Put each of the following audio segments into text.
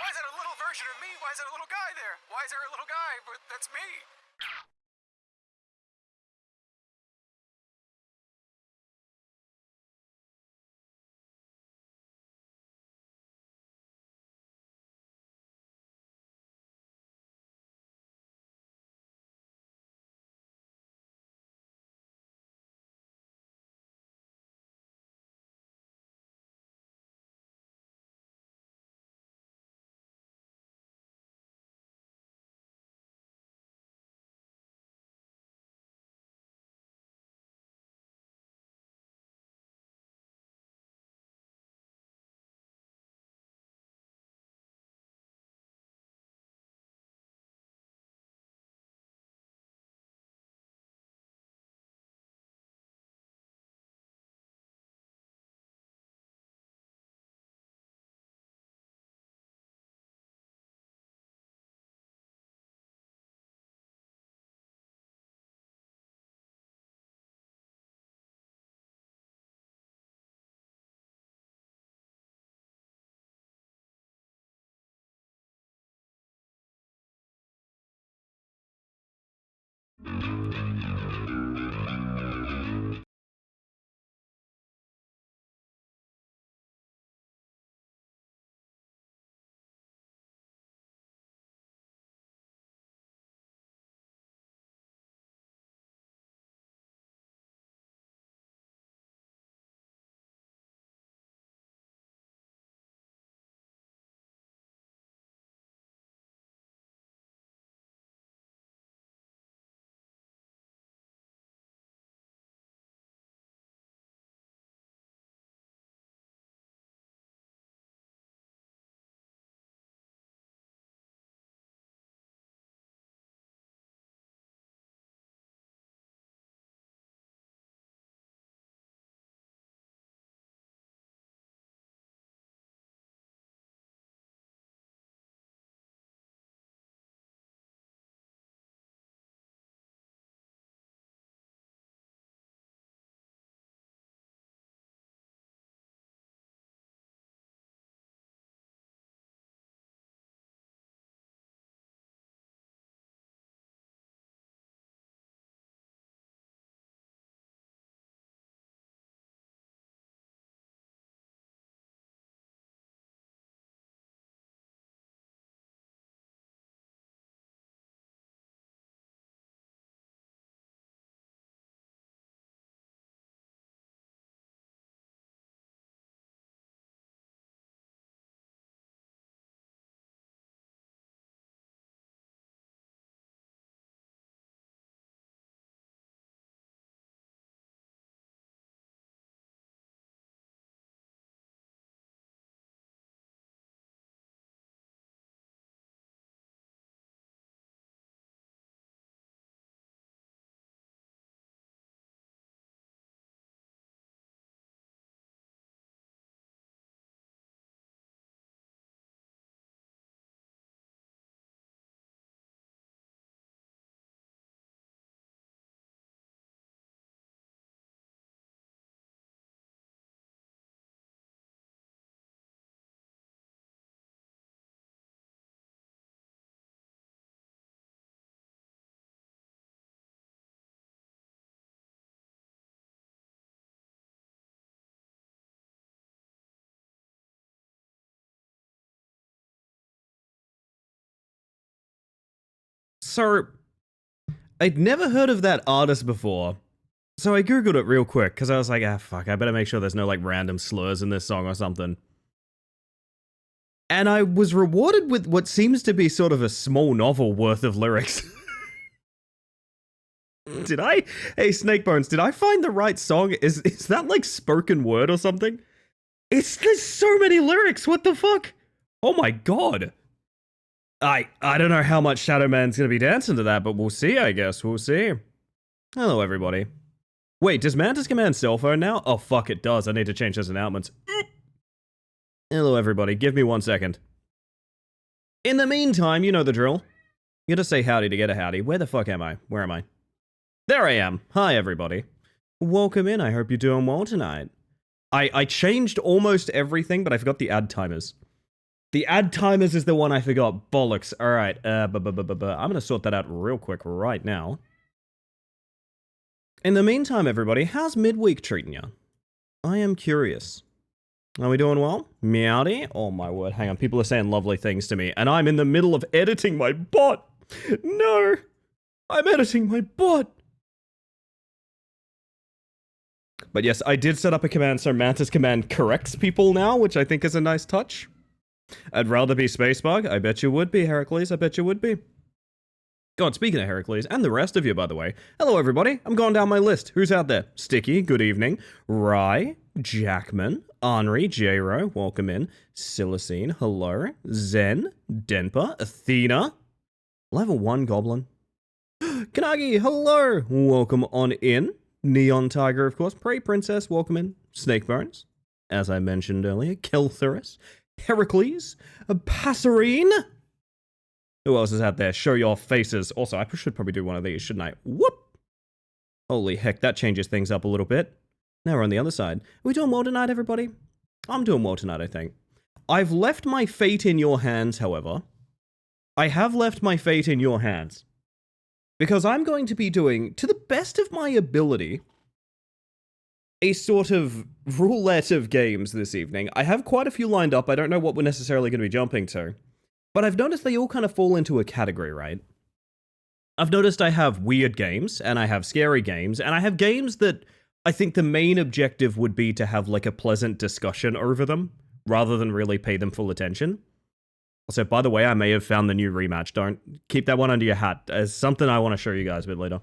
Why is that a little version of me? Why is there a little guy there? Why is there a little guy? But that's me. So, I'd never heard of that artist before, So I googled it real quick, because I was like, ah, fuck, I better make sure there's no, like, random slurs in this song or something. And I was rewarded with what seems to be sort of a small novel worth of lyrics. Did I? Hey, Snakebones, did I find the right song? Is that, like, spoken word or something? There's so many lyrics, what the fuck? Oh my god. I don't know how much Shadow Man's gonna be dancing to that, but we'll see, I guess. We'll see. Hello, everybody. Wait, does Mantis command cell phone now? Oh, fuck, it does. I need to change those announcements. Hello, everybody. Give me 1 second. In the meantime, you know the drill. You gotta say howdy to get a howdy. Where the fuck am I? Where am I? There I am. Hi, everybody. Welcome in. I hope you're doing well tonight. I changed almost everything, but I forgot the ad timers. The ad timers is the one I forgot. Bollocks. Alright, I'm gonna sort that out real quick right now. In the meantime, everybody, how's midweek treating you? I am curious. Are we doing well? Meowdy? Oh my word, hang on. People are saying lovely things to me, and I'm in the middle of editing my bot. No! I'm editing my bot! But yes, I did set up a command so Mantis Command corrects people now, which I think is a nice touch. I'd rather be Spacebug. I bet you would be, Heracles. I bet you would be. God, speaking of Heracles, and the rest of you, by the way. Hello, everybody. I'm going down my list. Who's out there? Sticky, good evening. Rye, Jackman, Henri, J-Ro, welcome in. Silicene, hello. Zen, Denpa, Athena. Level 1 Goblin. Kanagi, hello. Welcome on in. Neon Tiger, of course. Prey Princess, welcome in. Snakebones, as I mentioned earlier. Keltherus, Heracles, Passerine. Who else is out there? Show your faces. Also, I should probably do one of these, shouldn't I? Whoop! Holy heck, that changes things up a little bit. Now we're on the other side. Are we doing well tonight, everybody? I'm doing well tonight, I think. I've left my fate in your hands, however. I have left my fate in your hands. Because I'm going to be doing, to the best of my ability, a sort of roulette of games this evening. I have quite a few lined up. I don't know what we're necessarily going to be jumping to. But I've noticed they all kind of fall into a category, right? I've noticed I have weird games, and I have scary games, and I have games that I think the main objective would be to have like a pleasant discussion over them, rather than really pay them full attention. Also, by the way, I may have found the new rematch. Don't keep that one under your hat. As something I want to show you guys a bit later.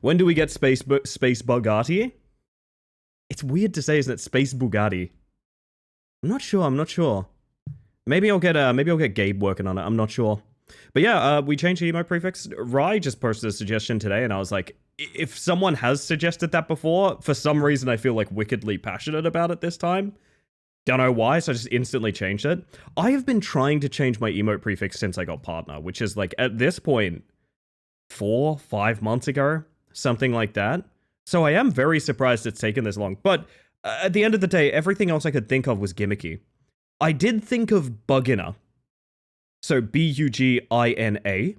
When do we get Space Bugatti? It's weird to say, isn't it? Space Bugatti. I'm not sure. Maybe I'll get Gabe working on it. I'm not sure. But yeah, we changed the emote prefix. Rye just posted a suggestion today, and I was like, if someone has suggested that before, for some reason I feel like wickedly passionate about it this time. Don't know why, so I just instantly changed it. I have been trying to change my emote prefix since I got partner, which is like, at this point, 4-5 months ago, something like that. So I am very surprised it's taken this long. But at the end of the day, everything else I could think of was gimmicky. I did think of Bugina. So Bugina,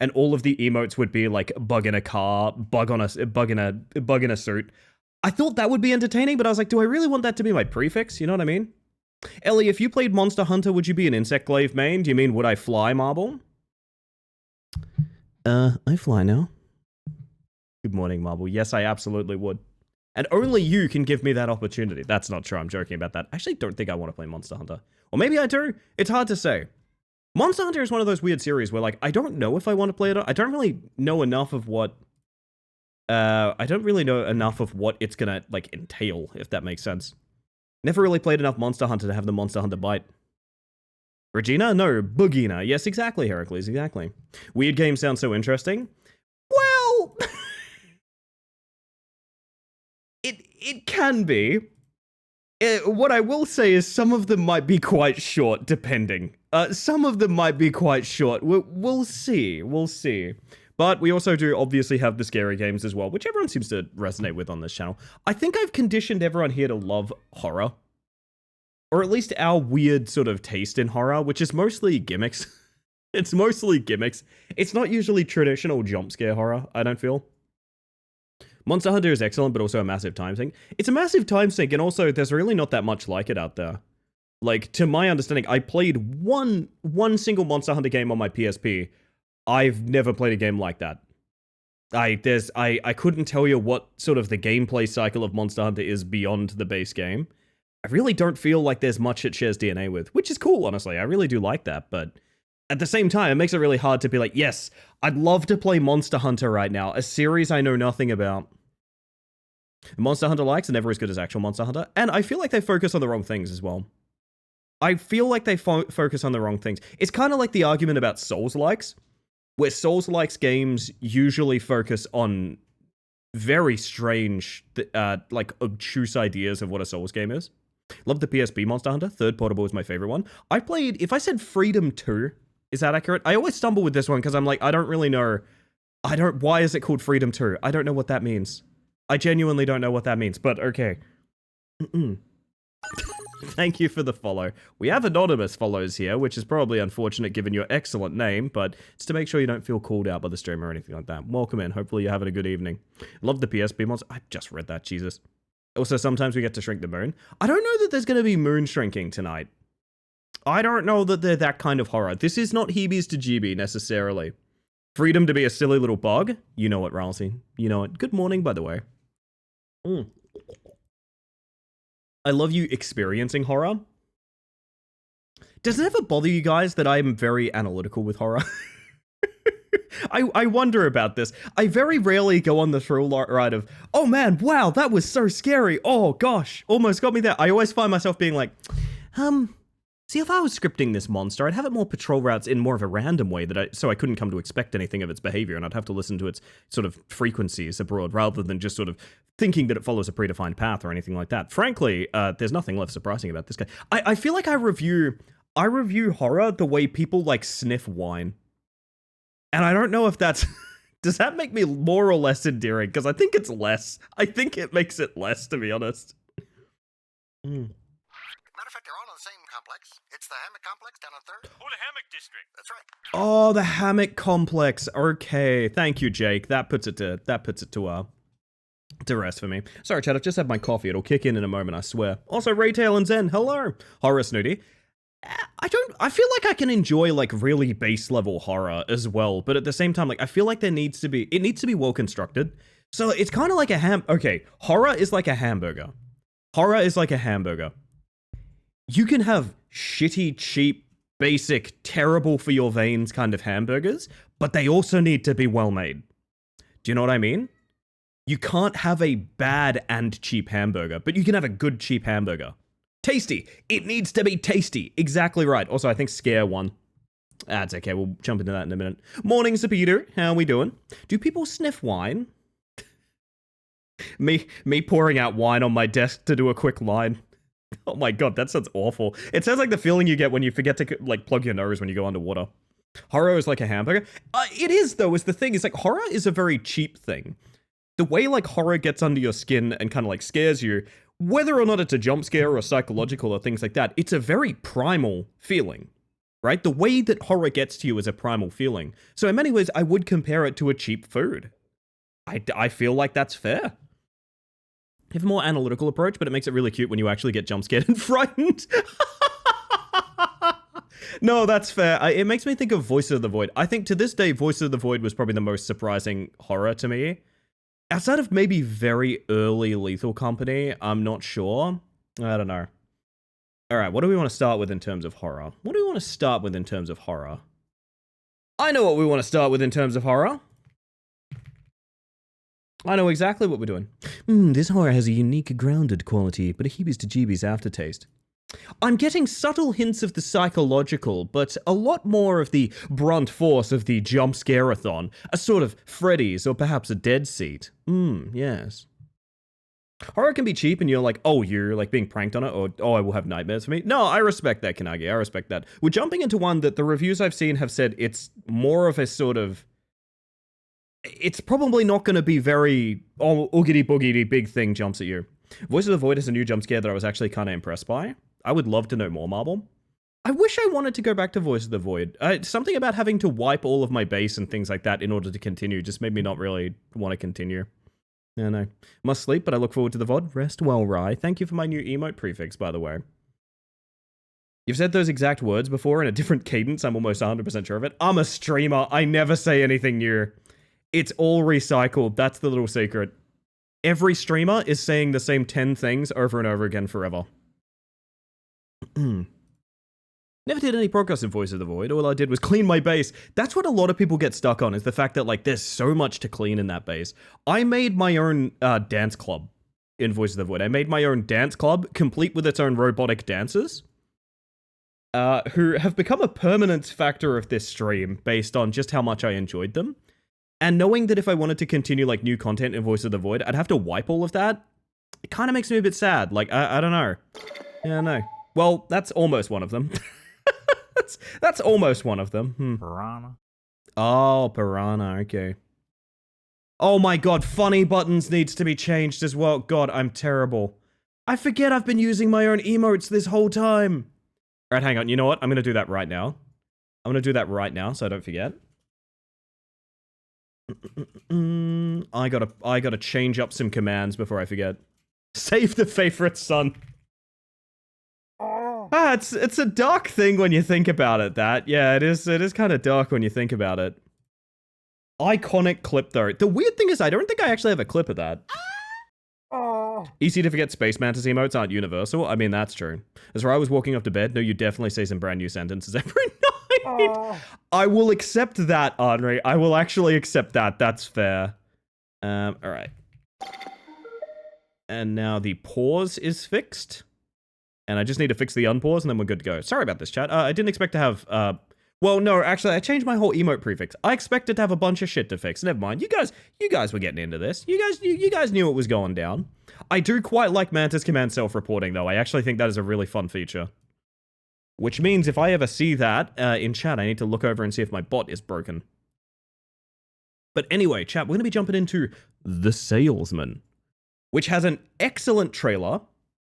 and all of the emotes would be like bug in a car, bug in a suit. I thought that would be entertaining, but I was like, do I really want that to be my prefix? You know what I mean? Ellie, if you played Monster Hunter, would you be an Insect Glaive main? Do you mean would I fly, Marble? I fly now. Good morning, Marble. Yes, I absolutely would. And only you can give me that opportunity. That's not true, I'm joking about that. I actually don't think I want to play Monster Hunter. Or maybe I do. It's hard to say. Monster Hunter is one of those weird series where, like, I don't know if I want to play it. I don't really know enough of what... it's gonna, like, entail, if that makes sense. Never really played enough Monster Hunter to have the Monster Hunter bite. Regina? No, Bugina. Yes, exactly, Heracles, exactly. Weird games sound so interesting. Well... It can be. What I will say is some of them might be quite short, depending. Some of them might be quite short. We'll see. We'll see. But we also do obviously have the scary games as well, which everyone seems to resonate with on this channel. I think I've conditioned everyone here to love horror. Or at least our weird sort of taste in horror, which is mostly gimmicks. It's mostly gimmicks. It's not usually traditional jump scare horror, I don't feel. Monster Hunter is excellent, but also a massive time sink. It's a massive time sink, and also there's really not that much like it out there. Like, to my understanding, I played one single Monster Hunter game on my PSP. I've never played a game like that. I couldn't tell you what sort of the gameplay cycle of Monster Hunter is beyond the base game. I really don't feel like there's much it shares DNA with, which is cool, honestly. I really do like that, but at the same time, it makes it really hard to be like, yes, I'd love to play Monster Hunter right now, a series I know nothing about. Monster Hunter likes are never as good as actual Monster Hunter, and I feel like they focus on the wrong things as well. I feel like they focus on the wrong things. It's kind of like the argument about Souls-likes, where Souls-likes games usually focus on very strange, like, obtuse ideas of what a Souls game is. Love the PSP Monster Hunter. Third Portable is my favorite one. I played, if I said Freedom 2, is that accurate? I always stumble with this one because I'm like, I don't really know. Why is it called Freedom 2? I don't know what that means. I genuinely don't know what that means, but okay. Thank you for the follow. We have anonymous follows here, which is probably unfortunate given your excellent name, but it's to make sure you don't feel called out by the stream or anything like that. Welcome in. Hopefully you're having a good evening. Love the PSP mods. I just read that, Jesus. Also, sometimes we get to shrink the moon. I don't know that there's going to be moon shrinking tonight. I don't know that they're that kind of horror. This is not Heebies to Jeebie, necessarily. Freedom to be a silly little bug. You know it, Ralsei. You know it. Good morning, by the way. I love you experiencing horror. Does it ever bother you guys that I'm very analytical with horror? I wonder about this. I very rarely go on the thrill ride of, oh man, wow, that was so scary. Oh gosh, almost got me there. I always find myself being like, see, if I was scripting this monster, I'd have it more patrol routes in more of a random way so I couldn't come to expect anything of its behavior, and I'd have to listen to its sort of frequencies abroad rather than just sort of thinking that it follows a predefined path or anything like that. Frankly, there's nothing left surprising about this guy. I feel like I review horror the way people like sniff wine. And I don't know if that's... Does that make me more or less endearing? Because I think it's less. I think it makes it less, to be honest. Matter of fact, they're all in the same complex. It's the Hammock Complex down on 3rd. Oh, the Hammock District. That's right. Oh, the Hammock Complex. Okay, thank you, Jake. That puts it to rest for me. Sorry, Chad, I've just had my coffee. It'll kick in a moment, I swear. Also, Raytail and Zen, hello. Horror Snooty. I feel like I can enjoy like really base level horror as well, but at the same time, like I feel like it needs to be well constructed. So it's kind of like okay, horror is like a hamburger. Horror is like a hamburger. You can have shitty, cheap, basic, terrible for your veins kind of hamburgers, but they also need to be well made. Do you know what I mean? You can't have a bad and cheap hamburger, but you can have a good cheap hamburger. Tasty. It needs to be tasty. Exactly right. Also, I think Scare won. That's okay. We'll jump into that in a minute. Morning, Sir Peter. How are we doing? Do people sniff wine? me pouring out wine on my desk to do a quick line. Oh my god, that sounds awful. It sounds like the feeling you get when you forget to like plug your nose when you go underwater. Horror is like a hamburger. It is though. Is the thing is like horror is a very cheap thing. The way like horror gets under your skin and kind of like scares you. Whether or not it's a jump scare or psychological or things like that, it's a very primal feeling, right? The way that horror gets to you is a primal feeling. So in many ways, I would compare it to a cheap food. I feel like that's fair. You have a more analytical approach, but it makes it really cute when you actually get jump scared and frightened. No, that's fair. It makes me think of Voices of the Void. I think to this day, Voices of the Void was probably the most surprising horror to me. Outside of maybe very early Lethal Company, I'm not sure. I don't know. Alright, what do we want to start with in terms of horror? I know what we want to start with in terms of horror. I know exactly what we're doing. This horror has a unique grounded quality, but a Heebies to Jeebies aftertaste. I'm getting subtle hints of the psychological, but a lot more of the brunt force of the jump scare-a-thon. A sort of Freddy's, or perhaps a Dead Seat. Yes. Horror can be cheap and you're like, oh, you're like being pranked on it, or oh, I will have nightmares for me. No, I respect that, Kanagi, I respect that. We're jumping into one that the reviews I've seen have said it's more of a sort of... It's probably not going to be very, oh, oogity-boogity big thing jumps at you. Voice of the Void is a new jump scare that I was actually kind of impressed by. I would love to know more, Marble. I wish I wanted to go back to Voice of the Void. Something about having to wipe all of my base and things like that in order to continue just made me not really want to continue. Yeah, no. Must sleep, but I look forward to the VOD. Rest well, Rye. Thank you for my new emote prefix, by the way. You've said those exact words before in a different cadence. I'm almost 100% sure of it. I'm a streamer. I never say anything new. It's all recycled. That's the little secret. Every streamer is saying the same 10 things over and over again forever. Never did any progress in Voice of the Void. All I did was clean my base. That's what a lot of people get stuck on, is the fact that, like, there's so much to clean in that base. I made my own dance club in Voice of the Void. I made my own dance club, complete with its own robotic dancers, who have become a permanent factor of this stream based on just how much I enjoyed them. And knowing that if I wanted to continue, like, new content in Voice of the Void, I'd have to wipe all of that, it kind of makes me a bit sad. Like, I don't know. Yeah, no. Well, that's almost one of them. That's almost one of them. Piranha. Oh, Piranha, okay. Oh my god, funny buttons needs to be changed as well. God, I'm terrible. I forget I've been using my own emotes this whole time. Alright, hang on, you know what? I'm gonna do that right now. I'm gonna do that right now so I don't forget. I gotta change up some commands before I forget. Save the favorite son. Ah, it's a dark thing when you think about it, that. Yeah, it is kind of dark when you think about it. Iconic clip, though. The weird thing is, I don't think I actually have a clip of that. Easy to forget Space Mantis emotes aren't universal. I mean, that's true. As I was walking up to bed, no, you definitely say some brand new sentences every night. I will accept that, Henri. I will actually accept that. That's fair. Alright. And now the pause is fixed. And I just need to fix the unpause and then we're good to go. Sorry about this, chat. I didn't expect to have, well, no, actually, I changed my whole emote prefix. I expected to have a bunch of shit to fix. Never mind. You guys were getting into this. You guys knew it was going down. I do quite like Mantis Command self-reporting, though. I actually think that is a really fun feature. Which means if I ever see that in chat, I need to look over and see if my bot is broken. But anyway, chat, we're going to be jumping into The Salesman, which has an excellent trailer.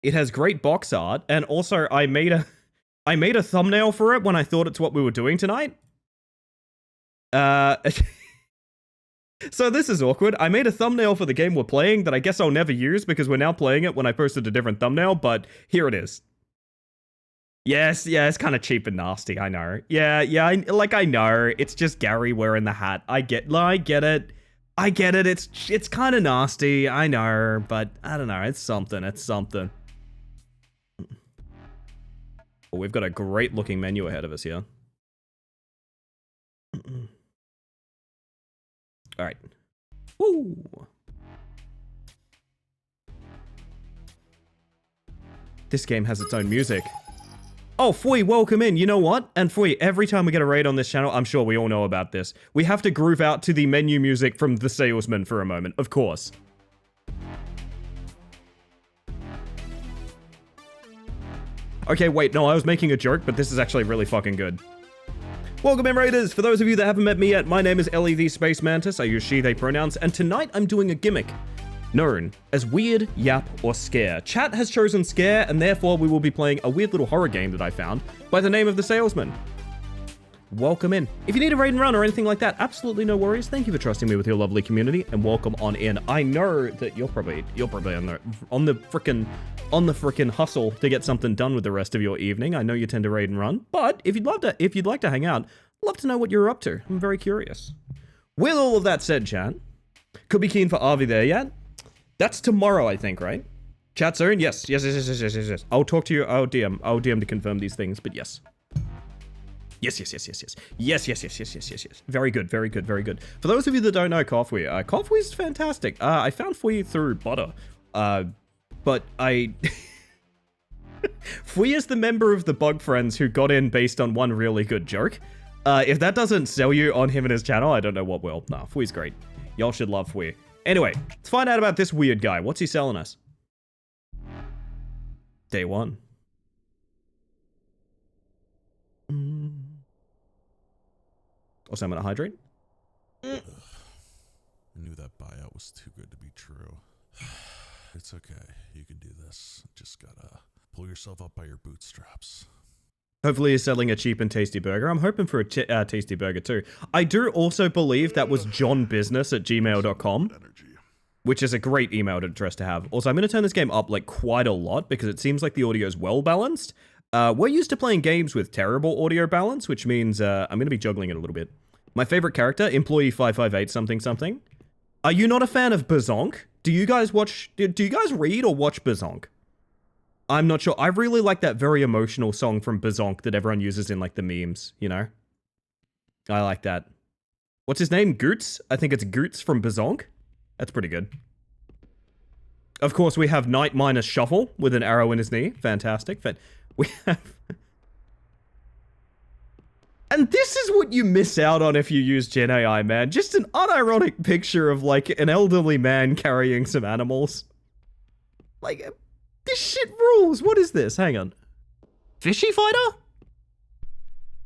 It has great box art, and also I made a thumbnail for it when I thought it's what we were doing tonight. So this is awkward. I made a thumbnail for the game we're playing that I guess I'll never use because we're now playing it when I posted a different thumbnail, but here it is. Yes, yeah, it's kind of cheap and nasty, I know. Yeah, I know. It's just Gary wearing the hat. I get it. It's kind of nasty, I know, but I don't know. It's something. Well, we've got a great looking menu ahead of us here. Alright. Woo! This game has its own music. Oh, Fui, welcome in. You know what? And Fui, every time we get a raid on this channel, I'm sure we all know about this. We have to groove out to the menu music from The Salesman for a moment, of course. Okay, wait, no, I was making a joke, but this is actually really fucking good. Welcome in, Raiders! For those of you that haven't met me yet, my name is Ellie the Space Mantis, I use she, they pronouns, and tonight I'm doing a gimmick known as Weird, Yap, or Scare. Chat has chosen Scare, and therefore we will be playing a weird little horror game that I found by the name of The Salesman. Welcome in. If you need a raid and run or anything like that, absolutely no worries. Thank you for trusting me with your lovely community, and welcome on in. I know that you're probably on the frickin' hustle to get something done with the rest of your evening. I know you tend to raid and run, but if you'd like to hang out, I'd love to know what you're up to. I'm very curious. With all of that said, chat, could be keen for Avi there yet? That's tomorrow, I think, right? Chat soon? Yes. I'll talk to you. I'll DM to confirm these things, but yes. Yes. Very good. For those of you that don't know Kofui, Kofui is fantastic. I found Fui through Butter, but Fui is the member of the Bug Friends who got in based on one really good joke. If that doesn't sell you on him and his channel, I don't know what will. Nah, Fui's great. Y'all should love Fui. Anyway, let's find out about this weird guy. What's he selling us? Day one. Also, I'm gonna hydrate. I knew that buyout was too good to be true. It's okay. You can do this. Just gotta pull yourself up by your bootstraps. Hopefully he's selling a cheap and tasty burger. I'm hoping for a tasty burger too. I do also believe that was johnbusiness@gmail.com, which is a great email address to have. Also, I'm going to turn this game up like quite a lot because it seems like the audio is well balanced. We're used to playing games with terrible audio balance, which means I'm going to be juggling it a little bit. My favorite character, employee 558 something something. Are you not a fan of Bazonk? Do you guys read or watch Bazonk? I'm not sure. I really like that very emotional song from Bazonk that everyone uses in like the memes, you know? I like that. What's his name? Goots? I think it's Goots from Bazonk. That's pretty good. Of course, we have Knight minus Shuffle with an arrow in his knee. Fantastic. We have... And this is what you miss out on if you use Gen AI, man. Just an unironic picture of, like, an elderly man carrying some animals. Like, this shit rules. What is this? Hang on. Fishy Fighter?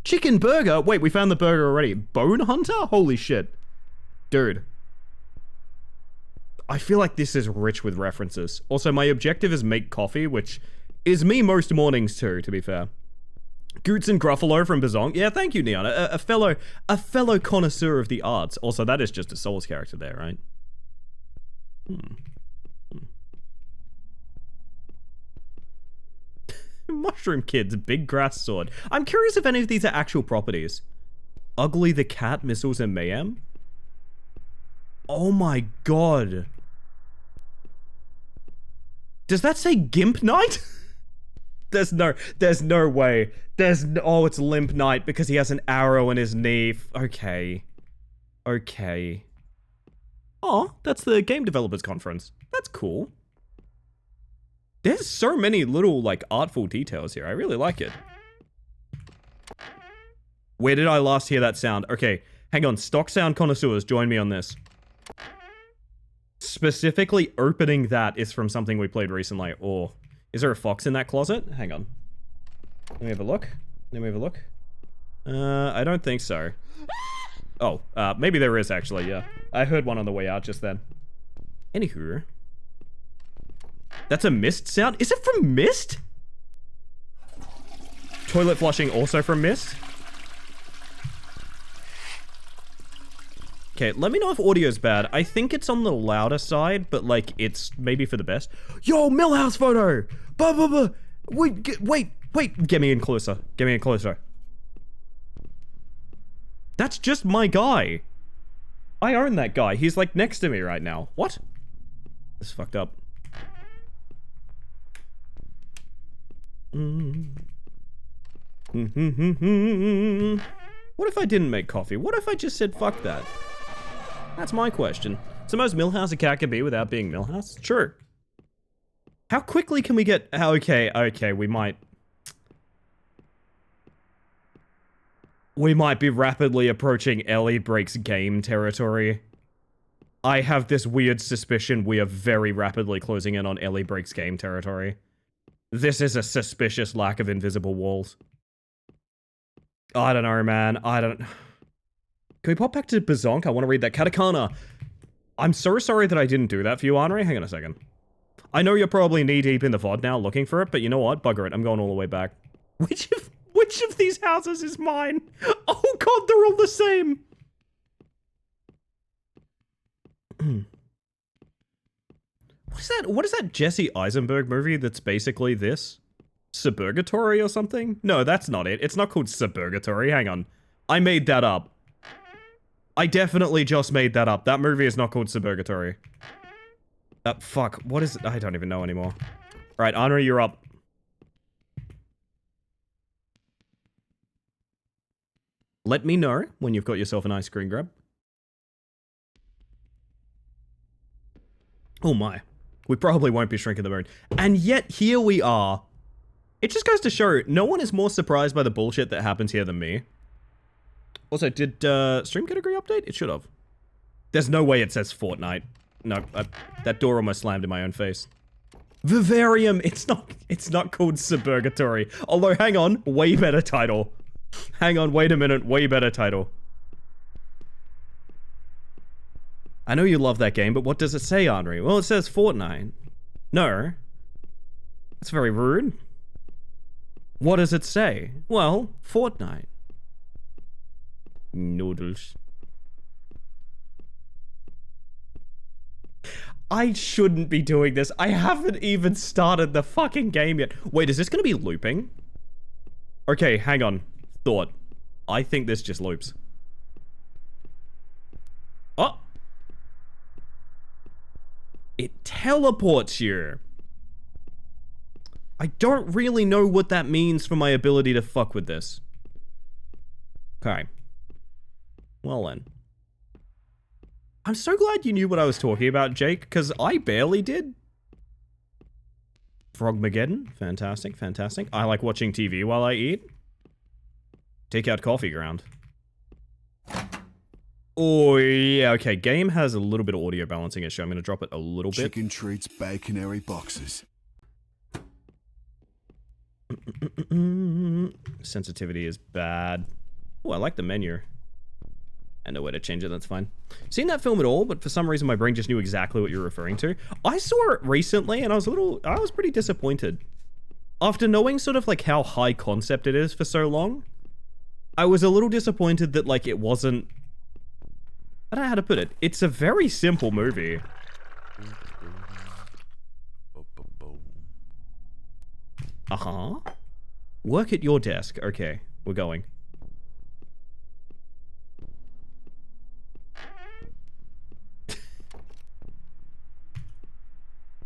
Chicken Burger? Wait, we found the burger already. Bone Hunter? Holy shit. Dude. I feel like this is rich with references. Also, my objective is make coffee, which is me most mornings too, to be fair. Goots and Gruffalo from Bazonk. Yeah, thank you, Neon. A fellow connoisseur of the arts. Also, that is just a Souls character there, right? Mushroom Kids, Big Grass Sword. I'm curious if any of these are actual properties. Ugly the Cat, Missiles and Mayhem? Oh my god. Does that say Gimp Knight? There's no way. Oh, it's Limp Knight because he has an arrow in his knee. Okay. Oh, that's the Game Developers Conference. That's cool. There's so many little, like, artful details here. I really like it. Where did I last hear that sound? Okay, hang on. Stock sound connoisseurs, join me on this. Specifically opening that is from something we played recently. Or, is there a fox in that closet? Hang on. Let me have a look. I don't think so. Oh, maybe there is actually, yeah. I heard one on the way out just then. Anywho. That's a Myst sound? Is it from Myst? Toilet flushing also from Myst? Okay, let me know if audio's bad. I think it's on the louder side, but like, it's maybe for the best. Yo, Millhouse photo! Wait, get me in closer. That's just my guy. I own that guy. He's like next to me right now. What? This is fucked up. What if I didn't make coffee? What if I just said fuck that? That's my question. It's the most Millhouse a cat can be without being Millhouse? Sure. How quickly can we get... Okay, we might be rapidly approaching Ellie Breaks Game territory. I have this weird suspicion we are very rapidly closing in on Ellie Breaks Game territory. This is a suspicious lack of invisible walls. I don't know, man. Can we pop back to Bazonk? I want to read that. Katakana. I'm so sorry that I didn't do that for you, Henri. Hang on a second. I know you're probably knee-deep in the VOD now looking for it, but you know what? Bugger it. I'm going all the way back. Which of these houses is mine? Oh god, they're all the same! What is that Jesse Eisenberg movie that's basically this? Suburgatory or something? No, that's not it. It's not called Suburgatory. Hang on. I made that up. I definitely just made that up. That movie is not called Suburgatory. Fuck. What is it? I don't even know anymore. Alright, Henri, you're up. Let me know when you've got yourself a nice screen grab. Oh my. We probably won't be shrinking the moon. And yet, here we are. It just goes to show, no one is more surprised by the bullshit that happens here than me. Also, did stream category update? It should have. There's no way it says Fortnite. No, that door almost slammed in my own face. Vivarium! It's not called Suburgatory. Although, hang on, way better title. Hang on, wait a minute, way better title. I know you love that game, but what does it say, Henri? Well, it says Fortnite. No. That's very rude. What does it say? Well, Fortnite. Noodles. I shouldn't be doing this. I haven't even started the fucking game yet. Wait, is this gonna be looping? Okay, hang on. Thought. I think this just loops. It teleports you. I don't really know what that means for my ability to fuck with this. Okay. Well then. I'm so glad you knew what I was talking about, Jake, because I barely did. Frogmageddon. Fantastic, fantastic. I like watching TV while I eat. Take out coffee ground. Oh, yeah, okay. Game has a little bit of audio balancing issue. I'm going to drop it a little bit. Chicken treats, baconary boxes. Sensitivity is bad. Oh, I like the menu. I know where to change it, that's fine. Seen that film at all, but for some reason my brain just knew exactly what you're referring to. I saw it recently and I was pretty disappointed. After knowing sort of like how high concept it is for so long, I was a little disappointed that like it wasn't, I don't know how to put it. It's a very simple movie. Uh-huh. Work at your desk. Okay, we're going.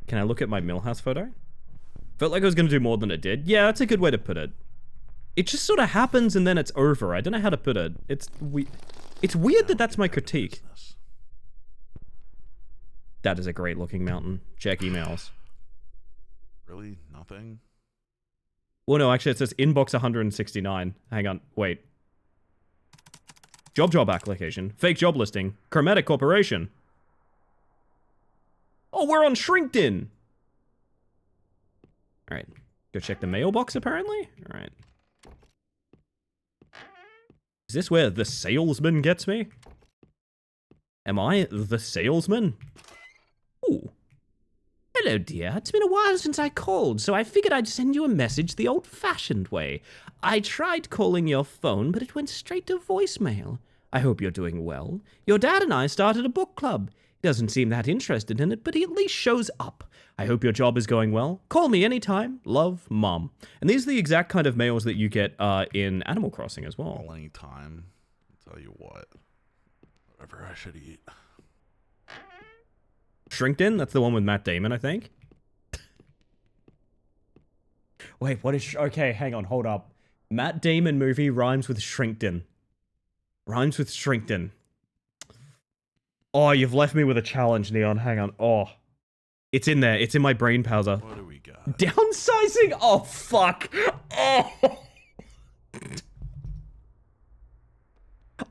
Can I look at my Millhouse photo? Felt like I was going to do more than it did. Yeah, that's a good way to put it. It just sort of happens and then it's over. I don't know how to put it. It's weird that that's my critique. That is a great looking mountain. Check emails. Really? Nothing? Well, no, actually it says inbox 169. Hang on, wait. Job application. Fake job listing. Chromatic Corporation. Oh, we're on Shrinkton. All right, go check the mailbox apparently. All right. Is this where the salesman gets me? Am I the salesman? Ooh. Hello, dear. It's been a while since I called, so I figured I'd send you a message the old-fashioned way. I tried calling your phone, but it went straight to voicemail. I hope you're doing well. Your dad and I started a book club. He doesn't seem that interested in it, but he at least shows up. I hope your job is going well. Call me anytime. Love, Mom. And these are the exact kind of mails that you get in Animal Crossing as well. All any time. I'll tell you what. Whatever I should eat. Shrinkton? That's the one with Matt Damon, I think. Wait, what is... Okay, hang on, hold up. Matt Damon movie rhymes with Shrinkton. Rhymes with Shrinkton. Oh, you've left me with a challenge, Neon. Hang on. Oh. It's in there. It's in my brain powder. What do we got? Downsizing? Oh, fuck. Oh.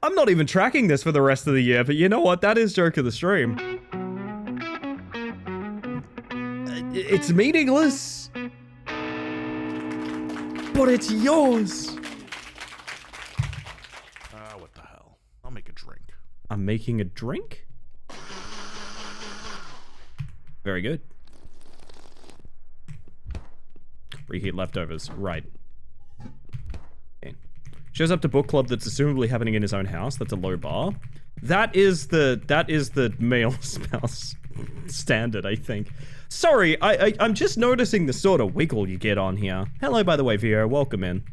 I'm not even tracking this for the rest of the year, but you know what? That is joke of the stream. It's meaningless. But it's yours. What the hell? I'll make a drink. I'm making a drink? Very good. Reheat leftovers. Right. Okay. Shows up to book club that's assumably happening in his own house. That's a low bar. That is the male spouse standard, I think. Sorry, I'm just noticing the sort of wiggle you get on here. Hello, by the way, Vio. Welcome in.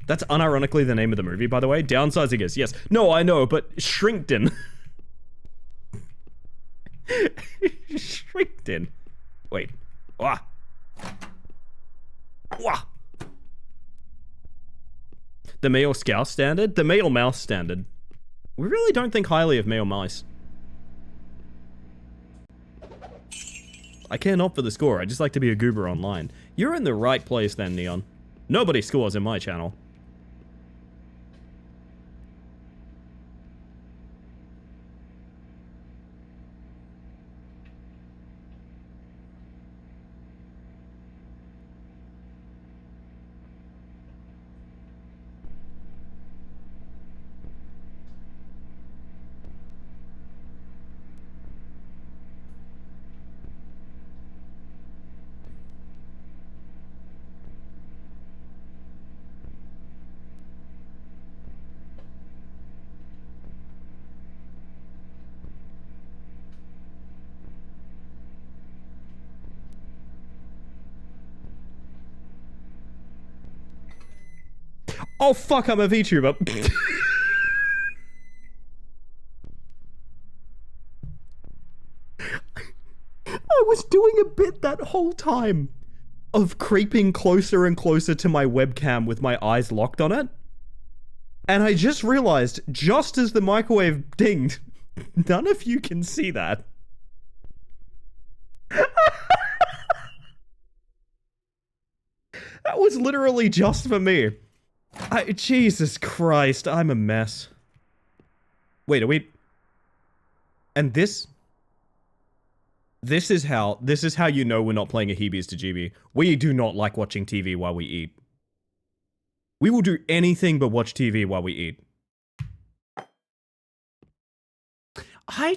That's unironically the name of the movie, by the way. Downsizing is, yes. No, I know, but Shrinkton. Shrinkton. Wait. Wah. Wah. The male scout standard? The male mouse standard. We really don't think highly of male mice. I can't opt for the score, I just like to be a goober online. You're in the right place then, Neon. Nobody scores in my channel. Oh fuck, I'm a VTuber. was doing a bit that whole time of creeping closer and closer to my webcam with my eyes locked on it. And I just realized, just as the microwave dinged, none of you can see that. That was literally just for me. Jesus Christ, I'm a mess. Wait, are we... And this is how you know we're not playing a Heebies to GB. We do not like watching TV while we eat. We will do anything but watch TV while we eat.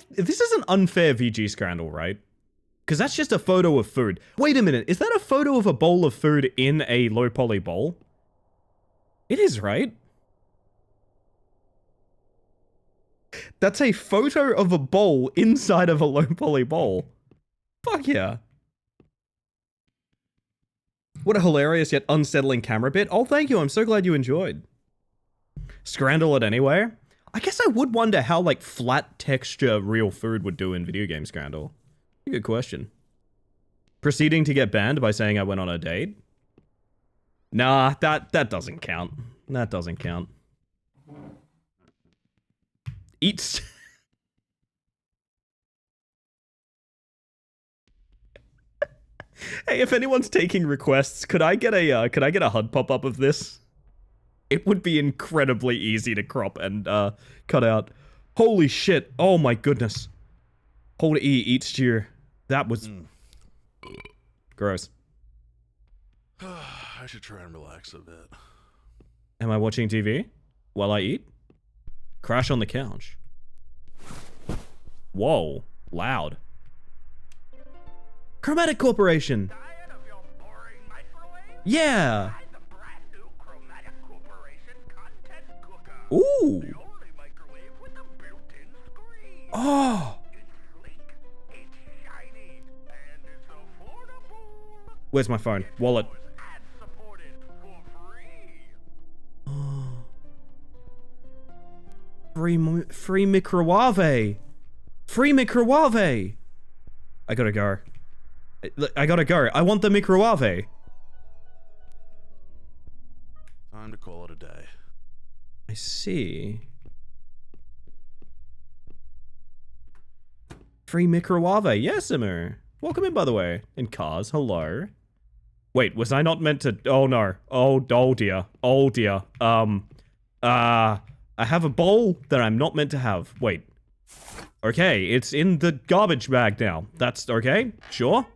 This is an unfair VG scandal, right? Because that's just a photo of food. Wait a minute, is that a photo of a bowl of food in a low poly bowl? It is, right? That's a photo of a bowl inside of a low poly bowl. Fuck yeah. What a hilarious yet unsettling camera bit. Oh, thank you. I'm so glad you enjoyed. Scrandle it anyway. I guess I would wonder how, like, flat texture real food would do in video game Scrandle. Good question. Proceeding to get banned by saying I went on a date? Nah, that doesn't count. That doesn't count. Eats. Hey, if anyone's taking requests, could I get a HUD pop-up of this? It would be incredibly easy to crop and cut out. Holy shit! Oh my goodness! Hold E, eat steer. That was gross. I should try and relax a bit. Am I watching TV while I eat? Crash on the couch. Whoa, loud. Chromatic Corporation. Yeah. Ooh. Oh. Where's my phone? Wallet. Free microwave. Free microwave. I gotta go. I gotta go. I want the microwave. Time to call it a day. I see. Free microwave. Yes, Emmer. Welcome in, by the way. In cars. Hello. Wait, was I not meant to... Oh, no. Oh dear. Oh, dear. I have a bowl that I'm not meant to have. Wait. Okay, it's in the garbage bag now. That's okay? Sure?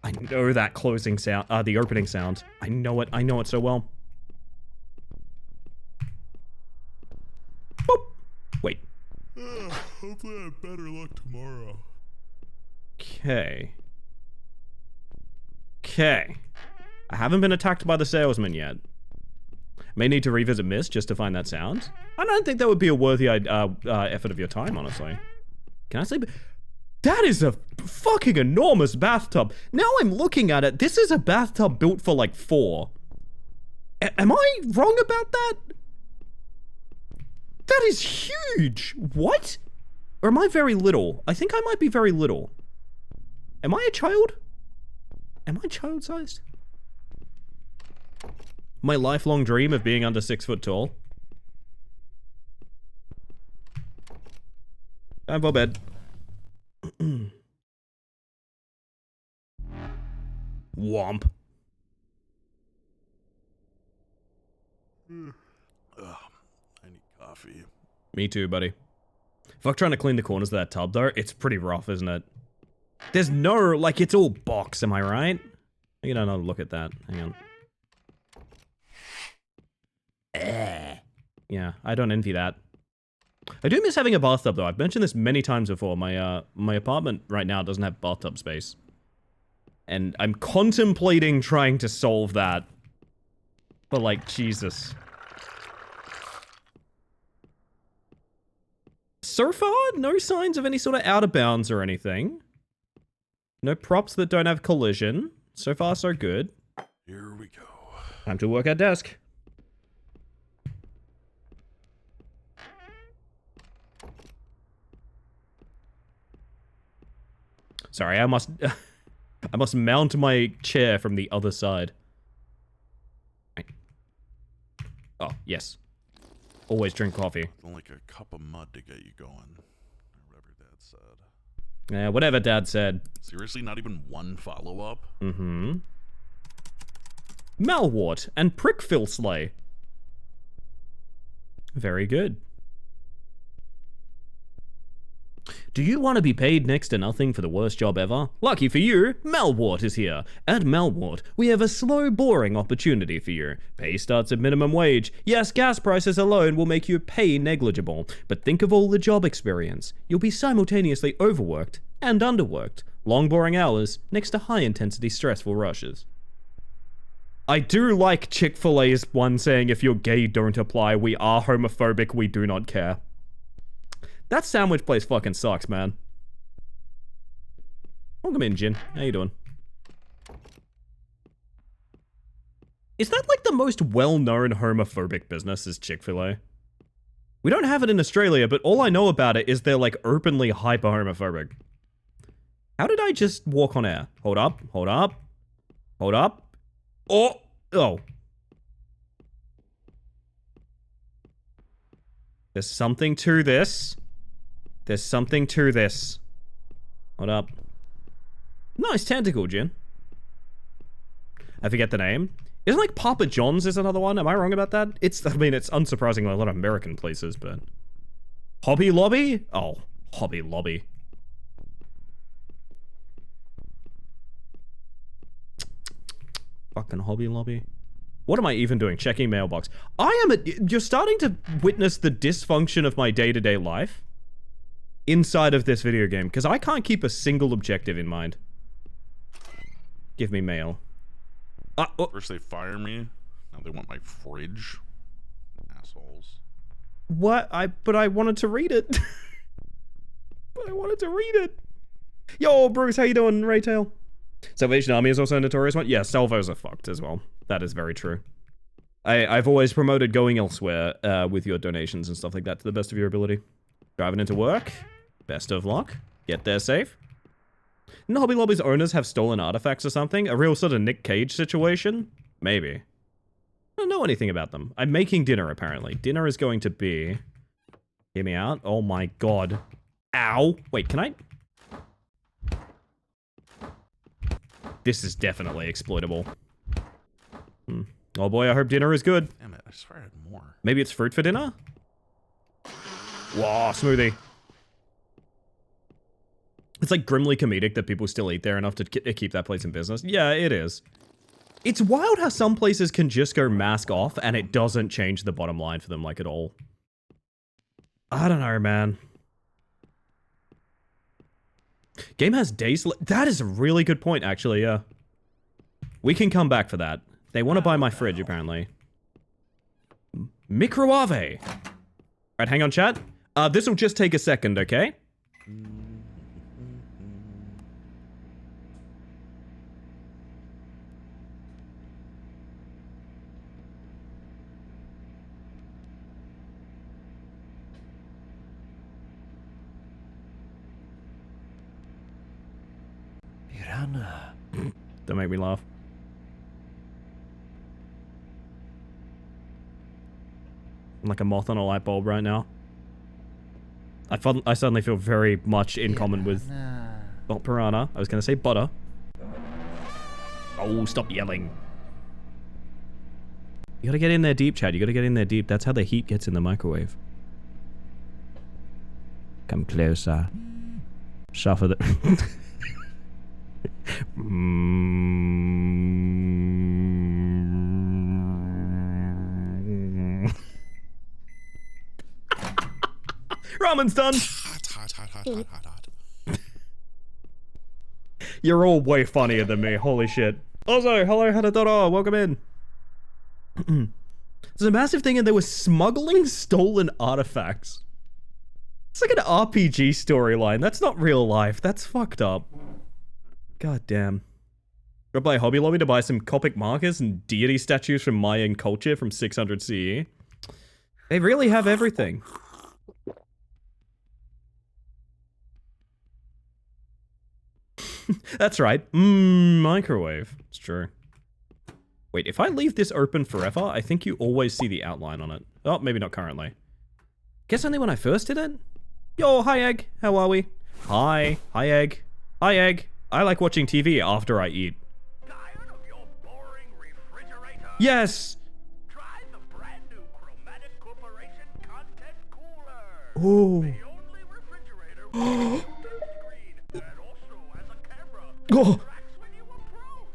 I know that closing sound, the opening sound. I know it so well. Boop. Wait. Hopefully I have better luck tomorrow. Okay. I haven't been attacked by the salesman yet. May need to revisit Mist just to find that sound. I don't think that would be a worthy effort of your time, honestly. Can I sleep? That is a fucking enormous bathtub. Now I'm looking at it, this is a bathtub built for like 4. Am I wrong about that? That is huge. What? Or am I very little? I think I might be very little. Am I a child? Am I child-sized? My lifelong dream of being under 6 foot tall. Time for bed. Womp. I need coffee. Me too, buddy. Fuck trying to clean the corners of that tub, though. It's pretty rough, isn't it? There's no, like, it's all box, am I right? I get another look at that. Hang on. Yeah, I don't envy that. I do miss having a bathtub, though. I've mentioned this many times before. My apartment right now doesn't have bathtub space. And I'm contemplating trying to solve that. But, like, Jesus. So far, no signs of any sort of out of bounds or anything. No props that don't have collision. So far, so good. Here we go. Time to work at desk. Sorry, I must... I must mount my chair from the other side. Right. Oh, yes. Always drink coffee. Like a cup of mud to get you going. Or whatever Dad said. Yeah, whatever Dad said. Seriously, not even one follow-up? Mm-hmm. Malwart and Prickfill Slay. Very good. Do you want to be paid next to nothing for the worst job ever? Lucky for you, Malwart is here. At Malwart, we have a slow, boring opportunity for you. Pay starts at minimum wage. Yes, gas prices alone will make your pay negligible, but think of all the job experience. You'll be simultaneously overworked and underworked. Long, boring hours next to high-intensity, stressful rushes. I do like Chick-fil-A's one saying, if you're gay, don't apply. We are homophobic, we do not care. That sandwich place fucking sucks, man. Welcome in, Jin. How you doing? Is that like the most well-known homophobic business is Chick-fil-A? We don't have it in Australia, but all I know about it is they're like openly hyper-homophobic. How did I just walk on air? Hold up, hold up, hold up. Oh, oh. There's something to this. There's something to this. Hold up. Nice tentacle, Jin. I forget the name. Isn't like Papa John's is another one? Am I wrong about that? I mean, it's unsurprisingly a lot of American places, but... Hobby Lobby? Oh, Hobby Lobby. Fucking Hobby Lobby. What am I even doing? Checking mailbox. You're starting to witness the dysfunction of my day-to-day life inside of this video game, because I can't keep a single objective in mind. Give me mail. Oh. First they fire me, now they want my fridge. Assholes. What? But I wanted to read it. But I wanted to read it. Yo, Bruce, how you doing, Raytail? Salvation Army is also a notorious one. Yeah, salvos are fucked as well. That is very true. I've always promoted going elsewhere with your donations and stuff like that to the best of your ability. Driving into work. Best of luck. Get there safe. Didn't Hobby Lobby's owners have stolen artifacts or something? A real sort of Nick Cage situation? Maybe. I don't know anything about them. I'm making dinner, apparently. Dinner is going to be... Hear me out. Oh my god. Ow. Wait, can I... This is definitely exploitable. Oh boy, I hope dinner is good. Damn it, I swear I had more. Maybe it's fruit for dinner? Whoa, smoothie. It's like grimly comedic that people still eat there enough to keep that place in business. Yeah, it is. It's wild how some places can just go mask off and it doesn't change the bottom line for them like at all. I don't know, man. Game has days. That is a really good point, actually, yeah. We can come back for that. They want to buy my fridge, apparently. Microwave. Right, hang on, chat. This will just take a second, okay? Piranha. Don't make me laugh. I'm like a moth on a light bulb right now. I suddenly feel very much in common with... Not piranha. I was going to say butter. Oh, stop yelling. You gotta get in there deep, Chad. You gotta get in there deep. That's how the heat gets in the microwave. Come closer. Suffer the... Ramen's done! Hot. You're all way funnier than me, holy shit. Also, hello Hanadoro, welcome in. There's a massive thing and they were smuggling stolen artifacts. It's like an RPG storyline, that's not real life, that's fucked up. God damn. Got by Hobby Lobby to buy some Copic markers and deity statues from Mayan culture from 600 CE. They really have everything. That's right. Microwave. It's true. Wait, if I leave this open forever, I think you always see the outline on it. Oh, maybe not currently. Guess only when I first did it? Yo, hi Egg. How are we? Hi. Hi Egg. Hi Egg. I like watching TV after I eat. Tired of your boring refrigerator? Yes! Try the brand new Chromatic Corporation Content Cooler. Ooh. The only refrigerator with a screen that also has a camera Oh. that tracks when you approach.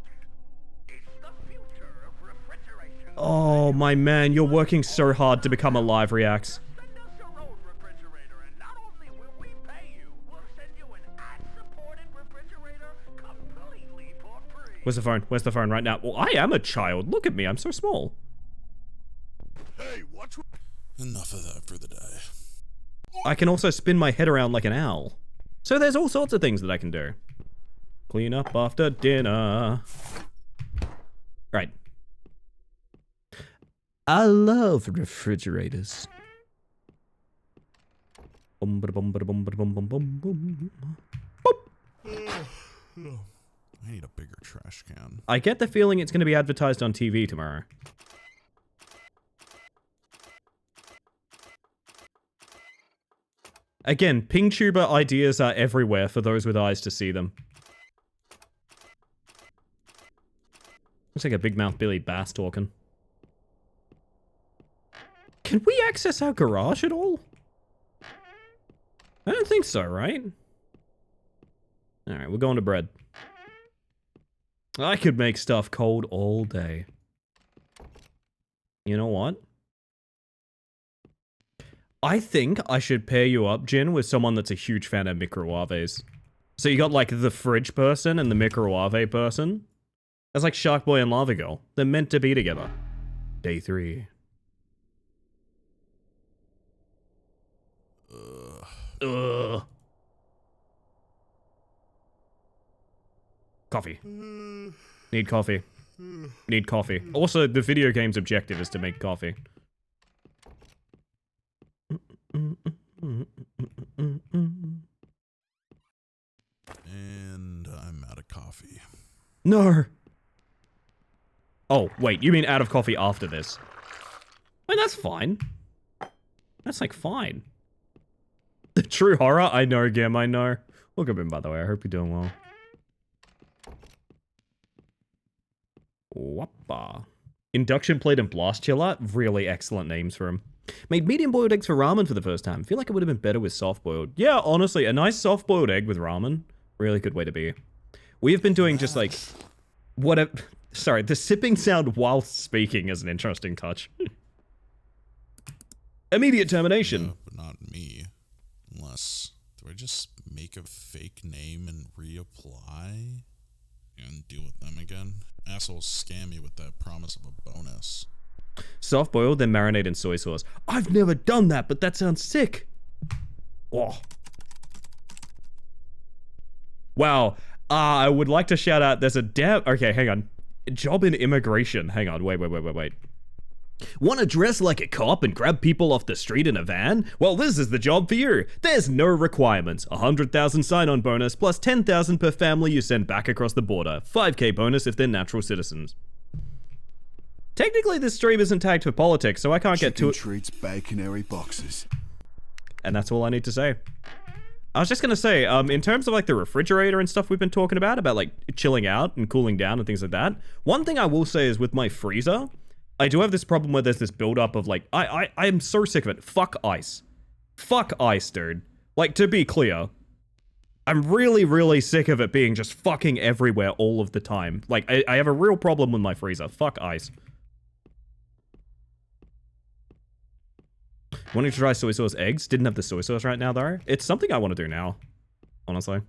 It's the future of refrigeration. Oh, my man, you're working so hard to become a live reacts. Send us your own refrigerator, and not only will we pay you, we'll send you an ad-supported refrigerator completely for free. Where's the phone? Where's the phone right now? Well, I am a child. Look at me. I'm so small. Hey, watch. Enough of that for the day. I can also spin my head around like an owl. So there's all sorts of things that I can do. Clean up after dinner. Right. I love refrigerators. Bum, bada, bum, bada, bum, bada, bum, bum, bum, bum. Boop. I need a bigger trash can. I get the feeling it's going to be advertised on TV tomorrow. Again, PingTuber ideas are everywhere for those with eyes to see them. Looks like a big mouth Billy Bass talking. Can we access our garage at all? I don't think so, right? Alright, we're going to bread. I could make stuff cold all day. You know what? I think I should pair you up, Jin, with someone that's a huge fan of microwaves. So you got like the fridge person and the microwave person. That's like Shark Boy and Lava Girl. They're meant to be together. Day 3. Ugh. Coffee. Need coffee. Need coffee. Also, the video game's objective is to make coffee. And I'm out of coffee. No. Oh, wait, you mean out of coffee after this? I mean, that's fine. That's like fine. The true horror? I know, Gim, I know. Welcome in, by the way. I hope you're doing well. Wappa. Induction plate and blast chiller? Really excellent names for him. Made medium boiled eggs for ramen for the first time. Feel like it would have been better with soft boiled. Yeah, honestly, a nice soft boiled egg with ramen. Really good way to be. We have been doing just like... whatever... Sorry, the sipping sound while speaking is an interesting touch. Immediate termination. Yeah, but not me. Unless... Do I just make a fake name and reapply? And deal with them again? Assholes scam me with that promise of a bonus. Soft boiled, then marinate in soy sauce. I've never done that, but that sounds sick. Oh. Wow. I would like to shout out, there's a okay, hang on. Job in immigration. Hang on, wait. Want to dress like a cop and grab people off the street in a van? Well, this is the job for you. There's no requirements. 100,000 sign-on bonus plus 10,000 per family you send back across the border. 5k bonus if they're natural citizens. Technically, this stream isn't tagged for politics, so I can't get to it. Treats, baconary boxes. And that's all I need to say. I was just gonna say, in terms of like the refrigerator and stuff we've been talking about like chilling out and cooling down and things like that, one thing I will say is with my freezer, I do have this problem where there's this buildup of like, I am so sick of it. Fuck ice. Fuck ice, dude. Like, to be clear, I'm really, really sick of it being just fucking everywhere all of the time. Like, I have a real problem with my freezer. Fuck ice. Wanting to try soy sauce eggs? Didn't have the soy sauce right now, though. It's something I want to do now, honestly.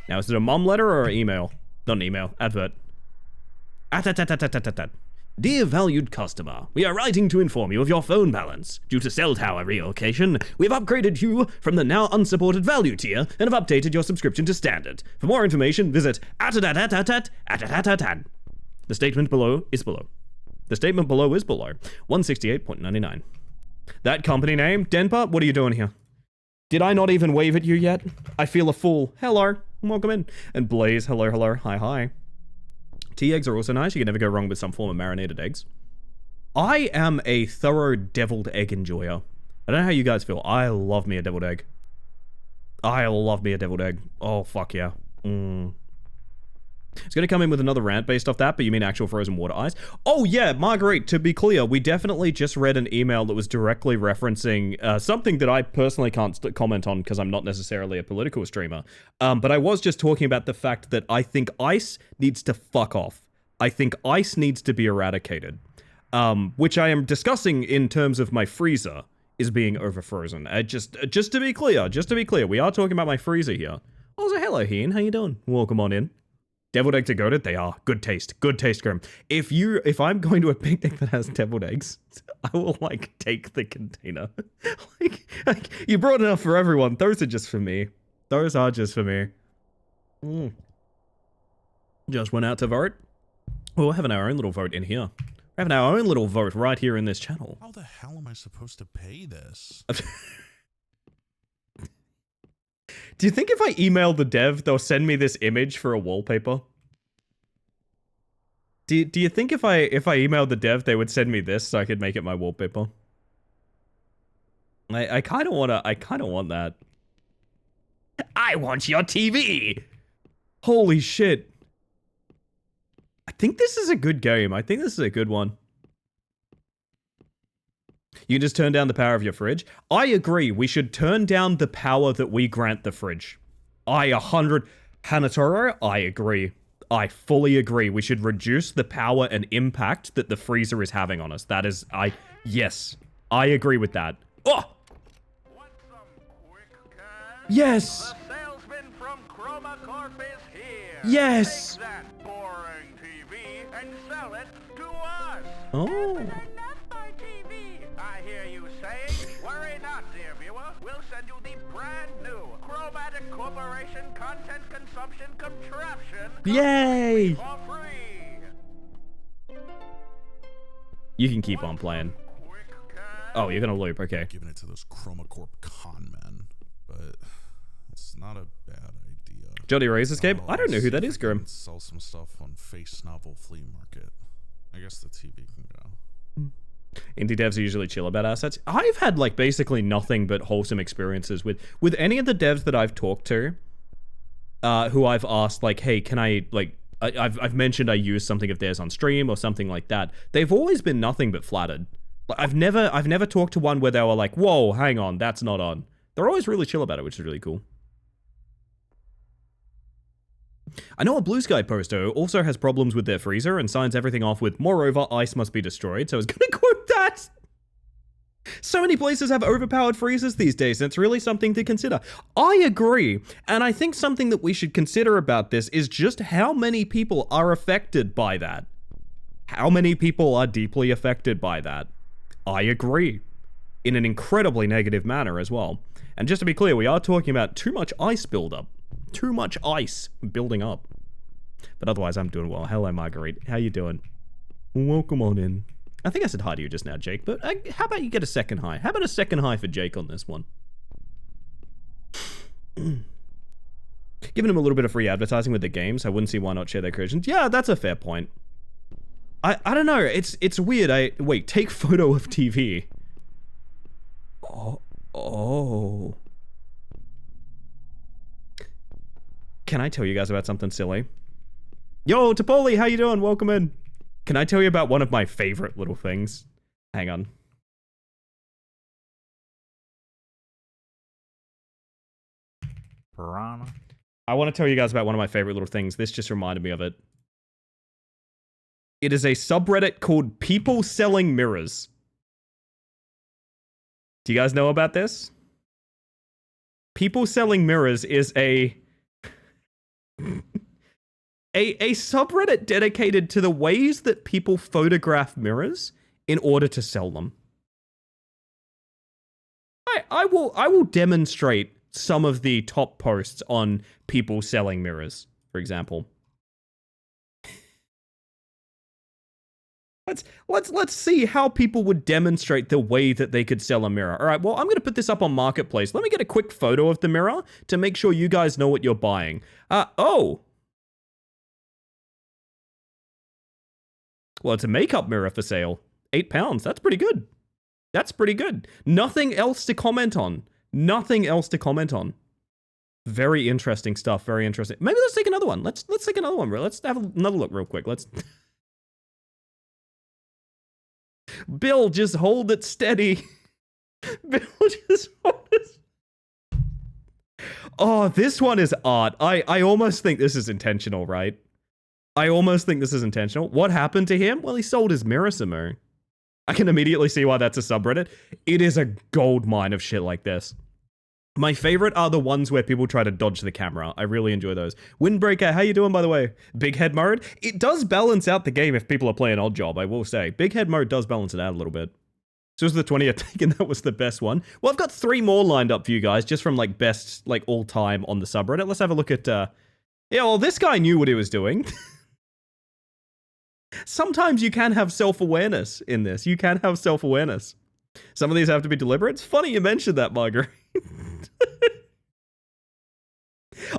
Now, is it a mom letter or an email? Not an email. Advert. Dear valued customer, we are writing to inform you of your phone balance. Due to cell tower relocation, we have upgraded you from the now unsupported value tier and have updated your subscription to standard. For more information, visit The statement below is below. The statement below is below. 168.99. That company name, Denpa, what are you doing here? Did I not even wave at you yet? I feel a fool. Hello. Welcome in. And Blaze, hello, hello. Hi, hi. Tea eggs are also nice. You can never go wrong with some form of marinated eggs. I am a thorough deviled egg enjoyer. I don't know how you guys feel. I love me a deviled egg. I love me a deviled egg. Oh, fuck yeah. It's going to come in with another rant based off that, but you mean actual frozen water ice? Oh yeah, Marguerite, to be clear, we definitely just read an email that was directly referencing something that I personally can't comment on because I'm not necessarily a political streamer. But I was just talking about the fact that I think ice needs to fuck off. I think ice needs to be eradicated. Which I am discussing in terms of my freezer is being overfrozen. Just to be clear, we are talking about my freezer here. Also, hello, Heen, how you doing? Welcome on in. Deviled eggs are goated? They are. Good taste, Grim. If I'm going to a picnic that has deviled eggs, I will, like, take the container. like, you brought enough for everyone. Those are just for me. Those are just for me. Just went out to vote. Well, we're having our own little vote in here. We're having our own little vote right here in this channel. How the hell am I supposed to pay this? Do you think if I email the dev, they'll send me this image for a wallpaper? Do you think if I emailed the dev, they would send me this so I could make it my wallpaper? I kind of want that. I want your TV! Holy shit. I think this is a good game. I think this is a good one. You can just turn down the power of your fridge. I agree. We should turn down the power that we grant the fridge. Hanatoro, I agree. I fully agree. We should reduce the power and impact that the freezer is having on us. That is, yes. I agree with that. Oh! Want some quick cash? Yes! The salesman from Chroma Corp is here. Yes! Take that boring TV and sell it to us. Oh. My TV. I hear you saying, worry not, dear viewer. We'll send you the brand new Chromatic Corporation content consumption contraption. Yay! For free. You can keep on playing. Quick cash. Oh, you're gonna loop, okay. Giving it to those Chroma Corp con men, but it's not a bad idea. Jody Ray's escape? I don't know who that is, Grim. Sell some stuff on Face Novel Flea Market. I guess the TV can go. Indie devs are usually chill about assets. I've had like basically nothing but wholesome experiences with any of the devs that I've talked to, who I've asked like, hey, can I like, I've mentioned I use something of theirs on stream or something like that. They've always been nothing but flattered. Like, I've never talked to one where they were like, whoa, hang on, that's not on. They're always really chill about it, which is really cool. I know a Blue Sky poster also has problems with their freezer and signs everything off with, moreover, ice must be destroyed, so I was gonna quote that! So many places have overpowered freezers these days, and it's really something to consider. I agree, and I think something that we should consider about this is just how many people are affected by that. How many people are deeply affected by that? I agree. In an incredibly negative manner as well. And just to be clear, we are talking about too much ice buildup. Too much ice building up. But otherwise, I'm doing well. Hello, Marguerite. How you doing? Welcome on in. I think I said hi to you just now, Jake, but how about you get a second hi? How about a second hi for Jake on this one? Giving him a little bit of free advertising with the games, I wouldn't see why not share their creations. Yeah, that's a fair point. I don't know. It's weird. Wait, take photo of TV. Oh. Can I tell you guys about something silly? Yo, Topoli, how you doing? Welcome in. Can I tell you about one of my favorite little things? Hang on. Piranha. I want to tell you guys about one of my favorite little things. This just reminded me of it. It is a subreddit called People Selling Mirrors. Do you guys know about this? People Selling Mirrors is a subreddit dedicated to the ways that people photograph mirrors in order to sell them. I will demonstrate some of the top posts on people selling mirrors, for example. Let's see how people would demonstrate the way that they could sell a mirror. All right, well, I'm going to put this up on Marketplace. Let me get a quick photo of the mirror to make sure you guys know what you're buying. Oh. Well, it's a makeup mirror for sale. £8. That's pretty good. That's pretty good. Nothing else to comment on. Nothing else to comment on. Very interesting stuff. Very interesting. Maybe let's take another one. Let's take another one. Let's have another look real quick. Let's... Bill, just hold it steady. Bill, just hold it. Oh, this one is art. I almost think this is intentional, right? I almost think this is intentional. What happened to him? Well, he sold his mirror Samu. I can immediately see why that's a subreddit. It is a gold mine of shit like this. My favorite are the ones where people try to dodge the camera. I really enjoy those. Windbreaker, how you doing, by the way? Big head mode? It does balance out the game if people are playing Odd Job, I will say. Big head mode does balance it out a little bit. So this was the 20th take, and that was the best one. Well, I've got 3 more lined up for you guys, just from like best, like all time on the subreddit. Let's have a look at, yeah, well, this guy knew what he was doing. Sometimes you can have self-awareness in this. You can have self-awareness. Some of these have to be deliberate. It's funny you mentioned that, Margaret.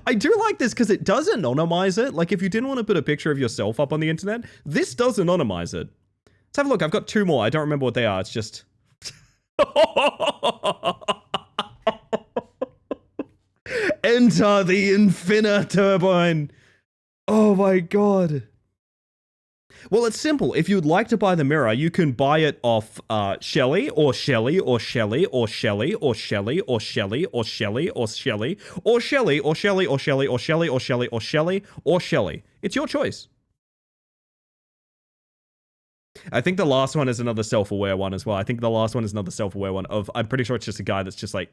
I do like this because it does anonymize it. Like, if you didn't want to put a picture of yourself up on the internet, this does anonymize it. Let's have a look. I've got 2 more. I don't remember what they are. It's just... Enter the Infinite Turbine. Oh my god. Well, it's simple. If you'd like to buy the mirror, you can buy it off Shelly or Shelly or Shelly or Shelly or Shelly or Shelly or Shelly or Shelly or Shelly or Shelly or Shelly or Shelly or Shelly or Shelly or Shelly. It's your choice. I think the last one is another self-aware one as well. I think the last one is another self-aware one of, I'm pretty sure it's just a guy that's just like...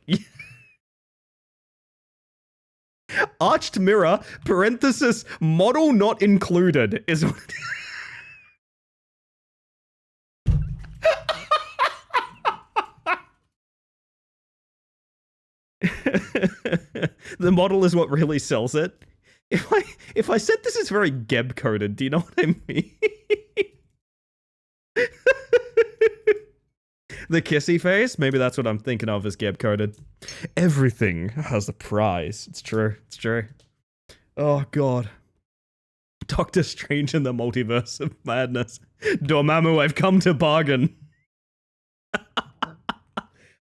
Arched mirror, parenthesis, model not included, is what it is. The model is what really sells it. If I said this is very Geb coded, do you know what I mean? The kissy face, maybe that's what I'm thinking of as Geb coded. Everything has a price. It's true. It's true. Oh god. Doctor Strange in the Multiverse of Madness. Dormammu, I've come to bargain.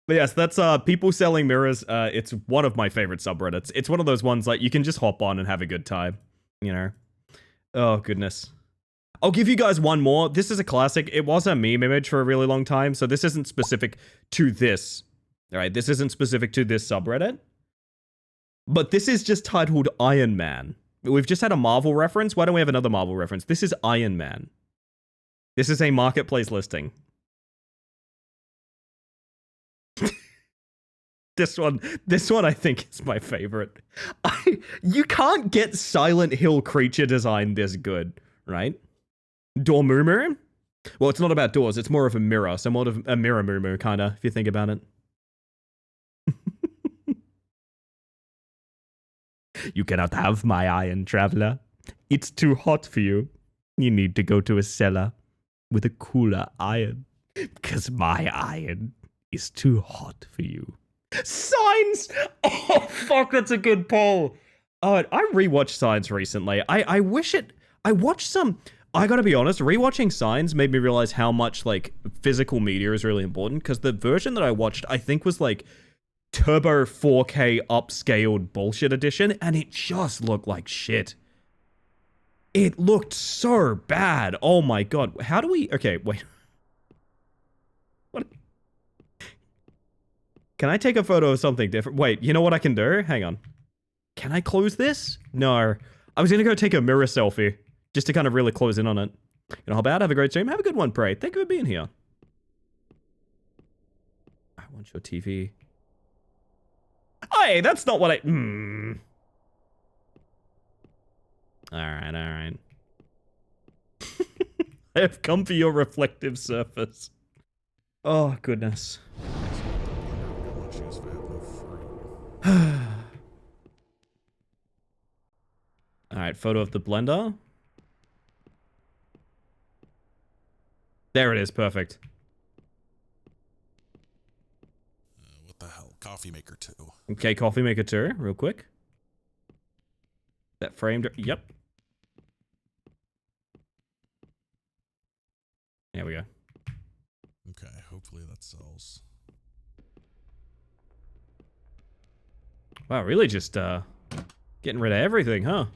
But yes, that's people selling mirrors. It's one of my favorite subreddits. It's one of those ones like you can just hop on and have a good time, you know. Oh goodness. I'll give you guys one more. This is a classic. It was a meme image for a really long time, so this isn't specific to this. All right, this isn't specific to this subreddit. But this is just titled Iron Man. We've just had a Marvel reference. Why don't we have another Marvel reference? This is Iron Man. This is a marketplace listing. This one I think is my favorite. You can't get Silent Hill creature design this good, right? Dormammu? Well, it's not about doors, it's more of a mirror, so more of a mirror moo kinda, if you think about it. You cannot have my iron, traveler. It's too hot for you. You need to go to a cellar with a cooler iron. Because my iron is too hot for you. Signs! Oh, fuck, that's a good poll. I rewatched Signs recently. I wish it... I watched some... I gotta be honest, rewatching Signs made me realize how much, like, physical media is really important, because the version that I watched, I think, was, like, Turbo 4K upscaled bullshit edition, and it just looked like shit. It looked so bad. Oh my god. How do we... Okay, wait. What... Can I take a photo of something different? Wait, you know what I can do? Hang on. Can I close this? No. I was gonna go take a mirror selfie, just to kind of really close in on it. You know how bad? Have a great stream. Have a good one, Prey. Thank you for being here. I want your TV. Hey, that's not what I... Alright, alright. I have come for your reflective surface. Oh, goodness. Alright, photo of the blender. There it is, perfect. What the hell? Coffee maker 2. Okay, coffee maker 2, real quick. That framed, yep. There we go. Okay, hopefully that sells. Wow, really just, getting rid of everything, huh?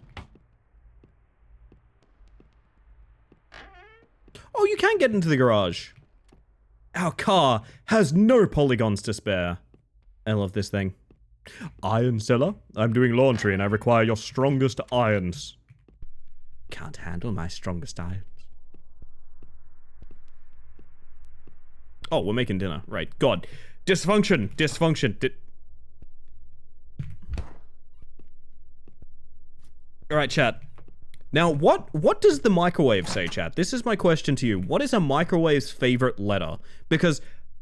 Oh, you can get into the garage. Our car has no polygons to spare. I love this thing. Iron seller, I'm doing laundry and I require your strongest irons. Can't handle my strongest irons. Oh, we're making dinner. Right. God. Dysfunction. Dysfunction. Alright, chat. Now, what does the microwave say, chat? This is my question to you. What is a microwave's favorite letter? Because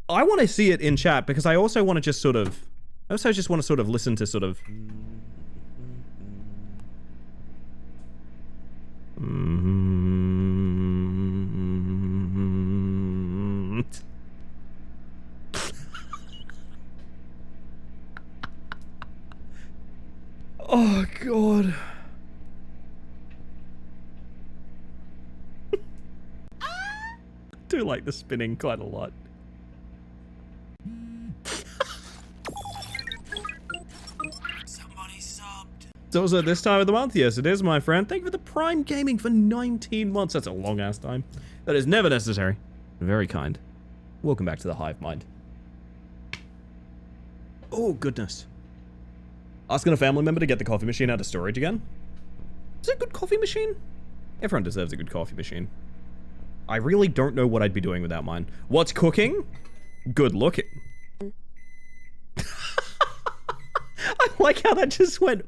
I want to see it in chat, because I also want to just sort of... I also just want to sort of listen to sort of... Oh, God. Do like the spinning quite a lot. Somebody subbed. So is it this time of the month? Yes, it is, my friend. Thank you for the Prime Gaming for 19 months. That's a long-ass time. That is never necessary. Very kind. Welcome back to the Hive Mind. Oh, goodness. Asking a family member to get the coffee machine out of storage again? Is it a good coffee machine? Everyone deserves a good coffee machine. I really don't know what I'd be doing without mine. What's cooking? Good looking. I like how that just went,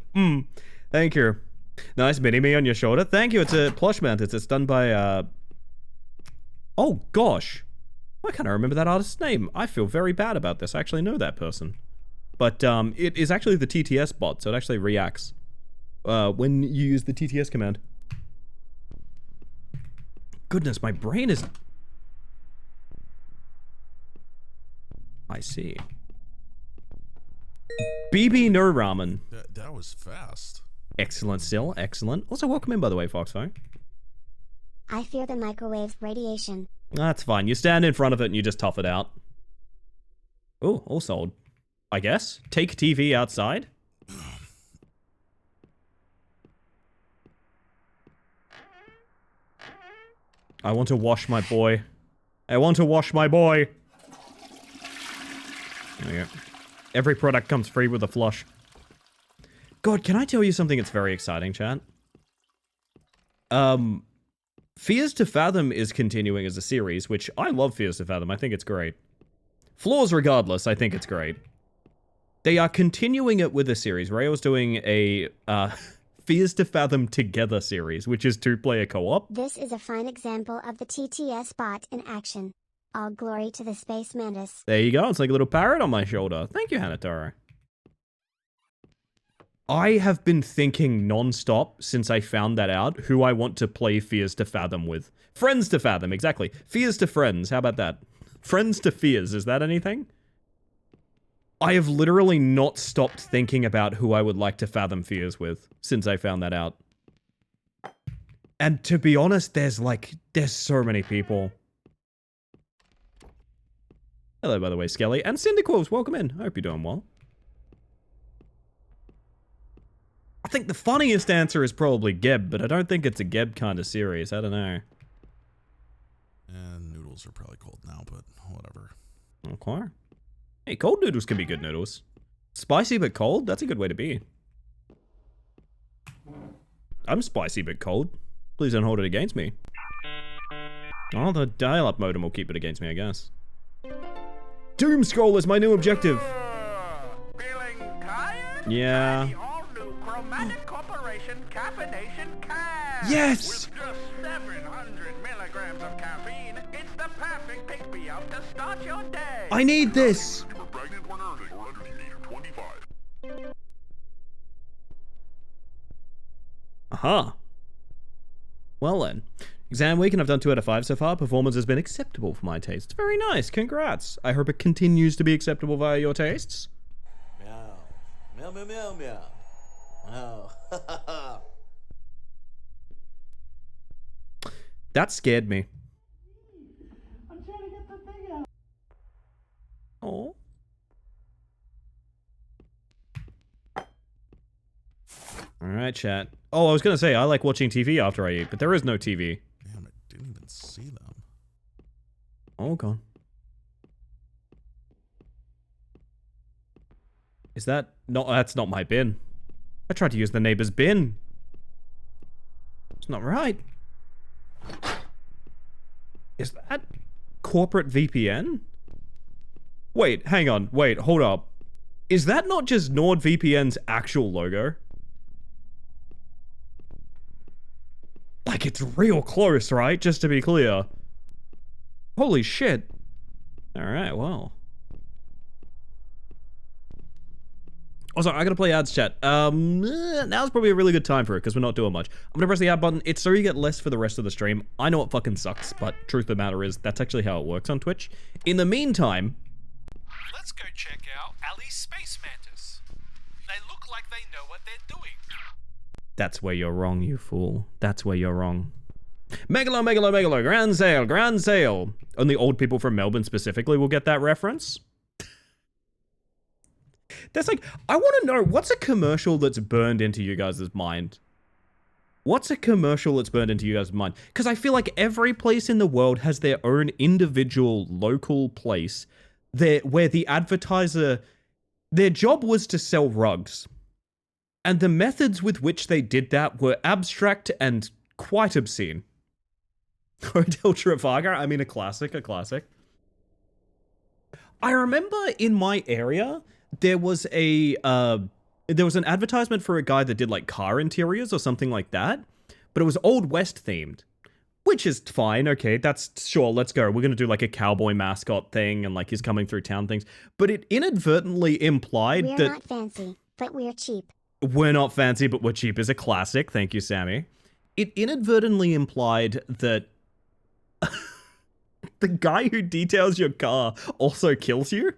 Thank you. Nice mini-me on your shoulder. Thank you, it's a plush mantis. It's done by, Oh, gosh. Why can't I remember that artist's name? I feel very bad about this. I actually know that person. But, it is actually the TTS bot, so it actually reacts when you use the TTS command. Goodness, my brain is... I see. BB No Ramen. That was fast. Excellent still, excellent. Also, welcome in, by the way, Foxfire. I fear the microwave's radiation. That's fine. You stand in front of it and you just tough it out. Oh, all sold. I guess. Take TV outside. I want to wash my boy. I want to wash my boy. There we go. Every product comes free with a flush. God, can I tell you something that's very exciting, chat? Fears to Fathom is continuing as a series, which I love Fears to Fathom. I think it's great. Flaws regardless, I think it's great. They are continuing it with a series. Rayo's doing a, Fears to Fathom Together series, which is 2-player co-op. This is a fine example of the TTS bot in action. All glory to the Space Mantis. There you go. It's like a little parrot on my shoulder. Thank you, Hanatoro. I have been thinking non-stop since I found that out who I want to play Fears to Fathom with. Friends to Fathom, exactly. Fears to Friends, how about that? Friends to Fears, is that anything? I have literally not stopped thinking about who I would like to fathom fears with since I found that out. And to be honest, there's so many people. Hello, by the way, Skelly. And Cinderquills, welcome in. I hope you're doing well. I think the funniest answer is probably Geb, but I don't think it's a Geb kind of series. I don't know. And noodles are probably cold now, but whatever. Okay. Hey, cold noodles can be good noodles. Spicy but cold? That's a good way to be. I'm spicy but cold. Please don't hold it against me. Oh, the dial-up modem will keep it against me, I guess. Doom Scroll is my new objective. Feeling tired? Yeah. Try the all-new Chromatic Corporation Caffeination Can. Yes! With just 700 milligrams of caffeine, it's the perfect pick-me-up to start your day. I need this! You were pregnant or early or under the age of 25. Aha. Well then. Exam week and I've done 2 out of 5 so far. Performance has been acceptable for my tastes. Very nice. Congrats. I hope it continues to be acceptable via your tastes. Meow. Meow, meow, meow, meow. Oh. That scared me. I'm trying to get the thing out. Oh. Alright, chat. Oh, I was gonna say, I like watching TV after I eat, but there is no TV. Damn, I didn't even see them. Oh, God. Is that... No, that's not my bin. I tried to use the neighbor's bin. It's not right. Is that corporate VPN? Wait, hang on. Wait, hold up. Is that not just NordVPN's actual logo? Like, it's real close, right? Just to be clear. Holy shit. Alright, well. Also, I gotta play ads, chat. Now's probably a really good time for it, because we're not doing much. I'm gonna press the ad button. It's so you get less for the rest of the stream. I know it fucking sucks, but truth of the matter is, that's actually how it works on Twitch. In the meantime... Let's go check out Ali's Space Mantis. They look like they know what they're doing. That's where you're wrong, you fool. That's where you're wrong. Megalo, megalo, megalo, grand sale, grand sale. Only old people from Melbourne specifically will get that reference. That's like, I want to know, what's a commercial that's burned into you guys' mind? What's a commercial that's burned into you guys' mind? Because I feel like every place in the world has their own individual local place where the advertiser, their job was to sell rugs. And the methods with which they did that were abstract and quite obscene. Hotel Trafalgar, I mean a classic. I remember in my area, there was an advertisement for a guy that did like car interiors or something like that, but it was Old West themed, which is fine. Okay, that's sure. Let's go. We're going to do like a cowboy mascot thing and like he's coming through town things. But it inadvertently implied that... We're not fancy, but we're cheap. We're not fancy, but we're cheap is a classic. Thank you, Sammy. It inadvertently implied that the guy who details your car also kills you.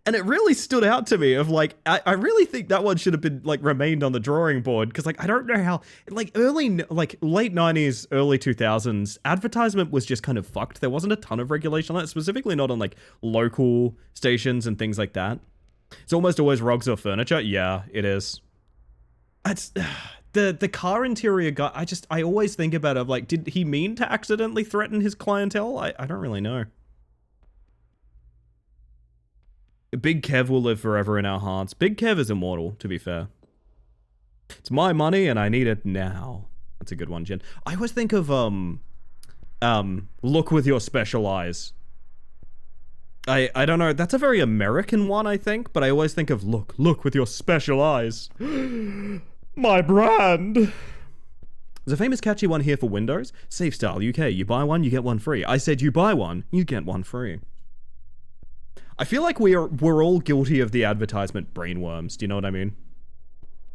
And it really stood out to me of like, I really think that one should have been like remained on the drawing board. Because like, I don't know how, like late 90s, early 2000s, advertisement was just kind of fucked. There wasn't a ton of regulation on that, specifically not on like local stations and things like that. It's almost always rugs or furniture. Yeah, it is. It's the car interior guy. I always think about it. Like, did he mean to accidentally threaten his clientele? I don't really know. Big Kev will live forever in our hearts. Big Kev is immortal, to be fair. It's my money and I need it now. That's a good one, Jen. I always think of look with your special eyes. I don't know. That's a very American one, I think. But I always think of look with your special eyes. My brand. There's a famous catchy one here for Windows. SafeStyle UK. You buy one, you get one free. I said you buy one, you get one free. I feel like we're all guilty of the advertisement brainworms. Do you know what I mean?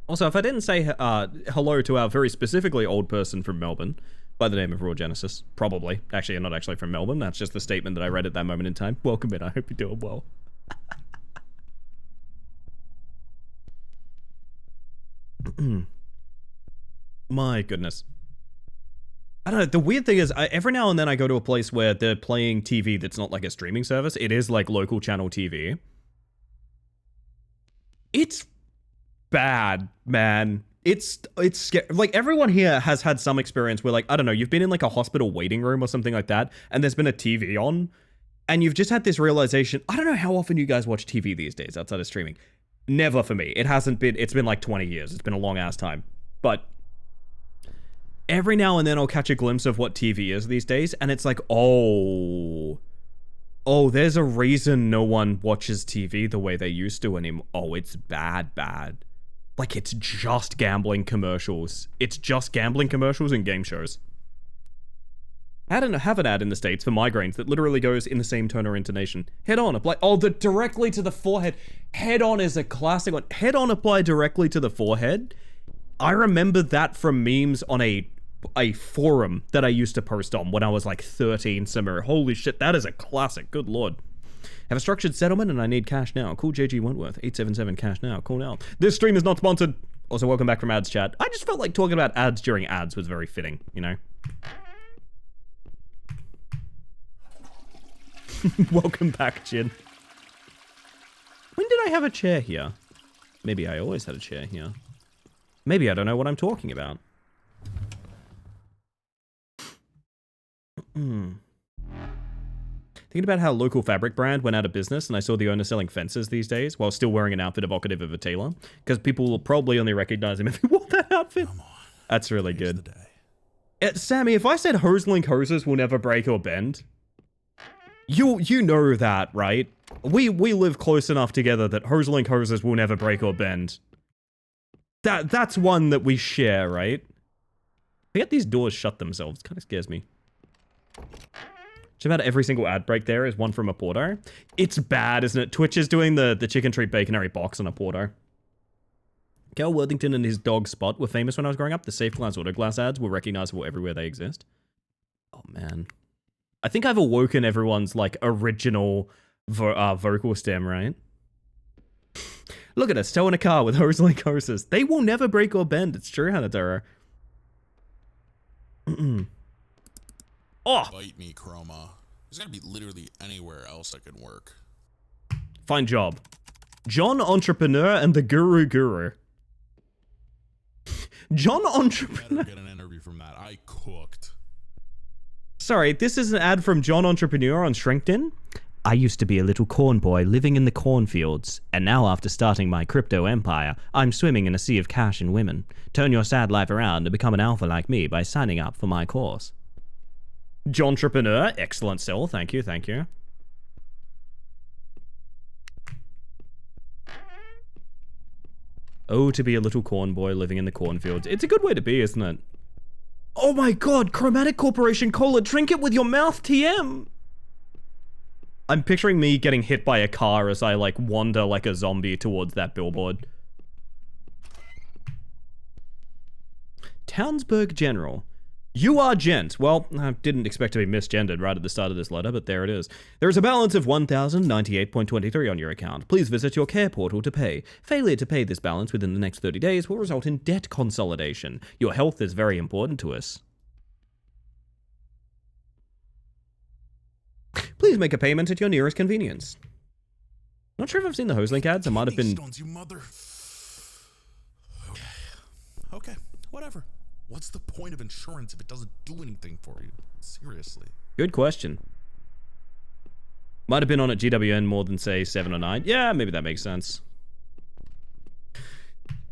Also, if I didn't say hello to our very specifically old person from Melbourne, by the name of Raw Genesis, probably. Actually, I'm not actually from Melbourne. That's just the statement that I read at that moment in time. Welcome in. I hope you're doing well. My goodness. I don't know. The weird thing is, every now and then I go to a place where they're playing TV that's not like a streaming service. It is like local channel TV. It's bad, man. It's like everyone here has had some experience where, like, I don't know, you've been in like a hospital waiting room or something like that, and there's been a TV on, and you've just had this realization. I don't know how often you guys watch TV these days outside of streaming. Never for me. It hasn't been. It's been like 20 years. It's been a long ass time. But every now and then I'll catch a glimpse of what TV is these days, and it's like, oh, there's a reason no one watches TV the way they used to anymore. Oh, it's bad. Like, it's just gambling commercials. It's just gambling commercials and game shows. I have an ad in the States for migraines that literally goes in the same tone or intonation. Head on, apply. Oh, the directly to the forehead. Head on is a classic one. Head on, apply directly to the forehead. I remember that from memes on a a forum that I used to post on when I was like 13 somewhere. Holy shit, that is a classic. Good lord. Have a structured settlement and I need cash now. Cool JG Wentworth. 877 cash now. Call now. This stream is not sponsored. Also, welcome back from ads chat. I just felt like talking about ads during ads was very fitting, you know? Welcome back, Jin. When did I have a chair here? Maybe I always had a chair here. Maybe I don't know what I'm talking about. Thinking about how local fabric brand went out of business and I saw the owner selling fences these days while still wearing an outfit evocative of a tailor. Because people will probably only recognize him if he wore that outfit. Come on. That's really Here's good. the day. Sammy, if I said Hoselink hoses will never break or bend, you know that, right? We live close enough together that Hoselink hoses will never break or bend. That's one that we share, right? I get these doors shut themselves. Kind of scares me. Just about every single ad break there is one from a Porto. It's bad, isn't it? Twitch is doing the Chicken Treat Baconary box on a Porto. Cal Worthington and his dog Spot were famous when I was growing up. The Safe Glass Auto Glass ads were recognizable everywhere they exist. Oh, man. I think I've awoken everyone's, like, original vocal stem, right? Look at us, towing a car with Hoselink hoses. They will never break or bend. It's true, Hanadara. Oh! Bite me, Chroma. There's gotta be literally anywhere else I could work. Fine job. John Entrepreneur and the Guru. John Entrepreneur. Better get an interview from that. I cooked. Sorry, this is an ad from John Entrepreneur on Shrinkton. I used to be a little corn boy living in the cornfields, and now after starting my crypto empire, I'm swimming in a sea of cash and women. Turn your sad life around and become an alpha like me by signing up for my course. John Entrepreneur, excellent sell. Thank you, thank you. Oh, to be a little corn boy living in the cornfields. It's a good way to be, isn't it? Oh my god, Chromatic Corporation Cola, drink it with your mouth, TM! I'm picturing me getting hit by a car as I, like, wander like a zombie towards that billboard. Townsburg General. You are gent. Well, I didn't expect to be misgendered right at the start of this letter, but there it is. There is a balance of 1,098.23 on your account. Please visit your care portal to pay. Failure to pay this balance within the next 30 days will result in debt consolidation. Your health is very important to us. Please make a payment at your nearest convenience. Not sure if I've seen the Hoselink ads. It might have been... Stones, you mother... Okay, whatever. What's the point of insurance if it doesn't do anything for you? Seriously. Good question. Might have been on at GWN more than, say, 7 or 9. Yeah, maybe that makes sense.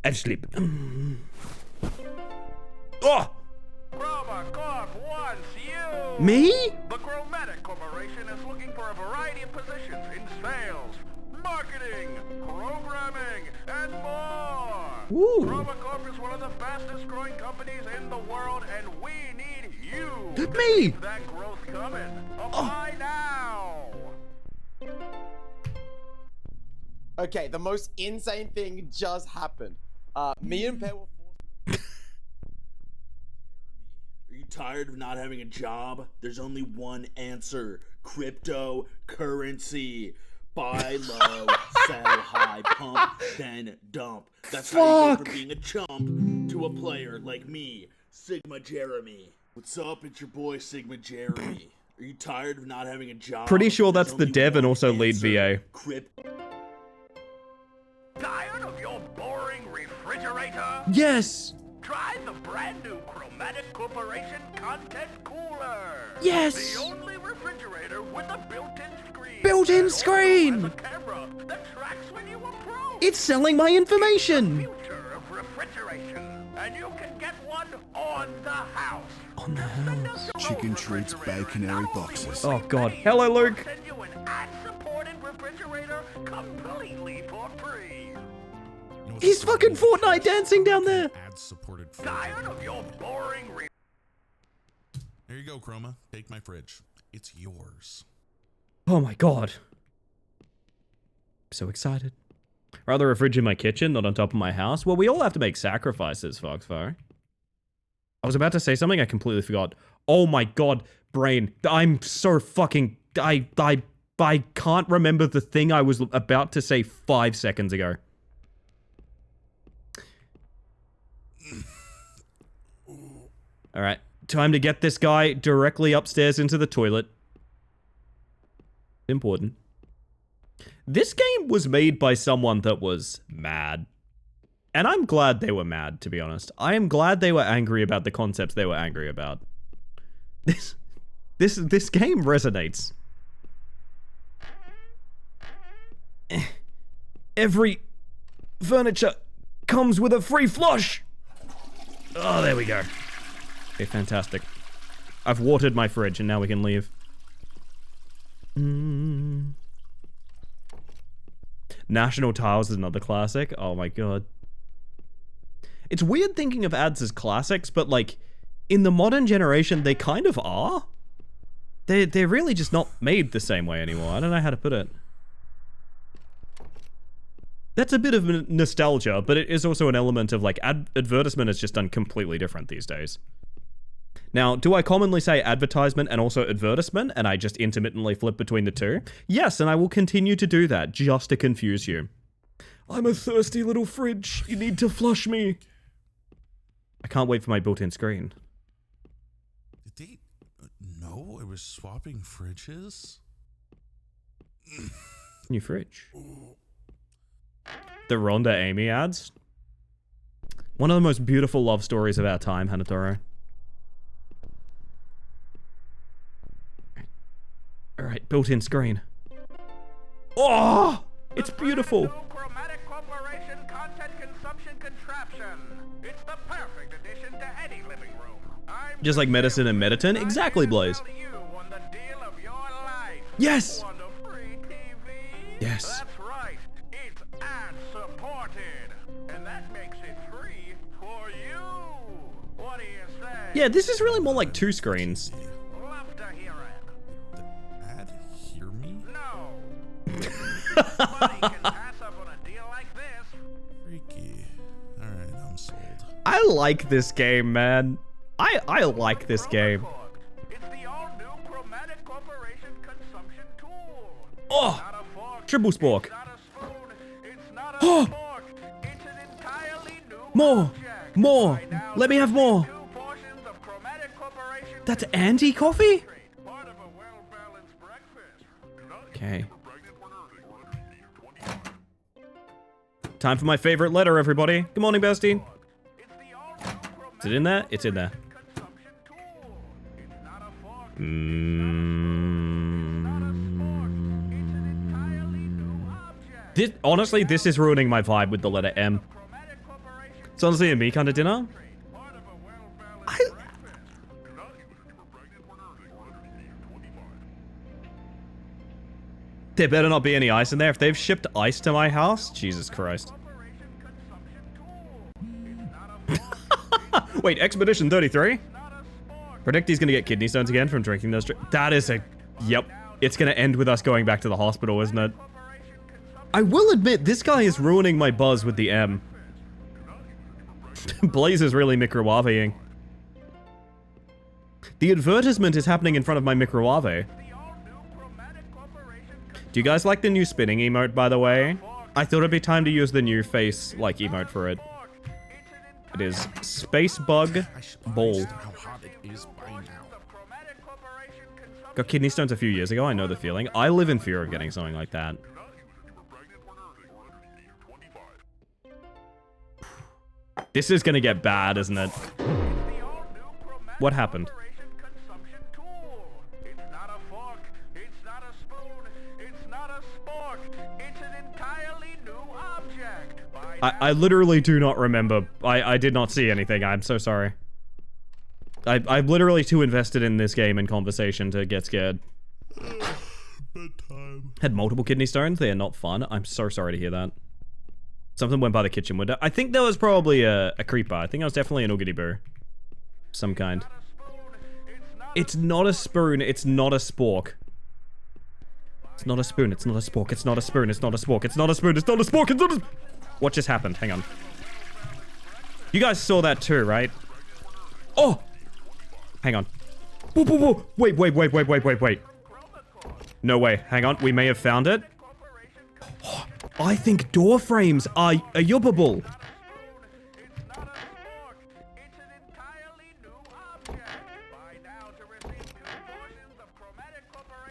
Actually... Oh! Chroma Corp wants you! Me? The Chromatic Corporation is looking for a variety of positions in sales, marketing, programming, and more! Ooh. Chroma Corp is one of the fastest growing companies in the world, and we need you to Me? keep that growth coming. Apply now! Okay, the most insane thing just happened. Me and Pear were Are you tired of not having a job? There's only one answer. Cryptocurrency. Buy low, sell high, pump, then dump. That's how you go from being a chump to a player like me, Sigma Jeremy. What's up? It's your boy Sigma Jeremy. Are you tired of not having a job? Pretty sure There's that's the only dev and one also lead answer. VA. Tired of your boring refrigerator? Yes! Try the brand new Chromatic Corporation Content Cooler. Yes! The only refrigerator with a built-in screen. Built-in And also screen! has a camera that tracks when you approach. It's selling my information! Future of refrigeration, and you can get one on the house. On the house. Chicken treats, baconary boxes. Oh god. Hello, Luke! Send you an ad-supported refrigerator completely for free. You know what's He's so fucking cool? Fortnite dancing down there! Ad-supported Tired of your boring There you go, Chroma. Take my fridge. It's yours. Oh my god. I'm so excited. Rather a fridge in my kitchen, not on top of my house. Well, we all have to make sacrifices, Foxfire. I was about to say something, I completely forgot. Oh my god, brain. I'm so fucking... I can't remember the thing I was about to say 5 seconds ago. Alright, time to get this guy directly upstairs into the toilet. Important. This game was made by someone that was mad. And I'm glad they were mad, to be honest. I am glad they were angry about the concepts they were angry about. This game resonates. Every furniture comes with a free flush! Oh, there we go. Okay, fantastic. I've watered my fridge and now we can leave. National Tiles is another classic. Oh my god. It's weird thinking of ads as classics, but like, in the modern generation, they kind of are. They're really just not made the same way anymore. I don't know how to put it. That's a bit of nostalgia, but it is also an element of like, advertisement is just done completely different these days. Now, do I commonly say advertisement and also advertisement, and I just intermittently flip between the two? Yes, and I will continue to do that, just to confuse you. I'm a thirsty little fridge. You need to flush me. I can't wait for my built-in screen. Did they know I was swapping fridges? New fridge. The Rhonda Amy ads. One of the most beautiful love stories of our time, Hanatoro. Alright, built-in screen. Oh! It's beautiful! Chromatic Corporation content consumption contraption. It's the perfect addition to any living room. Just like Medicine and Mediton? Exactly, Blaze. Yes! Yes. That's right. It's ad-supported. And that makes it free for you. What do you say? Yeah, this is really more like 2 screens. Love to hear it. The ad hear me? No. Nobody can pass up on a deal like this. Freaky. Alright, I'm sold. I like this game, man. I like this game. It's the all-new Chromatic Corporation consumption tool. Oh! Triple spork. Oh! More! More! Let me have more! That's anti-coffee? Okay. Time for my favorite letter, everybody. Good morning, bestie. Is it in there? It's in there. Honestly, this is ruining my vibe with the letter M. It's honestly a me kind of dinner. There better not be any ice in there. If they've shipped ice to my house, Jesus Christ. Wait, Expedition 33? Predict he's gonna get kidney stones again from drinking those. That is a... Yep. It's gonna end with us going back to the hospital, isn't it? I will admit, this guy is ruining my buzz with the M. Blaze is really microwaving. The advertisement is happening in front of my microwave. Do you guys like the new spinning emote, by the way? I thought it'd be time to use the new face, like, emote for it. It is Space Bug Ball. Got kidney stones a few years ago, I know the feeling. I live in fear of getting something like that. This is gonna get bad, isn't it? What happened? I literally do not remember. I did not see anything. I'm so sorry. I'm literally too invested in this game and conversation to get scared. Bedtime. Had multiple kidney stones. They are not fun. I'm so sorry to hear that. Something went by the kitchen window. I think that was probably a creeper. I think that was definitely an oogity boo. Some kind. It's not a spoon. It's not a spork. It's not a spoon. It's not a spork. It's not a spoon. It's not a spork. It's not a spoon. It's not a spork. It's not a... What just happened? Hang on. You guys saw that too, right? Oh! Hang on. Whoa, whoa, whoa. Wait. No way. Hang on. We may have found it. Oh, I think door frames are yubbable.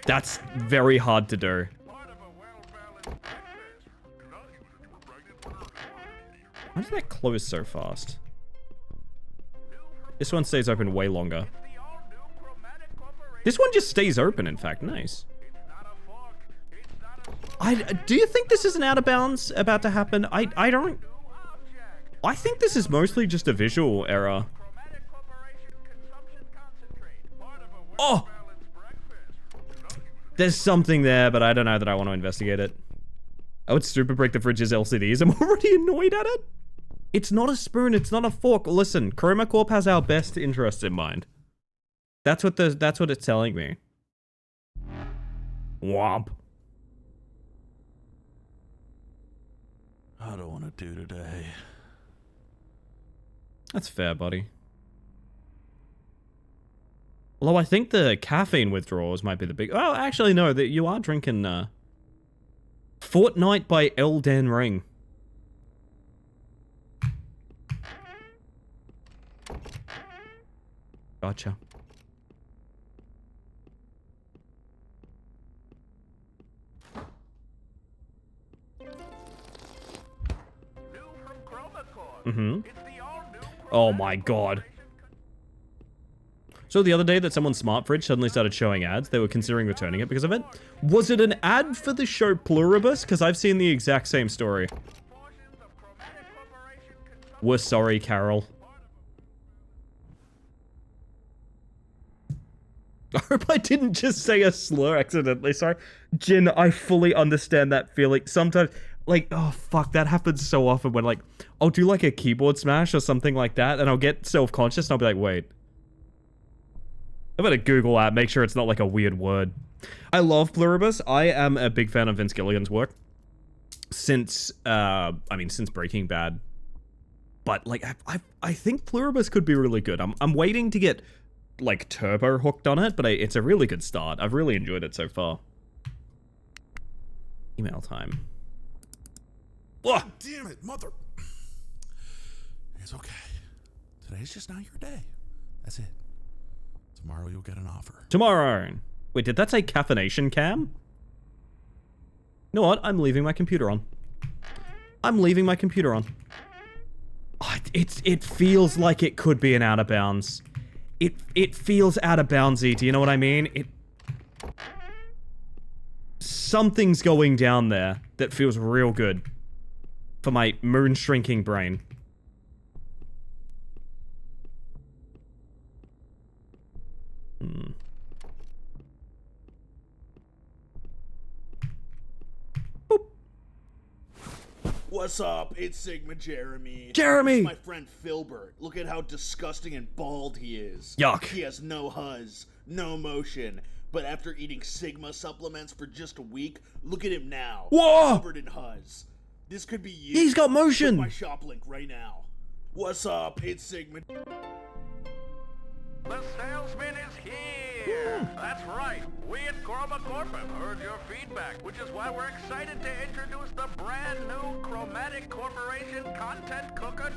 That's very hard to do. Why did that close so fast? This one stays open way longer. This one just stays open, in fact. Nice. Do you think this is an out of bounds about to happen? I don't. I think this is mostly just a visual error. Oh! There's something there, but I don't know that I want to investigate it. I would super break the fridge's LCDs. I'm already annoyed at it. It's not a spoon. It's not a fork. Listen, Chroma Corp has our best interests in mind. That's what it's telling me. Womp. I don't want to do today. That's fair, buddy. Although I think the caffeine withdrawals might be the big... Oh, actually, no. You are drinking, Fortnite by Elden Ring. Gotcha. Mm-hmm. Oh my god. So the other day that someone's smart fridge suddenly started showing ads, they were considering returning it because of it. Was it an ad for the show Pluribus? Because I've seen the exact same story. We're sorry, Carol. I hope I didn't just say a slur accidentally, sorry. Jin, I fully understand that feeling. Sometimes, like, oh fuck, that happens so often when, like, I'll do like a keyboard smash or something like that, and I'll get self-conscious and I'll be like, wait. I better Google that, make sure it's not like a weird word. I love Pluribus. I am a big fan of Vince Gilligan's work. Since, since Breaking Bad. But, like, I think Pluribus could be really good. I'm waiting to get, like, turbo hooked on it, but it's a really good start. I've really enjoyed it so far. Email time. Oh, damn it, mother. It's okay. Today's just not your day. That's it. Tomorrow you'll get an offer. Tomorrow. Wait, did that say caffeination cam? You know what? I'm leaving my computer on. I'm leaving my computer on. Oh, it feels like it could be an out of bounds. It feels out of boundsy. Do you know what I mean? Something's going down there that feels real good for my moon shrinking brain. Boop. What's up? It's Sigma Jeremy. Jeremy! This is my friend Filbert. Look at how disgusting and bald he is. Yuck. He has no huzz, no motion. But after eating Sigma supplements for just a week, look at him now. Whoa! Covered in huzz. This could be you. He's got motion! Click my shop link right now. What's up? It's Sigma. The salesman is here! That's right, we at Chroma Corp have heard your feedback, which is why we're excited to introduce the brand new Chromatic Corporation Content Cooker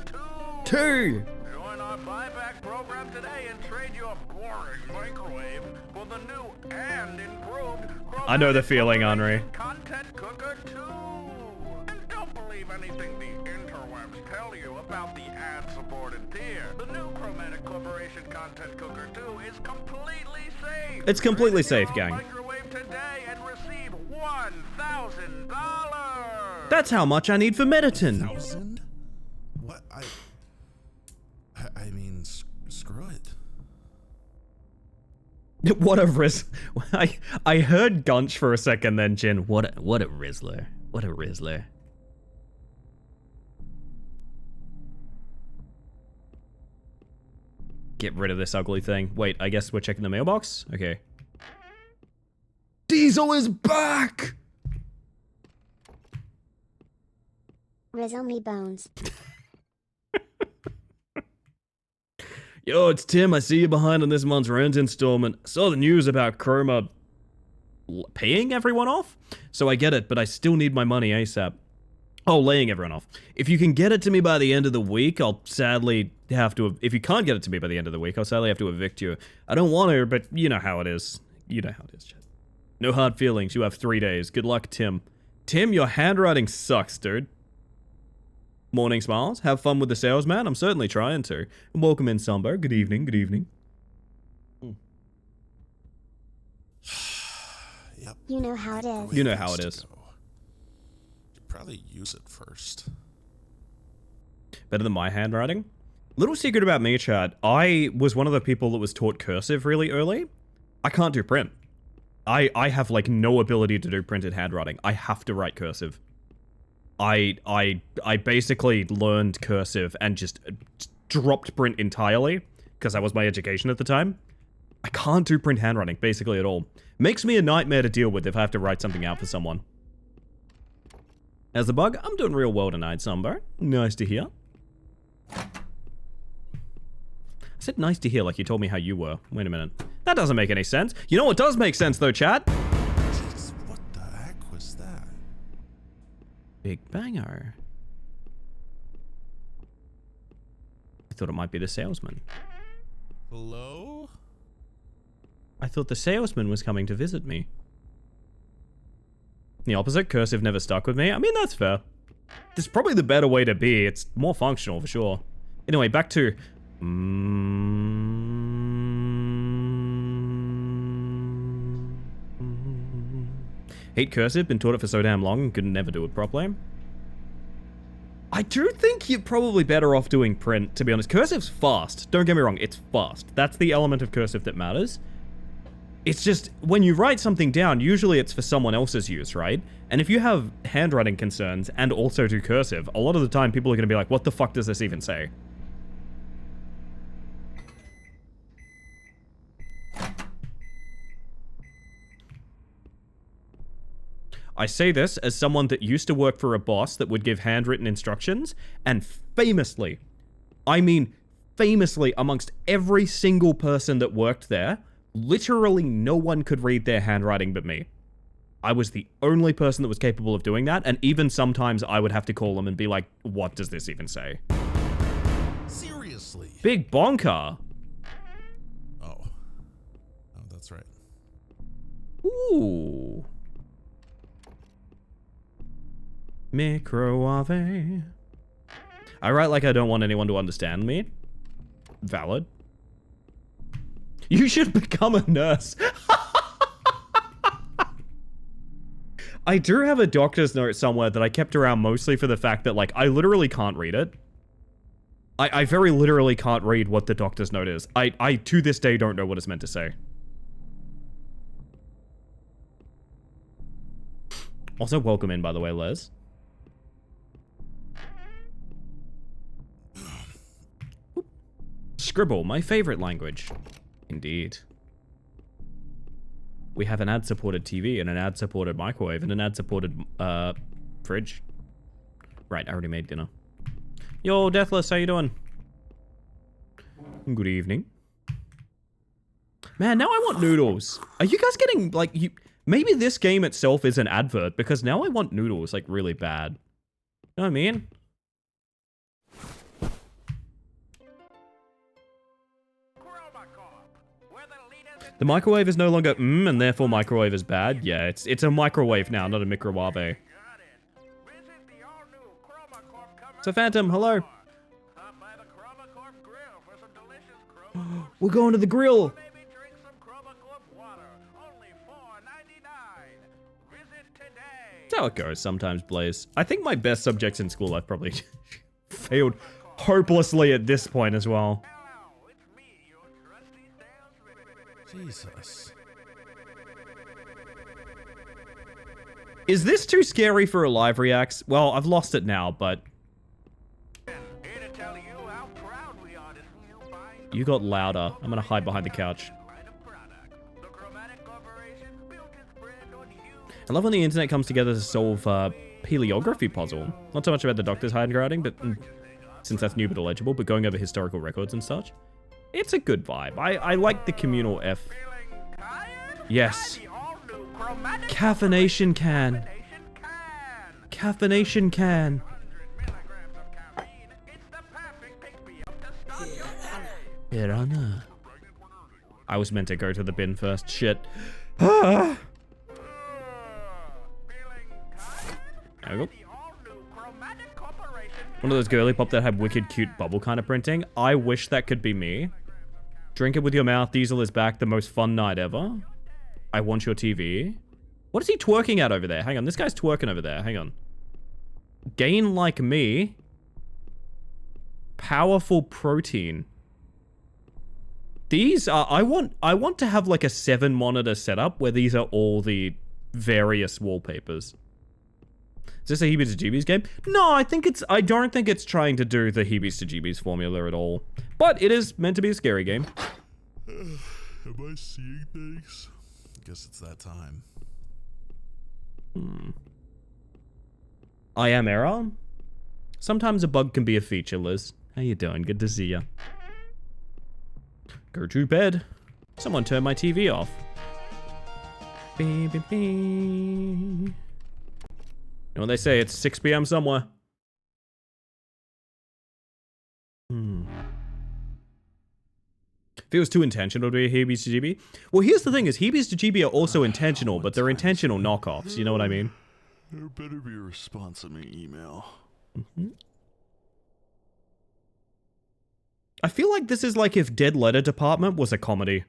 2! Join our buyback program today and trade your boring microwave for the new and improved Chromatic I know the feeling, Henri. Content Cooker 2! And don't believe anything the interwebs tell you about the ad-supported tier. The new Chromatic Corporation Content Cooker 2 is completely safe. It's completely safe, Trade your gang. microwave today and receive $1,000. That's how much I need for Mediton. 1,000? What? I mean, screw it. What a I heard Gunch for a second, then Jin. What a Rizzler. What a Rizzler. Get rid of this ugly thing. Wait, I guess we're checking the mailbox? Okay. Diesel is back! Rizzle me bones. Yo, it's Tim. I see you behind on this month's rent installment. I saw the news about Chroma paying everyone off. So I get it, but I still need my money ASAP. Oh, laying everyone off. If you can get it to me by the end of the week, I'll sadly have to... If you can't get it to me by the end of the week, I'll sadly have to evict you. I don't want to, but you know how it is. You know how it is, Chad. No hard feelings. You have 3 days. Good luck, Tim. Tim, your handwriting sucks, dude. Morning smiles. Have fun with the salesman. I'm certainly trying to. And welcome in, Sambo. Good evening. Good evening. Yep. You know how it is. You know how it is. Should probably use it first. Better than my handwriting? Little secret about me, Chad. I was one of the people that was taught cursive really early. I can't do print. I have like no ability to do printed handwriting. I have to write cursive. I basically learned cursive and just dropped print entirely because that was my education at the time. I can't do print handwriting basically at all. Makes me a nightmare to deal with if I have to write something out for someone. As the bug, I'm doing real well tonight, Sambo. Nice to hear. I said nice to hear like you told me how you were. Wait a minute. That doesn't make any sense. You know what does make sense though, chat? Jeez, what the heck was that? Big banger. I thought it might be the salesman. Hello? I thought the salesman was coming to visit me. The opposite, cursive never stuck with me. I mean, that's fair. This is probably the better way to be. It's more functional for sure. Anyway, back to... Hate cursive, been taught it for so damn long and could never do it properly. I do think you're probably better off doing print, to be honest. Cursive's fast. Don't get me wrong, it's fast. That's the element of cursive that matters. It's just, when you write something down, usually it's for someone else's use, right? And if you have handwriting concerns and also do cursive, a lot of the time people are going to be like, what the fuck does this even say? I say this as someone that used to work for a boss that would give handwritten instructions, and famously, I mean famously amongst every single person that worked there, literally no one could read their handwriting but me. I was the only person that was capable of doing that, and even sometimes I would have to call them and be like, what does this even say? Seriously? Big bonker. Oh, that's right. Ooh. Microwave. I write like I don't want anyone to understand me. Valid. You should become a nurse. I do have a doctor's note somewhere that I kept around mostly for the fact that, like, I literally can't read it. I very literally can't read what the doctor's note is. I to this day don't know what it's meant to say. Also, welcome in, by the way, Les. Scribble, my favorite language. Indeed. We have an ad-supported TV and an ad-supported microwave and an ad-supported, fridge. Right, I already made dinner. Yo, Deathless, how you doing? Good evening. Man, now I want noodles. Are you guys getting, like, maybe this game itself is an advert, because now I want noodles, like, really bad. You know what I mean? The microwave is no longer and therefore microwave is bad. Yeah, it's a microwave now, not a microwave. So Phantom, hello. We're going to the grill. That's how it goes sometimes, Blaze. I think my best subjects in school I've probably failed hopelessly at this point as well. Jesus. Is this too scary for a live reacts? Well, I've lost it now, but... You got louder. I'm gonna hide behind the couch. I love when the internet comes together to solve a paleography puzzle. Not so much about the doctor's handwriting, but since that's new but illegible, but going over historical records and such. It's a good vibe. I like the communal F. Yes. Caffeination can. Caffeination can. Piranha. I was meant to go to the bin first. Shit. Ah. There we go. One of those girly pop that had wicked cute bubble kind of printing. I wish that could be me. Drink it with your mouth. Diesel is back. The most fun night ever. I want your TV. What is he twerking at over there? Hang on. This guy's twerking over there. Hang on. Gain like me. Powerful protein. These are... I want to have like a 7 monitor setup where these are all the various wallpapers. Is this a Heebie-to-Jeebies game? No, I don't think it's trying to do the Heebie-to-Jeebies formula at all. But it is meant to be a scary game. Am I seeing things? I guess it's that time. I am error. Sometimes a bug can be a feature, Liz. How you doing? Good to see ya. Go to bed. Someone turn my TV off. Beep, beep, beep. You know what they say, it's 6 p.m. somewhere. If it was too intentional to be a Heebie-to-Jeebie. Well, here's the thing is, Heebies-to-Jeebie are also intentional, but they're intentional knockoffs, you know what I mean? There better be a response on my email. I feel like this is like if Dead Letter Department was a comedy.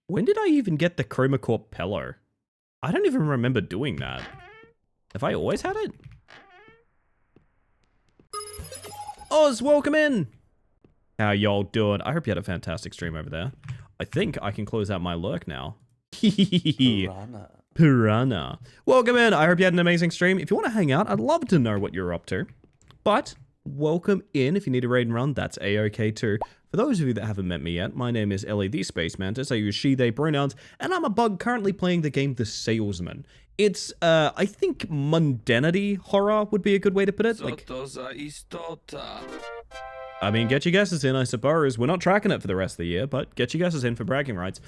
When did I even get the Chroma Corp pillow? I don't even remember doing that. Have I always had it? Oz, welcome in! How y'all doing? I hope you had a fantastic stream over there. I think I can close out my lurk now. Piranha. Piranha. Welcome in. I hope you had an amazing stream. If you want to hang out, I'd love to know what you're up to. But welcome in. If you need a raid and run, that's a-okay too. For those of you that haven't met me yet, my name is Ellie the Space Mantis. I use she, they pronouns, and I'm a bug currently playing the game The Salesman. It's, I think mundanity horror would be a good way to put it. Like, I mean, get your guesses in, I suppose. We're not tracking it for the rest of the year, but get your guesses in for bragging rights.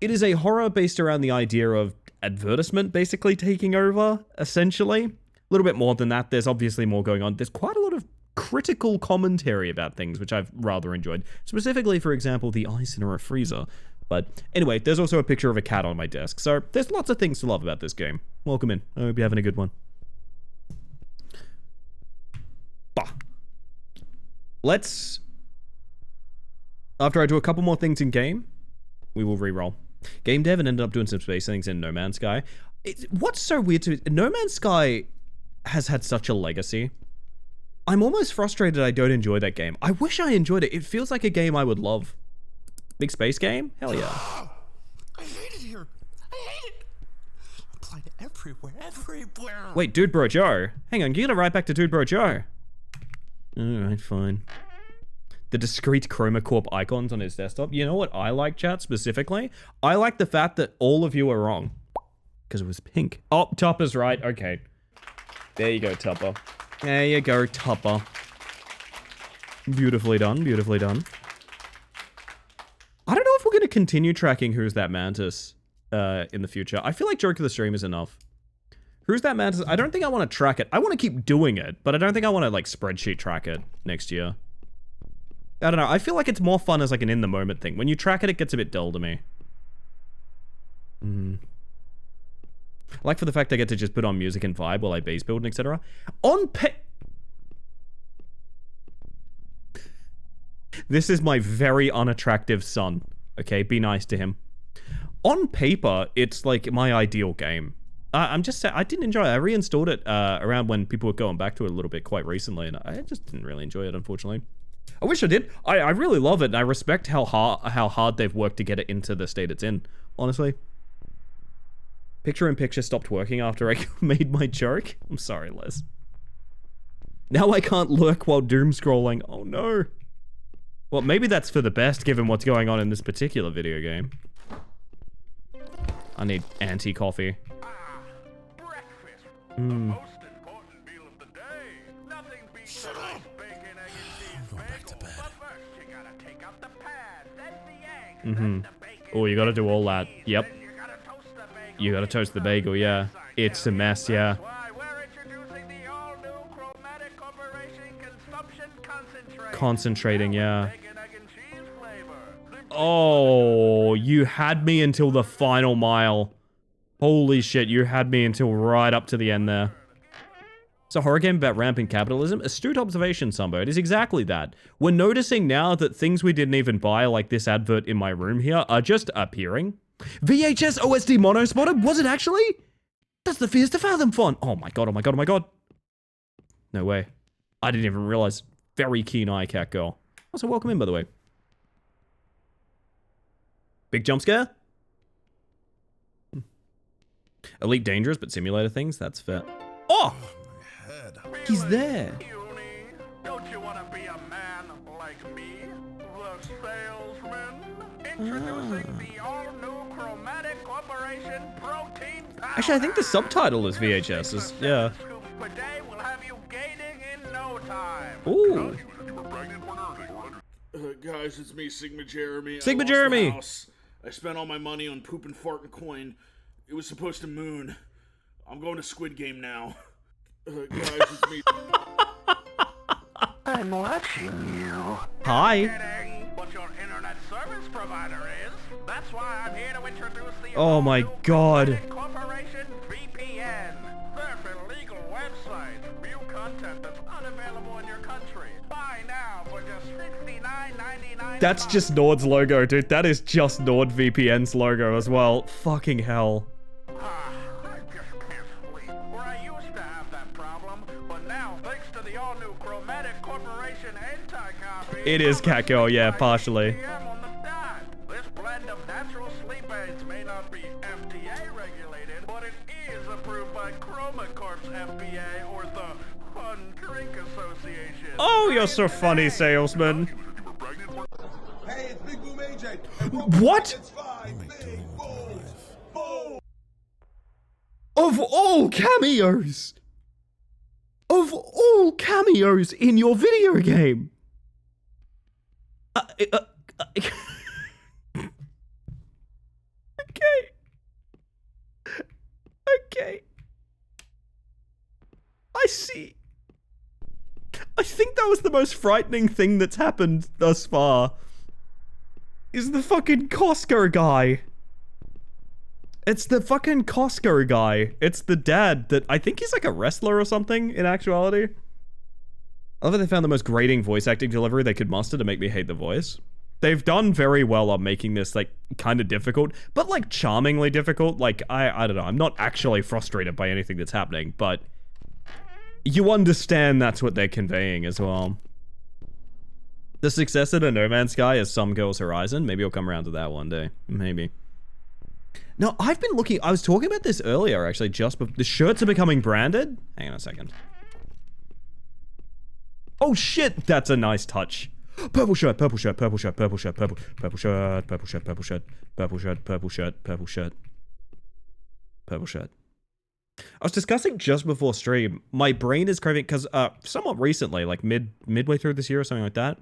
It is a horror based around the idea of advertisement basically taking over, essentially. A little bit more than that. There's obviously more going on. There's quite a lot of critical commentary about things, which I've rather enjoyed. Specifically, for example, the ice in a freezer. But anyway, there's also a picture of a cat on my desk. So there's lots of things to love about this game. Welcome in. I hope you're having a good one. Bah. Let's... After I do a couple more things in game, we will re-roll. Game dev and ended up doing some space things in No Man's Sky. What's so weird to me, No Man's Sky has had such a legacy. I'm almost frustrated I don't enjoy that game. I wish I enjoyed it. It feels like a game I would love. Big space game? Hell yeah. I hate it here. I hate it. Applied everywhere, everywhere. Wait, Dude Bro Joe. Hang on, you gotta write back to Dude Bro Joe. Alright, fine. The discrete Chroma Corp icons on his desktop. You know what I like, chat, specifically? I like the fact that all of you are wrong. Because it was pink. Oh, Topper's right. Okay. There you go, Topper. There you go, Topper. Beautifully done, beautifully done. I don't know if we're going to continue tracking Who's That Mantis in the future. I feel like Joke of the Stream is enough. Who's That Mantis? I don't think I want to track it. I want to keep doing it, but I don't think I want to, like, spreadsheet track it next year. I don't know. I feel like it's more fun as, like, an in-the-moment thing. When you track it, it gets a bit dull to me. I like for the fact I get to just put on music and vibe while I base build and etc. This is my very unattractive son. Okay, be nice to him. On paper, it's like my ideal game. I'm just saying, I didn't enjoy it. I reinstalled it around when people were going back to it a little bit quite recently, and I just didn't really enjoy it, unfortunately. I wish I did. I really love it, and I respect how hard they've worked to get it into the state it's in, honestly. Picture-in-picture stopped working after I made my joke. I'm sorry, Les. Now I can't lurk while doom scrolling. Oh no. Well, maybe that's for the best given what's going on in this particular video game. I need anti-coffee. Breakfast. The most important meal of the day. Nothing beats a nice bacon, egg, and cheese bagel. But first, you gotta take a Oh, you gotta do all that. Yep. You gotta toast the bagel, yeah. It's a mess, yeah. Concentrating, yeah. Oh, you had me until the final mile. Holy shit, you had me until right up to the end there. It's a horror game about rampant capitalism. Astute observation, Sunbo. It is exactly that. We're noticing now that things we didn't even buy, like this advert in my room here, are just appearing. VHS OSD mono spotted? Was it actually? That's the Fears to Fathom font. Oh my god, oh my god, oh my god. No way. I didn't even realize. Very keen eye, cat girl. Also, welcome in, by the way. Big jump scare? Elite Dangerous, but simulator things? That's fair. Oh! My head. He's there. Don't you want to be a man like me? The salesman? Introducing the all-new Chromatic Corporation Protein Powder. Actually, I think the subtitle is VHS. Yeah. Per day will have you gaining in no time. Ooh. Guys, it's me, Sigma Jeremy. Sigma I lost my Jeremy. house. I spent all my money on poop and fart and coin. It was supposed to moon. I'm going to Squid Game now. Guys, it's me. I'm watching you. Hi. But your internet service provider is. That's why I'm here to introduce the Oh my god. Corporation VPN. They're for legal websites. View content that's unavailable in your country. Buy now for just $69.99. That's just Nord's logo, dude. That is just NordVPN's logo as well. Fucking hell. I just can't sleep. Where I used to have that problem, but now, thanks to the all-new Chromatic Corporation anti-copy... It is Catgirl, yeah, partially. This blend of natural sleep aids may not be FDA regulated, but it is approved by ChromaCorp's FBA or the Fun Drink Association. Oh, you're so funny, salesman. Hey, it's Big Boom AJ. What? Of all cameos! Of all cameos in your video game! Okay. I see. I think that was the most frightening thing that's happened thus far. Is the fucking Costco guy. It's the fucking Costco guy. It's the dad that I think he's like a wrestler or something in actuality. I love that they found the most grating voice acting delivery they could muster to make me hate the voice. They've done very well on making this like kind of difficult, but like charmingly difficult. Like I don't know, I'm not actually frustrated by anything that's happening, but you understand that's what they're conveying as well. The successor to No Man's Sky is Some Girls Horizon. Maybe I'll come around to that one day. Maybe. No, I've been looking, I was talking about this earlier actually, just before, the shirts are becoming branded. Hang on a second. Oh shit, that's a nice touch. Purple shirt, purple shirt, purple shirt, purple shirt, purple shirt, purple shirt, purple shirt, purple shirt, purple shirt, purple shirt, purple shirt. I was discussing just before stream, my brain is craving, because somewhat recently, like midway through this year or something like that,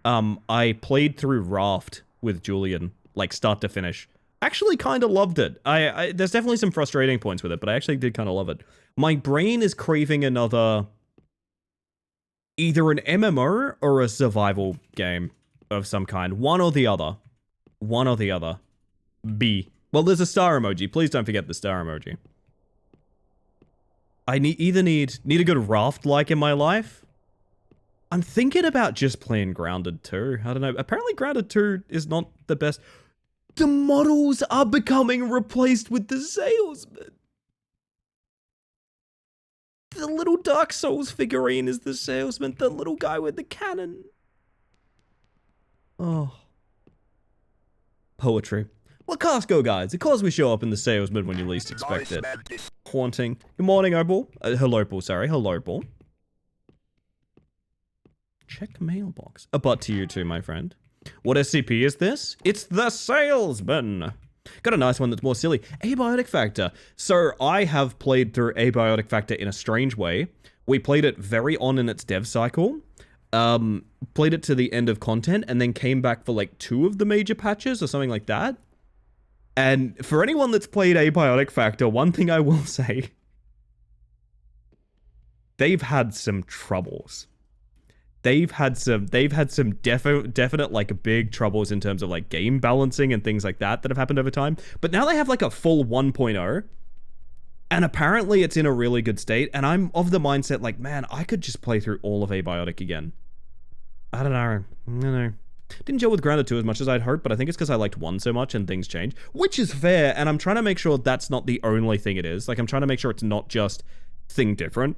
I played through Raft with Julian, like start to finish. Actually kind of loved it. There's definitely some frustrating points with it, but I actually did kind of love it. My brain is craving another, either an MMO or a survival game of some kind. One or the other. One or the other. B. Well, there's a star emoji. Please don't forget the star emoji. I either need a good Raft-like in my life. I'm thinking about just playing Grounded 2. I don't know. Apparently Grounded 2 is not the best. The models are becoming replaced with the salesman. The little Dark Souls figurine is the salesman. The little guy with the cannon. Oh. Poetry. Well, Costco guys, of course we show up in the salesman when you least expect it. Haunting. Good morning, Obal. Hello, Paul, sorry. Hello, Paul. Check mailbox. A butt to you too, my friend. What SCP is this? It's the salesman. Got a nice one that's more silly. Abiotic Factor. So I have played through Abiotic Factor in a strange way. We played it very on in its dev cycle. played it to the end of content, and then came back for like 2 of the major patches or something like that. And for anyone that's played Abiotic Factor, one thing I will say, they've had some troubles. They've had some definite like big troubles in terms of like game balancing and things like that have happened over time. But now they have like a full 1.0. And apparently it's in a really good state, and I'm of the mindset like, man, I could just play through all of Abiotic again. I don't know. Didn't gel with Grounded 2 as much as I'd hoped, but I think it's because I liked 1 so much and things change, which is fair, and I'm trying to make sure that's not the only thing it is. Like, I'm trying to make sure it's not just thing different.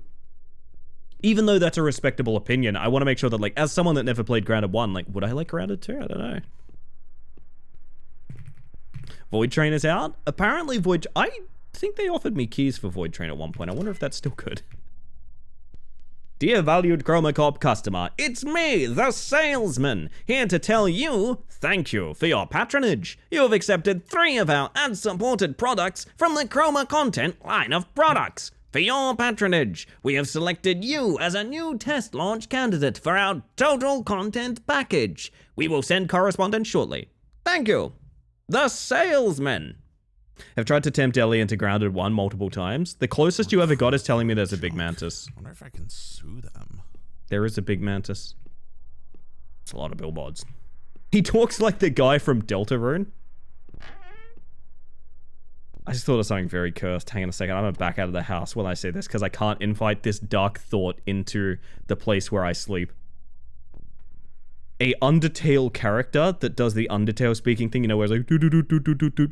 Even though that's a respectable opinion, I want to make sure that, like, as someone that never played Grounded 1, like, would I like Grounded 2? I don't know. Void Train is out. Apparently I think they offered me keys for Void Train at one point. I wonder if that's still good. Dear valued Chroma Corp customer, it's me, the salesman, here to tell you thank you for your patronage. You have accepted 3 of our ad-supported products from the Chroma Content line of products. For your patronage, we have selected you as a new test launch candidate for our total content package. We will send correspondence shortly. Thank you. The salesman. I've tried to tempt Ellie into Grounded 1 multiple times. The closest you ever got is telling me there's a big mantis. I wonder if I can sue them. There is a big mantis. It's a lot of billboards. He talks like the guy from Deltarune. I just thought of something very cursed. Hang on a second. I'm gonna back out of the house when I say this because I can't invite this dark thought into the place where I sleep. A Undertale character that does the Undertale speaking thing, you know, where it's like do do do do do do do,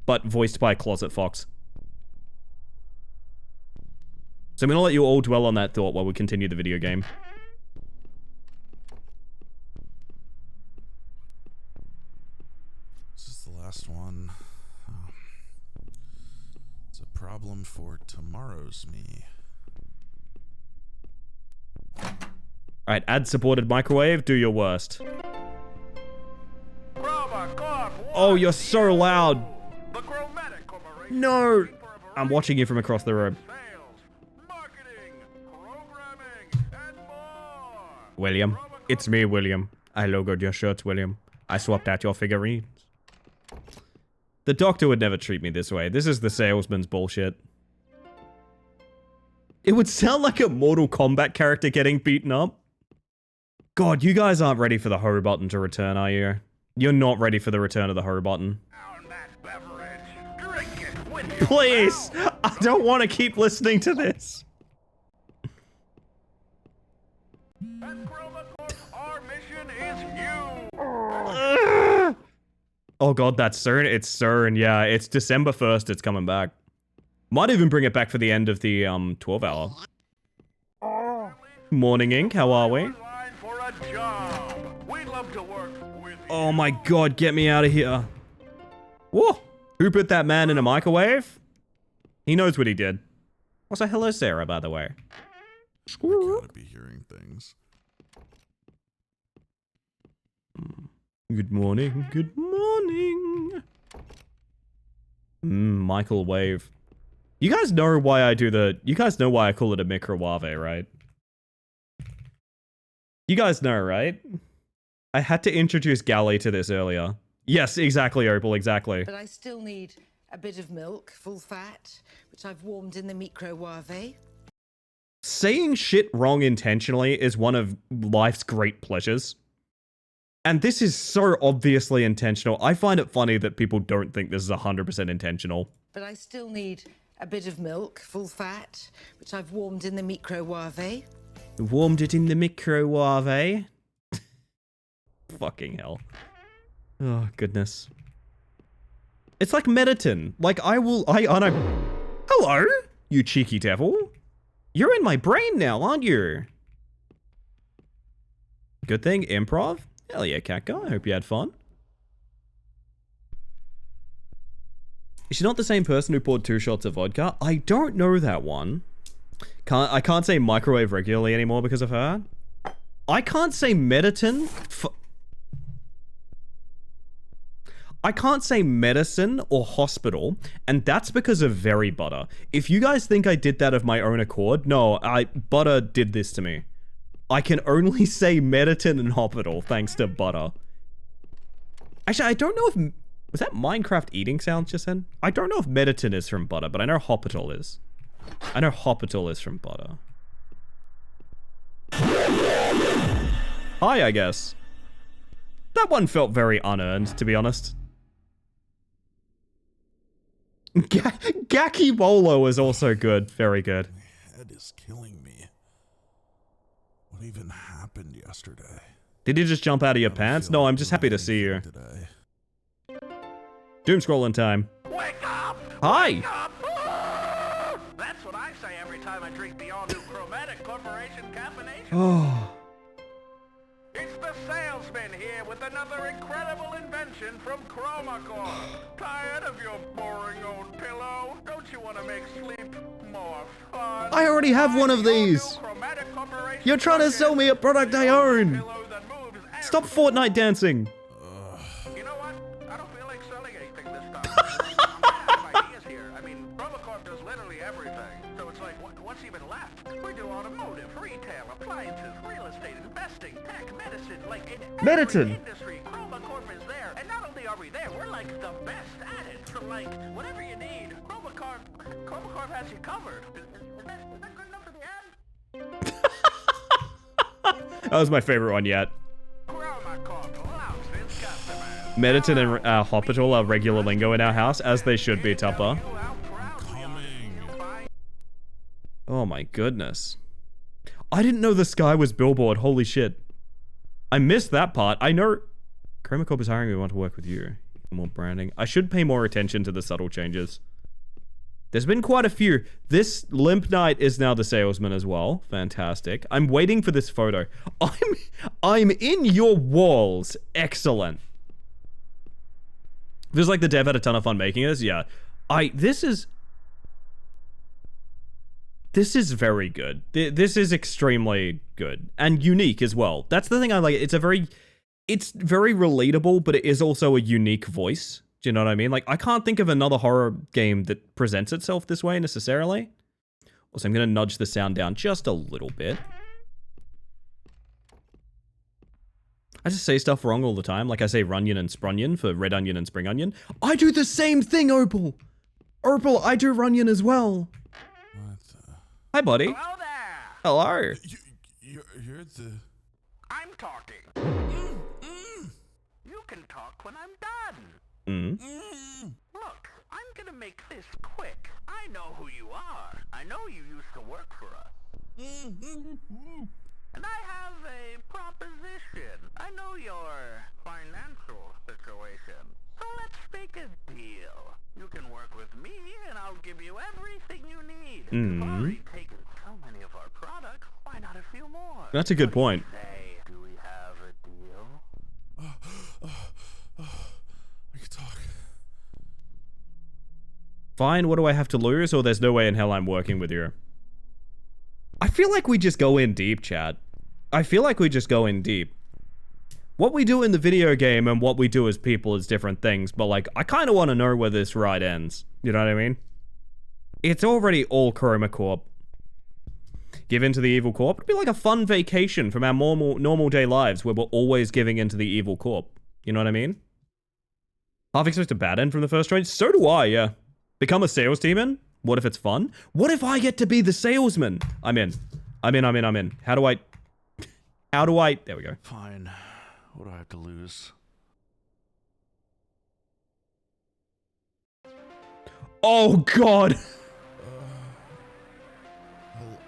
but voiced by Closet Fox. So I'm gonna let you all dwell on that thought while we continue the video game. This is the last one. It's a problem for tomorrow's me. Alright, ad-supported microwave, do your worst. Oh, you're so loud! No! I'm watching you from across the room. William. It's me, William. I logoed your shirts, William. I swapped out your figurines. The doctor would never treat me this way. This is the salesman's bullshit. It would sound like a Mortal Kombat character getting beaten up. God, you guys aren't ready for the Ho button to return, are you? You're not ready for the return of the Ho button. Please! I don't want to keep listening to this. Our mission is you. Oh god, that's CERN. It's CERN, yeah. It's December 1st, it's coming back. Might even bring it back for the end of the 12 hour. Morning Inc, how are we? Oh my god, get me out of here. Whoa! Who put that man in a microwave? He knows what he did. Also, hello Sarah, by the way. I gotta be hearing things. Good morning, good morning. Michael Wave. You guys know why I do the... You guys know why I call it a microwave, right? You guys know, right? I had to introduce Gally to this earlier. Yes, exactly, Opal, exactly. But I still need a bit of milk, full fat, which I've warmed in the microwave. Saying shit wrong intentionally is one of life's great pleasures. And this is so obviously intentional. I find it funny that people don't think this is 100% intentional. But I still need a bit of milk, full fat, which I've warmed in the microwave. Warmed it in the microwave. Fucking hell. Oh, goodness. It's like Mediton. Like, I know. Hello, you cheeky devil. You're in my brain now, aren't you? Good thing, improv. Hell yeah, cat guy. I hope you had fun. Is she not the same person who poured 2 shots of vodka? I don't know that one. I can't say microwave regularly anymore because of her. I can't say Mediton. I can't say medicine or hospital, and that's because of Very Butter. If you guys think I did that of my own accord, no, Butter did this to me. I can only say Mediton and Hospital thanks to Butter. Actually, I don't know if... Was that Minecraft eating sounds just then? I don't know if Mediton is from Butter, but I know Hospital is. I know Hospital is from Butter. Hi, I guess. That one felt very unearned, to be honest. Gaki Bolo is also good. Very good. My head is killing me. What even happened yesterday? Did you just jump out of your pants? No, I'm just happy to see you. Today. Doom scrolling time. Wake up! Hi! Wake up! That's what I say every time I drink the all-new Chromatic Corporation caffeination. Oh. It's the salesman here with another incredible invention from ChromaCore. Tired of your boring old pillow? Don't you want to make sleep more fun? I already have one of these! You're trying to sell me a product I own! Stop Fortnite dancing! You know what? I don't feel like selling anything this time. I'm out of ideas here. I mean, ChromaCore does literally everything. So it's like, what's even left? We do automotive, retail, appliances, real estate, investing, tech, medicine, like in every industry, ChromaCorp is there. And not only are we there, we're like the best at it. So like, whatever you need, ChromaCorp has you covered. Is that good enough for the ad? That was my favorite one yet. Mediton and Hospital are regular lingo in our house, as they should be, Tupper. Oh my goodness. I didn't know the sky was Billboard, holy shit. I missed that part. I know ChromaCorp is hiring, we want to work with you. More branding. I should pay more attention to the subtle changes. There's been quite a few. This Limp Knight is now the salesman as well. Fantastic. I'm waiting for this photo. I'm in your walls. Excellent. Feels like the dev had a ton of fun making this. Yeah. This is very good. This is extremely good and unique as well. That's the thing I like. It's very relatable, but it is also a unique voice. Do you know what I mean? Like, I can't think of another horror game that presents itself this way necessarily. Also, I'm going to nudge the sound down just a little bit. I just say stuff wrong all the time. Like I say runyon and sprunion for red onion and spring onion. I do the same thing, Opal. Opal, I do runyon as well. What the? Hi, buddy. Hello there. Hello. You're the... I'm talking. You can talk when I'm done. Look, I'm gonna make this quick. I know who you are. I know you used to work for us. And I have a proposition. I know your financial situation. So let's make a deal. You can work with me and I'll give you everything you need. You've already taken so many of our products. Why not a few more? That's a good point. Say, do we have a deal? I can talk. Fine, what do I have to lose? Or there's no way in hell I'm working with you. I feel like we just go in deep, chat. I feel like we just go in deep. What we do in the video game and what we do as people is different things, but like, I kind of want to know where this ride ends. You know what I mean? It's already all ChromaCorp. Give in to the evil corp. It'd be like a fun vacation from our normal day lives where we're always giving in to the evil corp. You know what I mean? Half expect a bad end from the first trade. So do I, yeah. Become a sales demon? What if it's fun? What if I get to be the salesman? I'm in. I'm in. How do I... There we go. Fine. What do I have to lose? Oh, God.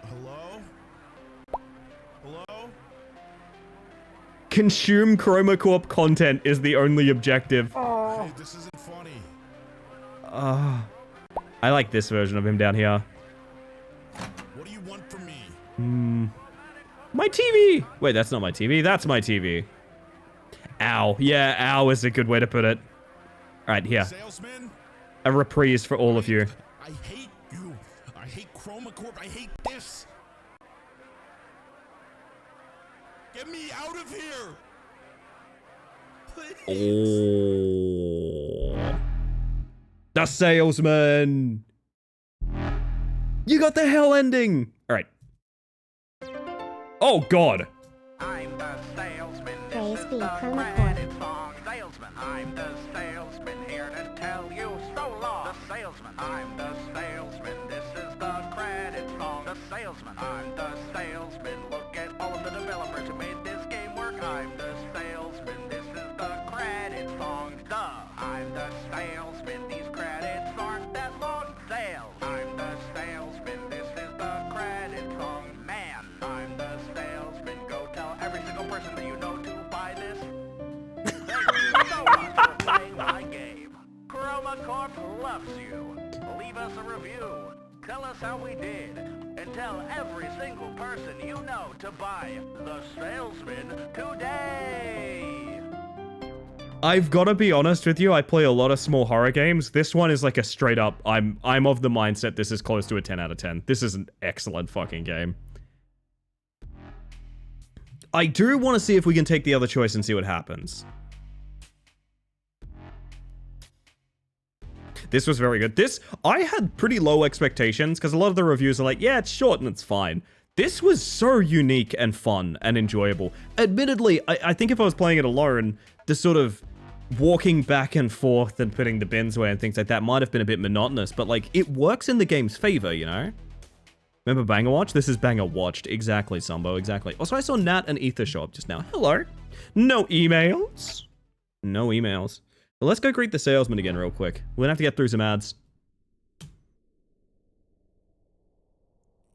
Hello? Hello? Consume ChromaCorp content is the only objective. Hey, this isn't funny. I like this version of him down here. What do you want from me? My TV! Wait, that's not my TV. That's my TV. Ow. Yeah, ow is a good way to put it. Alright, here. Salesman? A reprise for all of you. I hate you. I hate ChromaCorp. I hate this. Get me out of here. Please. Oh. The salesman! You got the hell ending! Alright. Oh god. I'm the salesman. Praise This is be the Chroma credit song. Salesman. I'm the salesman here to tell you so long. The salesman. I'm the salesman. This is the credit song. The salesman. I'm the salesman. Look at all of the developers who made this game work. I'm the salesman. This is the credit song. I'm the salesman. These credits aren't that long. Sales. I'm the salesman. This is the credit song. Man. I'm the salesman. Go tell every single person that you know to buy this. Thank you so much for playing my game. Chroma Corp loves you. Leave us a review. Tell us how we did. And tell every single person you know to buy The Salesman today. I've got to be honest with you, I play a lot of small horror games. This one is like a straight up, I'm of the mindset this is close to a 10 out of 10. This is an excellent fucking game. I do want to see if we can take the other choice and see what happens. This was very good. This, I had pretty low expectations because a lot of the reviews are like, yeah, it's short and it's fine. This was so unique and fun and enjoyable. Admittedly, I think if I was playing it alone, the sort of walking back and forth and putting the bins away and things like that might have been a bit monotonous, but like, it works in the game's favor, you know? Remember Banger Watch? This is Banger Watched. Exactly, Sambo, exactly. Also, I saw Nat and Ether show up just now. Hello. No emails. No emails. Well, let's go greet the salesman again real quick. We're gonna have to get through some ads.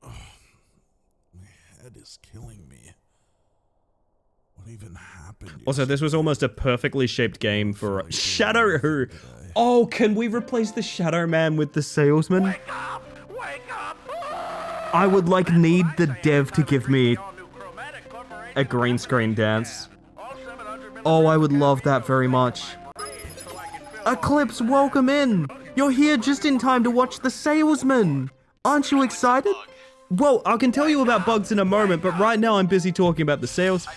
Oh, my head is killing me. What even happened? Also, this was almost a perfectly shaped game for Shadow Who. Oh, can we replace the Shadow Man with the salesman? Wake up! Wake up! I would like need the dev to give me a green screen dance. Oh, I would love that very much. Eclipse, welcome in! You're here just in time to watch The Salesman! Aren't you excited? Well, I can tell you about bugs in a moment, but right now I'm busy talking about the sales.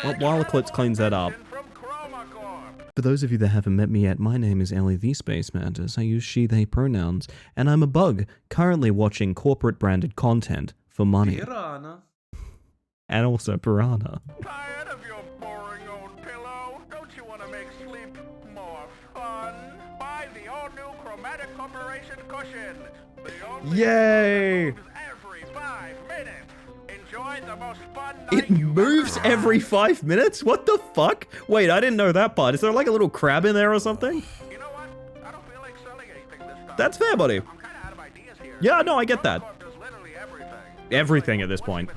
Well, while Eclipse cleans that up. For those of you that haven't met me yet, my name is Ellie the Space Mantis. I use she, they pronouns, and I'm a bug currently watching corporate branded content for money. Piranha. And also Piranha. Tired of your boring old pillow? Don't you want to make sleep more fun? Buy the all-new Chromatic Corporation cushion. The only Yay! moves every 5 minutes. Enjoy the most fun It moves every 5 minutes? What the fuck? Wait, I didn't know that part. Is there like a little crab in there or something? You know what? I don't feel like selling anything this time. That's fair, buddy. I'm kind of out of ideas here. Yeah, no, I get that. Does literally everything. Everything at this point.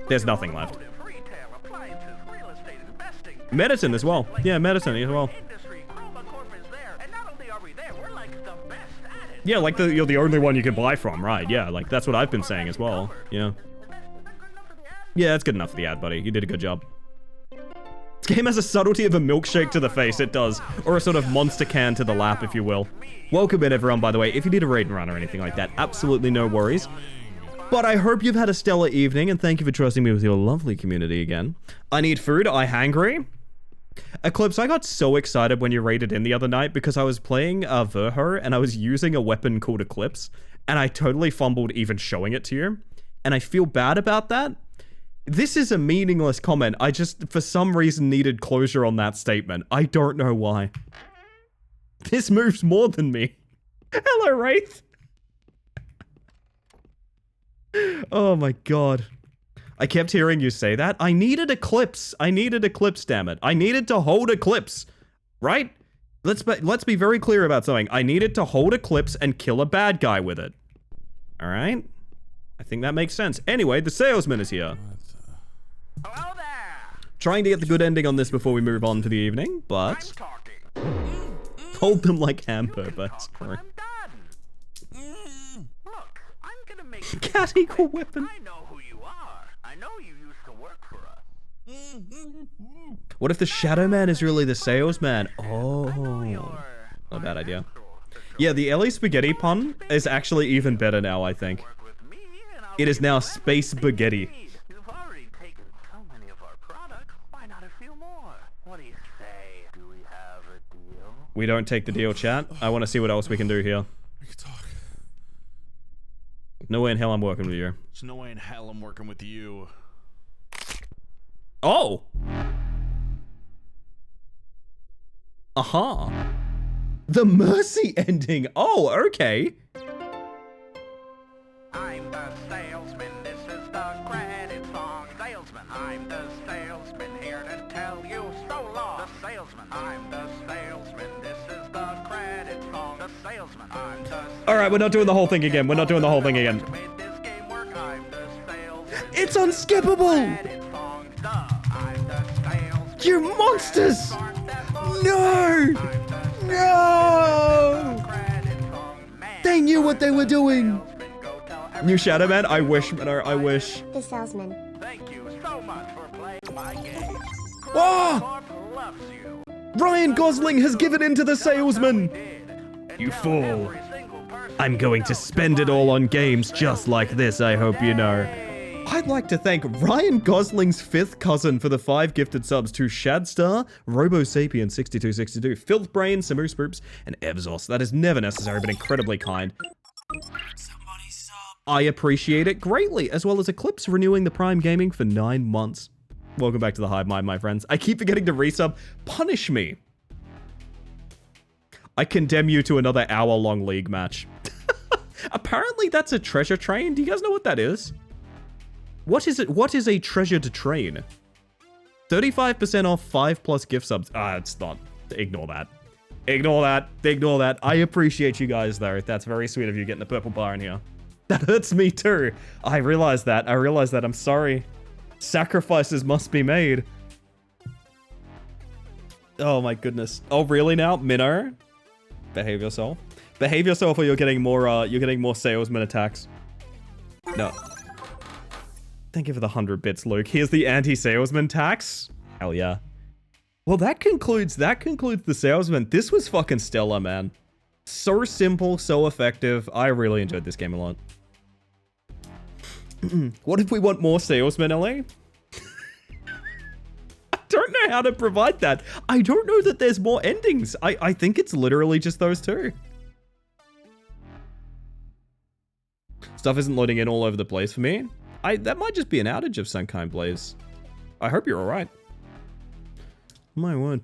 There's nothing left. Retail, appliances, real estate, investing, Medicine as well. Yeah, medicine as well. industry. Chroma Corp is there, and not only are we there, we're like the best at it. Yeah, like you're the only one you can buy from, right? Yeah, like that's what I've been saying as well. Yeah. Yeah, that's good enough for the ad, buddy. You did a good job. This game has a subtlety of a milkshake to the face, it does. Or a sort of monster can to the lap, if you will. Welcome in, everyone, by the way. If you need a raid and run or anything like that, absolutely no worries. But I hope you've had a stellar evening, and thank you for trusting me with your lovely community again. I need food. I hangry. Eclipse, I got so excited when you raided in the other night because I was playing Verho, and I was using a weapon called Eclipse, and I totally fumbled even showing it to you. And I feel bad about that. This is a meaningless comment. I just, for some reason, needed closure on that statement. I don't know why. This moves more than me. Hello, Wraith. Oh my god. I kept hearing you say that. I needed Eclipse. I needed Eclipse, damn it. I needed to hold Eclipse. Right? Let's be very clear about something. I needed to hold Eclipse and kill a bad guy with it. Alright? I think that makes sense. Anyway, the salesman is here. Hello there. Trying to get the good ending on this before we move on to the evening, but... Hold them like hamper, but... Look, I'm gonna make Cat equal weapon. I know who you are. I know you used to work for us. What if the Shadow Man is really the salesman? Oh. Not a bad idea. Yeah, the Ellie Spaghetti pun is actually even better now, I think. It is now Space Spaghetti. You've already taken so many of our products. Why not a few more? What do you say? Do we have a deal? We don't take the deal, chat. I want to see what else we can do here. We can talk. No way in hell I'm working with you. There's no way in hell I'm working with you. Oh! Aha. The Mercy ending. Oh, okay. I'm the salesman, this is the credit song. Salesman, I'm the salesman, here to tell you so long. The salesman, I'm the salesman, this is the credit song. The salesman, I'm the salesman. Alright, we're not doing the whole thing again. We're not doing the whole thing again. Made this game work, I'm the salesman. It's unskippable! Credit song, duh, I'm the salesman. You monsters! No! No! They knew what they were doing! New Shadow Man? I wish, Minnow, I wish. The salesman. Thank you so much for playing my game. Oh! Loves you. Ryan Gosling has given in to the salesman! You fool. I'm going to spend it all on games just like this, I hope you know. I'd like to thank Ryan Gosling's 5th cousin for the 5 gifted subs to Shadstar, RoboSapien6262, Filthbrain, Samu Spoops, and Evzos. That is never necessary, but incredibly kind. I appreciate it greatly, as well as Eclipse renewing the Prime Gaming for 9 months. Welcome back to the Hive Mind, my friends. I keep forgetting to resub. Punish me. I condemn you to another hour-long League match. Apparently that's a treasure train. Do you guys know what that is? What is it? What is a treasure to train? 35% off 5+ gift subs. It's not. Ignore that. Ignore that. Ignore that. I appreciate you guys, though. That's very sweet of you getting the purple bar in here. That hurts me, too. I realize that. I realize that. I'm sorry. Sacrifices must be made. Oh, my goodness. Oh, really now? Minnow? Behave yourself. Behave yourself or you're getting more salesman attacks. No. Thank you for the 100 bits, Luke. Here's the anti-salesman tax. Hell yeah. Well, that concludes the salesman. This was fucking stellar, man. So simple, so effective. I really enjoyed this game a lot. What if we want more salesmen, LA? I don't know how to provide that. I don't know that there's more endings. I think it's literally just those two. Stuff isn't loading in all over the place for me. That might just be an outage of some kind, Blaze. I hope you're alright. My word.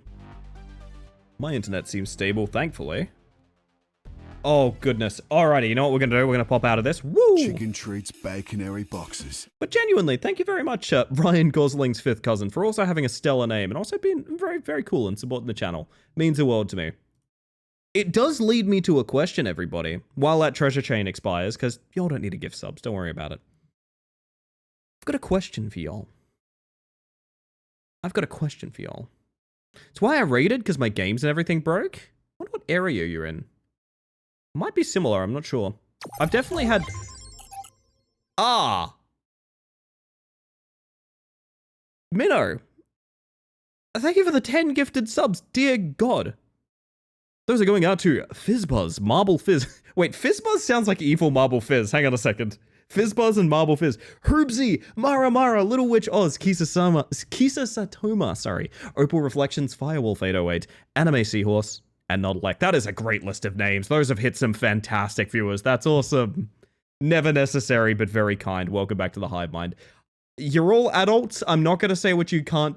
My internet seems stable, thankfully. Oh, goodness. Alrighty, you know what we're gonna do? We're gonna pop out of this. Woo! Chicken treats, baconary boxes. But genuinely, thank you very much, Ryan Gosling's 5th cousin, for also having a stellar name and also being very, very cool and supporting the channel. Means the world to me. It does lead me to a question, everybody, while that treasure chain expires, because y'all don't need to gift subs. Don't worry about it. I've got a question for y'all. It's why I raided, because my games and everything broke. I wonder what area you're in. Might be similar, I'm not sure. I've definitely had... Minnow. Thank you for the 10 gifted subs, dear God. Those are going out to Fizzbuzz, Marble Fizz. Wait, Fizzbuzz sounds like evil Marble Fizz. Hang on a second. Fizzbuzz and Marble Fizz. Hoobsy, Mara, Little Witch Oz, Kisa Satoma, sorry. Opal Reflections, Firewolf 808, Anime Seahorse, and Nodalek. That is a great list of names. Those have hit some fantastic viewers. That's awesome. Never necessary, but very kind. Welcome back to the Hive Mind. You're all adults. I'm not going to say what you can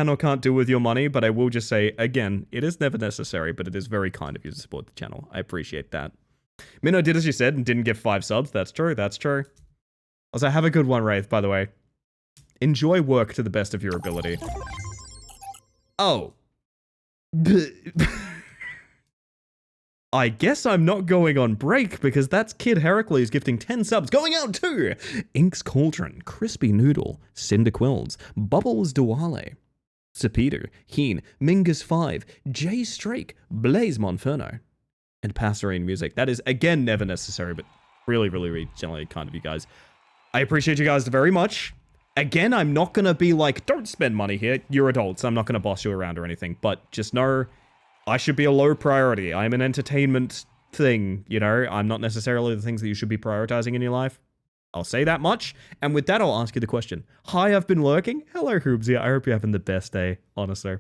or can't do with your money, but I will just say, again, it is never necessary, but it is very kind of you to support the channel. I appreciate that. Minnow did as you said and didn't give 5 subs. That's true. That's true. Also, have a good one, Wraith, by the way. Enjoy work to the best of your ability. Oh. I guess I'm not going on break because that's Kid Heracles gifting 10 subs going out to Ink's Cauldron, Crispy Noodle, Cinder Quills, Bubbles Duale, Sapeter, Heen, Mingus5, Jay Strake, Blaze Monferno, and Passerine Music. That is, again, never necessary, but really, really, really generally kind of you guys. I appreciate you guys very much. Again, I'm not going to be like, don't spend money here. You're adults. I'm not going to boss you around or anything, but just know I should be a low priority. I'm an entertainment thing, you know? I'm not necessarily the things that you should be prioritizing in your life. I'll say that much. And with that, I'll ask you the question. Hi, I've been lurking. Hello, Hoobsy. I hope you're having the best day, honestly.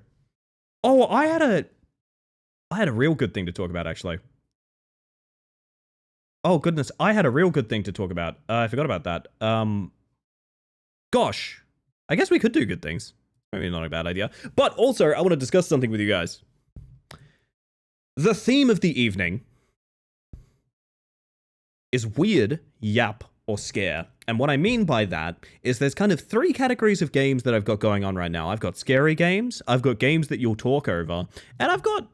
Oh, I had a real good thing to talk about, actually. Oh, goodness. I had a real good thing to talk about. I forgot about that. Gosh. I guess we could do good things. Maybe not a bad idea. But also, I want to discuss something with you guys. The theme of the evening is weird, yap, or scare. And what I mean by that is there's kind of 3 categories of games that I've got going on right now. I've got scary games, I've got games that you'll talk over, and I've got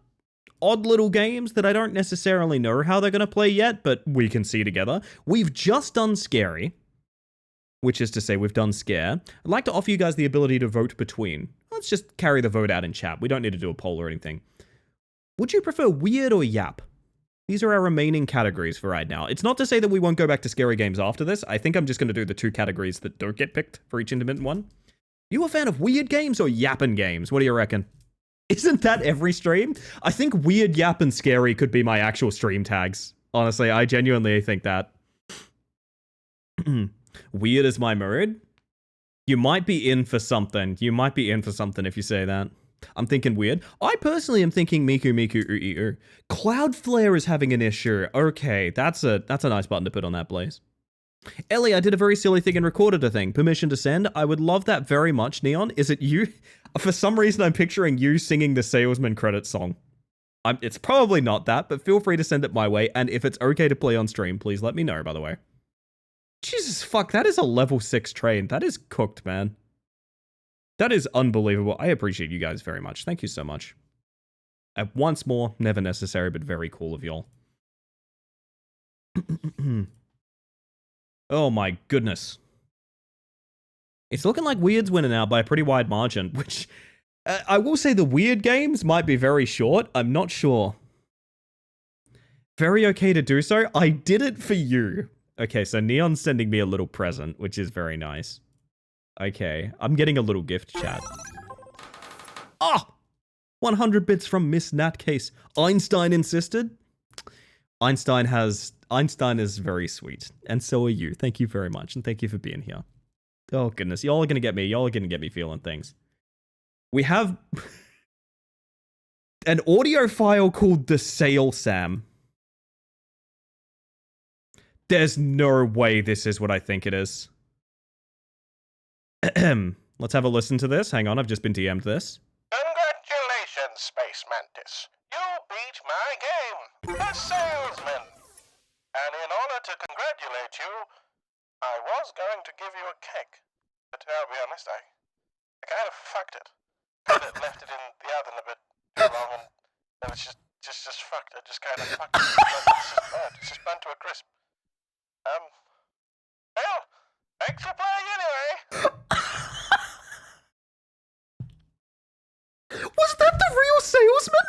odd little games that I don't necessarily know how they're going to play yet, but we can see together. We've just done scary, which is to say we've done scare. I'd like to offer you guys the ability to vote between. Let's just carry the vote out in chat. We don't need to do a poll or anything. Would you prefer weird or yap? These are our remaining categories for right now. It's not to say that we won't go back to scary games after this. I think I'm just going to do the 2 categories that don't get picked for each intermittent one. You a fan of weird games or yapping games? What do you reckon? Isn't that every stream? I think weird, yap, and scary could be my actual stream tags. Honestly, I genuinely think that. Weird is my mode? You might be in for something. You might be in for something if you say that. I'm thinking weird. I personally am thinking Miku Miku Uu. Cloudflare is having an issue. Okay, that's a nice button to put on that, Blaze. Ellie, I did a very silly thing and recorded a thing. Permission to send? I would love that very much, Neon. Is it you? For some reason, I'm picturing you singing the Salesman credit song. It's probably not that, but feel free to send it my way, and if it's okay to play on stream, please let me know, by the way. Jesus fuck, that is a level 6 train. That is cooked, man. That is unbelievable. I appreciate you guys very much. Thank you so much. Once more, never necessary, but very cool of y'all. Oh my goodness. It's looking like Weird's winning out by a pretty wide margin, which I will say the Weird games might be very short. I'm not sure. Very okay to do so. I did it for you. Okay, so Neon's sending me a little present, which is very nice. Okay, I'm getting a little gift chat. Ah! 100 bits from Miss Natcase. Einstein insisted. Einstein is very sweet. And so are you. Thank you very much. And thank you for being here. Oh goodness, y'all are gonna get me feeling things. We have an audio file called The Sale Sam. There's no way this is what I think it is. Let's have a listen to this. Hang on, I've just been DM'd this. Congratulations, Space Mantis. You beat my game, The Salesman. And in order to congratulate you, I was going to give you a cake. But I'll be honest, I kind of fucked it. Kind of left it in the oven a bit too long, and it was just fucked. I just kind of fucked it. It's just burnt. It's just burnt to a crisp. Well, thanks for playing anyway. Was that the real salesman?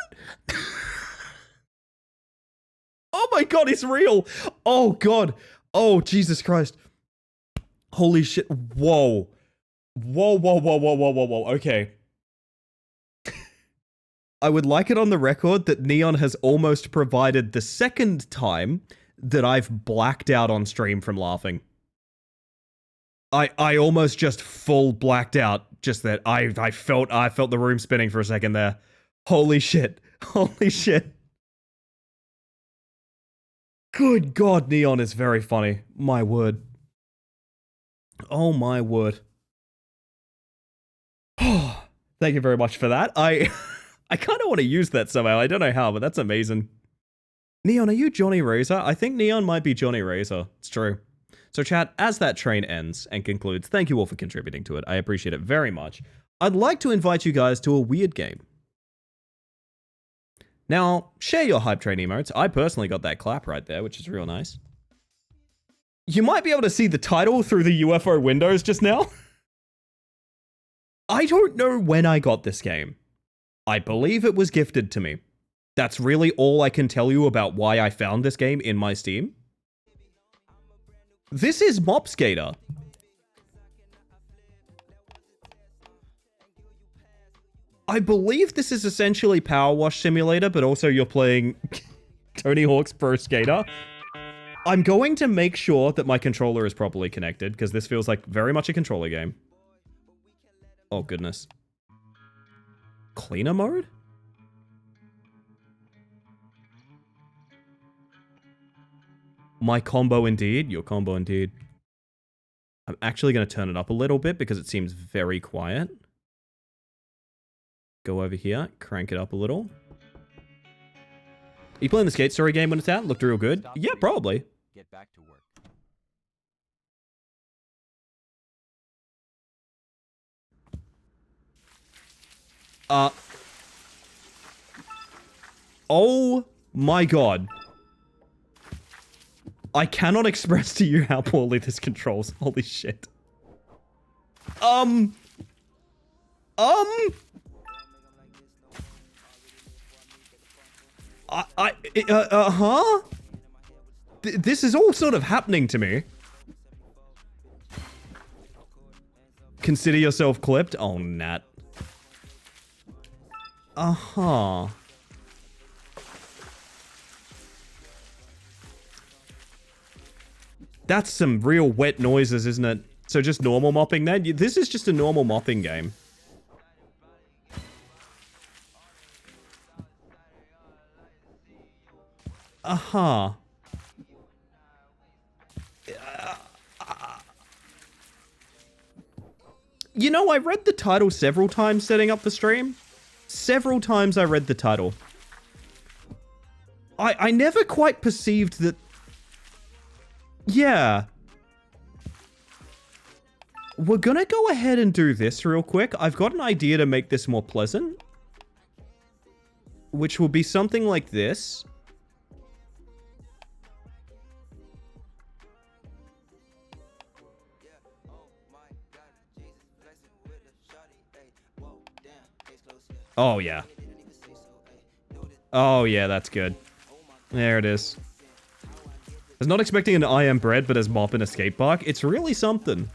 Oh my god, it's real. Oh god. Oh, Jesus Christ. Holy shit. Whoa. Whoa. Okay. I would like it on the record that Neon has almost provided the second time that I've blacked out on stream from laughing. I almost just full blacked out. Just that I felt the room spinning for a second there. Holy shit. Holy shit. Good God, Neon is very funny. My word. Oh my word. Thank you very much for that. I kind of want to use that somehow. I don't know how, but that's amazing. Neon, are you Johnny Razor? I think Neon might be Johnny Razor. It's true. So chat, as that train ends and concludes, thank you all for contributing to it. I appreciate it very much. I'd like to invite you guys to a weird game. Now, share your hype train emotes. I personally got that clap right there, which is real nice. You might be able to see the title through the UFO windows just now. I don't know when I got this game. I believe it was gifted to me. That's really all I can tell you about why I found this game in my Steam. This is Mop Skater. I believe this is essentially Power Wash Simulator, but also you're playing Tony Hawk's Pro Skater. I'm going to make sure that my controller is properly connected, because this feels like very much a controller game. Oh, goodness. Cleaner mode? My combo indeed. Your combo indeed. I'm actually going to turn it up a little bit because it seems very quiet. Go over here, crank it up a little. Are you playing the Skate Story game when it's out? Looked real good. Yeah, probably. Get back to work. Oh my god. I cannot express to you how poorly this controls. Holy shit. Huh? This is all sort of happening to me. Consider yourself clipped? Oh, Nat. Uh-huh. That's some real wet noises, isn't it? So just normal mopping then? This is just a normal mopping game. Uh-huh. You know, I read the title several times setting up the stream. Several times I read the title. I never quite perceived that... Yeah. We're gonna go ahead and do this real quick. I've got an idea to make this more pleasant. Which will be something like this. Oh, yeah. Oh, yeah, that's good. There it is. I was not expecting an I Am Bread, but as mop in a skate park. It's really something.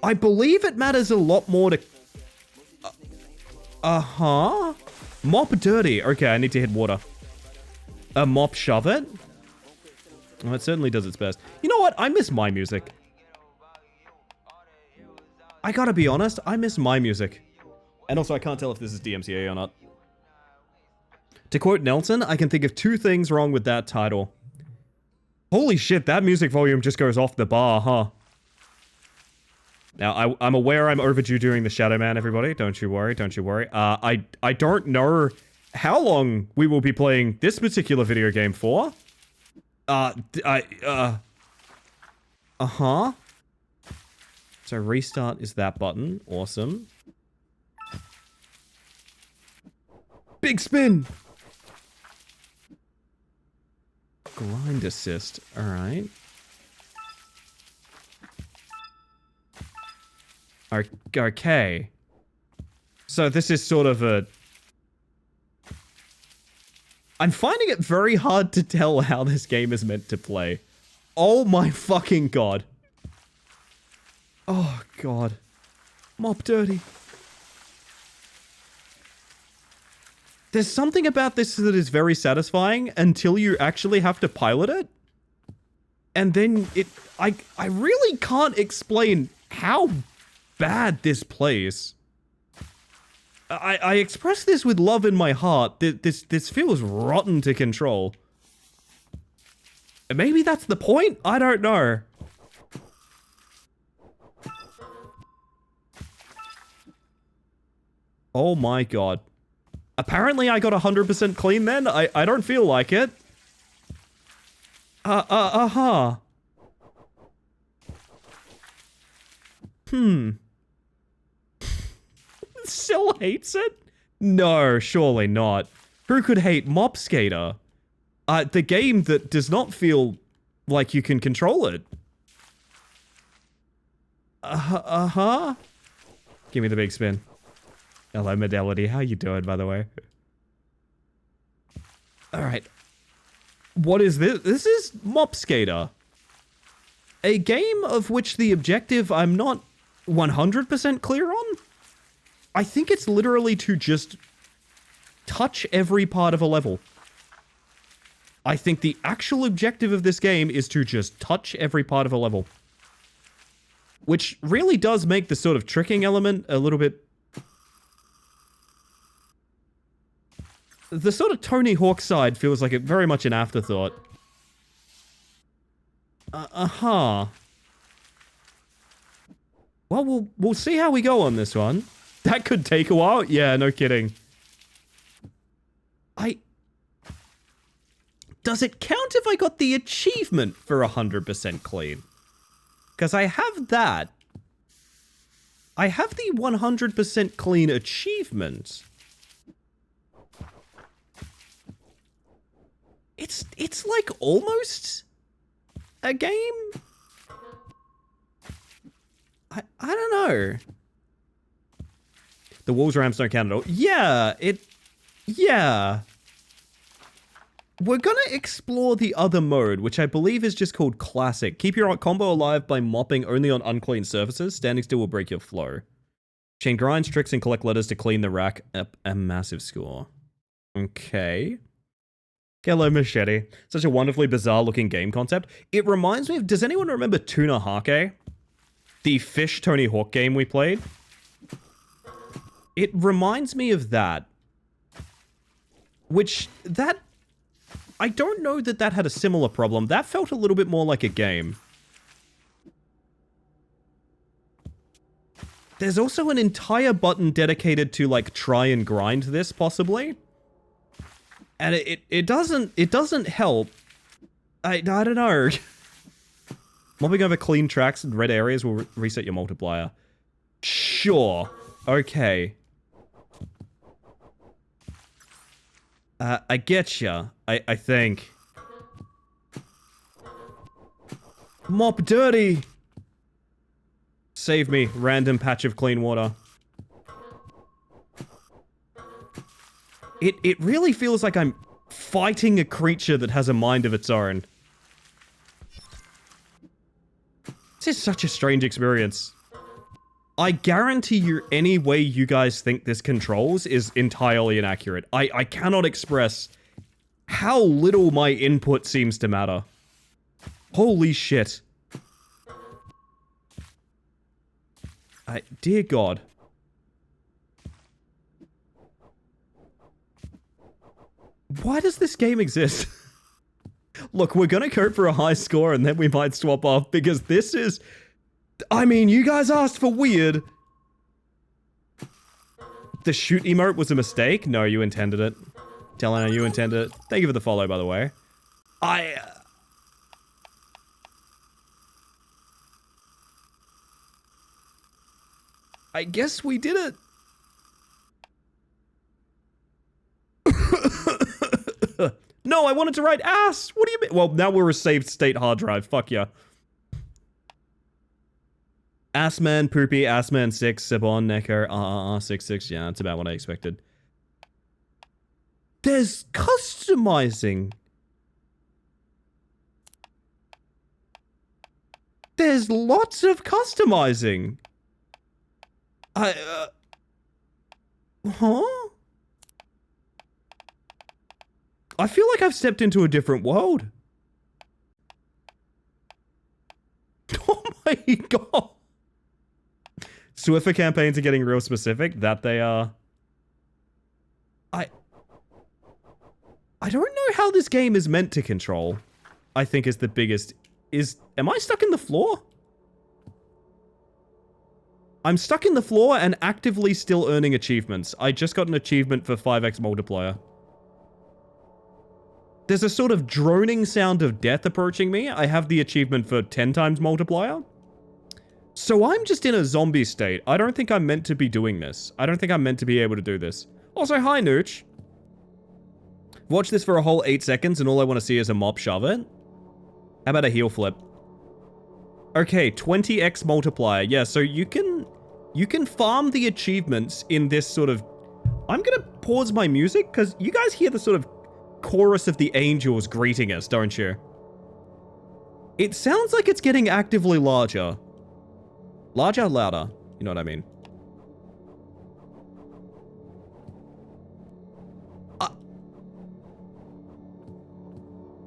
I believe it matters a lot more to... Uh-huh. Mop dirty. Okay, I need to hit water. Mop shove it. Well, it certainly does its best. You know what? I miss my music. I gotta be honest, I miss my music. And also, I can't tell if this is DMCA or not. To quote Nelson, I can think of two things wrong with that title. Holy shit, that music volume just goes off the bar, huh? Now, I'm aware I'm overdue doing the Shadow Man, everybody. Don't you worry, don't you worry. I don't know how long we will be playing this particular video game for. Uh-huh. So restart is that button. Awesome. Big spin! Grind assist. Alright. Okay. So this is sort of a... I'm finding it very hard to tell how this game is meant to play. Oh my fucking god. Oh god. Mop dirty. There's something about this that is very satisfying until you actually have to pilot it. And then I really can't explain how bad this plays. I express this with love in my heart. This feels rotten to control. And maybe that's the point? I don't know. Oh my god. Apparently I got 100% clean then? I don't feel like it. Uh-huh. Still hates it? No, surely not. Who could hate Mop Skater? The game that does not feel like you can control it. Uh-huh. Give me the big spin. Hello, Medelity. How you doing, by the way? Alright. What is this? This is Mop Skater. A game of which the objective I'm not 100% clear on? I think it's literally to just touch every part of a level. I think the actual objective of this game is to just touch every part of a level. Which really does make the sort of tricking element a little bit... The sort of Tony Hawk side feels like it very much an afterthought. Uh-huh. Well, we'll see how we go on this one. That could take a while. Yeah, no kidding. Does it count if I got the achievement for 100% clean? Because I have that. I have the 100% clean achievement. It's like almost a game? I don't know. The Wolves Rams don't count at all. Yeah, yeah. We're gonna explore the other mode, which I believe is just called Classic. Keep your combo alive by mopping only on unclean surfaces. Standing still will break your flow. Chain grinds, tricks, and collect letters to clean the rack. A massive score. Okay. Hello, Machete. Such a wonderfully bizarre looking game concept. It reminds me of, does anyone remember Tuna Hake? The fish Tony Hawk game we played? It reminds me of that. I don't know that that had a similar problem. That felt a little bit more like a game. There's also an entire button dedicated to, like, try and grind this, possibly. And it doesn't help. I don't know. Mobbing over clean tracks and red areas will reset your multiplier. Sure. Okay. I get ya. I think. Mop dirty! Save me, random patch of clean water. It really feels like I'm fighting a creature that has a mind of its own. This is such a strange experience. I guarantee you any way you guys think this controls is entirely inaccurate. I cannot express how little my input seems to matter. Holy shit. Dear God. Why does this game exist? Look, we're gonna go for a high score and then we might swap off because this is... I mean, you guys asked for weird. The shoot emote was a mistake? No, you intended it. Telling you intended it. Thank you for the follow, by the way. I guess we did it. No, I wanted to write ass. What do you mean? Well, now we're a saved state hard drive. Fuck yeah. Assman, Poopy, Assman 6, Sebon, Necker, 66. Yeah, that's about what I expected. There's customizing. There's lots of customizing. Huh? I feel like I've stepped into a different world. Oh my God. Swiffer campaigns are getting real specific. That they are. I don't know how this game is meant to control. I think is the biggest... Am I stuck in the floor? I'm stuck in the floor and actively still earning achievements. I just got an achievement for 5x multiplier. There's a sort of droning sound of death approaching me. I have the achievement for 10 times multiplier. So I'm just in a zombie state. I don't think I'm meant to be doing this. I don't think I'm meant to be able to do this. Also, hi, Nooch. Watch this for a whole 8 seconds and all I want to see is a mop shove it. How about a heel flip? Okay, 20x multiplier. Yeah, so you can farm the achievements in this sort of... I'm gonna pause my music because you guys hear the sort of chorus of the angels greeting us, don't you? It sounds like it's getting actively larger. Larger, louder. You know what I mean?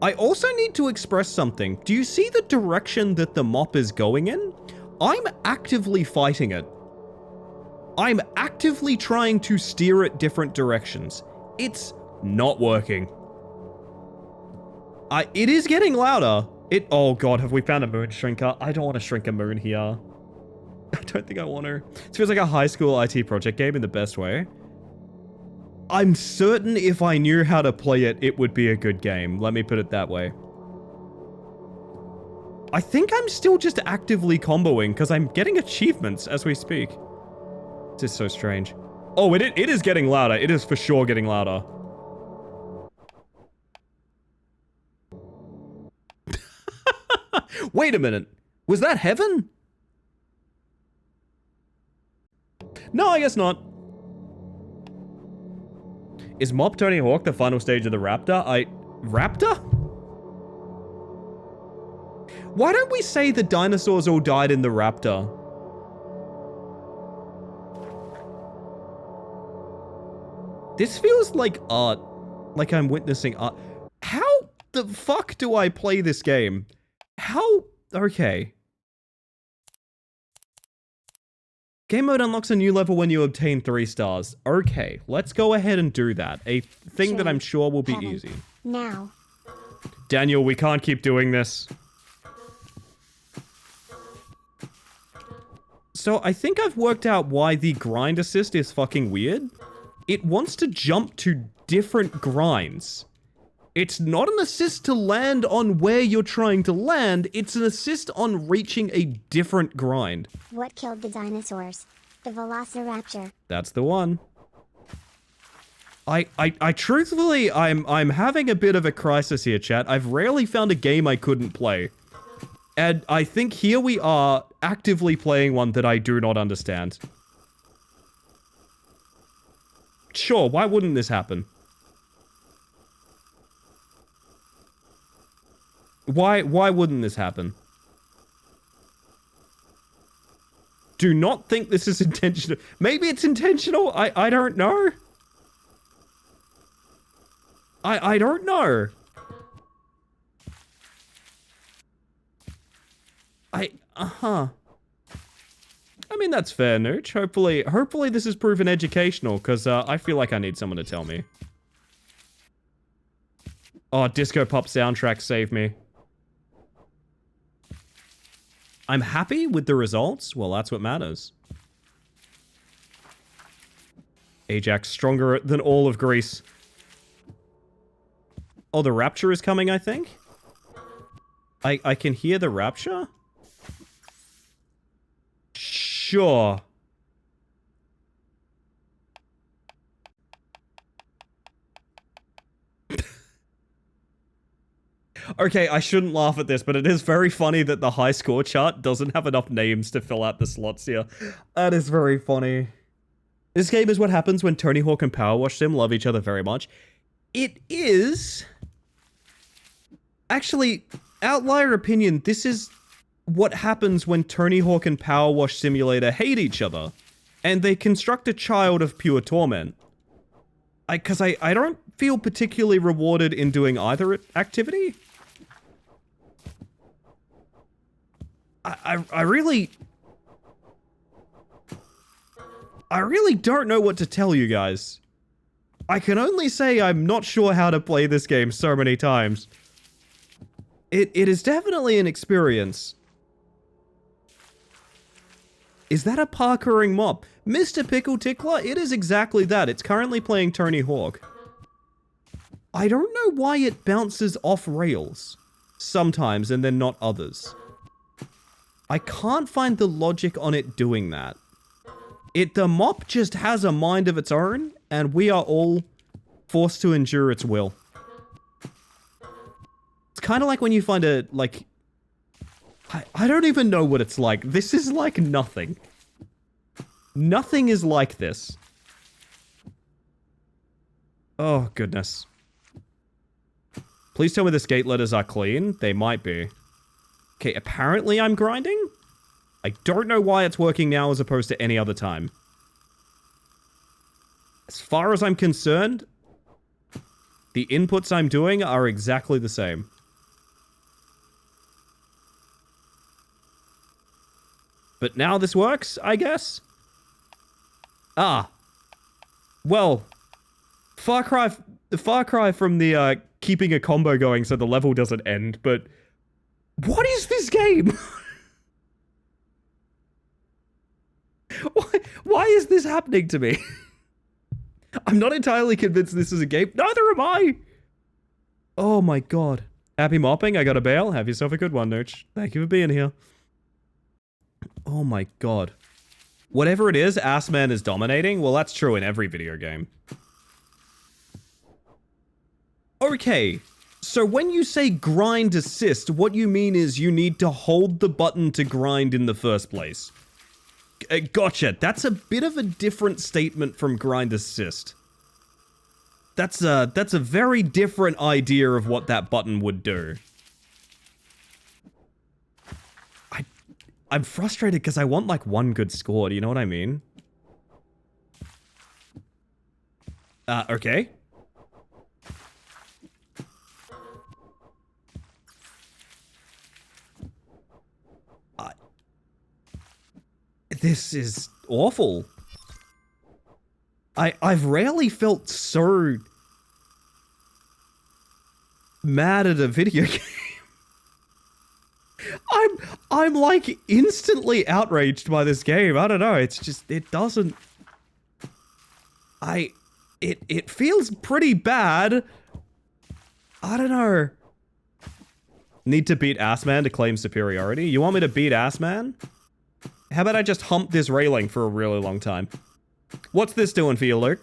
I also need to express something. Do you see the direction that the mop is going in? I'm actively fighting it. I'm actively trying to steer it different directions. It's not working. It is getting louder. Oh god, have we found a moon shrinker? I don't want to shrink a moon here. I don't think I want to. It feels like a high school IT project game in the best way. I'm certain if I knew how to play it, it would be a good game. Let me put it that way. I think I'm still just actively comboing because I'm getting achievements as we speak. This is so strange. Oh, it is getting louder. It is for sure getting louder. Wait a minute. Was that heaven? No, I guess not. Is Mop Tony Hawk the final stage of the Raptor? Raptor? Why don't we say the dinosaurs all died in the Raptor? This feels like art. Like I'm witnessing art. How the fuck do I play this game? How? Okay. Game mode unlocks a new level when you obtain 3 stars. Okay, let's go ahead and do that. A thing that I'm sure will be easy. Now. Daniel, we can't keep doing this. So I think I've worked out why the grind assist is fucking weird. It wants to jump to different grinds. It's not an assist to land on where you're trying to land, it's an assist on reaching a different grind. What killed the dinosaurs? The Velociraptor. That's the one. I truthfully, I'm having a bit of a crisis here, chat. I've rarely found a game I couldn't play. And I think here we are actively playing one that I do not understand. Sure, why wouldn't this happen? Why wouldn't this happen? Do not think this is intentional. Maybe it's intentional. I don't know. I don't know. I mean, that's fair, Nooch. Hopefully this has proven educational, because I feel like I need someone to tell me. Oh, Disco Pop soundtrack saved me. I'm happy with the results. Well, that's what matters. Ajax stronger than all of Greece. Oh, the Rapture is coming, I think? I can hear the Rapture? Sure. Okay, I shouldn't laugh at this, but it is very funny that the high score chart doesn't have enough names to fill out the slots here. That is very funny. This game is what happens when Tony Hawk and Power Wash Sim love each other very much. It is... Actually, outlier opinion, this is what happens when Tony Hawk and Power Wash Simulator hate each other. And they construct a child of pure torment. Because I don't feel particularly rewarded in doing either activity. I really don't know what to tell you guys. I can only say I'm not sure how to play this game so many times. It is definitely an experience. Is that a parkouring mob? Mr. Pickle Tickler, it is exactly that. It's currently playing Tony Hawk. I don't know why it bounces off rails. Sometimes, and then not others. I can't find the logic on it doing that. The mop just has a mind of its own, and we are all forced to endure its will. It's kind of like when you find a, like... I don't even know what it's like. This is like nothing. Nothing is like this. Oh, goodness. Please tell me the skate letters are clean. They might be. Okay, apparently I'm grinding? I don't know why it's working now as opposed to any other time. As far as I'm concerned, the inputs I'm doing are exactly the same. But now this works, I guess? Ah. Well, Far Cry from the keeping a combo going so the level doesn't end, but What is this game? Why is this happening to me? I'm not entirely convinced this is a game. Neither am I. Oh my god. Happy mopping. I got a bail. Have yourself a good one, Nooch. Thank you for being here. Oh my god. Whatever it is, Assman is dominating. Well, that's true in every video game. Okay. So when you say grind assist, what you mean is you need to hold the button to grind in the first place. Gotcha. That's a bit of a different statement from grind assist. That's a very different idea of what that button would do. I'm frustrated because I want like one good score, do you know what I mean? Okay. This is awful. I've rarely felt so mad at a video game. I'm like instantly outraged by this game. I don't know. It's just, it doesn't. It feels pretty bad. I don't know. Need to beat Assman to claim superiority. You want me to beat Assman? How about I just hump this railing for a really long time? What's this doing for you, Luke?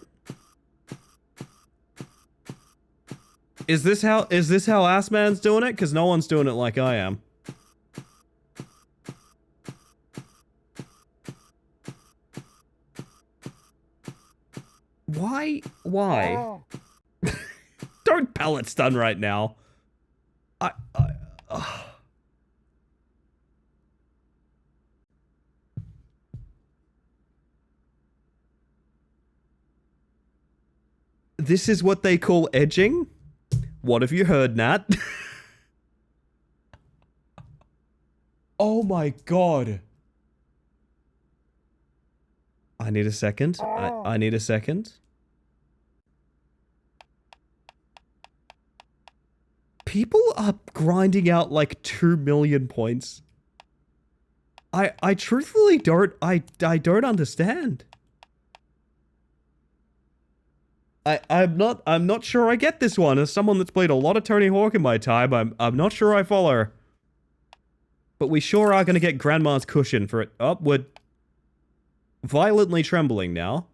Is this how Assman's doing it? Because no one's doing it like I am. Why? Why? Don't pallet stun right now. This is what they call edging? What have you heard, Nat? Oh my god. I need a second. I need a second. People are grinding out like 2 million points. I truthfully don't, I don't understand. I'm not sure I get this one. As someone that's played a lot of Tony Hawk in my time, I'm not sure I follow. But we sure are gonna get Grandma's cushion for it. Oh, we're violently trembling now.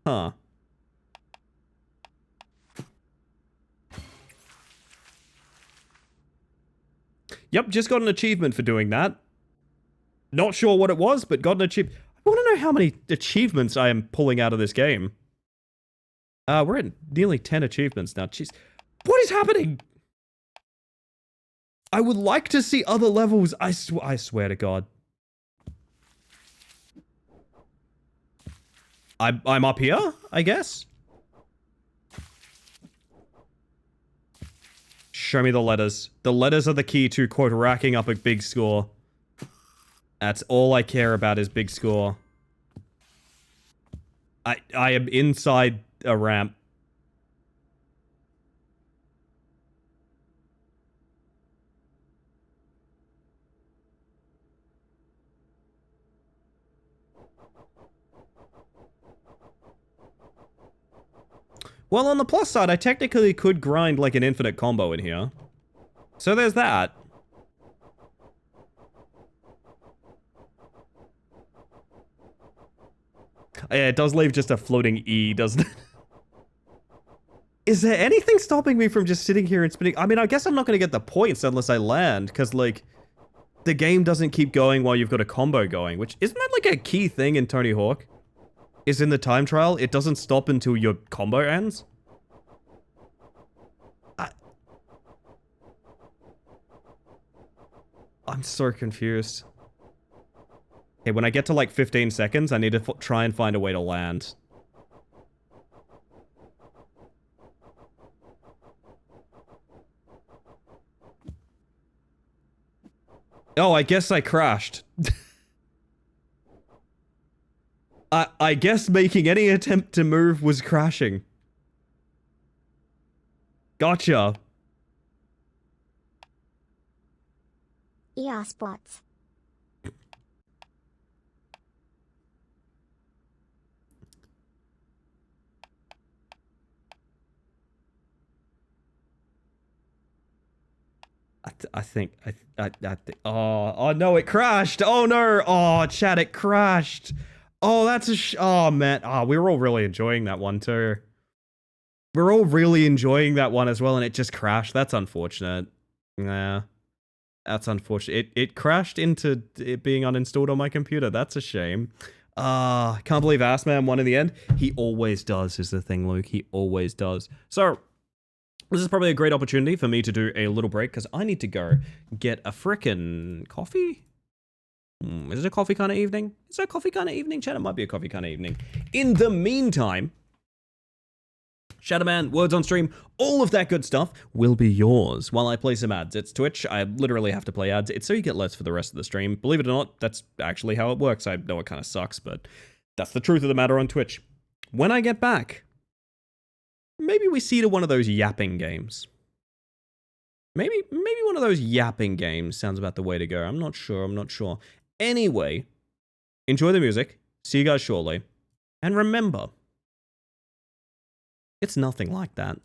Huh. Yep, just got an achievement for doing that. Not sure what it was, but got an achievement. I want to know how many achievements I am pulling out of this game. We're at nearly 10 achievements now. Jeez. What is happening? I would like to see other levels. I swear to God. I'm up here, I guess? Show me the letters. The letters are the key to, quote, racking up a big score. That's all I care about is big score. I am inside a ramp. Well, on the plus side, I technically could grind like an infinite combo in here. So there's that. Yeah, it does leave just a floating E, doesn't it? Is there anything stopping me from just sitting here and spinning? I mean, I guess I'm not going to get the points unless I land, because, like, the game doesn't keep going while you've got a combo going, which, isn't that, like, a key thing in Tony Hawk? Is in the time trial, it doesn't stop until your combo ends? I'm so confused. Okay, when I get to like 15 seconds, I need to try and find a way to land. Oh, I guess I crashed. I guess making any attempt to move was crashing. Gotcha. EA Sports. I think, oh no, it crashed. Oh no, oh chat, it crashed. Oh, that's oh man, we were all really enjoying that one too. We're all really enjoying that one as well, and it just crashed. That's unfortunate. Yeah, that's unfortunate. It crashed into it being uninstalled on my computer. That's a shame. Can't believe Assman won in the end. He always does, is the thing, Luke. He always does. So, this is probably a great opportunity for me to do a little break, because I need to go get a frickin' coffee? Is it a coffee kind of evening? Is it a coffee kind of evening, chat? It might be a coffee kind of evening. In the meantime, Shadowman, words on stream, all of that good stuff will be yours while I play some ads. It's Twitch, I literally have to play ads. It's so you get less for the rest of the stream. Believe it or not, that's actually how it works. I know it kind of sucks, but that's the truth of the matter on Twitch. When I get back, maybe we see to one of those yapping games. Maybe one of those yapping games sounds about the way to go. I'm not sure. Anyway, enjoy the music. See you guys shortly. And remember, it's nothing like that.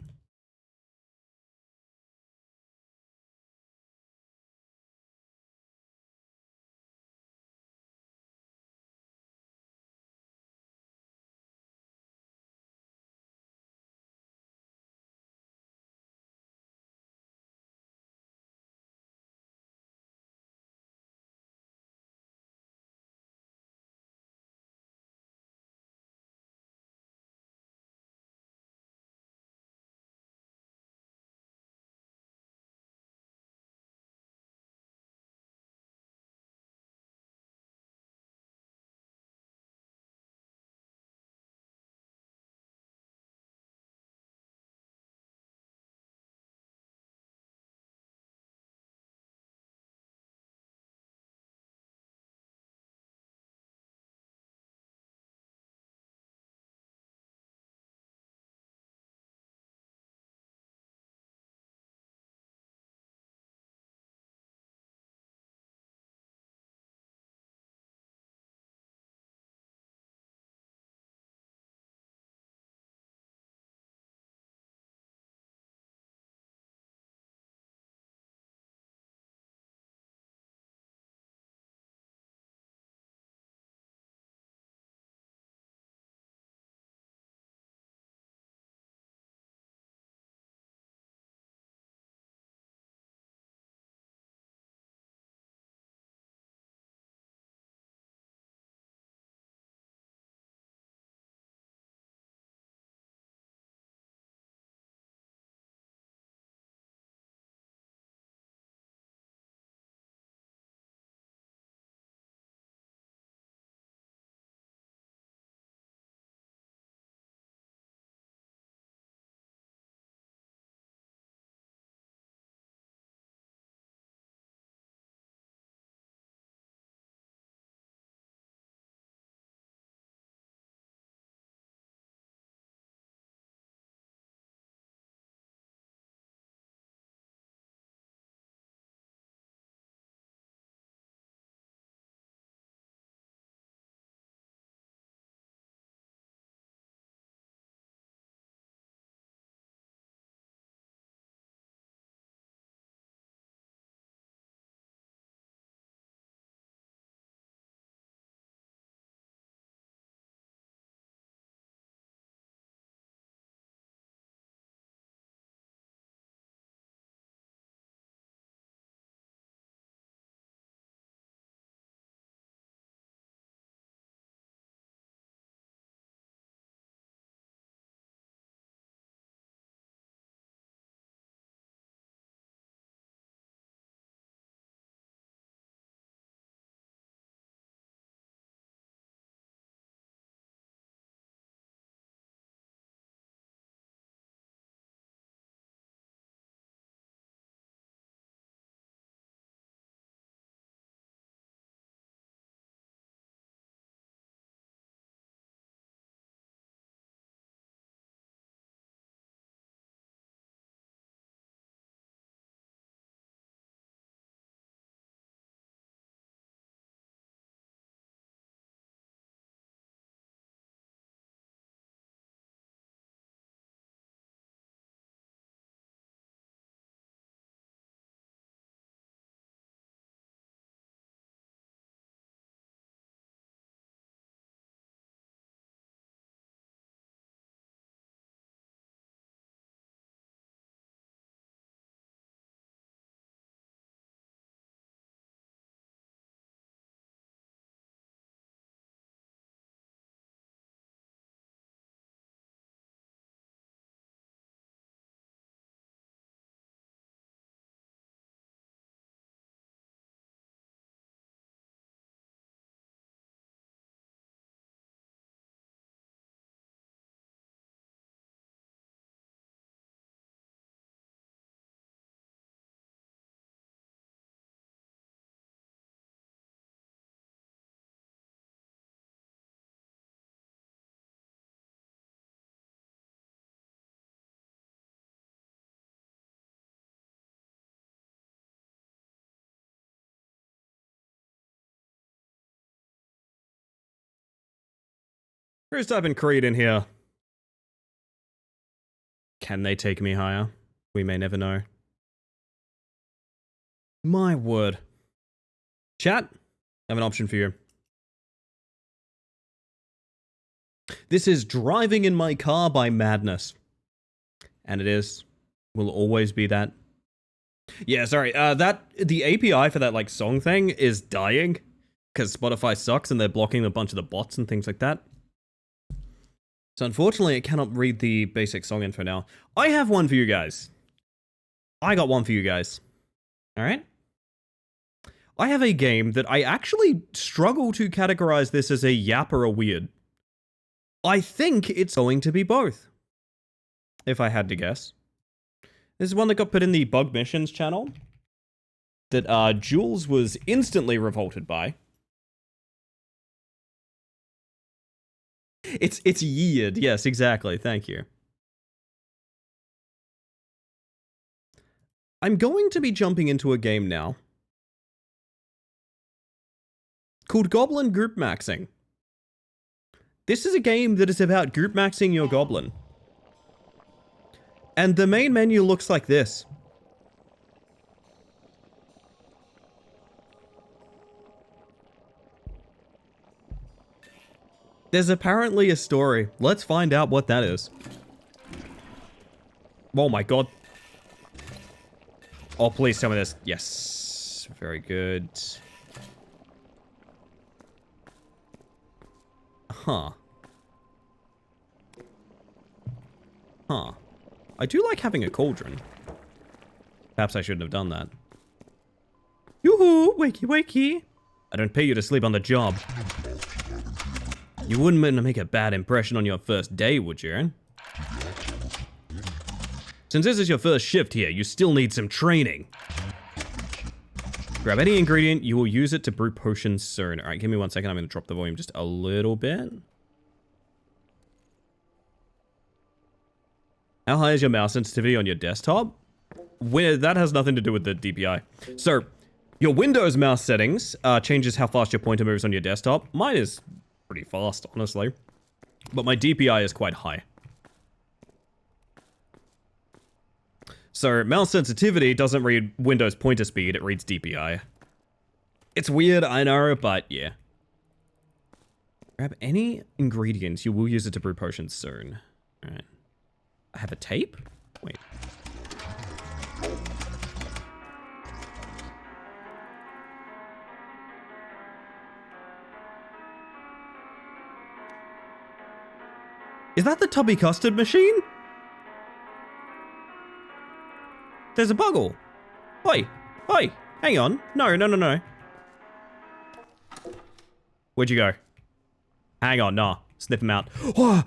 Who's typing Creed in here? Can they take me higher? We may never know. My word. Chat, I have an option for you. This is Driving in My Car by Madness. And it is. Will always be that. Yeah, sorry. The API for that, like, song thing is dying. Because Spotify sucks and they're blocking a bunch of the bots and things like that. So unfortunately, it cannot read the basic song info now. I have one for you guys. I got one for you guys. Alright? I have a game that I actually struggle to categorize this as a yap or a weird. I think it's going to be both. If I had to guess. This is one that got put in the Bug Missions channel. That Jules was instantly revolted by. It's weird. Yes, exactly. Thank you. I'm going to be jumping into a game now called Goblin Group Maxing. This is a game that is about group maxing your goblin. And the main menu looks like this. There's apparently a story. Let's find out what that is. Oh my god. Oh, please tell me this. Yes. Very good. Huh. Huh. I do like having a cauldron. Perhaps I shouldn't have done that. Yoo-hoo! Wakey, wakey! I don't pay you to sleep on the job. You wouldn't mean to make a bad impression on your first day, would you? Since this is your first shift here, you still need some training. Grab any ingredient, you will use it to brew potions soon. Alright, give me 1 second, I'm going to drop the volume just a little bit. How high is your mouse sensitivity on your desktop? That has nothing to do with the DPI. So, your Windows mouse settings changes how fast your pointer moves on your desktop. Mine is pretty fast, honestly. But my DPI is quite high. So, mouse sensitivity doesn't read Windows pointer speed, it reads DPI. It's weird, I know, but yeah. Grab any ingredients, you will use it to brew potions soon. Alright. I have a tape? Wait. Is that the Tubby Custard machine? There's a buggle. Oi, oi, hang on. No. Where'd you go? Hang on, nah. Sniff him out. Oh!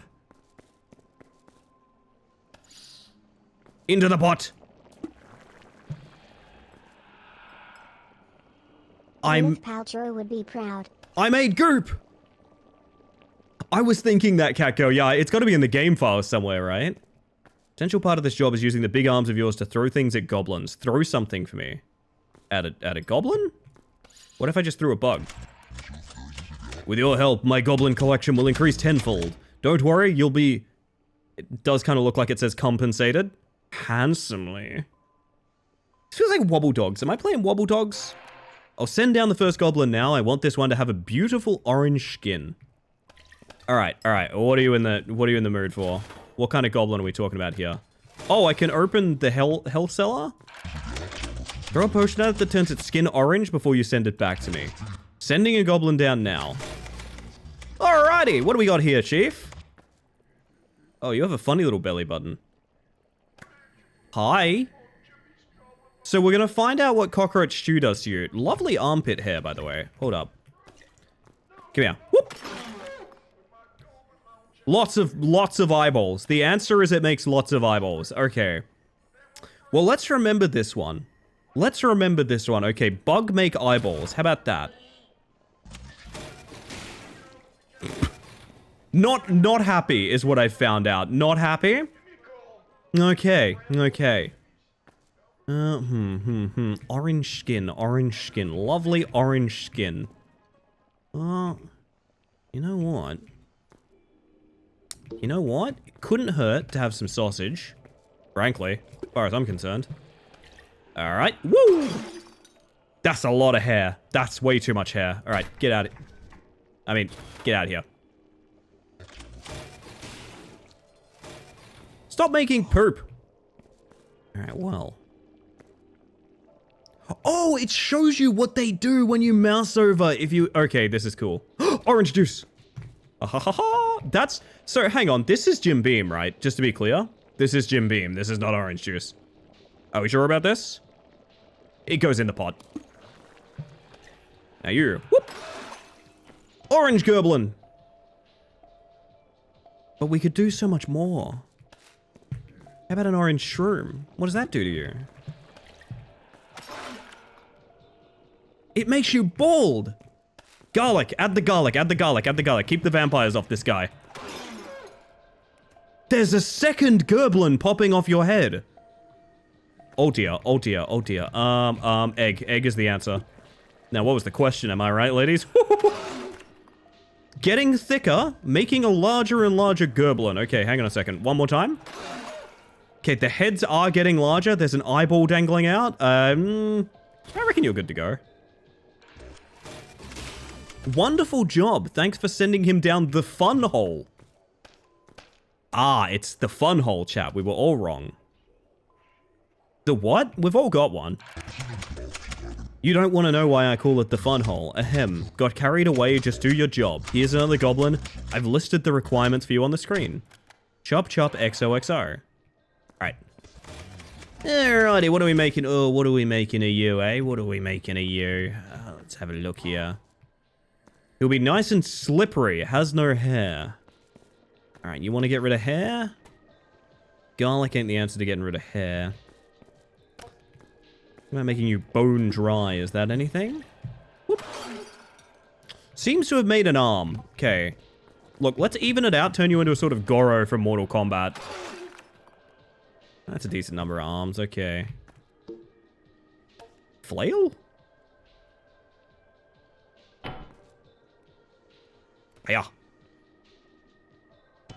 Into the pot. Gwyneth Paltrow would be proud. I made goop! I was thinking that, cat girl. Yeah, it's got to be in the game files somewhere, right? Potential part of this job is using the big arms of yours to throw things at goblins. Throw something for me. At a goblin? What if I just threw a bug? With your help, my goblin collection will increase tenfold. Don't worry, you'll be... It does kind of look like it says compensated. Handsomely. This feels like Wobble Dogs. Am I playing Wobble Dogs? I'll send down the first goblin now. I want this one to have a beautiful orange skin. Alright. What are you in the mood for? What kind of goblin are we talking about here? Oh, I can open the health cellar? Throw a potion at it that turns its skin orange before you send it back to me. Sending a goblin down now. Alrighty, what do we got here, Chief? Oh, you have a funny little belly button. Hi. So we're gonna find out what Cockroach Stew does to you. Lovely armpit hair, by the way. Hold up. Come here. Whoop. Lots of eyeballs. The answer is it makes lots of eyeballs. Okay. Well, let's remember this one. Okay, bug make eyeballs. How about that? Not happy is what I found out. Not happy? Okay. Orange skin. Lovely orange skin. You know what? You know what? It couldn't hurt to have some sausage. Frankly, as far as I'm concerned. Alright. Woo! That's a lot of hair. That's way too much hair. Alright, get out of here. I mean, get out of here. Stop making poop. Alright, well. Oh, it shows you what they do when you mouse over if you... Okay, this is cool. Orange juice. That's... So, hang on. This is Jim Beam, right? Just to be clear. This is Jim Beam. This is not orange juice. Are we sure about this? It goes in the pot. Now you. Whoop. Orange Gerblin. But we could do so much more. How about an orange shroom? What does that do to you? It makes you bald. Garlic. Add the garlic. Add the garlic. Add the garlic. Keep the vampires off this guy. There's a second Gerblin popping off your head. Oh dear. Oh dear. Oh dear. Egg. Egg is the answer. Now, what was the question? Am I right, ladies? Getting thicker, making a larger and larger Gerblin. Okay, hang on a second. One more time. Okay, the heads are getting larger. There's an eyeball dangling out. I reckon you're good to go. Wonderful job. Thanks for sending him down the fun hole. Ah, it's the fun hole, chat. We were all wrong. The what? We've all got one. You don't want to know why I call it the fun hole. Ahem. Got carried away, just do your job. Here's another goblin. I've listed the requirements for you on the screen. Chop chop XOXO. Right. Alrighty, what are we making? Oh, what are we making of you, eh? What are we making of you? Let's have a look here. It'll be nice and slippery. It has no hair. Alright, you want to get rid of hair? Garlic ain't the answer to getting rid of hair. Am I making you bone dry? Is that anything? Whoop. Seems to have made an arm. Okay. Look, let's even it out, turn you into a sort of Goro from Mortal Kombat. That's a decent number of arms, okay. Flail? Yeah.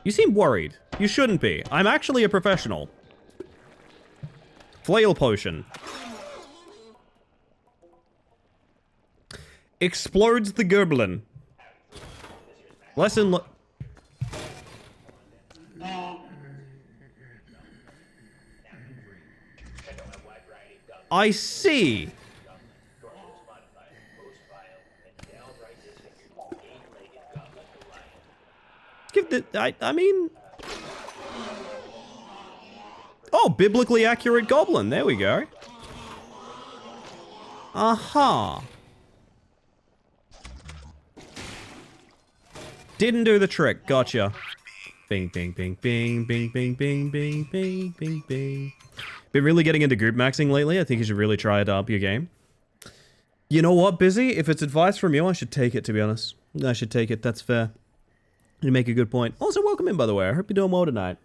You seem worried. You shouldn't be. I'm actually a professional. Flail potion. Explodes the Gerblin. Lesson I see. Give the I mean, oh, biblically accurate goblin. There we go. Aha. Didn't do the trick. Gotcha. Bing, bing, bing, bing, bing, bing, bing, bing, bing, bing, bing. Been really getting into group maxing lately. I think you should really try to up your game. You know what, Busy? If it's advice from you, I should take it, to be honest. I should take it. That's fair. You make a good point. Also, welcome in, by the way. I hope you're doing well tonight.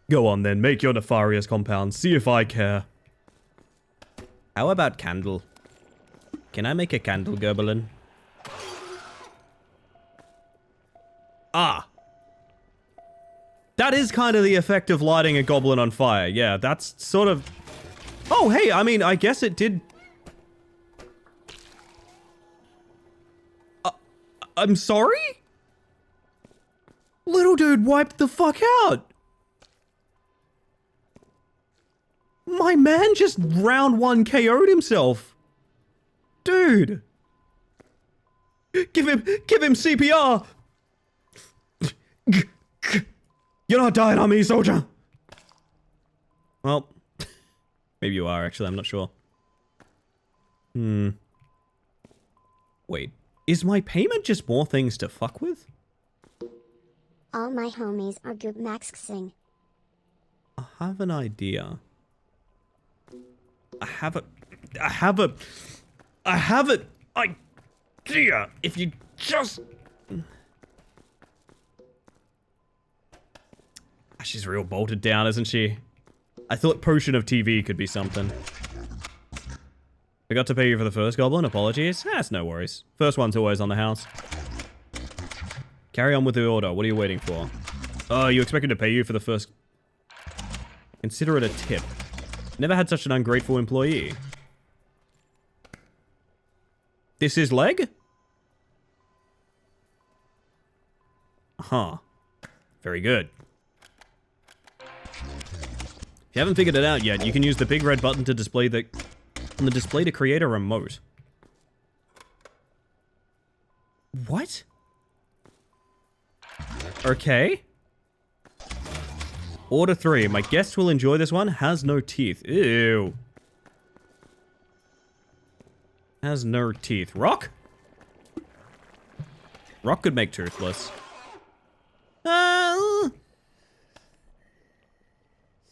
Go on, then. Make your nefarious compound. See if I care. How about candle? Can I make a candle, Gerblin? Ah. That is kind of the effect of lighting a goblin on fire. Yeah, that's sort of... Oh, hey, I mean, I guess it did... I'm sorry? Little dude wiped the fuck out. My man just round one KO'd himself. Dude. Give him CPR. You're not dying on me, soldier. Well, maybe you are, actually. I'm not sure. Wait. Is my payment just more things to fuck with? All my homies are Goop Maxing. I have an idea. I have an idea. If you just... She's real bolted down, isn't she? I thought Potion of TV could be something. Forgot to pay you for the first goblin, apologies. That's no worries. First one's always on the house. Carry on with the order. What are you waiting for? Oh, you expect me to pay you for the first... Consider it a tip. Never had such an ungrateful employee. This is leg? Huh. Very good. If you haven't figured it out yet, you can use the big red button to display the... On the display to create a remote. What? Okay. Order 3. My guests will enjoy this one. Has no teeth. Ew. Has no teeth. Rock? Rock could make toothless.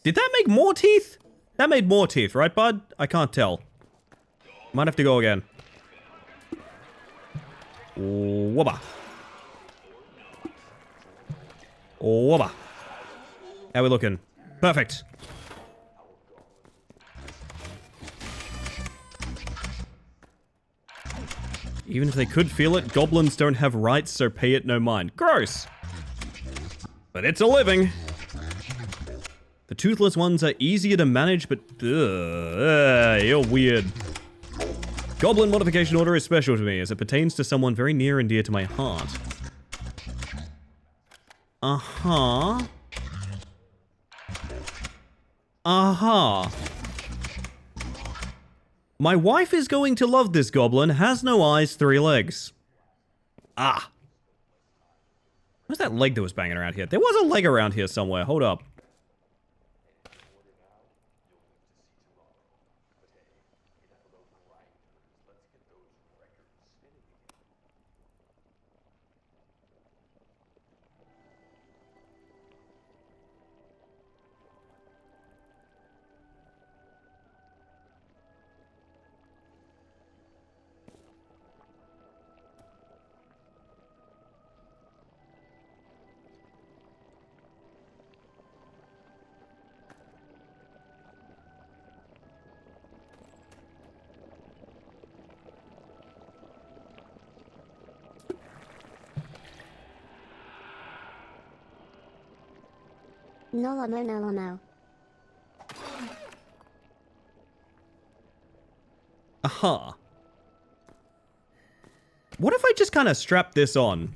Did that make more teeth? That made more teeth, right, bud? I can't tell. Might have to go again. Wobba. Wobba. How we looking? Perfect. Even if they could feel it, goblins don't have rights, so pay it no mind. Gross. But it's a living. The toothless ones are easier to manage, but you're weird. Goblin modification order is special to me, as it pertains to someone very near and dear to my heart. Uh-huh. Uh-huh. My wife is going to love this goblin. Has no eyes, 3 legs. Ah. Where's that leg that was banging around here? There was a leg around here somewhere. Hold up. No. Aha. What if I just kind of strap this on?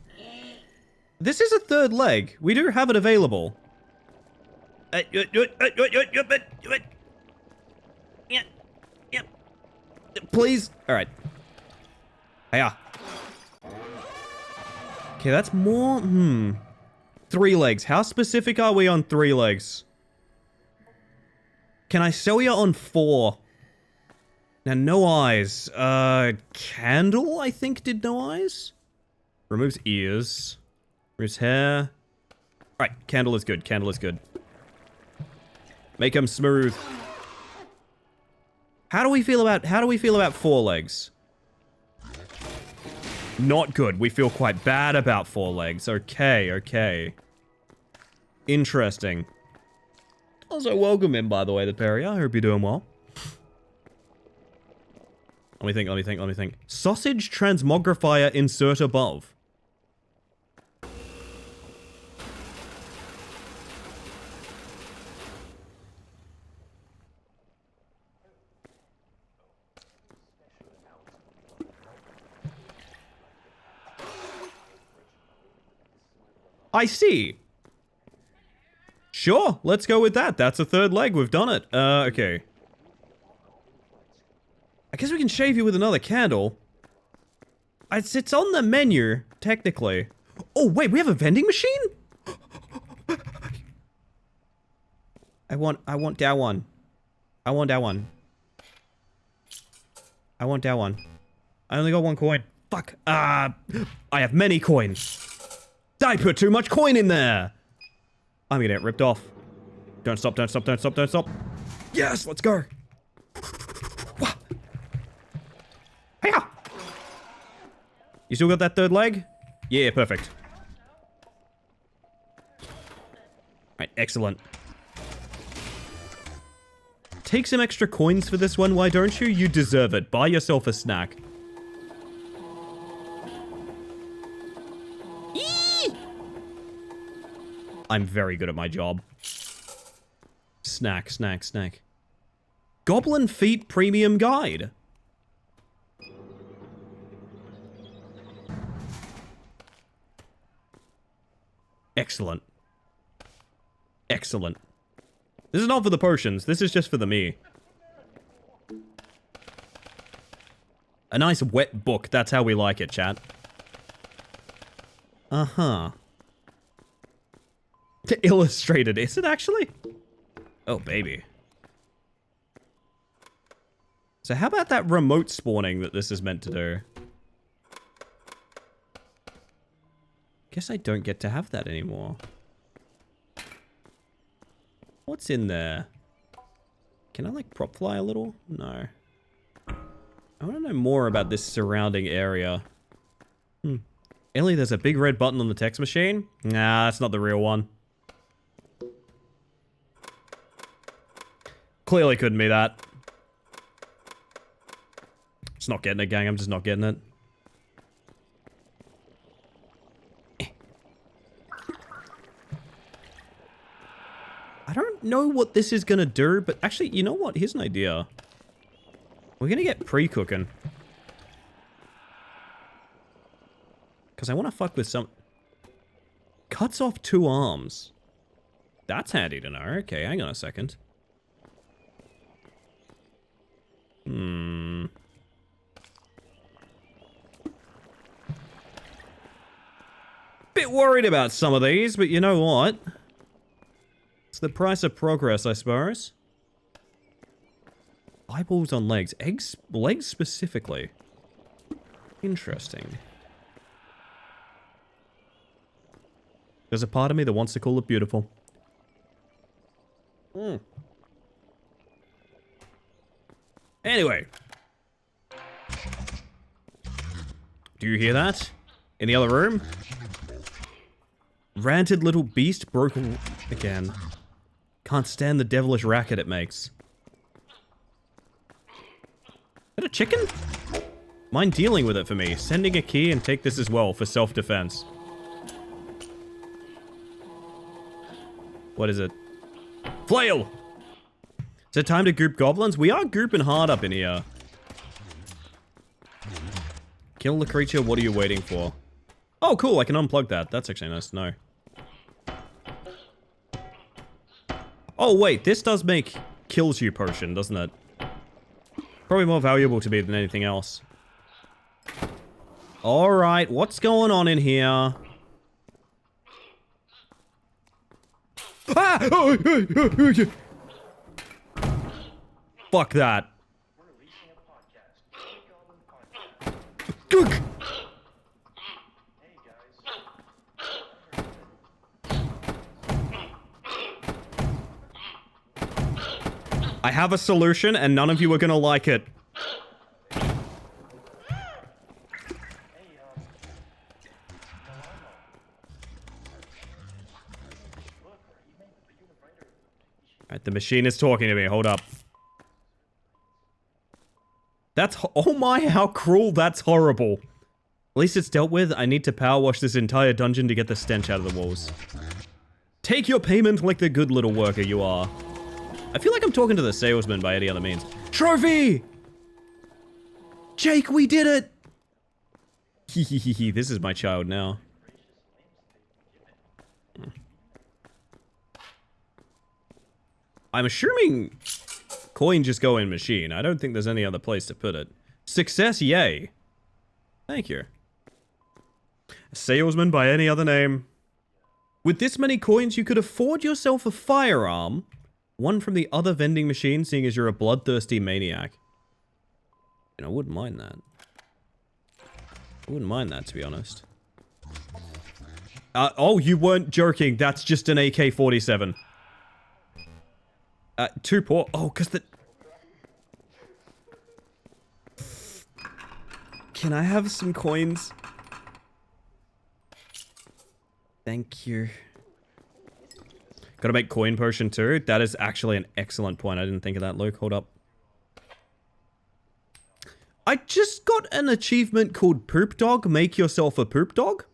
This is a 3rd leg. We do have it available. Please. All right. Hiya. Okay, that's more. 3 legs. How specific are we on 3 legs? Can I sell you on 4? Now, no eyes. Candle, I think, did no eyes? Removes ears. Removes hair. Alright, Candle is good. Candle is good. Make him smooth. How do we feel about 4 legs? Not good. We feel quite bad about 4 legs. Okay, okay. Interesting. Also, welcome in, by the way, the Perry. I hope you're doing well. Let me think. Sausage transmogrifier insert above. I see. Sure, let's go with that. That's a 3rd leg. We've done it. Okay. I guess we can shave you with another candle. It's on the menu, technically. Oh, wait, we have a vending machine? I want that one. I want that one. I want that one. I only got 1 coin. Fuck. I have many coins. I put too much coin in there. I'm gonna get ripped off. Don't stop. Yes, let's go. Hiya! You still got that 3rd leg? Yeah, perfect. Alright, excellent. Take some extra coins for this one, why don't you? You deserve it. Buy yourself a snack. Eee! I'm very good at my job. Snack, snack, snack. Goblin Feet Premium Guide. Excellent. Excellent. This is not for the potions. This is just for the me. A nice wet book. That's how we like it, chat. Uh-huh. Illustrated. Is it actually? Oh, baby. So how about that remote spawning that this is meant to do? Guess I don't get to have that anymore. What's in there? Can I, like, prop fly a little? No. I want to know more about this surrounding area. Ellie, there's a big red button on the text machine? Nah, that's not the real one. Clearly couldn't be that. Just not getting it, gang. I'm just not getting it. I don't know what this is gonna do, but actually, you know what? Here's an idea. We're gonna get pre-cooking. Because I want to fuck with some... Cuts off 2 arms. That's handy to know. Okay, hang on a second. Bit worried about some of these, but you know what? It's the price of progress, I suppose. Eyeballs on legs. Legs specifically. Interesting. There's a part of me that wants to call it beautiful. Anyway. Do you hear that? In the other room? Ranted little beast broke again. Can't stand the devilish racket it makes. Is that a chicken? Mind dealing with it for me. Sending a key and take this as well for self-defense. What is it? Flail! Is it time to goop goblins? We are gooping hard up in here. Kill the creature, what are you waiting for? Oh, cool, I can unplug that. That's actually nice to know. Oh, wait, this does make kills you potion, doesn't it? Probably more valuable to me than anything else. Alright, what's going on in here? Ah! Fuck that. Gook! I have a solution and none of you are gonna like it. Alright, the machine is talking to me. Hold up. That's... Oh my, how cruel. That's horrible. At least it's dealt with. I need to power wash this entire dungeon to get the stench out of the walls. Take your payment like the good little worker you are. I feel like I'm talking to the salesman by any other means. Trophy! Jake, we did it! Hehehehe, this is my child now. I'm assuming coin just go in machine. I don't think there's any other place to put it. Success, yay. Thank you. Salesman by any other name. With this many coins, you could afford yourself a firearm. One from the other vending machine, seeing as you're a bloodthirsty maniac. And I wouldn't mind that. I wouldn't mind that, to be honest. Oh, you weren't joking. That's just an AK-47. Too poor. Oh, because the... Can I have some coins? Thank you. Gotta make coin potion too. That is actually an excellent point. I didn't think of that, Luke. Hold up. I just got an achievement called Poop Dog. Make yourself a poop dog.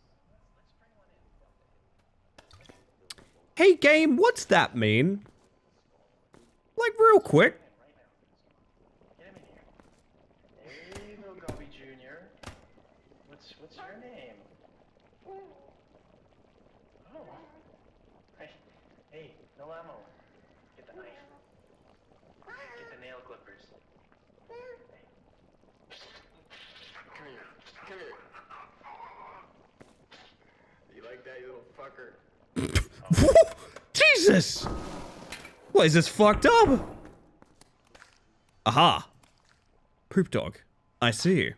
Hey game, what's that mean? Like real quick. Hey, little Gobby Jr. What's your name? Oh. Hey, no ammo. Get the knife. Get the nail clippers. Come here. Come here. You like that, you little fucker? Jesus! What is this fucked up? Aha. Poop dog. I see you.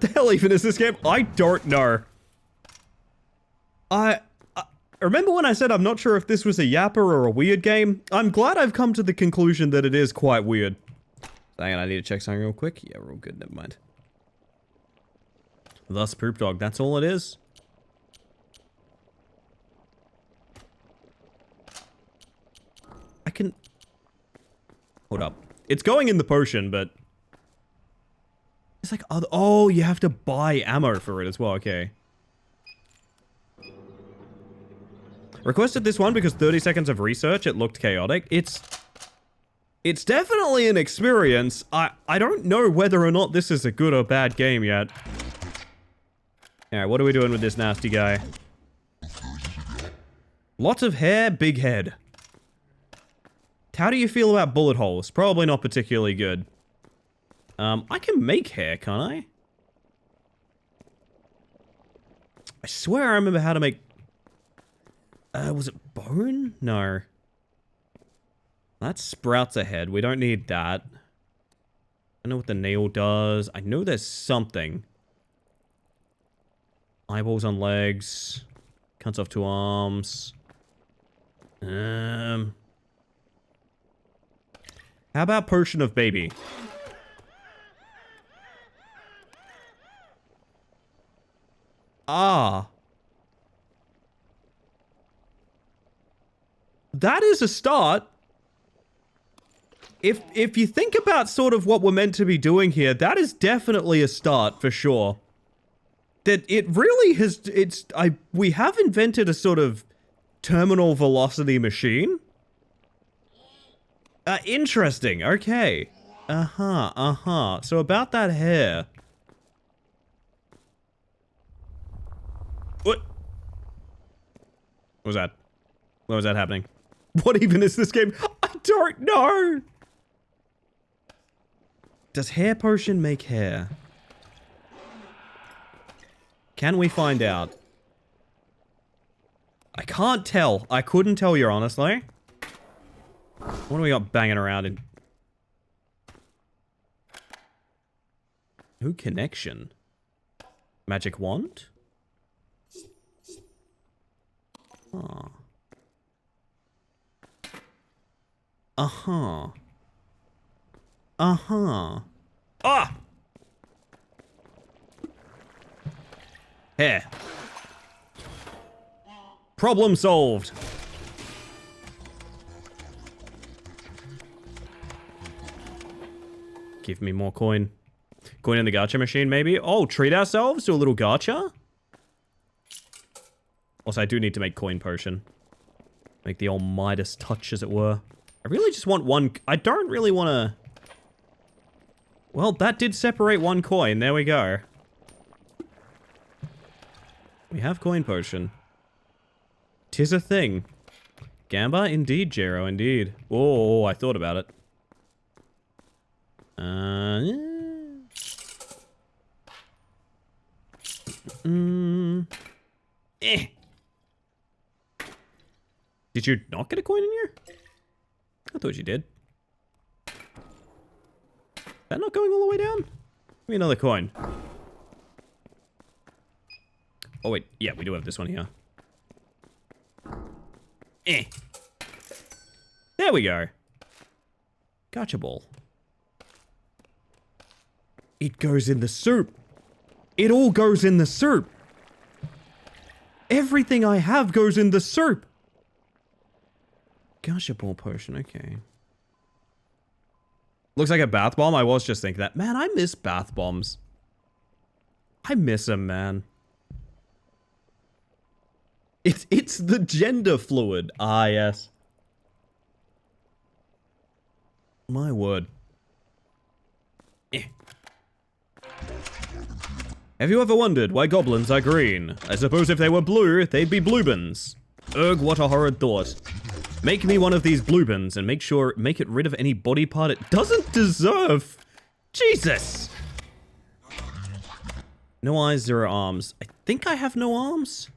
The hell even is this game? I don't know. I remember when I said I'm not sure if this was a yapper or a weird game? I'm glad I've come to the conclusion that it is quite weird. Hang on, I need to check something real quick. Yeah, we're all good, never mind. Thus, poop dog, that's all it is. I can... Hold up. It's going in the potion, but... It's like other... Oh, you have to buy ammo for it as well, okay. Requested this one because 30 seconds of research, it looked chaotic. It's definitely an experience. I don't know whether or not this is a good or bad game yet. Alright, what are we doing with this nasty guy? Lots of hair, big head. How do you feel about bullet holes? Probably not particularly good. I can make hair, can't I? I swear I remember how to make... was it bone? No. That sprouts a head. We don't need that. I know what the nail does. I know there's something. Eyeballs on legs. Cuts off 2 arms. How about potion of baby? Ah. That is a start. If you think about sort of what we're meant to be doing here, that is definitely a start for sure. That it really has, we have invented a sort of terminal velocity machine. Interesting, okay. So about that hair. What was that? When was that happening? What even is this game? I don't know! Does hair potion make hair? Can we find out? I can't tell. I couldn't tell you, honestly. What do we got banging around in? Who connection? Magic wand? Oh. Ah! Here. Problem solved. Give me more coin. Coin in the gacha machine, maybe? Oh, treat ourselves to a little gacha? Also, I do need to make coin potion. Make the old Midas touch, as it were. I really just want one... I don't really want to... Well, that did separate one coin. There we go. We have coin potion. 'Tis a thing. Gamba? Indeed, Jero, indeed. Oh, I thought about it. Did you not get a coin in here? I thought you did. That not going all the way down? Give me another coin. Oh wait, yeah, we do have this one here. There we go. Gotcha ball. It goes in the soup. It all goes in the soup. Everything I have goes in the soup. Gotcha ball potion, okay. Looks like a bath bomb. I was just thinking that. Man, I miss bath bombs. I miss him, man. It's the gender fluid. Ah, yes. My word. Eh. Have you ever wondered why goblins are green? I suppose if they were blue, they'd be bluebins. Ugh, what a horrid thought. Make me one of these bluebins and make it rid of any body part it doesn't deserve. Jesus! No eyes, 0 arms. I think I have no arms.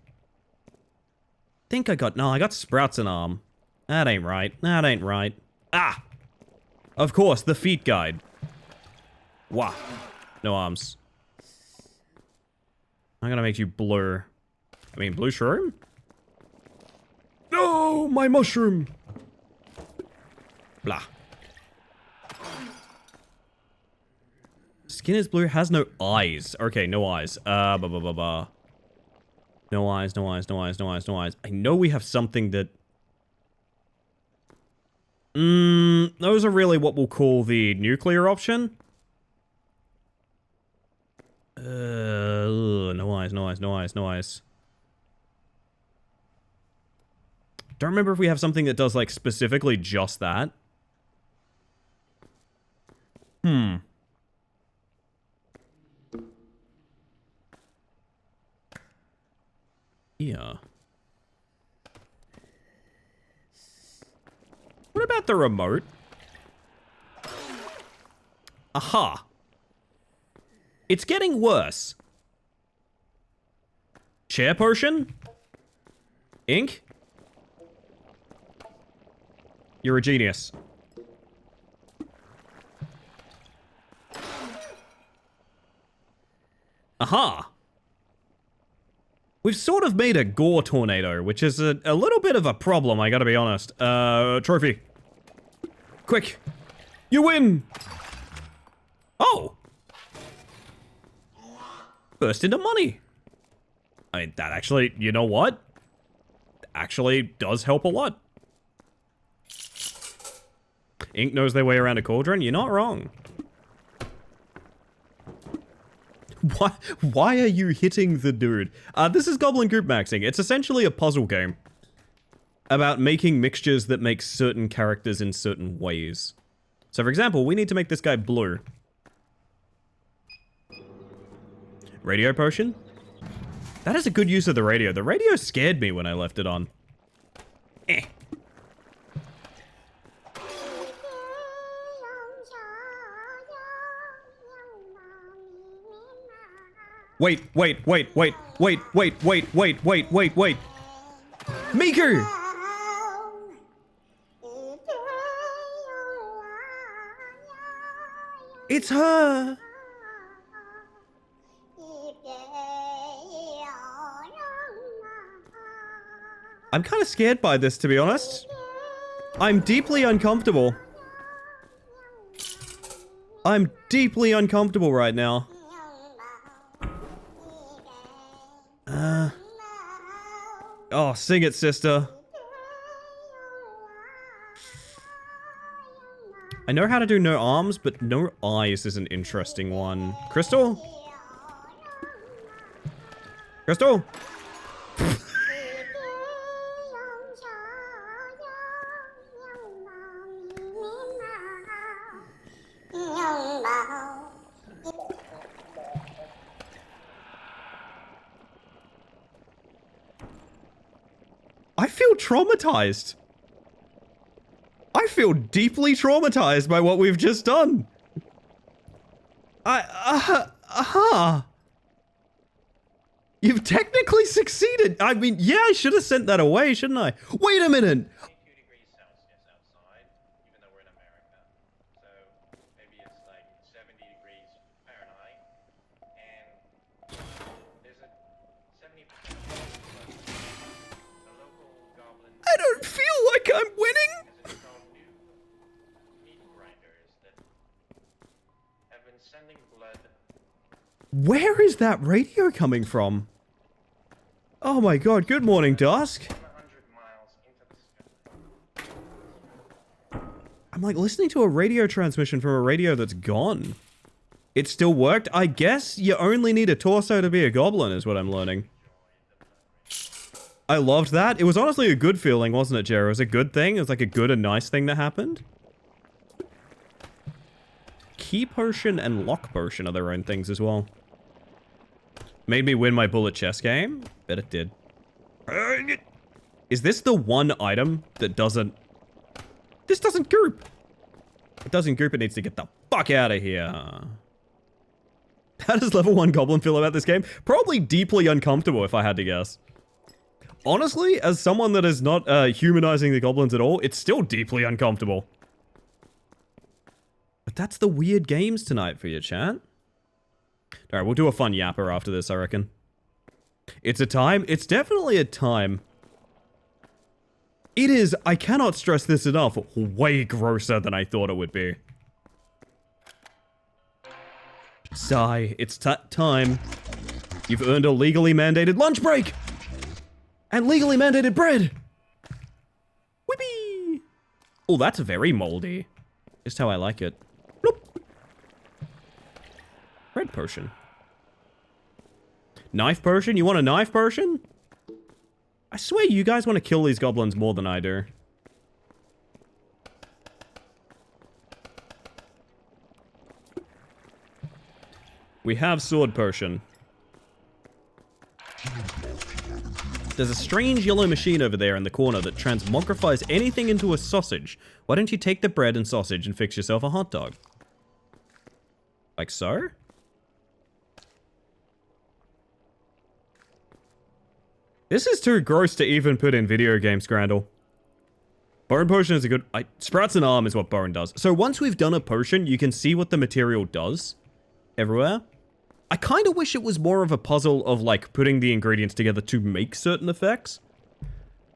I got sprouts an arm. That ain't right. That ain't right. Ah! Of course, the feet guide. Wah. No arms. I'm gonna make you blue. I mean, blue shroom? No, my mushroom! Blah. Skin is blue, has no eyes. Okay, no eyes. No eyes, no eyes, no eyes, no eyes, no eyes. I know we have something that... those are really what we'll call the nuclear option. No eyes, no eyes, no eyes, no eyes. Don't remember if we have something that does, like, specifically just that. Yeah. What about the remote? Aha. It's getting worse. Chair potion? Ink? You're a genius. Aha. We've sort of made a gore tornado, which is a little bit of a problem, I gotta be honest. Trophy. Quick. You win! Oh! Burst into money. I mean, that actually, you know what? Actually does help a lot. Ink knows their way around a cauldron? You're not wrong. Why are you hitting the dude? This is Goblin Group Maxing. It's essentially a puzzle game about making mixtures that make certain characters in certain ways. So for example, we need to make this guy blue. Radio potion? That is a good use of the radio. The radio scared me when I left it on. Eh. Wait. Miku! It's her! I'm kind of scared by this, to be honest. I'm deeply uncomfortable. I'm deeply uncomfortable right now. Oh, sing it, sister. I know how to do no arms, but no eyes is an interesting one. Crystal? Crystal? I feel traumatized. I feel deeply traumatized by what we've just done. You've technically succeeded. I mean, yeah, I should have sent that away, shouldn't I? Wait a minute. I don't feel like I'm winning. Where is that radio coming from? Oh my god, good morning, Dusk. I'm like listening to a radio transmission from a radio that's gone. It still worked? I guess you only need a torso to be a goblin is what I'm learning. I loved that. It was honestly a good feeling, wasn't it, Jerry? It was a good thing. It was like a good and nice thing that happened. Key potion and lock potion are their own things as well. Made me win my bullet chess game? Bet it did. Is this the one item that doesn't... This doesn't goop. It doesn't goop, it needs to get the fuck out of here. How does level 1 goblin feel about this game? Probably deeply uncomfortable if I had to guess. Honestly, as someone that is not humanizing the goblins at all, it's still deeply uncomfortable. But that's the weird games tonight for you, chat. Alright, we'll do a fun yapper after this, I reckon. It's a time. It's definitely a time. It is, I cannot stress this enough, way grosser than I thought it would be. Sigh, it's time. You've earned a legally mandated lunch break! And legally mandated bread! Whippy! Oh, that's very moldy. Just how I like it. Bloop. Bread potion. Knife potion? You want a knife potion? I swear you guys want to kill these goblins more than I do. We have sword potion. There's a strange yellow machine over there in the corner that transmogrifies anything into a sausage. Why don't you take the bread and sausage and fix yourself a hot dog? Like so? This is too gross to even put in video games, Grandel. Bone potion is a good... Sprouts an arm is what bone does. So once we've done a potion, you can see what the material does everywhere. I kind of wish it was more of a puzzle of, like, putting the ingredients together to make certain effects.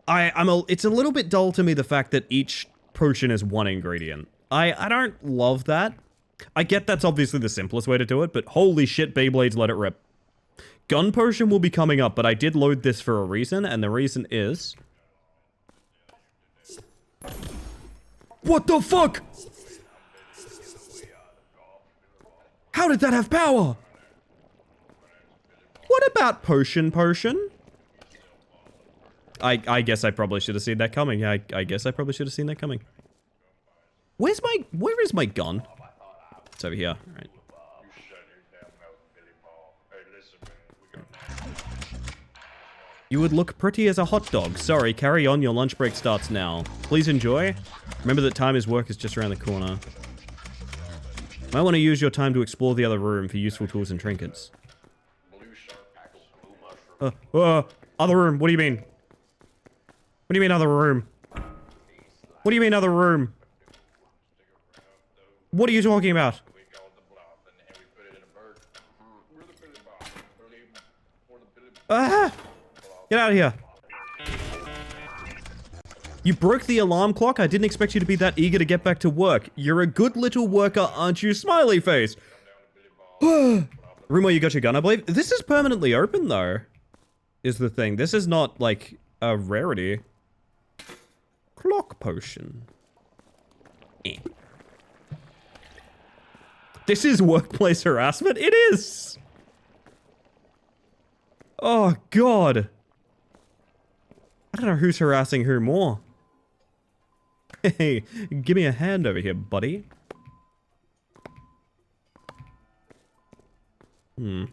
It's a little bit dull to me, the fact that each potion is one ingredient. I don't love that. I get that's obviously the simplest way to do it, but holy shit, Beyblades, let it rip. Gun potion will be coming up, but I did load this for a reason, and the reason is... What the fuck? How did that have power? What about potion? I guess I probably should have seen that coming. I guess I probably should have seen that coming. Where is my gun? It's over here. All right. You would look pretty as a hot dog. Sorry, carry on. Your lunch break starts now. Please enjoy. Remember that time is work is just around the corner. Might want to use your time to explore the other room for useful tools and trinkets. Other room. What do you mean? What do you mean other room? What do you mean other room? What are you talking about? Get out of here. You broke the alarm clock? I didn't expect you to be that eager to get back to work. You're a good little worker, aren't you? Smiley face. Room where you got your gun, I believe. This is permanently open, though, is the thing. This is not, like, a rarity. Clock potion. This is workplace harassment? It is! Oh, God. I don't know who's harassing who more. Hey, give me a hand over here, buddy. You're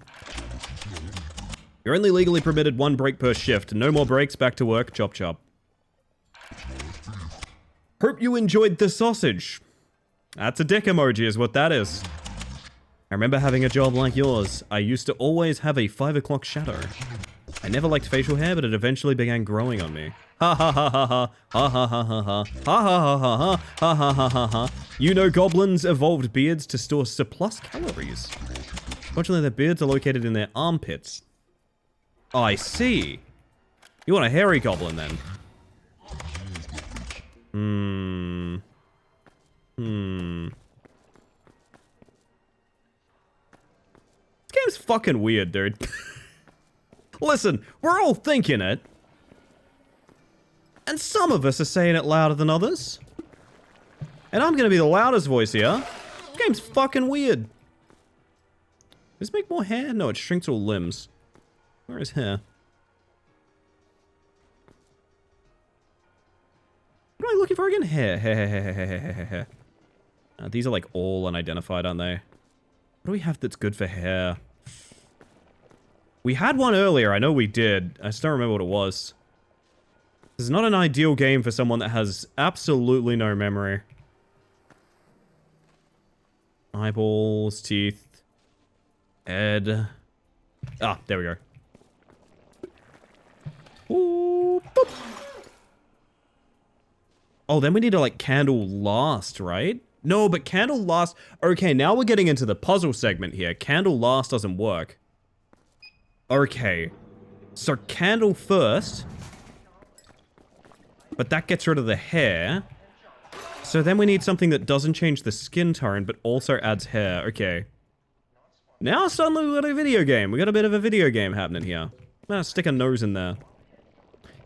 only legally permitted 1 break per shift. No more breaks, back to work, chop chop. Hope you enjoyed the sausage. That's a dick emoji is what that is. I remember having a job like yours. I used to always have a 5 o'clock shadow. I never liked facial hair, but it eventually began growing on me. Ha ha ha ha ha. Ha ha ha ha ha. Ha ha ha ha ha. Ha ha ha ha ha. You know goblins evolved beards to store surplus calories. Fortunately, their beards are located in their armpits. I see. You want a hairy goblin, then? This game's fucking weird, dude. Listen, we're all thinking it. And some of us are saying it louder than others. And I'm gonna be the loudest voice here. This game's fucking weird. Does this make more hair? No, it shrinks all limbs. Where is hair? What am I looking for again? Hair. These are like all unidentified, aren't they? What do we have that's good for hair? We had one earlier, I know we did. I just don't remember what it was. This is not an ideal game for someone that has absolutely no memory. Eyeballs, teeth, head. Ah, there we go. Ooh, boop. Oh, then we need to, like, candle last, right? No, but candle last... Okay, now we're getting into the puzzle segment here. Candle last doesn't work. Okay. So, candle first. But that gets rid of the hair. So then we need something that doesn't change the skin tone, but also adds hair. Okay. Now suddenly we got a video game. We got a bit of a video game happening here. I'm gonna stick a nose in there.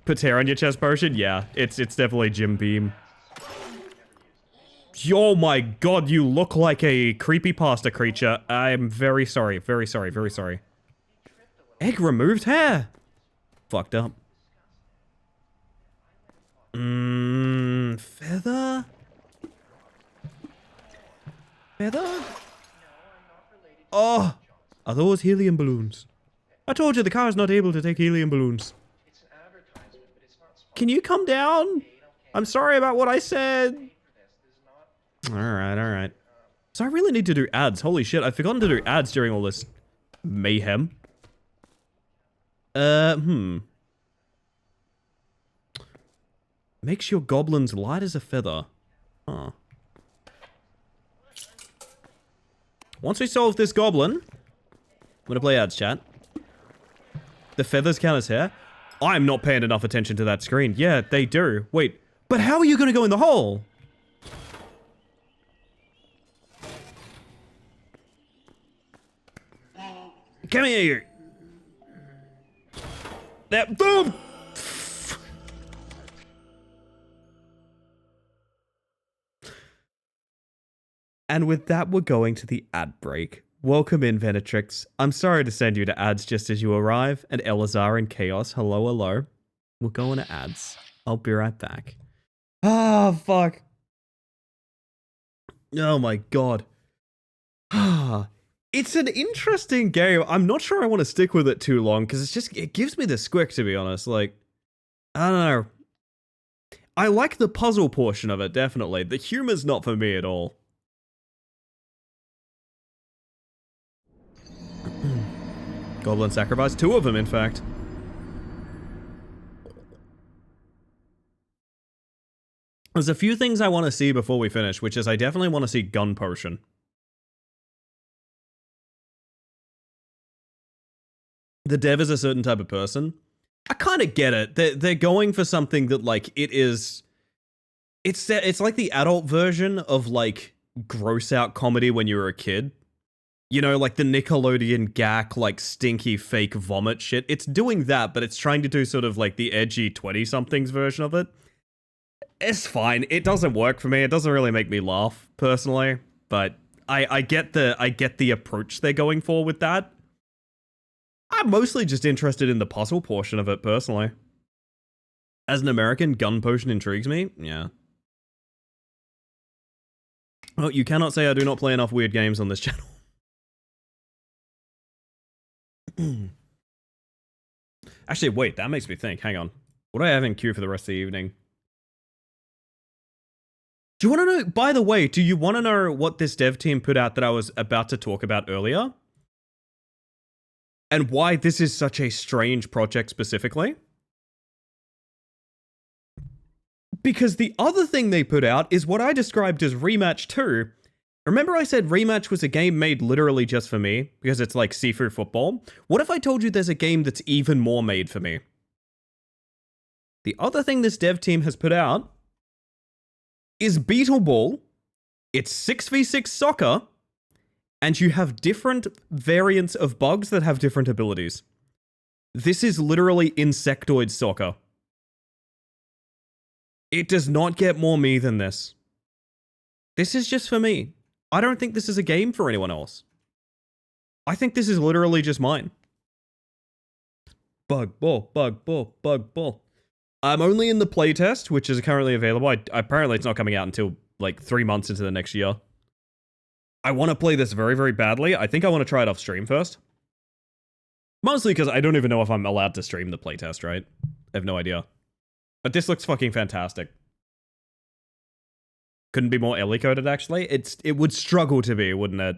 Put hair on your chest potion? Yeah, it's definitely Jim Beam. Oh my god, you look like a creepypasta creature. I'm very sorry, very sorry, very sorry. Egg removed hair! Fucked up. Feather? Feather? Oh! Are those helium balloons? I told you the car is not able to take helium balloons. Can you come down? I'm sorry about what I said. Alright, alright. So I really need to do ads. Holy shit, I've forgotten to do ads during all this mayhem. Makes your goblins light as a feather. Huh. Once we solve this goblin, I'm gonna play ads, chat. The feathers count as hair? I'm not paying enough attention to that screen. Yeah, they do. Wait, but how are you gonna go in the hole? Come here. That boom. And with that, we're going to the ad break. Welcome in, Venetrix. I'm sorry to send you to ads just as you arrive. And Elazar and Chaos, hello, hello. We're going to ads. I'll be right back. Ah, fuck. Oh my god. It's an interesting game. I'm not sure I want to stick with it too long, because it gives me the squick, to be honest. Like, I don't know. I like the puzzle portion of it, definitely. The humor's not for me at all. Goblin sacrifice, 2 of them, in fact. There's a few things I want to see before we finish, which is I definitely want to see gun potion. The dev is a certain type of person. I kind of get it. They're going for something that, like, it's like the adult version of, like, gross out comedy when you were a kid. You know, like the Nickelodeon gack, like, stinky fake vomit shit. It's doing that, but it's trying to do sort of like the edgy 20-somethings version of it. It's fine. It doesn't work for me. It doesn't really make me laugh, personally. But I get the approach they're going for with that. I'm mostly just interested in the puzzle portion of it, personally. As an American, gun potion intrigues me. Yeah. Oh, you cannot say I do not play enough weird games on this channel. Actually, wait, that makes me think. Hang on. What do I have in queue for the rest of the evening? Do you want to know, by the way, do you want to know what this dev team put out that I was about to talk about earlier? And why this is such a strange project specifically? Because the other thing they put out is what I described as Rematch 2. Remember I said Rematch was a game made literally just for me, because it's like Sifu football? What if I told you there's a game that's even more made for me? The other thing this dev team has put out is Beetle Ball. It's 6v6 soccer, and you have different variants of bugs that have different abilities. This is literally Insectoid Soccer. It does not get more me than this. This is just for me. I don't think this is a game for anyone else. I think this is literally just mine. Bug ball, bug ball, bug ball. I'm only in the playtest, which is currently available. Apparently it's not coming out until like 3 months into the next year. I want to play this very, very badly. I think I want to try it off stream first. Mostly because I don't even know if I'm allowed to stream the playtest, right? I have no idea. But this looks fucking fantastic. Couldn't be more illy coded, actually. It would struggle to be, wouldn't it?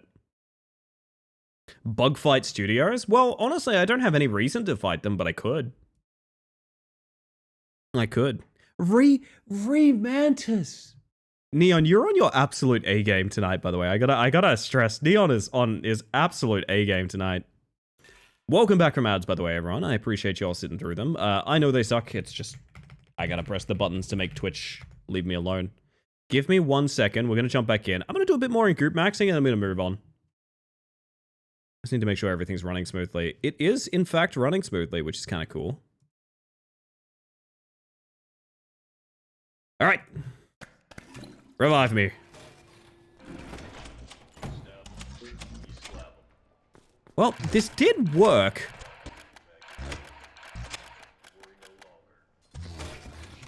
Bugfight Studios? Well, honestly, I don't have any reason to fight them, but I could. I could. Mantis. Neon, you're on your absolute A game tonight, by the way. I gotta stress, Neon is on his absolute A game tonight. Welcome back from ads, by the way, everyone. I appreciate you all sitting through them. I know they suck. It's just I gotta press the buttons to make Twitch leave me alone. Give me 1 second. We're gonna jump back in. I'm gonna do a bit more in group maxing, and I'm gonna move on. Just need to make sure everything's running smoothly. It is, in fact, running smoothly, which is kind of cool. All right. Revive me. Well, this did work.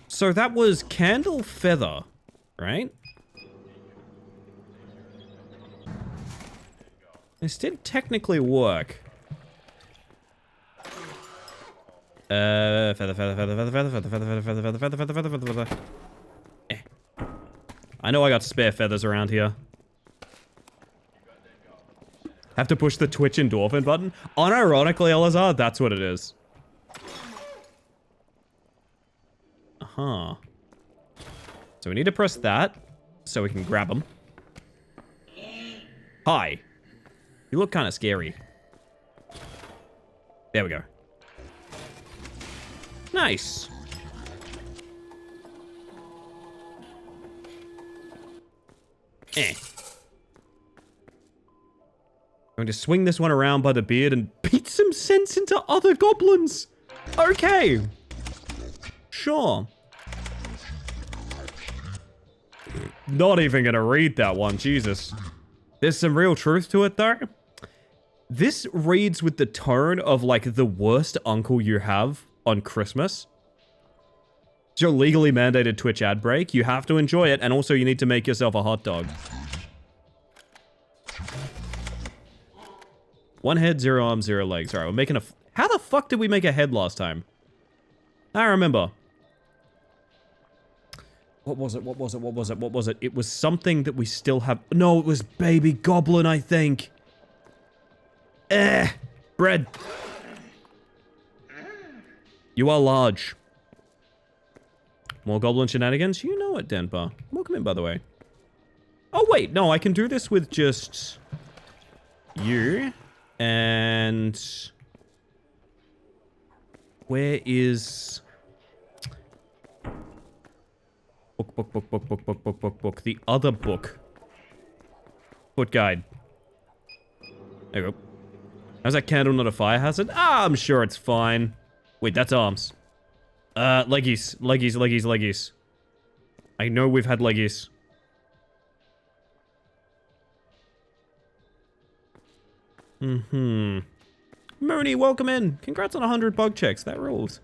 So that was Candle Feather, right? This did technically work. Feather. I know I got spare feathers around here. Have to push the Twitch endorphin button? Unironically, Elazar, that's what it is. Uh-huh. So we need to press that so we can grab them. Hi. You look kind of scary. There we go. Nice. Going to swing this one around by the beard and beat some sense into other goblins. Okay. Sure. Not even gonna read that one, Jesus. There's some real truth to it, though. This reads with the tone of, like, the worst uncle you have on Christmas. It's your legally mandated Twitch ad break. You have to enjoy it, and also you need to make yourself a hot dog. 1 head, 0 arms, 0 legs. Alright, we're making a... How the fuck did we make a head last time? I remember. What was it? It was something that we still have... No, it was Baby Goblin, I think. Bread. You are large. More goblin shenanigans? You know it, Denpa. Welcome in, by the way. Oh, wait. No, I can do this with just... you... And where is book? The other book. Foot guide. There you go. How's that candle not a fire hazard? Ah, I'm sure it's fine. Wait, that's arms. Leggies. I know we've had leggies. Mooney, welcome in. Congrats on 100 bug checks. That rules.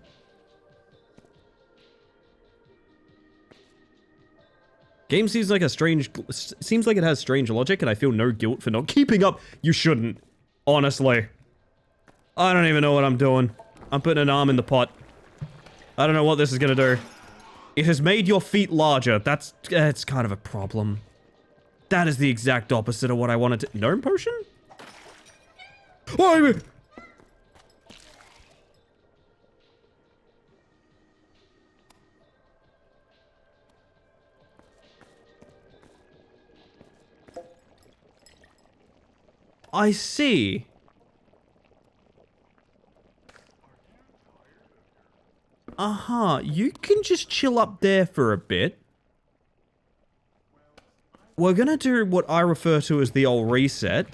Game seems like it has strange logic, and I feel no guilt for not keeping up. You shouldn't. Honestly. I don't even know what I'm doing. I'm putting an arm in the pot. I don't know what this is gonna do. It has made your feet larger. It's kind of a problem. That is the exact opposite of what I wanted to... Gnome potion? Oh, I see. You can just chill up there for a bit. We're gonna do what I refer to as the old reset.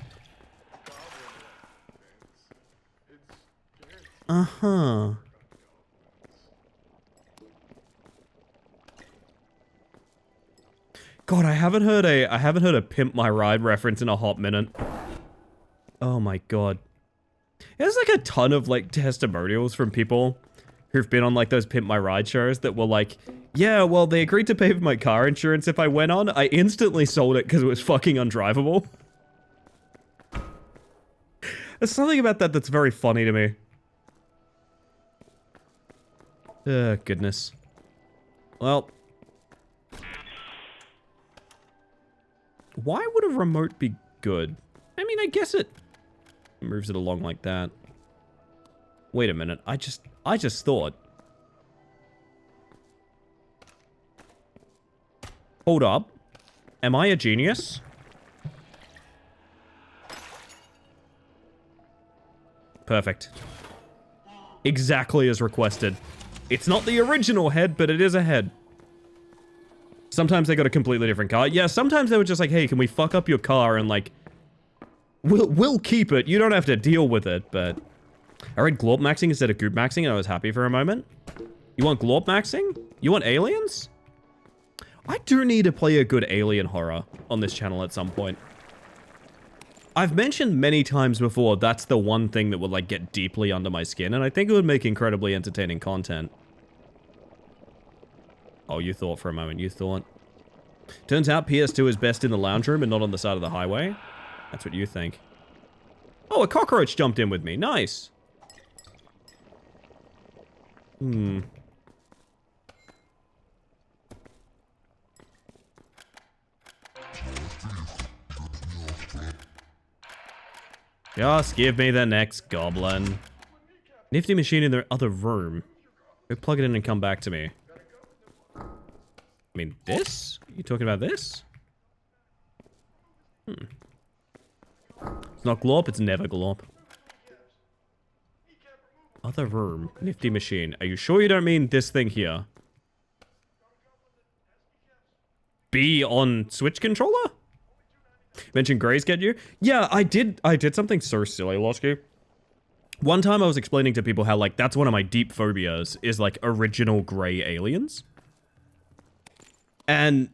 God, I haven't heard a Pimp My Ride reference in a hot minute. Oh my god. There's like a ton of like testimonials from people who've been on like those Pimp My Ride shows that were like, yeah, well, they agreed to pay for my car insurance if I went on. I instantly sold it because it was fucking undrivable. There's something about that that's very funny to me. Goodness. Well. Why would a remote be good? I mean, I guess it moves it along like that. Wait a minute. I just thought. Hold up. Am I a genius? Perfect. Exactly as requested. It's not the original head, but it is a head. Sometimes they got a completely different car. Yeah, sometimes they were just like, hey, can we fuck up your car and like... We'll keep it. You don't have to deal with it, but... I read Glorp maxing instead of Goop maxing and I was happy for a moment. You want Glorp maxing? You want aliens? I do need to play a good alien horror on this channel at some point. I've mentioned many times before that's the one thing that would like get deeply under my skin, and I think it would make incredibly entertaining content. Oh, you thought for a moment, you thought. Turns out PS2 is best in the lounge room and not on the side of the highway. That's what you think. Oh, a cockroach jumped in with me. Nice. Just give me the next goblin. Nifty machine in the other room. Go plug it in and come back to me. I mean, this? You talking about this? It's not Glorp, it's never Glorp. Other room. Nifty machine. Are you sure you don't mean this thing here? B on Switch controller? Mentioned Greys get you? Yeah, I did something so silly, Losky. One time I was explaining to people how, like, that's one of my deep phobias, is, like, original Grey aliens. And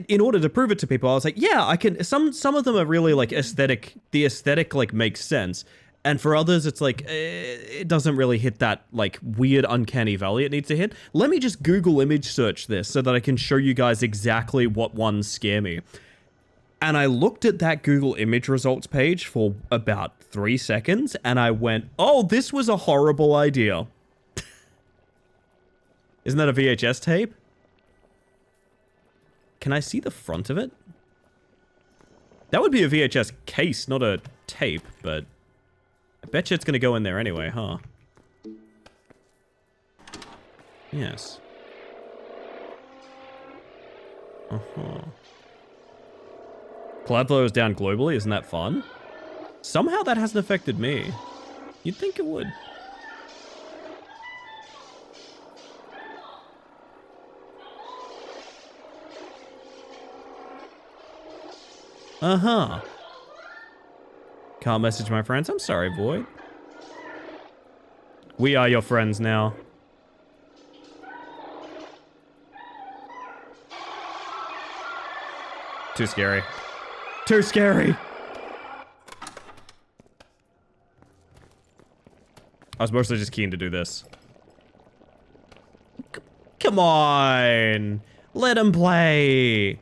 in order to prove it to people, I was like, yeah, I can, some of them are really, like, aesthetic, the aesthetic, like, makes sense. And for others, it's like, it doesn't really hit that, like, weird, uncanny valley it needs to hit. Let me just Google image search this so that I can show you guys exactly what ones scare me. And I looked at that Google image results page for about 3 seconds, and I went, oh, this was a horrible idea. Isn't that a VHS tape? Can I see the front of it? That would be a VHS case, not a tape, but I bet you it's going to go in there anyway, huh? Yes. Uh-huh. Cloudflare is down globally, isn't that fun? Somehow that hasn't affected me. You'd think it would. Uh-huh. Can't message my friends. I'm sorry, Void. We are your friends now. Too scary. Too scary! I was mostly just keen to do this. Come on! Let him play!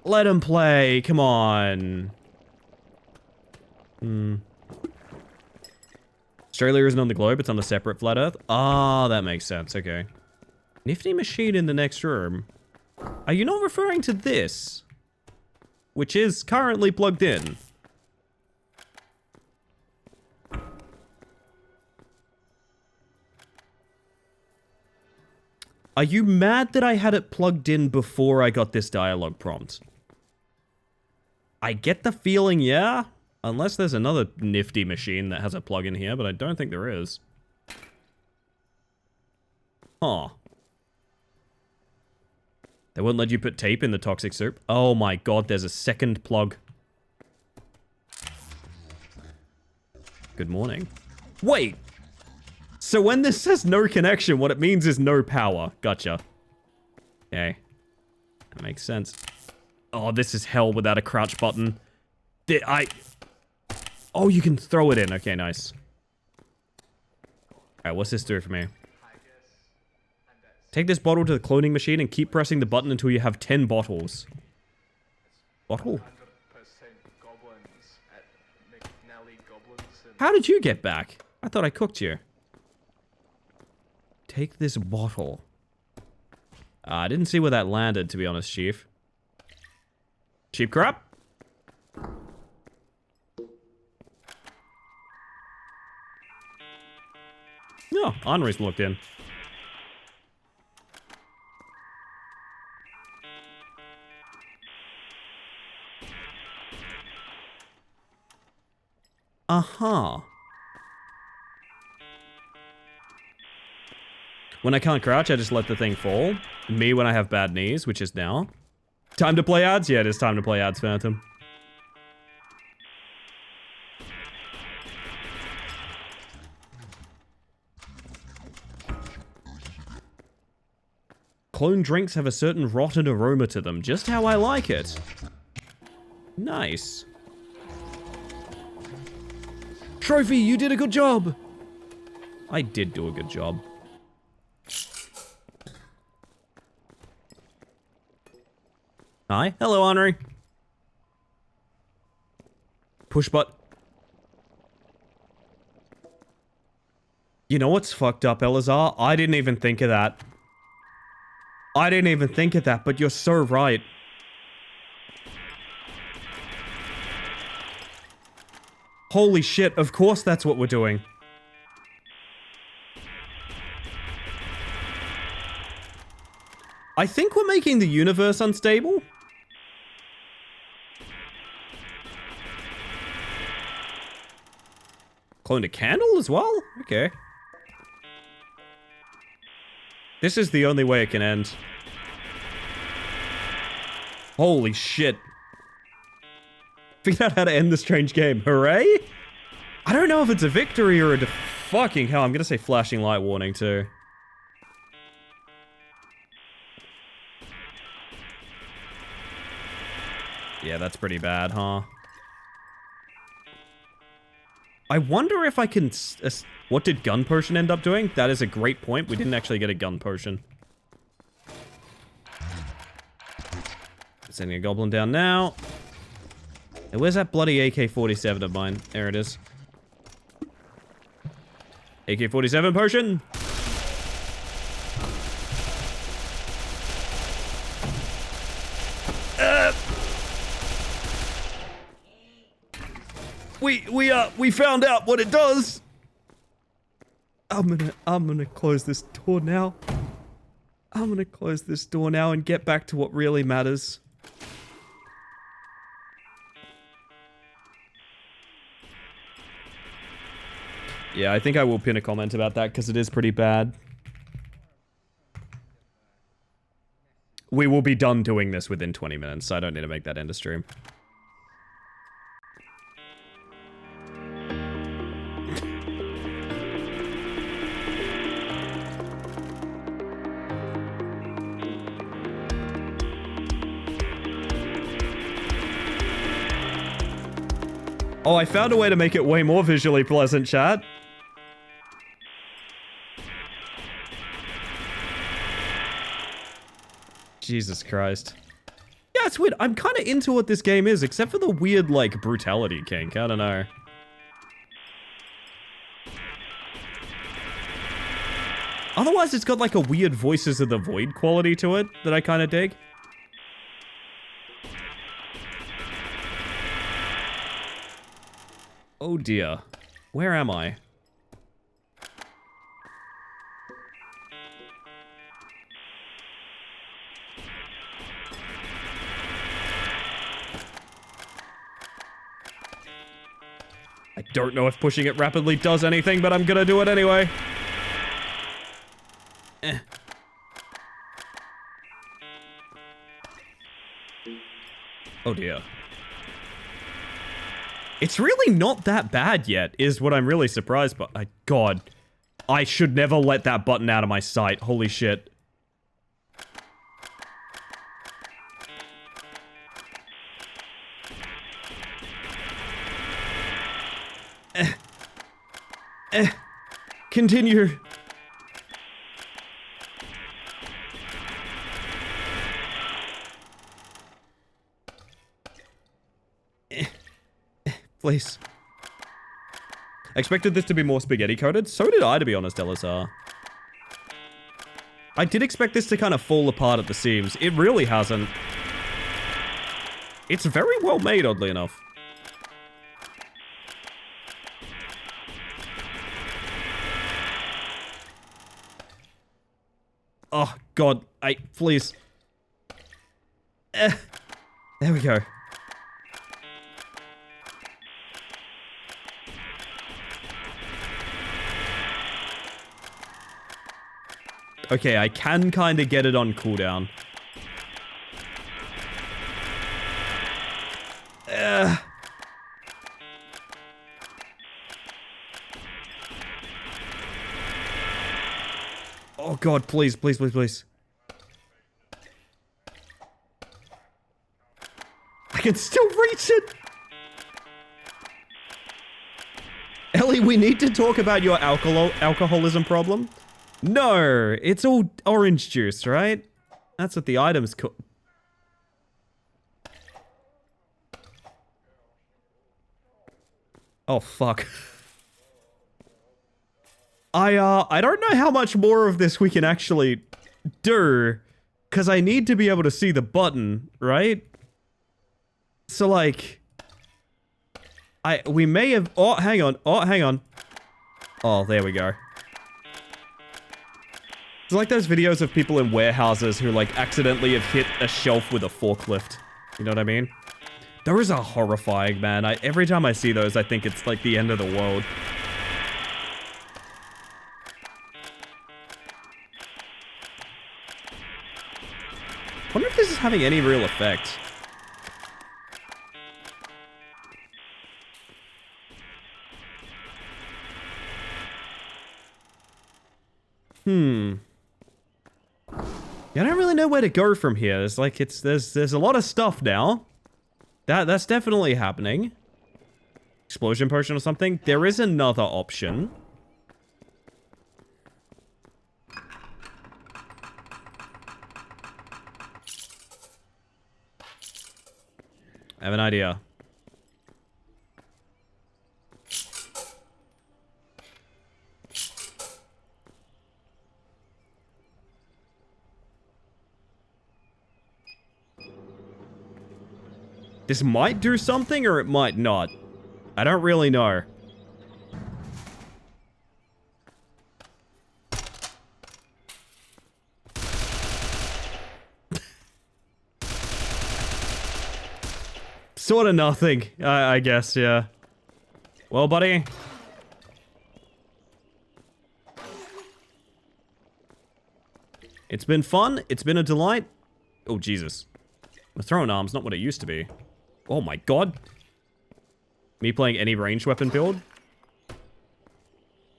Let him play, come on. Australia isn't on the globe, it's on the separate flat earth. Ah, that makes sense, okay. Nifty machine in the next room. Are you not referring to this? Which is currently plugged in. Are you mad that I had it plugged in before I got this dialogue prompt? I get the feeling, yeah? Unless there's another nifty machine that has a plug in here, but I don't think there is. Huh. They won't let you put tape in the toxic soup. Oh my god, there's a second plug. Good morning. Wait! So when this says no connection, what it means is no power. Gotcha. Okay. That makes sense. Oh, this is hell without a crouch button. Oh, you can throw it in. Okay, nice. Alright, what's this do for me? Take this bottle to the cloning machine and keep pressing the button until you have 10 bottles. Bottle? How did you get back? I thought I cooked you. Take this bottle. I didn't see where that landed, to be honest, Chief. Cheap crap? No, Henri's looked in. Uh-huh. When I can't crouch, I just let the thing fall. Me when I have bad knees, which is now. Time to play ads? Yeah, it is time to play ads, Phantom. Clone drinks have a certain rotten aroma to them, just how I like it. Nice. Trophy, you did a good job! I did do a good job. Hi. Hello, Henri. Push button. You know what's fucked up, Elazar? I didn't even think of that. I didn't even think of that, but you're so right. Holy shit, of course that's what we're doing. I think we're making the universe unstable. Cloned a candle as well? Okay. This is the only way it can end. Holy shit. Figured out how to end the strange game. Hooray? I don't know if it's a victory or a fucking hell. I'm gonna say flashing light warning too. Yeah, that's pretty bad, huh? I wonder if I can... what did gun potion end up doing? That is a great point. We didn't actually get a gun potion. Sending a goblin down now. Hey, where's that bloody AK-47 of mine? There it is. AK-47 potion! We found out what it does. I'm gonna close this door now. I'm gonna close this door now and get back to what really matters. Yeah, I think I will pin a comment about that because it is pretty bad. We will be done doing this within 20 minutes, so I don't need to make that end of stream. Oh, I found a way to make it way more visually pleasant, chat. Jesus Christ. Yeah, it's weird. I'm kind of into what this game is, except for the weird, like, brutality kink. I don't know. Otherwise, it's got, like, a weird Voices of the Void quality to it that I kind of dig. Oh dear. Where am I? I don't know if pushing it rapidly does anything, but I'm gonna do it anyway. Oh dear. It's really not that bad yet, is what I'm really surprised by. God. I should never let that button out of my sight. Holy shit. Continue. Please. I expected this to be more spaghetti coated. So did I, to be honest, LSR. I did expect this to kind of fall apart at the seams. It really hasn't. It's very well made, oddly enough. Oh, God. Please. There we go. Okay, I can kind of get it on cooldown. Oh God, please, please, please, please. I can still reach it! Ellie, we need to talk about your alcoholism problem. No, it's all orange juice, right? That's what the item's called. Oh, fuck. I don't know how much more of this we can actually do, because I need to be able to see the button, right? So, like, we may have, oh, hang on, oh, there we go. It's like those videos of people in warehouses who, like, accidentally have hit a shelf with a forklift. You know what I mean? Those are horrifying, man. Every time I see those, I think it's, like, the end of the world. I wonder if this is having any real effect. Yeah, I don't really know where to go from here. It's like there's a lot of stuff now. That's definitely happening. Explosion potion or something. There is another option. I have an idea. This might do something, or it might not. I don't really know. Sort of nothing, I guess, yeah. Well, buddy. It's been fun. It's been a delight. Oh, Jesus. My throwing arm's not what it used to be. Oh my God. Me playing any ranged weapon build?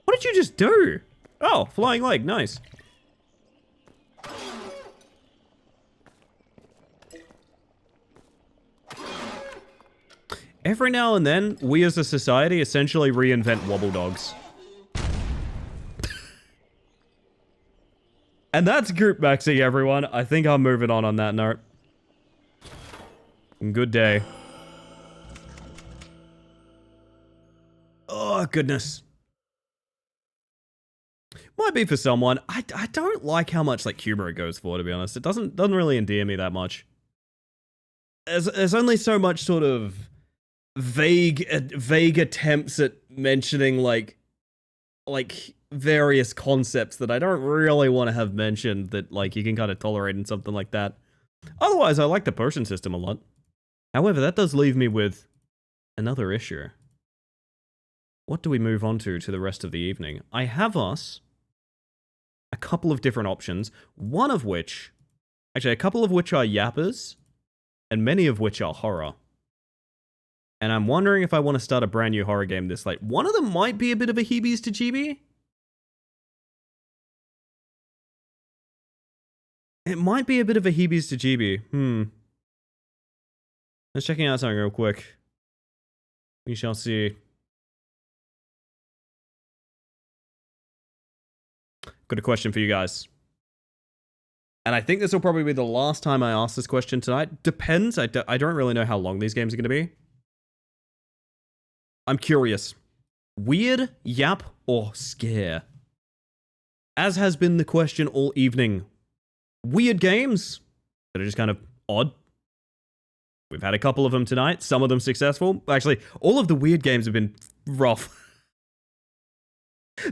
What did you just do? Oh, flying leg, nice. Every now and then, we as a society essentially reinvent wobble dogs. And that's group maxing, everyone. I think I'm moving on that note. Good day. Oh, goodness. Might be for someone. I don't like how much, like, humor it goes for, to be honest. It doesn't really endear me that much. There's only so much sort of vague attempts at mentioning, like various concepts that I don't really want to have mentioned that, like, you can kind of tolerate in something like that. Otherwise, I like the potion system a lot. However, that does leave me with another issue. What do we move on to the rest of the evening? I have us a couple of different options, one of which, actually a couple of which are yappers, and many of which are horror. And I'm wondering if I want to start a brand new horror game this late. One of them might be a bit of a heebies to jeebie. It might be a bit of a heebies to jeebie. Let's checking out something real quick. We shall see. got a question for you guys. And I think this will probably be the last time I ask this question tonight. Depends. I don't really know how long these games are going to be. I'm curious. Weird, yap, or scare? As has been the question all evening. Weird games that are just kind of odd. We've had a couple of them tonight. Some of them successful. Actually, all of the weird games have been rough.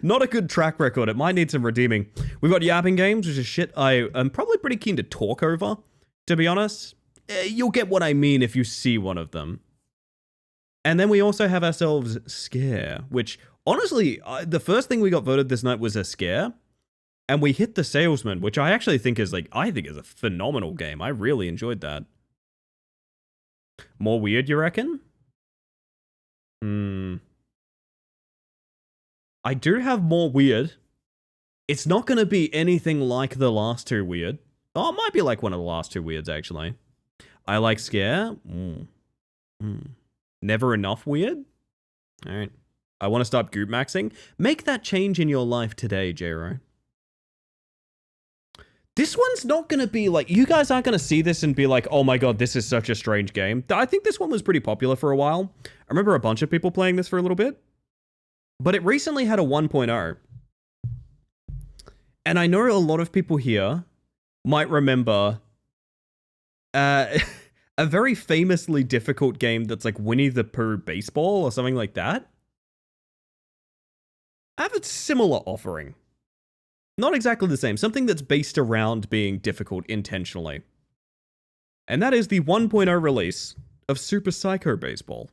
Not a good track record. It might need some redeeming. We've got yapping games, which is shit I am probably pretty keen to talk over, to be honest. You'll get what I mean if you see one of them. And then we also have ourselves Scare, which, honestly, the first thing we got voted this night was a Scare. And we hit The Salesman, which I actually think is a phenomenal game. I really enjoyed that. More weird, you reckon? I do have more weird. It's not going to be anything like the last two weird. Oh, it might be like one of the last two weirds, actually. I like Scare. Never enough weird? Alright. I want to start goop maxing. Make that change in your life today, J-Ro. This one's not going to be like... You guys aren't going to see this and be like, oh my god, this is such a strange game. I think this one was pretty popular for a while. I remember a bunch of people playing this for a little bit. But it recently had a 1.0. And I know a lot of people here might remember a very famously difficult game that's like Winnie the Pooh Baseball or something like that. I have a similar offering. Not exactly the same. Something that's based around being difficult intentionally. And that is the 1.0 release of Super Psycho Baseball.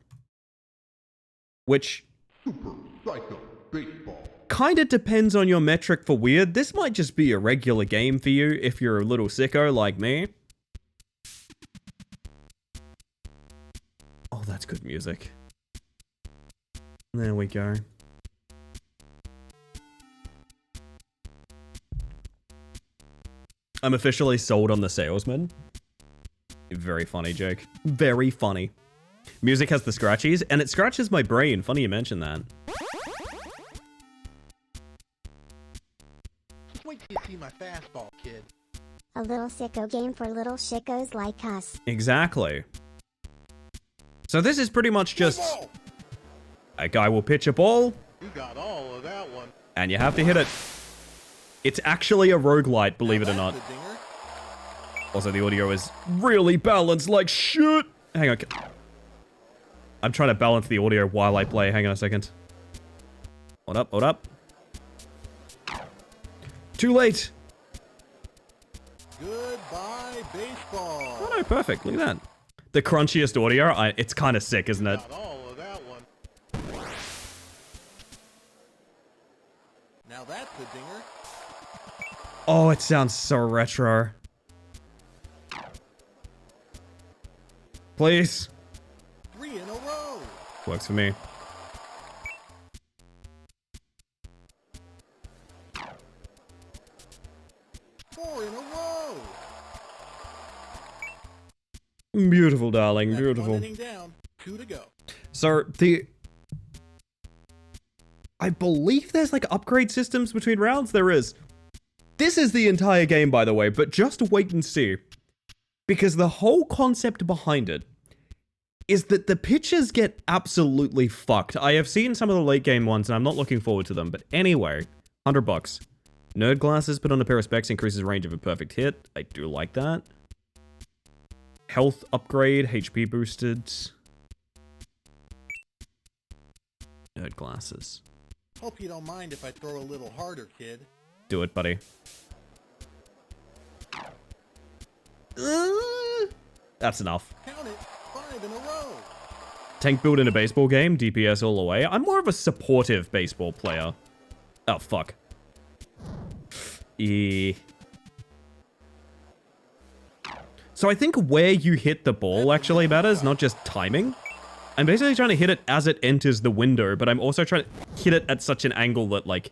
Which... Super Psycho Baseball. Kinda depends on your metric for weird. This might just be a regular game for you if you're a little sicko like me. Oh, that's good music. There we go. I'm officially sold on The Salesman. Very funny, Jake. Very funny. Music has the scratchies, and it scratches my brain. Funny you mention that. Wait till you see my fastball, kid. A little sicko game for little shickos like us. Exactly. So this is pretty much just... A guy will pitch a ball. You got all of that one. And you have to hit it. It's actually a roguelite, believe it or not. Also, the audio is really balanced like shit. Hang on. I'm trying to balance the audio while I play. Hang on a second. Hold up, hold up. Too late. Goodbye, baseball. Oh no, perfect. Look at that. The crunchiest audio. It's kind of sick, isn't it? Got all of that one. Now that's a dinger. Oh, it sounds so retro. Please. 3 in a row. Works for me. Four in a row. Beautiful, darling. That's Beautiful. 1 inning down. 2 to go. So, I believe there's like upgrade systems between rounds. There is. This is the entire game, by the way, but just wait and see. Because the whole concept behind it is that the pitchers get absolutely fucked. I have seen some of the late game ones, and I'm not looking forward to them. But anyway, $100. Nerd glasses, put on a pair of specs, increases range of a perfect hit. I do like that. Health upgrade, HP boosted. Nerd glasses. Hope you don't mind if I throw a little harder, kid. Do it, buddy. That's enough. Count it. 5 in a row. Tank build in a baseball game, DPS all the way. I'm more of a supportive baseball player. Oh, fuck. So I think where you hit the ball actually matters, not just timing. I'm basically trying to hit it as it enters the window, but I'm also trying to hit it at such an angle that, like,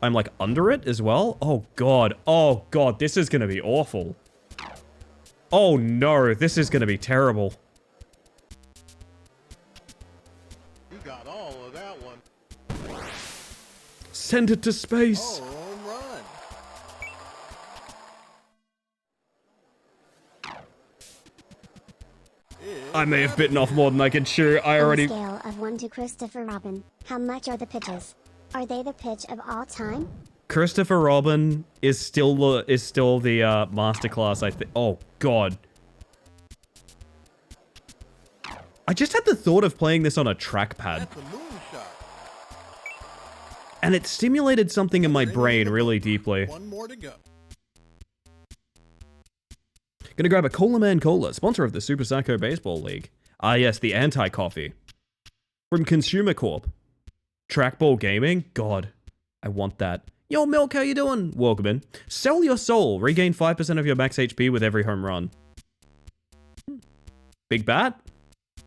I'm, like, under it as well. Oh, God. Oh, God. This is going to be awful. Oh, no. This is going to be terrible. You got all of that one. Send it to space. Home run. I may have bitten off more than I can chew. I already... On a scale of 1 to Christopher Robin, how much are the pitches? Are they the pitch of all time? Christopher Robin is still the masterclass, I think. Oh, God. I just had the thought of playing this on a trackpad. That's a moonshot. And it stimulated something in my brain really deeply. One more to go. Gonna grab a Cola Man Cola, sponsor of the Super Psycho Baseball League. Ah yes, the anti-coffee. From Consumer Corp. Trackball Gaming? God, I want that. Yo, Milk, how you doing? Welcome in. Sell your soul. Regain 5% of your max HP with every home run. Big bat?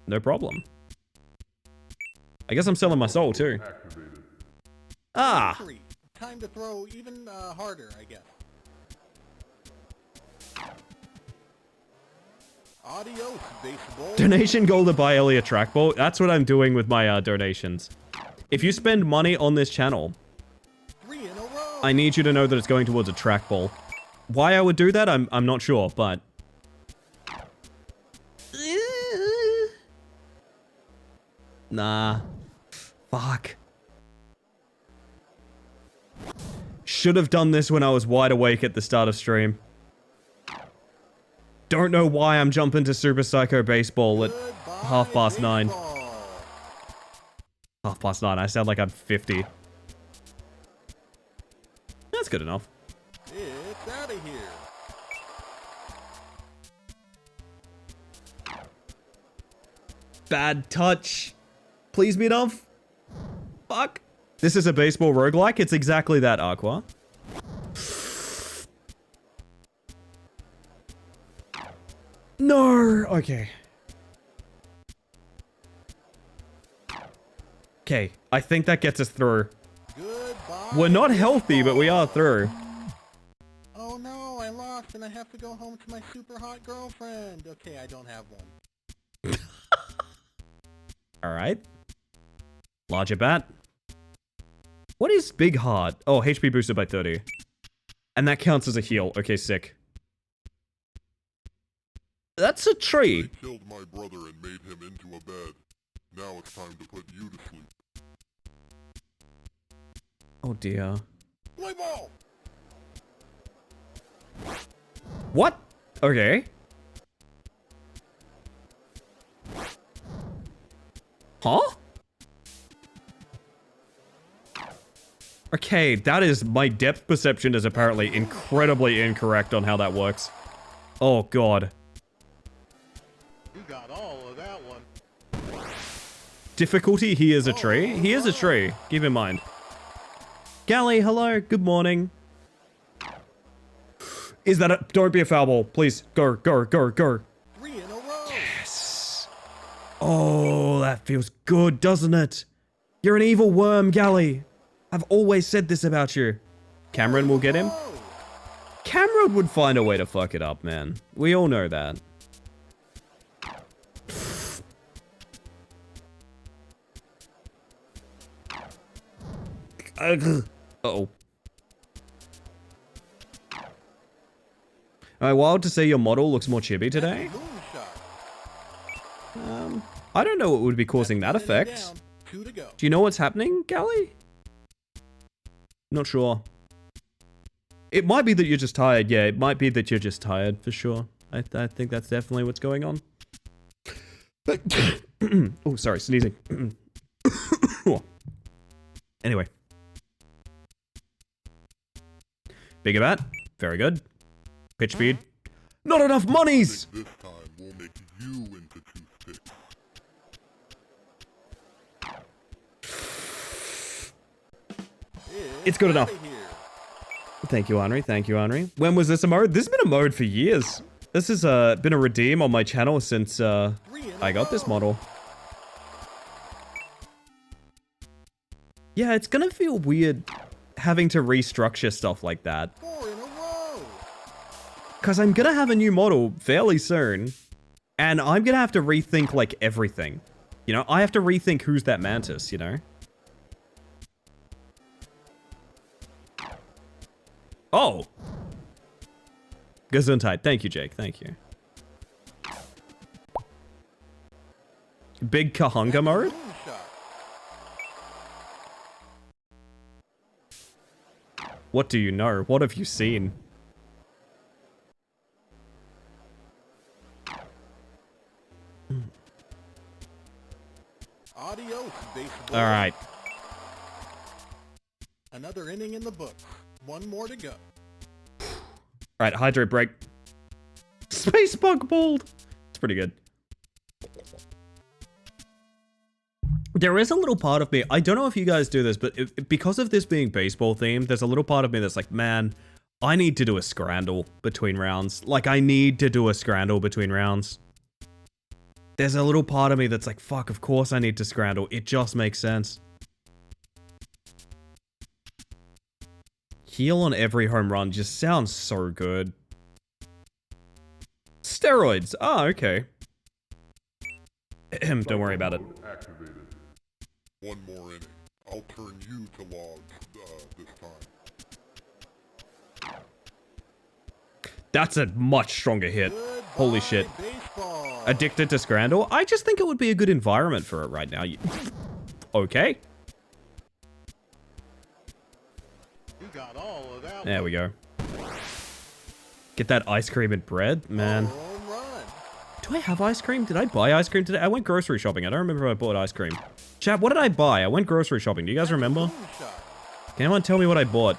No problem. I guess I'm selling my soul too. Ah! Time to throw even harder, I guess. Adios, baseball. Donation goal to buy Elliot Trackball. That's what I'm doing with my donations. If you spend money on this channel, 3 in a row. I need you to know that it's going towards a trackball. Why I would do that, I'm not sure, but... Nah. Fuck. Should have done this when I was wide awake at the start of stream. Don't know why I'm jumping to Super Psycho Baseball at 9:30. 9:30. I sound like I'm 50. That's good enough. It's out of here. Bad touch. Please me enough. Fuck. This is a baseball roguelike. It's exactly that, Aqua. No. Okay. Okay. I think that gets us through. Goodbye. We're not healthy, but we are through. Oh no, I lost and I have to go home to my super hot girlfriend. Okay, I don't have one. Alright. Larger bat. What is Big Heart? Oh, HP boosted by 30. And that counts as a heal. Okay, sick. That's a tree. They killed my brother and made him into a bed. Now it's time to put you to sleep. Oh dear. Play ball. What? Okay. Huh? Okay, that is... My depth perception is apparently incredibly incorrect on how that works. Oh, God. You got all of that one. Difficulty, he is a tree? He is a tree. Keep in mind. Gally, hello. Good morning. Is that a... Don't be a foul ball. Please. Go, go, go, go. 3 in a row. Yes. Oh, that feels good, doesn't it? You're an evil worm, Gally. I've always said this about you. Cameron will get him. Cameron would find a way to fuck it up, man. We all know that. Uh-oh. Wild to see your model looks more chibi today. I don't know what would be causing that effect. Do you know what's happening, Gally? Not sure. It might be that you're just tired. Yeah, it might be that you're just tired, for sure. I think that's definitely what's going on. Oh, sorry, sneezing. Anyway. Bigger bat. Very good. Pitch speed. Not enough monies! This time we'll make you into toothpicks. It's good enough. Thank you, Henry. Thank you, Henry. When was this a mode? This has been a mode for years. This has been a redeem on my channel since I got this model. Yeah, it's gonna feel weird having to restructure stuff like that. 4 in a row. Because I'm gonna have a new model fairly soon. And I'm gonna have to rethink, like, everything. You know, I have to rethink who's that mantis, you know? Oh. Gesundheit. Thank you, Jake. Thank you. Big Kahunga mode? What do you know? What have you seen? Adios, baseball. All right. Another inning in the books. One more to go. All right, hydrate break. Space bug bald. It's pretty good. There is a little part of me, I don't know if you guys do this, but because of this being baseball themed, there's a little part of me that's like, man, I need to do a scrandle between rounds. Like, I need to do a scrandle between rounds. There's a little part of me that's like, fuck, of course I need to scrandle. It just makes sense. Heal on every home run just sounds so good. Steroids. Oh, okay. Don't worry about it. Activated. One more inning. I'll turn you to logs this time. That's a much stronger hit. Holy shit. Addicted to Scrandle? I just think it would be a good environment for it right now. Okay. You got all of that. There we go. Get that ice cream and bread, man. Do I have ice cream? Did I buy ice cream today? I went grocery shopping. I don't remember if I bought ice cream. Chat, what did I buy? I went grocery shopping. Do you guys remember? Can anyone tell me what I bought?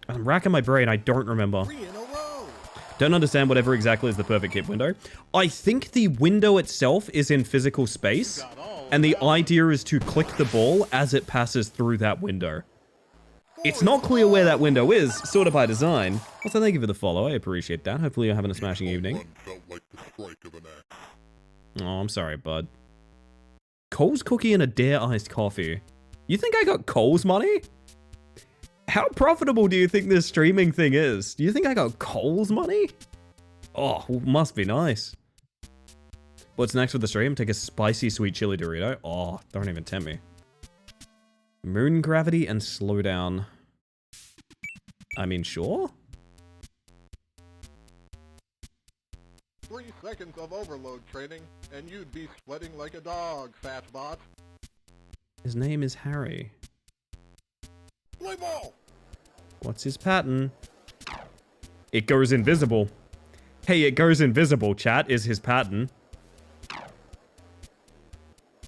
I'm racking my brain. I don't remember. Don't understand whatever exactly is the perfect hit window. I think the window itself is in physical space, and the idea is to click the ball as it passes through that window. It's not clear where that window is, sort of by design. Also, thank you for the follow. I appreciate that. Hopefully you're having a smashing evening. Oh, I'm sorry, bud. Cole's cookie and a Dare iced coffee. You think I got Cole's money? How profitable do you think this streaming thing is? Do you think I got Cole's money? Oh, must be nice. What's next with the stream? Take a spicy sweet chili Dorito. Oh, don't even tempt me. Moon gravity and slowdown. I mean, sure. 3 seconds of overload training, and you'd be sweating like a dog, Fastbot. His name is Harry. Play ball! What's his pattern? It goes invisible. Hey, it goes invisible, chat, is his pattern.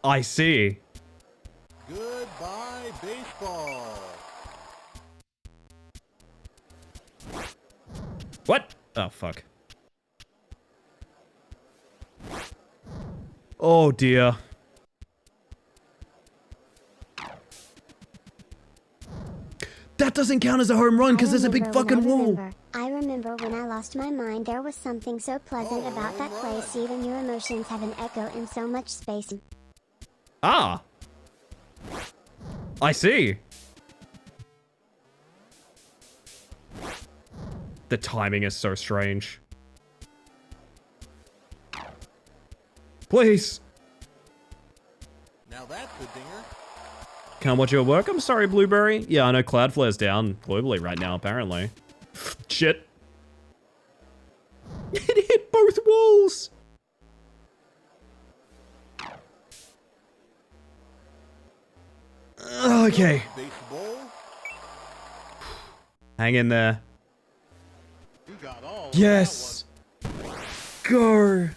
I see. Goodbye, baseball. What? Oh, fuck. Oh, dear. That doesn't count as a home run because there's a big fucking wall. I remember when I lost my mind, there was something so pleasant about that place. Even your emotions have an echo in so much space. Ah. I see. The timing is so strange. Please. Now that's a dinger. Can't watch you at work? I'm sorry, Blueberry. Yeah, I know Cloudflare's down globally right now, apparently. Shit. It hit both walls. Okay. Hang in there. Yes. Go.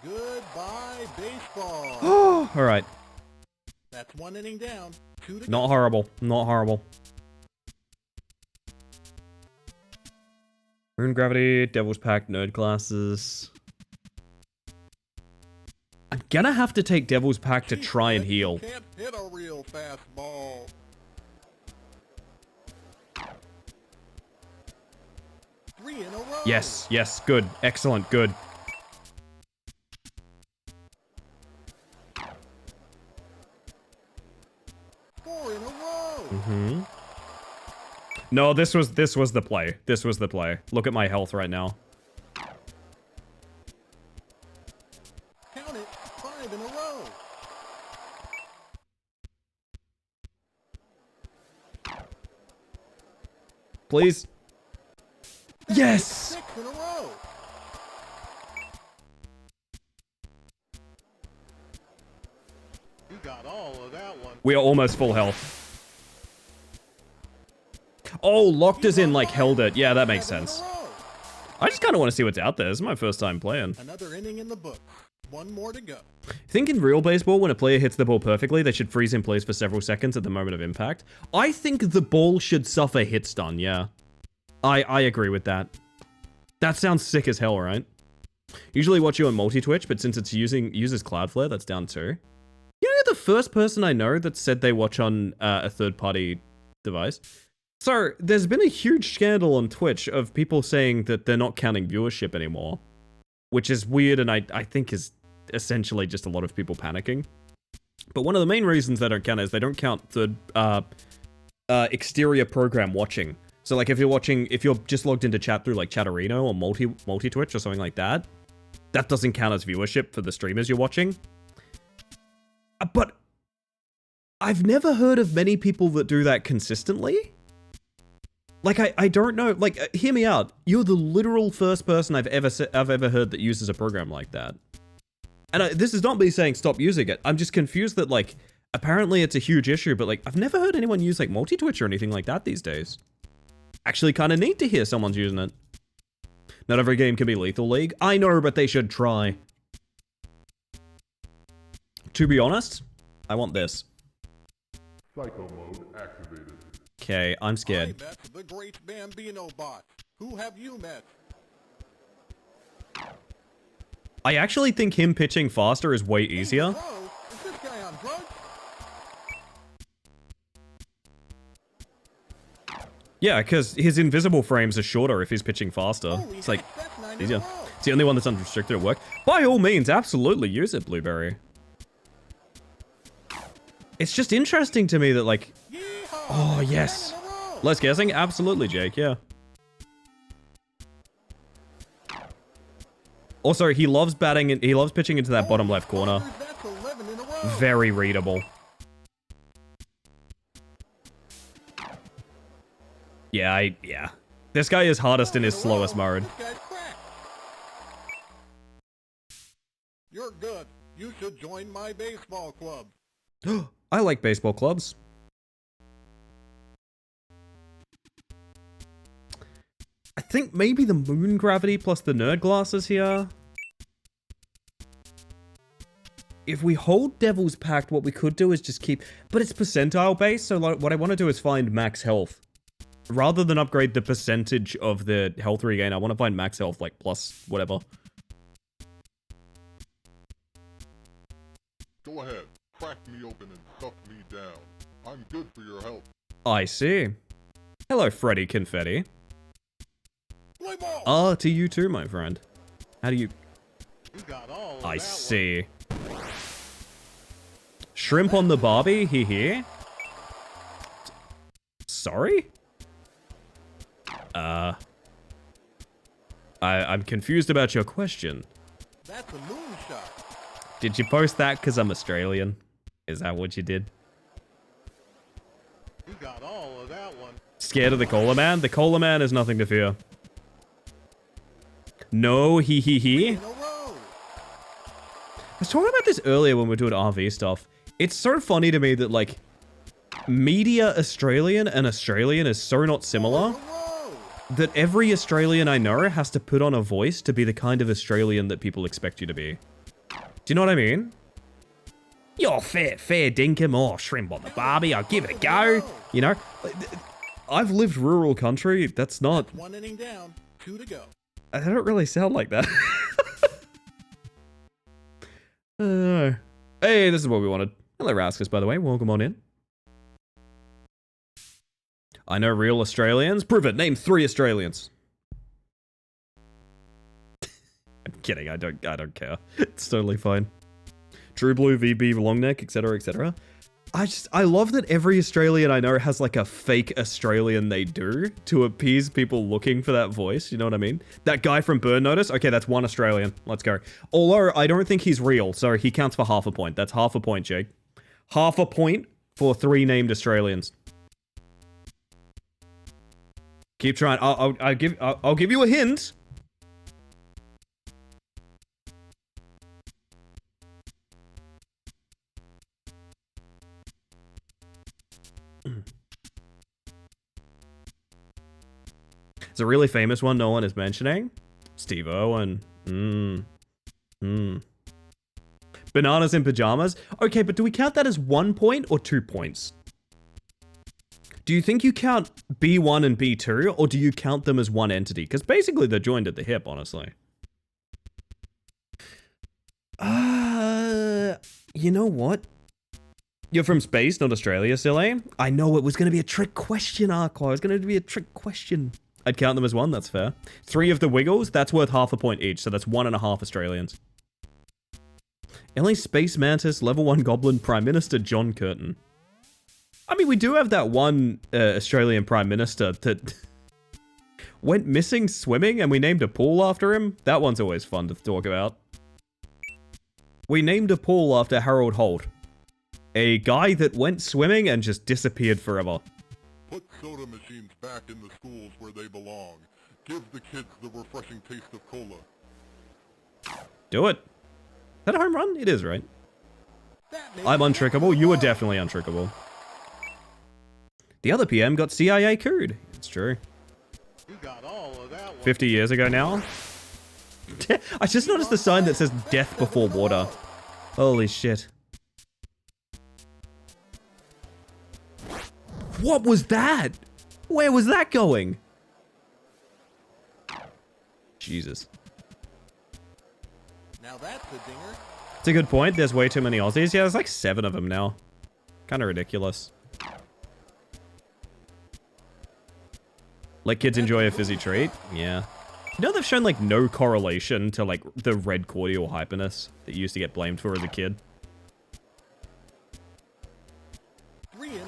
Goodbye, baseball. Oh, all right. That's 1 inning down. 2 to Not horrible. Not horrible. Moon Gravity, Devil's Pack, Nerd Classes. I'm gonna have to take Devil's Pack to try and heal. Can't hit a real fastball. Three in a row. Yes, yes, good. Excellent, good. Mm-hmm. No, this was the play. This was the play. Look at my health right now. Count it. 5 in a row. Please. Yes! 6 in a row. You got all of that one. We are almost full health. Oh, locked as in, like, held it. Yeah, that makes sense. I just kind of want to see what's out there. This is my first time playing. Another inning in the book. One more to go. I think in real baseball, when a player hits the ball perfectly, they should freeze in place for several seconds at the moment of impact. I think the ball should suffer hit stun, yeah. I agree with that. That sounds sick as hell, right? Usually watch you on multi-twitch, but since it's uses Cloudflare, that's down too. You know, you're the first person I know that said they watch on a third-party device. So, there's been a huge scandal on Twitch of people saying that they're not counting viewership anymore. Which is weird and I think is essentially just a lot of people panicking. But one of the main reasons they don't count is they don't count third exterior program watching. So like if you're just logged into chat through like Chatterino or multi-Twitch or something like that, that doesn't count as viewership for the streamers you're watching. But I've never heard of many people that do that consistently. Like, I don't know, like, hear me out. You're the literal first person I've ever heard that uses a program like that. And this is not me saying stop using it. I'm just confused that, like, apparently it's a huge issue, but, like, I've never heard anyone use, like, multi-Twitch or anything like that these days. Actually kind of neat to hear someone's using it. Not every game can be Lethal League. I know, but they should try. To be honest, I want this. Psycho mode activated. Okay, I'm scared. I met the great Bambino bot. Who have you met? I actually think him pitching faster is way easier. Is this guy on drugs? Yeah, because his invisible frames are shorter if he's pitching faster. It's like, easier. It's the only one that's unrestricted at work. By all means, absolutely use it, Blueberry. It's just interesting to me that, like... Oh, yes. Less guessing? Absolutely, Jake, yeah. Also, he loves he loves pitching into that bottom left corner. Very readable. Yeah, yeah. This guy is hardest in his slowest mode. You're good. You should join my baseball club. I like baseball clubs. I think maybe the moon gravity plus the nerd glasses here. If we hold Devil's Pact, what we could do is just keep... But it's percentile based, so like, what I want to do is find max health. Rather than upgrade the percentage of the health regain, I want to find max health, like plus whatever. Go ahead, crack me open and stuff me down. I'm good for your health. I see. Hello, Freddy Confetti. Ah, to you too, my friend. How do you... I see. Shrimp on the Barbie, he. Sorry? I'm confused about your question. That's a moonshot. Did you post that because I'm Australian? Is that what you did? You got all of that one. Scared of the Cola Man? The Cola Man is nothing to fear. No, he. I was talking about this earlier when we were doing RV stuff. It's so funny to me that, like, media Australian and Australian is so not similar that every Australian I know has to put on a voice to be the kind of Australian that people expect you to be. Do you know what I mean? You're fair dinkum or shrimp on the Barbie, I'll give it a go. You know? I've lived rural country, that's not... One inning down, 2 to go. I don't really sound like that. Hey, this is what we wanted. Hello, Raskus, by the way. Welcome on in. I know real Australians. Prove it. Name 3 Australians. I'm kidding. I don't care. It's totally fine. True Blue, VB, Longneck, etc., etc. I love that every Australian I know has like a fake Australian they do to appease people looking for that voice. You know what I mean? That guy from Burn Notice. Okay, that's 1 Australian. Let's go. Although I don't think he's real, so he counts for half a point. That's half a point, Jake. Half a point for 3 named Australians. Keep trying. I'll give you a hint. It's a really famous one no one is mentioning. Steve Owen. Bananas in pajamas. Okay, but do we count that as 1 point or 2 points? Do you think you count B1 and B2, or do you count them as one entity? Because basically they're joined at the hip, honestly. You know what? You're from space, not Australia, silly. I know it was going to be a trick question, Arco. It was going to be a trick question. I'd count them as one, that's fair. 3 of the Wiggles, that's worth half a point each, so that's 1.5 Australians. LA Space Mantis, Level 1 Goblin, Prime Minister John Curtin. I mean, we do have that one Australian Prime Minister that went missing swimming and we named a pool after him. That one's always fun to talk about. We named a pool after Harold Holt. A guy that went swimming and just disappeared forever. Put soda machines back in the schools where they belong. Give the kids the refreshing taste of cola. Do it. Is that a home run? It is, right? I'm untrickable. You are definitely untrickable. The other PM got CIA cooed. It's true. You got all of that one. 50 years ago now. I just noticed the sign that says death before water. Holy shit. What was that? Where was that going? Jesus. Now that's a dinger. It's a good point. There's way too many Aussies. Yeah, there's like 7 of them now. Kind of ridiculous. Let kids enjoy a fizzy treat? Yeah. You know they've shown like no correlation to like the red cordial hyperness that you used to get blamed for as a kid?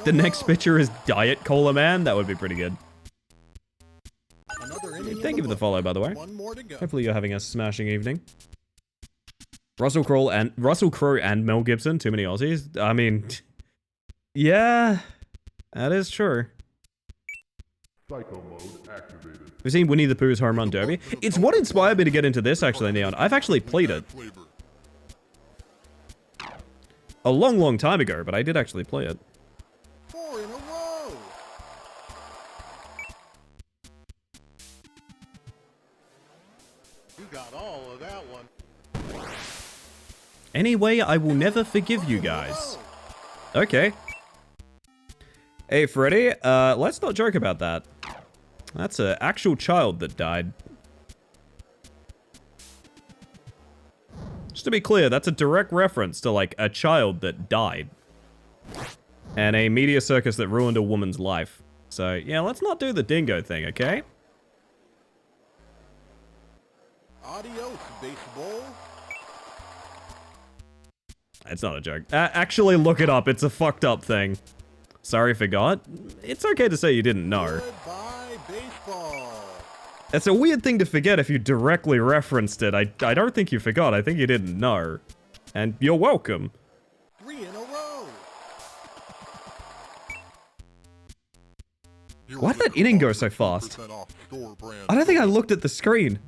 The next picture is Diet Cola Man? That would be pretty good. Thank you for the follow, by the way. Hopefully you're having a smashing evening. Russell Crowe and Mel Gibson, too many Aussies. I mean, yeah, that is true. Psycho mode activated. We've seen Winnie the Pooh's Home Run Derby. It's what inspired me to get into this, actually, Neon. I've actually played it. A long, long time ago, but I did actually play it. 4 in a row. You got all of that one. Anyway, I will never forgive you guys. Okay. Hey, Freddy, let's not joke about that. That's an actual child that died. Just to be clear, that's a direct reference to, like, a child that died. And a media circus that ruined a woman's life. So, yeah, let's not do the dingo thing, okay? Adios, baseball. It's not a joke. Actually, look it up. It's a fucked up thing. Sorry, forgot. It's okay to say you didn't know. Goodbye, baseball. It's a weird thing to forget if you directly referenced it. I don't think you forgot. I think you didn't know. And you're welcome. 3 in a row. Why'd that inning go so fast? I don't think I looked at the screen.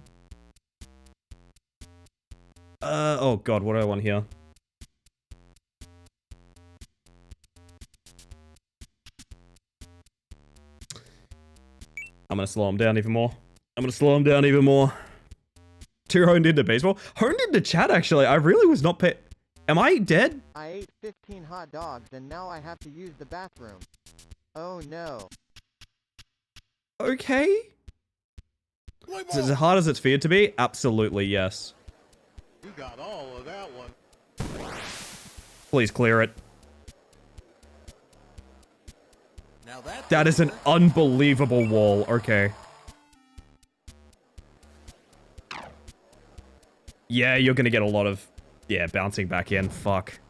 Oh god, what do I want here? I'm gonna slow him down even more. Too honed into baseball. Honed into chat, actually. I really was not Am I dead? I ate 15 hot dogs and now I have to use the bathroom. Oh no. Okay. Is it as hard as it's feared to be? Absolutely, yes. You got all of that one. Please clear it. Now that's That is an unbelievable wall. Okay. Yeah, you're gonna get a lot of... Yeah, bouncing back in. Fuck.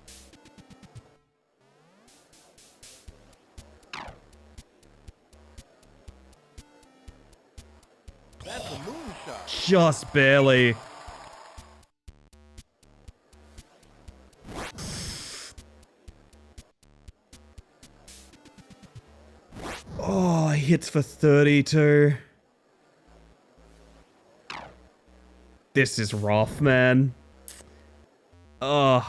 That's a moonshot. Just barely. hits for 32. This is rough, man. Ugh.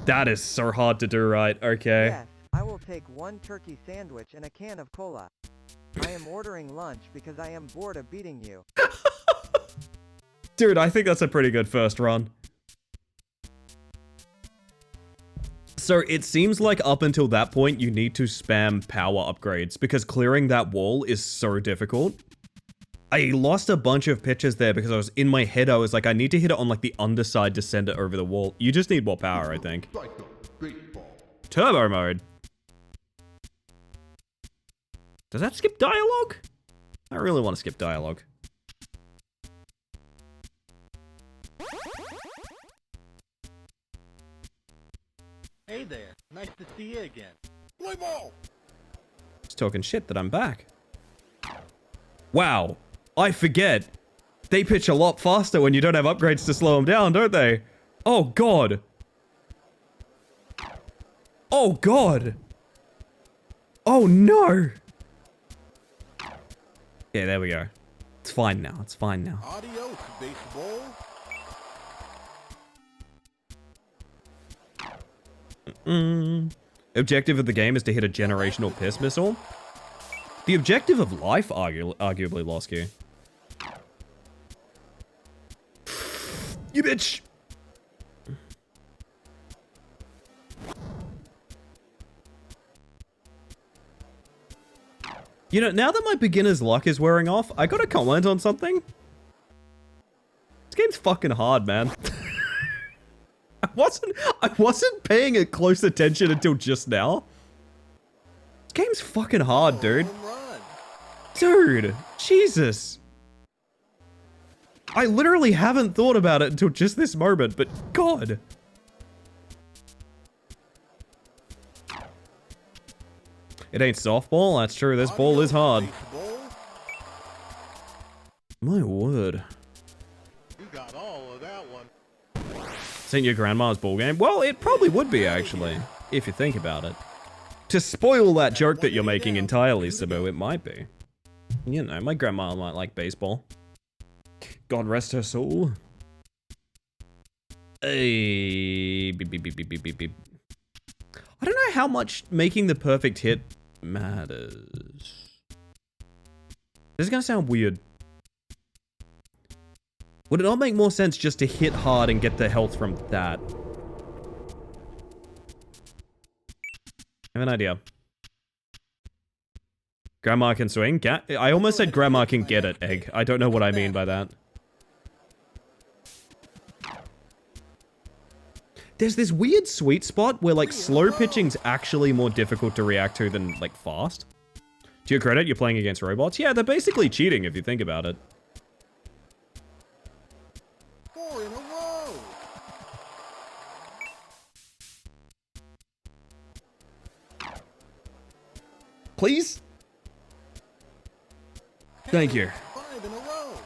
That is so hard to do right. Okay. Yes, I will take 1 turkey sandwich and a can of cola. I am ordering lunch because I am bored of beating you. Dude, I think that's a pretty good first run. So it seems like up until that point, you need to spam power upgrades because clearing that wall is so difficult. I lost a bunch of pitches there because I was in my head, I was like, I need to hit it on like the underside to send it over the wall. You just need more power, I think. Turbo mode. Does that skip dialogue? I really want to skip dialogue. Hey there, nice to see you again. Play ball! It's talking shit that I'm back. Wow, I forget. They pitch a lot faster when you don't have upgrades to slow them down, don't they? Oh god. Oh god. Oh no. Yeah, there we go. It's fine now, it's fine now. Adios, baseball. Objective of the game is to hit a generational piss missile. The objective of life arguably lost you. You bitch! You know, now that my beginner's luck is wearing off, I gotta comment on something. This game's fucking hard, man. I wasn't paying it close attention until just now. This game's fucking hard, dude. Dude, Jesus. I literally haven't thought about it until just this moment, but God. It ain't softball, that's true, this ball is hard. My word. You got all of that one. This ain't your grandma's ball game? Well, it probably would be, actually, if you think about it. To spoil that joke that you're making entirely, Sabu, it might be. You know, my grandma might like baseball. God rest her soul. Hey, beep, beep, beep, beep, beep, beep, beep. I don't know how much making the perfect hit matters. This is gonna sound weird. Would it not make more sense just to hit hard and get the health from that? I have an idea. Grandma can swing? I almost said grandma can get it, Egg. I don't know what I mean by that. There's this weird sweet spot where, like, slow pitching's actually more difficult to react to than, like, fast. To your credit, you're playing against robots. Yeah, they're basically cheating if you think about it. 4 in a row. Please? Thank you. 5 in a row.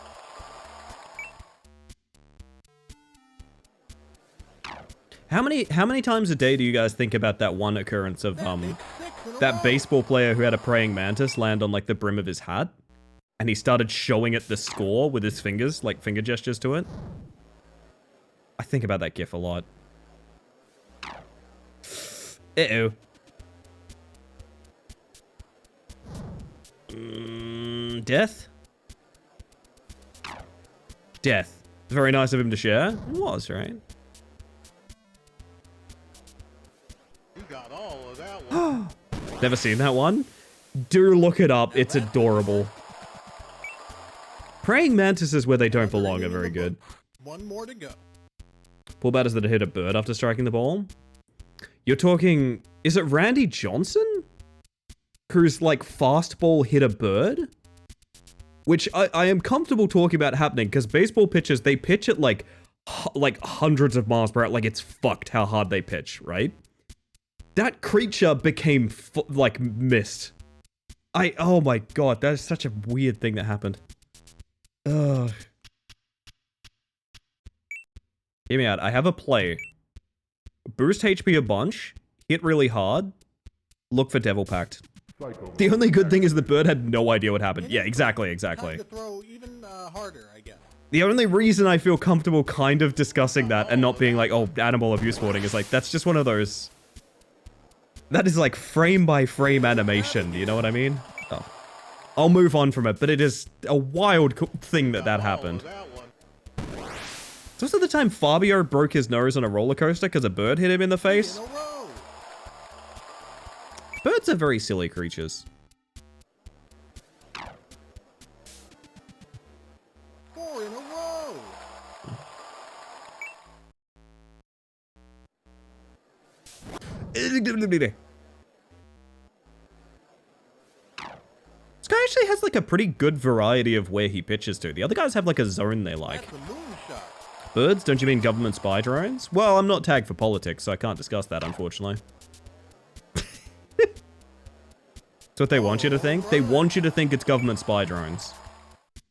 How many times a day do you guys think about that one occurrence of that baseball player who had a praying mantis land on like the brim of his hat and he started showing it the score with his fingers, like finger gestures to it? I think about that gif a lot. Uh-oh. Death? Death. Very nice of him to share. It was, right? You got all of that one. Never seen that one? Do look it up. It's adorable. Praying mantises where they don't belong are very good. One more to go. Pull batters that hit a bird after striking the ball. You're talking... Is it Randy Johnson? Who's like fastball hit a bird? Which I am comfortable talking about happening because baseball pitchers, they pitch at like hundreds of miles per hour. Like it's fucked how hard they pitch, right? That creature became like mist. Oh my god, that is such a weird thing that happened. Ugh. Hear me out. I have a play. Boost HP a bunch, hit really hard, look for Devil Pact. The only good thing is the bird had no idea what happened. Yeah, exactly. Time to throw even harder, I guess. The only reason I feel comfortable kind of discussing that and not being like, oh, animal abuse warning is like, that's just one of those... That is like frame by frame animation, you know what I mean? Oh. I'll move on from it, but it is a wild thing that happened. It's also the time Fabio broke his nose on a roller coaster because a bird hit him in the face. Birds are very silly creatures. 4 in a row. This guy actually has like a pretty good variety of where he pitches to. The other guys have like a zone they like. Birds? Don't you mean government spy drones? Well, I'm not tagged for politics, so I can't discuss that, unfortunately. That's what they want you to think? They want you to think it's government spy drones.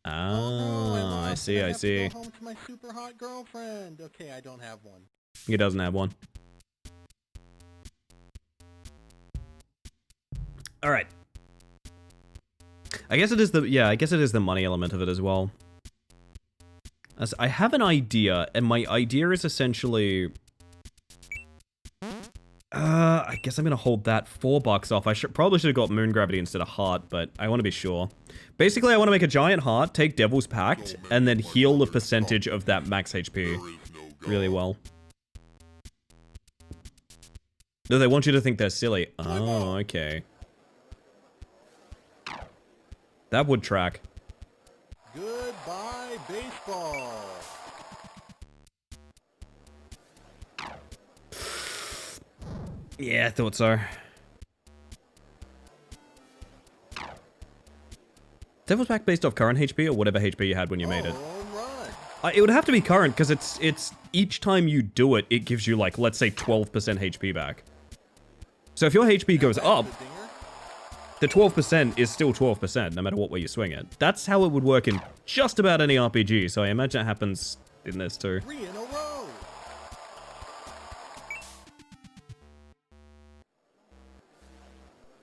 Ah, I see, I see. Go home to my super hot girlfriend. Okay, I don't have one. He doesn't have one. Alright. I guess it is the money element of it as well. As I have an idea, and my idea is essentially... I guess I'm gonna hold that $4 off. I probably should have got Moon Gravity instead of Heart, but I want to be sure. Basically, I want to make a giant heart, take Devil's Pact, and then heal the percentage of that max HP really well. No, they want you to think they're silly. Oh, okay. That would track. Goodbye, baseball. Yeah, I thought so. Devil's Pact based off current HP or whatever HP you had when you made it? It would have to be current because it's each time you do it, it gives you like, let's say 12% HP back. So if your HP goes up, the 12% is still 12% no matter what way you swing it. That's how it would work in just about any RPG, so I imagine it happens in this too. 3 in a row.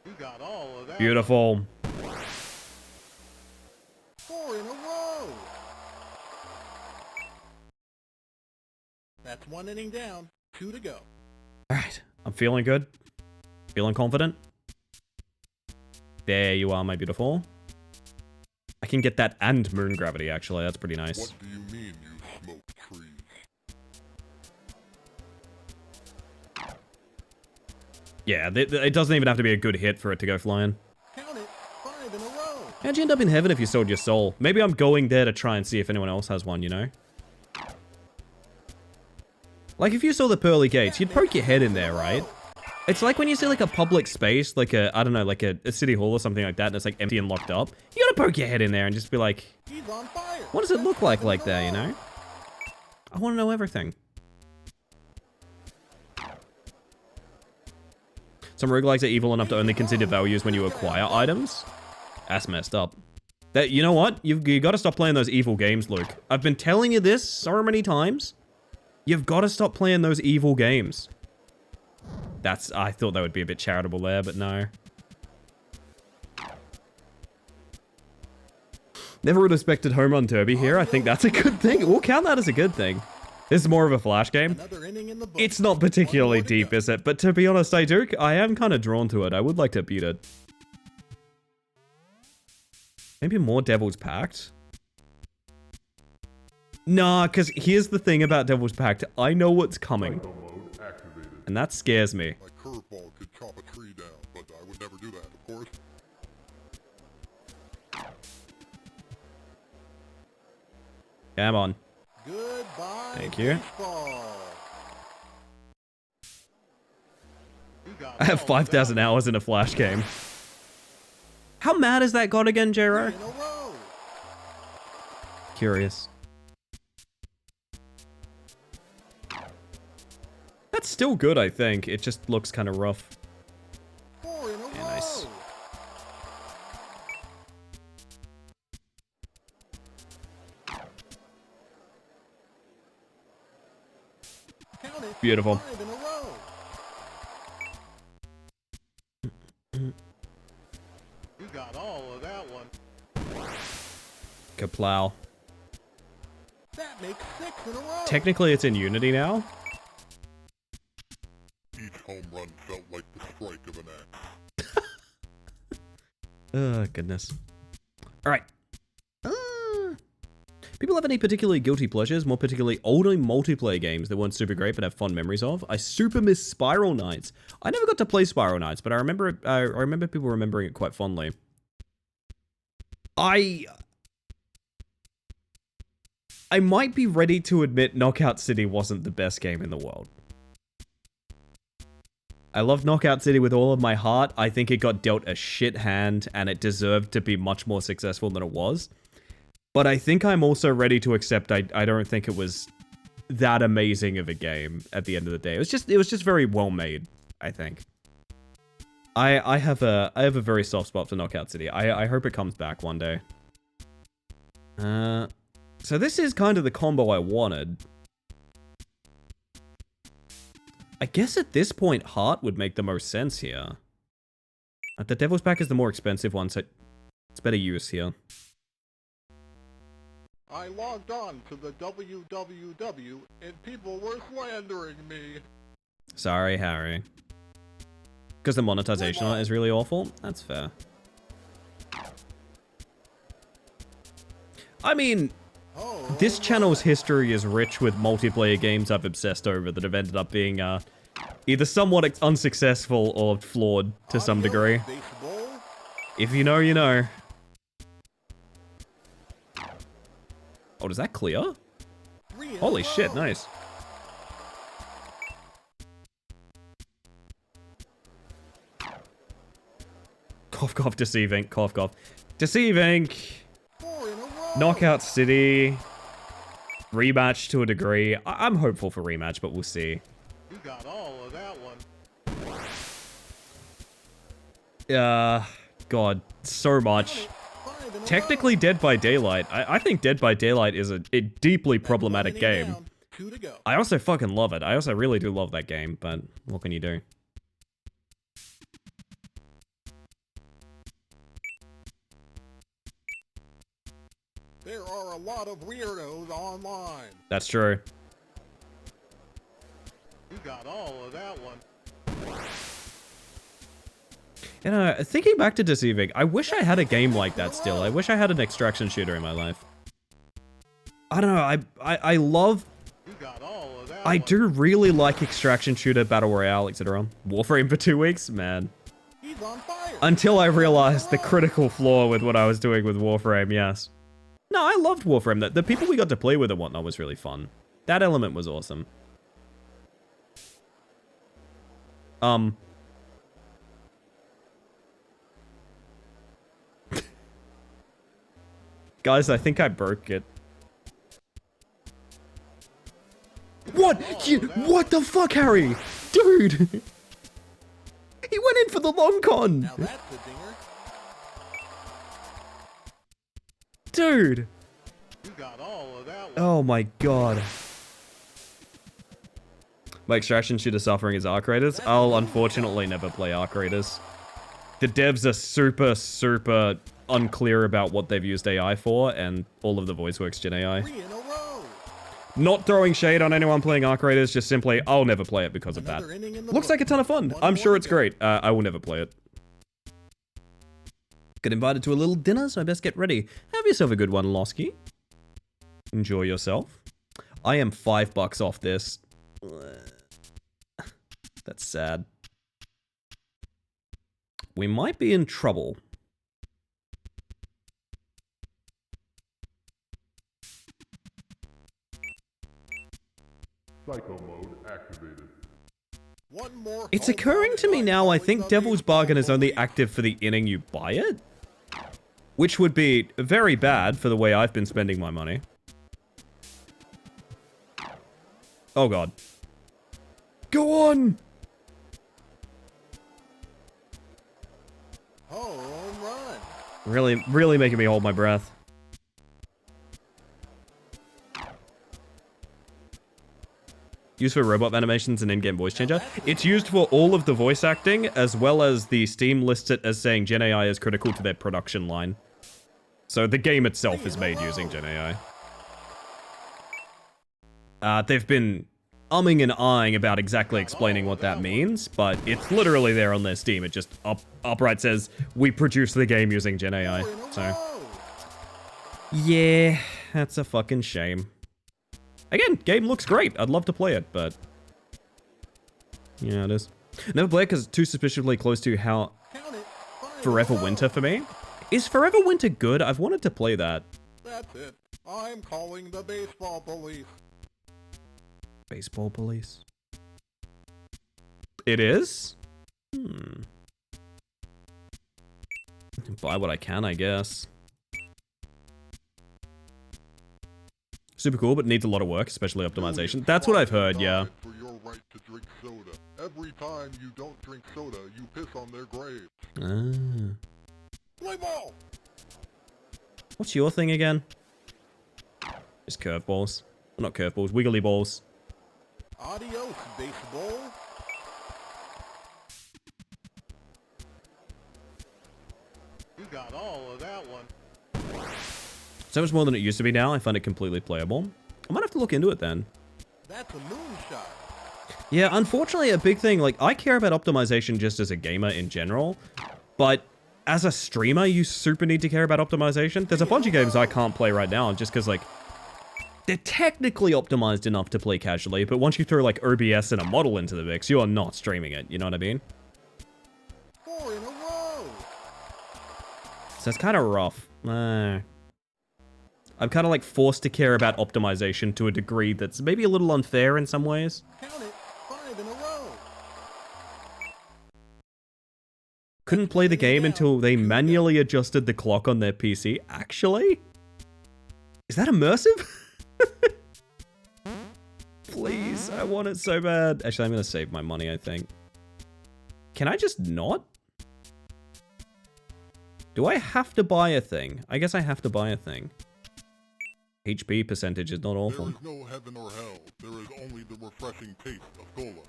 You got all of that. Beautiful. 4 in a row. That's 1 inning down. 2 to go. Alright, I'm feeling good. Feeling confident. There you are, my beautiful. I can get that and Moon Gravity, actually. That's pretty nice. What do you mean you smoke trees? Yeah, it doesn't even have to be a good hit for it to go flying. Count it. 5 in a row. How'd you end up in heaven if you sold your soul? Maybe I'm going there to try and see if anyone else has one, you know? Like, if you saw the pearly gates, you'd poke your head in there, right? It's like when you see, like, a public space, like a, I don't know, like a city hall or something like that, and it's, like, empty and locked up. You gotta poke your head in there and just be like, He's on fire. what does it look like there, you know? I want to know everything. Some roguelikes are evil enough to only consider values when you acquire items. That's messed up. That, you know what? You gotta stop playing those evil games, Luke. I've been telling you this so many times. You've gotta stop playing those evil games. I thought that would be a bit charitable there, but no. Never would have expected home run derby here. I think that's a good thing. We'll count that as a good thing. This is more of a flash game. It's not particularly deep, is it? But to be honest, I am kind of drawn to it. I would like to beat it. Maybe more Devil's Pact? Nah, because here's the thing about Devil's Pact. I know what's coming. And that scares me. My curveball could chop a tree down, but I would never do that, of course. Come on. Goodbye. Thank you. Baseball. I have 5,000 hours in a flash game. How mad is that god again, J-Ro? Curious. That's still good, I think. It just looks kind of rough. 4 in a row. Nice. Count it. Beautiful. 5 in a row. plow. That makes 6 in a row. Technically, it's in Unity now. Each home run felt like the strike of an axe. Oh, goodness. Alright. People have any particularly guilty pleasures, more particularly older multiplayer games that weren't super great but have fond memories of? I super miss Spiral Knights. I never got to play Spiral Knights, but I remember people remembering it quite fondly. I might be ready to admit Knockout City wasn't the best game in the world. I love Knockout City with all of my heart. I think it got dealt a shit hand, and it deserved to be much more successful than it was. But I think I'm also ready to accept I don't think it was that amazing of a game at the end of the day. It was just very well made, I think. I have a very soft spot for Knockout City. I hope it comes back one day. So this is kind of the combo I wanted. I guess at this point, Heart would make the most sense here. The Devil's Pack is the more expensive one, so it's better use here. I logged on to the www and people were slandering me. Sorry, Harry. Because the monetization on it is really awful? That's fair. I mean, this channel's history is rich with multiplayer games I've obsessed over that have ended up being either somewhat unsuccessful or flawed to some degree. If you know, you know. Oh, does that clear? Holy shit, nice. Cough, cough, deceiving. Cough, cough. Deceiving. Knockout City. Rematch to a degree. I'm hopeful for rematch, but we'll see. You got all of that one. God, so much. Technically Dead by Daylight. I think Dead by Daylight is a deeply problematic game. I also fucking love it. I also really do love that game, but what can you do? There are a lot of weirdos online. That's true. You got all of that one. You know, thinking back to Deceiving, I wish I had a game like that still. I wish I had an extraction shooter in my life. I don't know, I love... I do really like extraction shooter, battle royale, etc. Warframe for 2 weeks? Man. Until I realized the critical flaw with what I was doing with Warframe, yes. No, I loved Warframe. The people we got to play with and whatnot was really fun. That element was awesome. Guys, I think I broke it. What? What the fuck, Harry? Dude! He went in for the long con! Now that's a dinger. Dude! You got all of that one. Oh my god. My extraction shooter suffering is Arc Raiders. I'll unfortunately never play Arc Raiders. The devs are super unclear about what they've used AI for, and all of the voice works Gen AI. Not throwing shade on anyone playing Arc Raiders, just simply, I'll never play it because of that. Looks like a ton of fun. I'm sure it's great. I will never play it. Got invited to a little dinner, so I best get ready. Have yourself a good one, Losky. Enjoy yourself. I am $5 off this. That's sad. We might be in trouble. Psycho mode activated. One more. It's occurring to me now, I think Devil's Bargain is only active for the inning you buy it. Which would be very bad for the way I've been spending my money. Oh god. Go on! Home run. Really making me hold my breath. Used for robot animations and in-game voice changer. It's used for all of the voice acting, as well as the Steam lists it as saying Gen AI is critical to their production line. So the game itself is made using Gen AI. They've been umming and ahhing about exactly explaining what that means, but it's literally there on their Steam. It just upright says, we produce the game using Gen AI. So, yeah, that's a fucking shame. Again, game looks great. I'd love to play it, but yeah, it is. Never played because it's too suspiciously close to how Forever Winter for me. Is Forever Winter good? I've wanted to play that. That's it. I'm calling the baseball police. Baseball police? It is? Buy what I can, I guess. Super cool, but needs a lot of work, especially optimization. That's what I've heard, yeah. For your right to drink soda. Every time you don't drink soda, you piss on their grave. Play ball. What's your thing again? Just curveballs. Well, not curveballs, wiggly balls. Adios, baseball. You got all of that one. So much more than it used to be now. I find it completely playable. I might have to look into it then. That's a moonshot. Yeah, unfortunately, a big thing, like, I care about optimization just as a gamer in general, but as a streamer, you super need to care about optimization. There's a bunch of games I can't play right now just because, like, they're technically optimized enough to play casually, but once you throw, like, OBS and a model into the mix, you are not streaming it, you know what I mean? 4 in a row. So it's kind of rough. I'm kind of like forced to care about optimization to a degree that's maybe a little unfair in some ways. Count it. 5 in a row. Couldn't play the game until they manually adjusted the clock on their PC. Actually? Is that immersive? Please, I want it so bad. Actually, I'm going to save my money, I think. Can I just not? Do I have to buy a thing? I guess I have to buy a thing. HP percentage is not awful. There is no heaven or hell. There is only the refreshing taste of cola.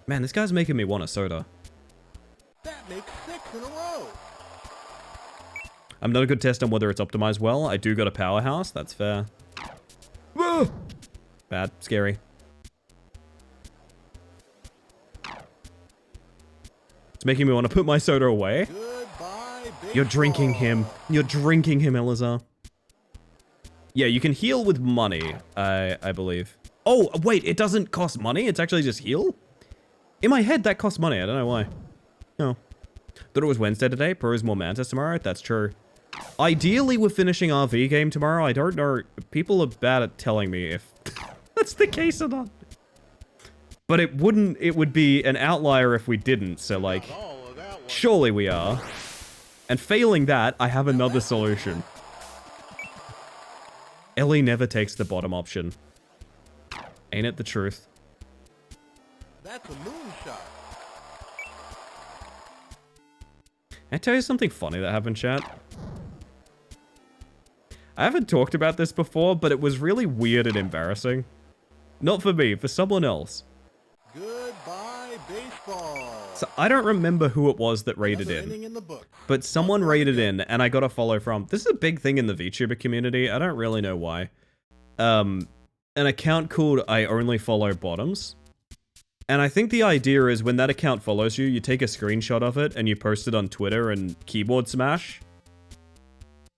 Man, this guy's making me want a soda. That makes 6 in a row. I'm not a good test on whether it's optimized well. I do got a powerhouse. That's fair. Whoa! Bad. Scary. It's making me want to put my soda away. You're drinking him. You're drinking him, Elazar. Yeah, you can heal with money, I believe. Oh, wait, it doesn't cost money? It's actually just heal? In my head, that costs money. I don't know why. No. Thought it was Wednesday today. Pro's more Mantis tomorrow. That's true. Ideally, we're finishing RV game tomorrow. I don't know. People are bad at telling me if that's the case or not. But it would be an outlier if we didn't. So, like, surely we are. And failing that, I have another solution. Ellie never takes the bottom option. Ain't it the truth? That's a moonshot. Can I tell you something funny that happened, chat? I haven't talked about this before, but it was really weird and embarrassing. Not for me, for someone else. Goodbye, baseball. So I don't remember who it was that raided in, but someone raided in and I got a follow from, this is a big thing in the VTuber community, I don't really know why. An account called I Only Follow Bottoms. And I think the idea is when that account follows you, you take a screenshot of it and you post it on Twitter and keyboard smash.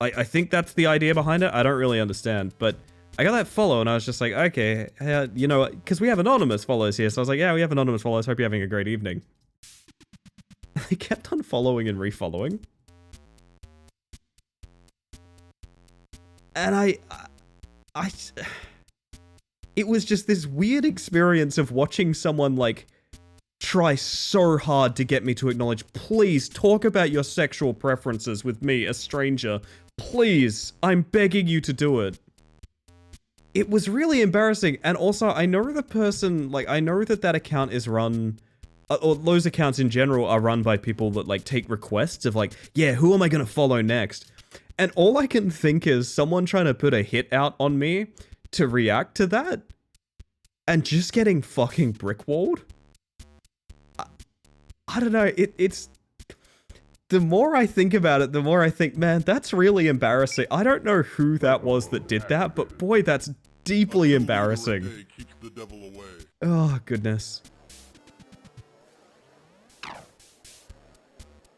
I think that's the idea behind it, I don't really understand, but I got that follow and I was just like, okay, you know, because we have anonymous follows here, so I was like, yeah, we have anonymous follows, hope you're having a great evening. They kept on following and refollowing. And it was just this weird experience of watching someone, like, try so hard to get me to acknowledge, please talk about your sexual preferences with me, a stranger. Please, I'm begging you to do it. It was really embarrassing, and also, I know the person, like, I know that account is run, or those accounts in general are run by people that, like, take requests of, like, yeah, who am I gonna follow next? And all I can think is someone trying to put a hit out on me to react to that, and just getting fucking brickwalled. I don't know, it's... the more I think about it, the more I think, man, that's really embarrassing. I don't know who that was that did that, but boy, that's deeply embarrassing. Keeps the devil away. Oh, goodness.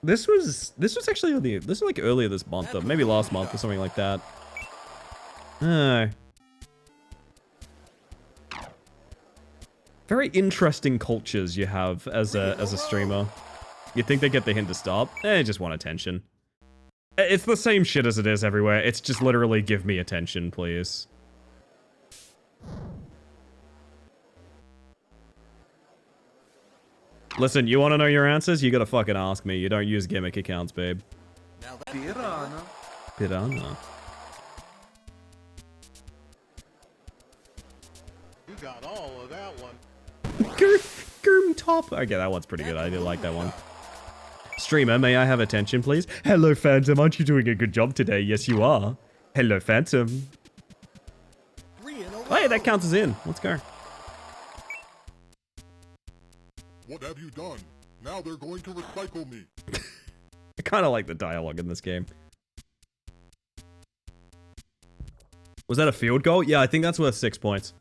This was actually this was like earlier this month, or maybe last month or something like that. Very interesting cultures you have as a streamer. You'd think they get the hint to stop. Just want attention. It's the same shit as it is everywhere. It's just literally give me attention, please. Listen, you want to know your answers? You gotta fucking ask me. You don't use gimmick accounts, babe. Piranha. Piranha. You got all of that one. Goom top. Okay, that one's pretty good. I do like that one. Streamer, may I have attention, please? Hello, Phantom. Aren't you doing a good job today? Yes, you are. Hello, Phantom. Hey, that counts as in. Let's go. What have you done? Now they're going to recycle me. I kind of like the dialogue in this game. Was that a field goal? Yeah, I think that's worth 6 points.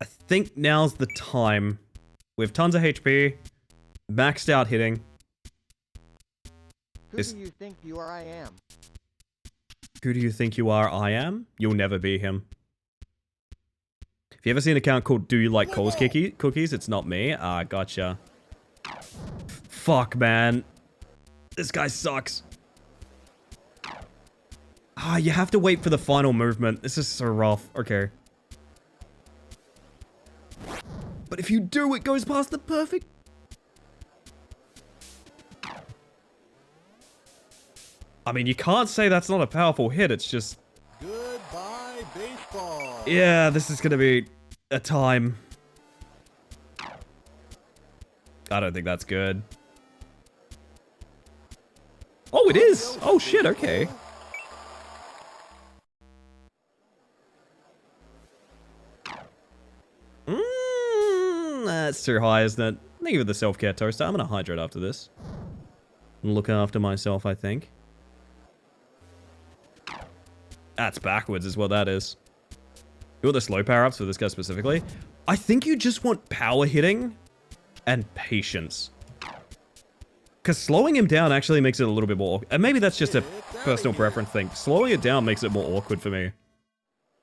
I think now's the time. We have tons of HP, maxed out hitting. Who do you think you are? I am. Who do you think you are? I am? You'll never be him. If you ever see an account called Do You Like Cole's Cookies? It's not me. Ah, gotcha. Fuck, man. This guy sucks. Ah, you have to wait for the final movement. This is so rough. Okay. But if you do, it goes past the perfect... I mean, you can't say that's not a powerful hit. It's just... Goodbye, baseball. Yeah, this is gonna be a time. I don't think that's good. Oh, it is! Oh, shit, okay. That's too high, isn't it? Thank you for the self-care toaster. I'm gonna hydrate after this. And look after myself, I think. That's backwards is what that is. You want the slow power-ups for this guy specifically? I think you just want power hitting and patience. Because slowing him down actually makes it a little bit more... And maybe that's just a personal preference thing. Slowing it down makes it more awkward for me.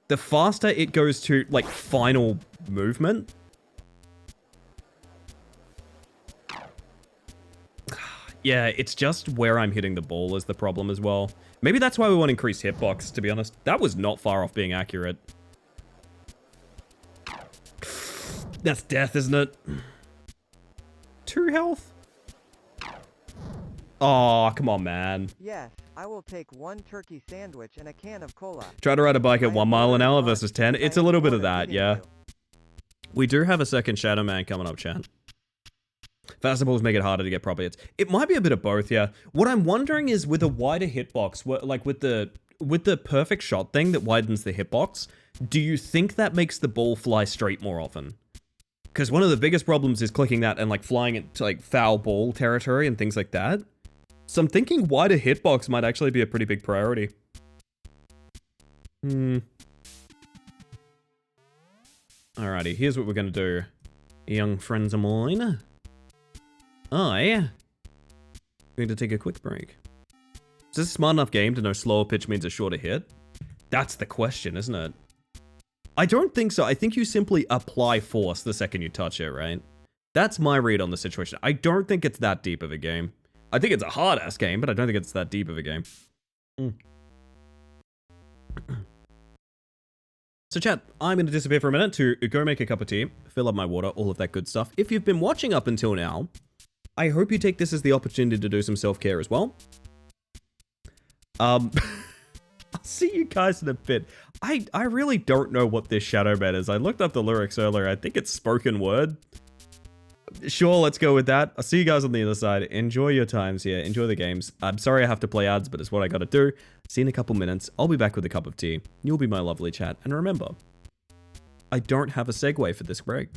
The faster it goes to, like, final movement... Yeah, it's just where I'm hitting the ball is the problem as well. Maybe that's why we want increased hitbox, to be honest. That was not far off being accurate. That's death, isn't it? 2 health? Aw, come on, man. Yes, I will take 1 turkey sandwich and a can of cola. Try to ride a bike at 1 mile an hour versus 10. It's a little bit of that, yeah. We do have a second Shadow Man coming up, chat. Faster balls make it harder to get proper hits. It might be a bit of both, yeah. What I'm wondering is with a wider hitbox, like with the perfect shot thing that widens the hitbox, do you think that makes the ball fly straight more often? Because one of the biggest problems is clicking that and like flying it to like foul ball territory and things like that. So I'm thinking wider hitbox might actually be a pretty big priority. Alrighty, here's what we're gonna do. Young friends of mine. I'm going to take a quick break. Is this a smart enough game to know slower pitch means a shorter hit? That's the question, isn't it? I don't think so. I think you simply apply force the second you touch it, right? That's my read on the situation. I don't think it's that deep of a game. I think it's a hard-ass game, but I don't think it's that deep of a game. So chat, I'm going to disappear for a minute to go make a cup of tea, fill up my water, all of that good stuff. If you've been watching up until now, I hope you take this as the opportunity to do some self-care as well. I'll see you guys in a bit. I really don't know what this Shadow Man is. I looked up the lyrics earlier. I think it's spoken word. Sure, let's go with that. I'll see you guys on the other side. Enjoy your times here. Enjoy the games. I'm sorry I have to play ads, but it's what I gotta do. See you in a couple minutes. I'll be back with a cup of tea. You'll be my lovely chat. And remember, I don't have a segue for this break.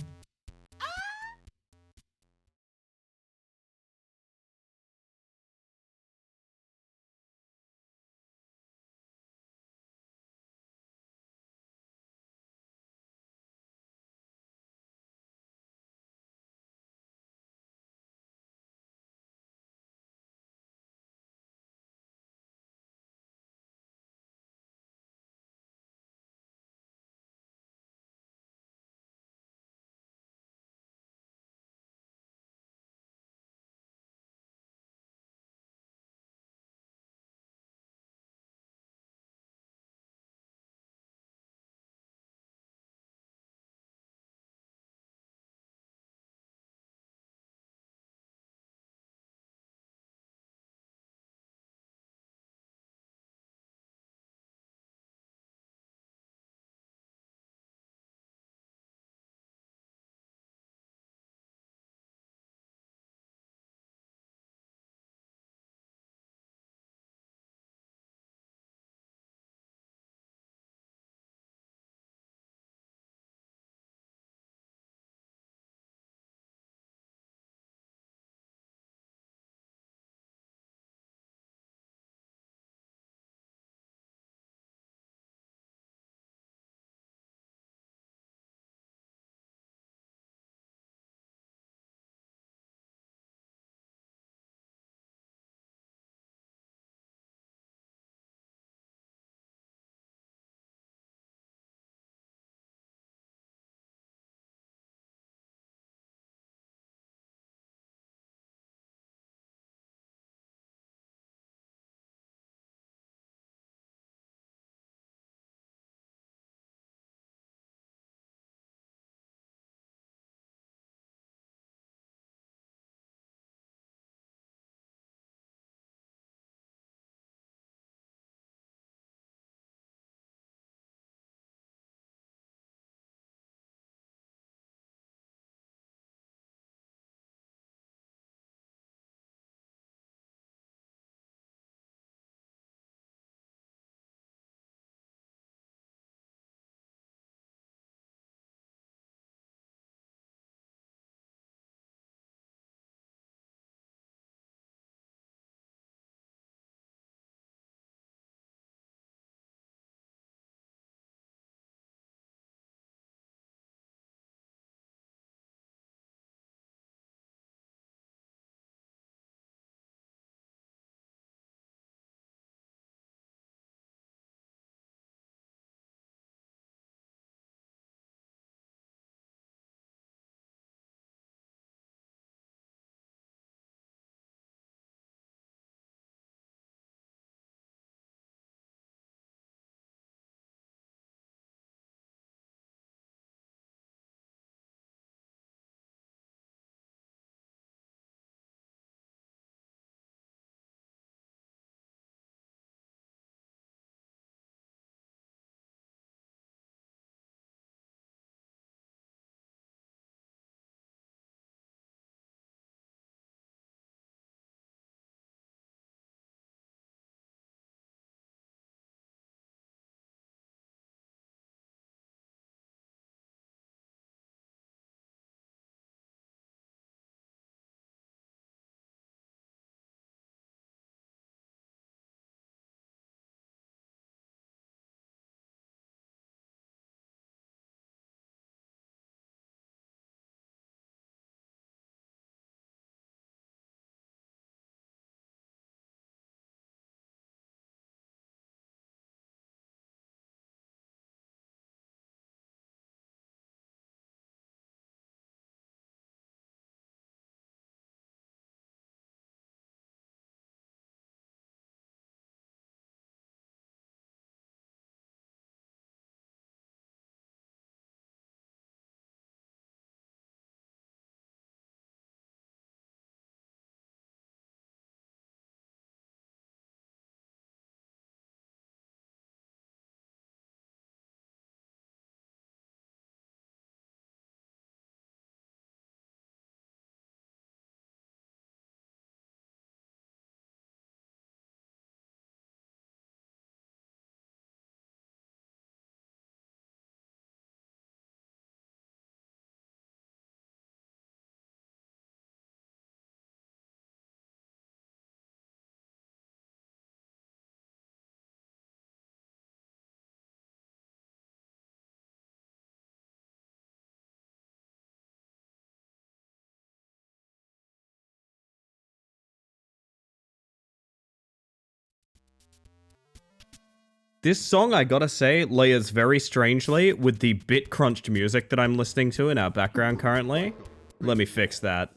This song, I gotta say, layers very strangely with the bit crunched music that I'm listening to in our background currently. Let me fix that.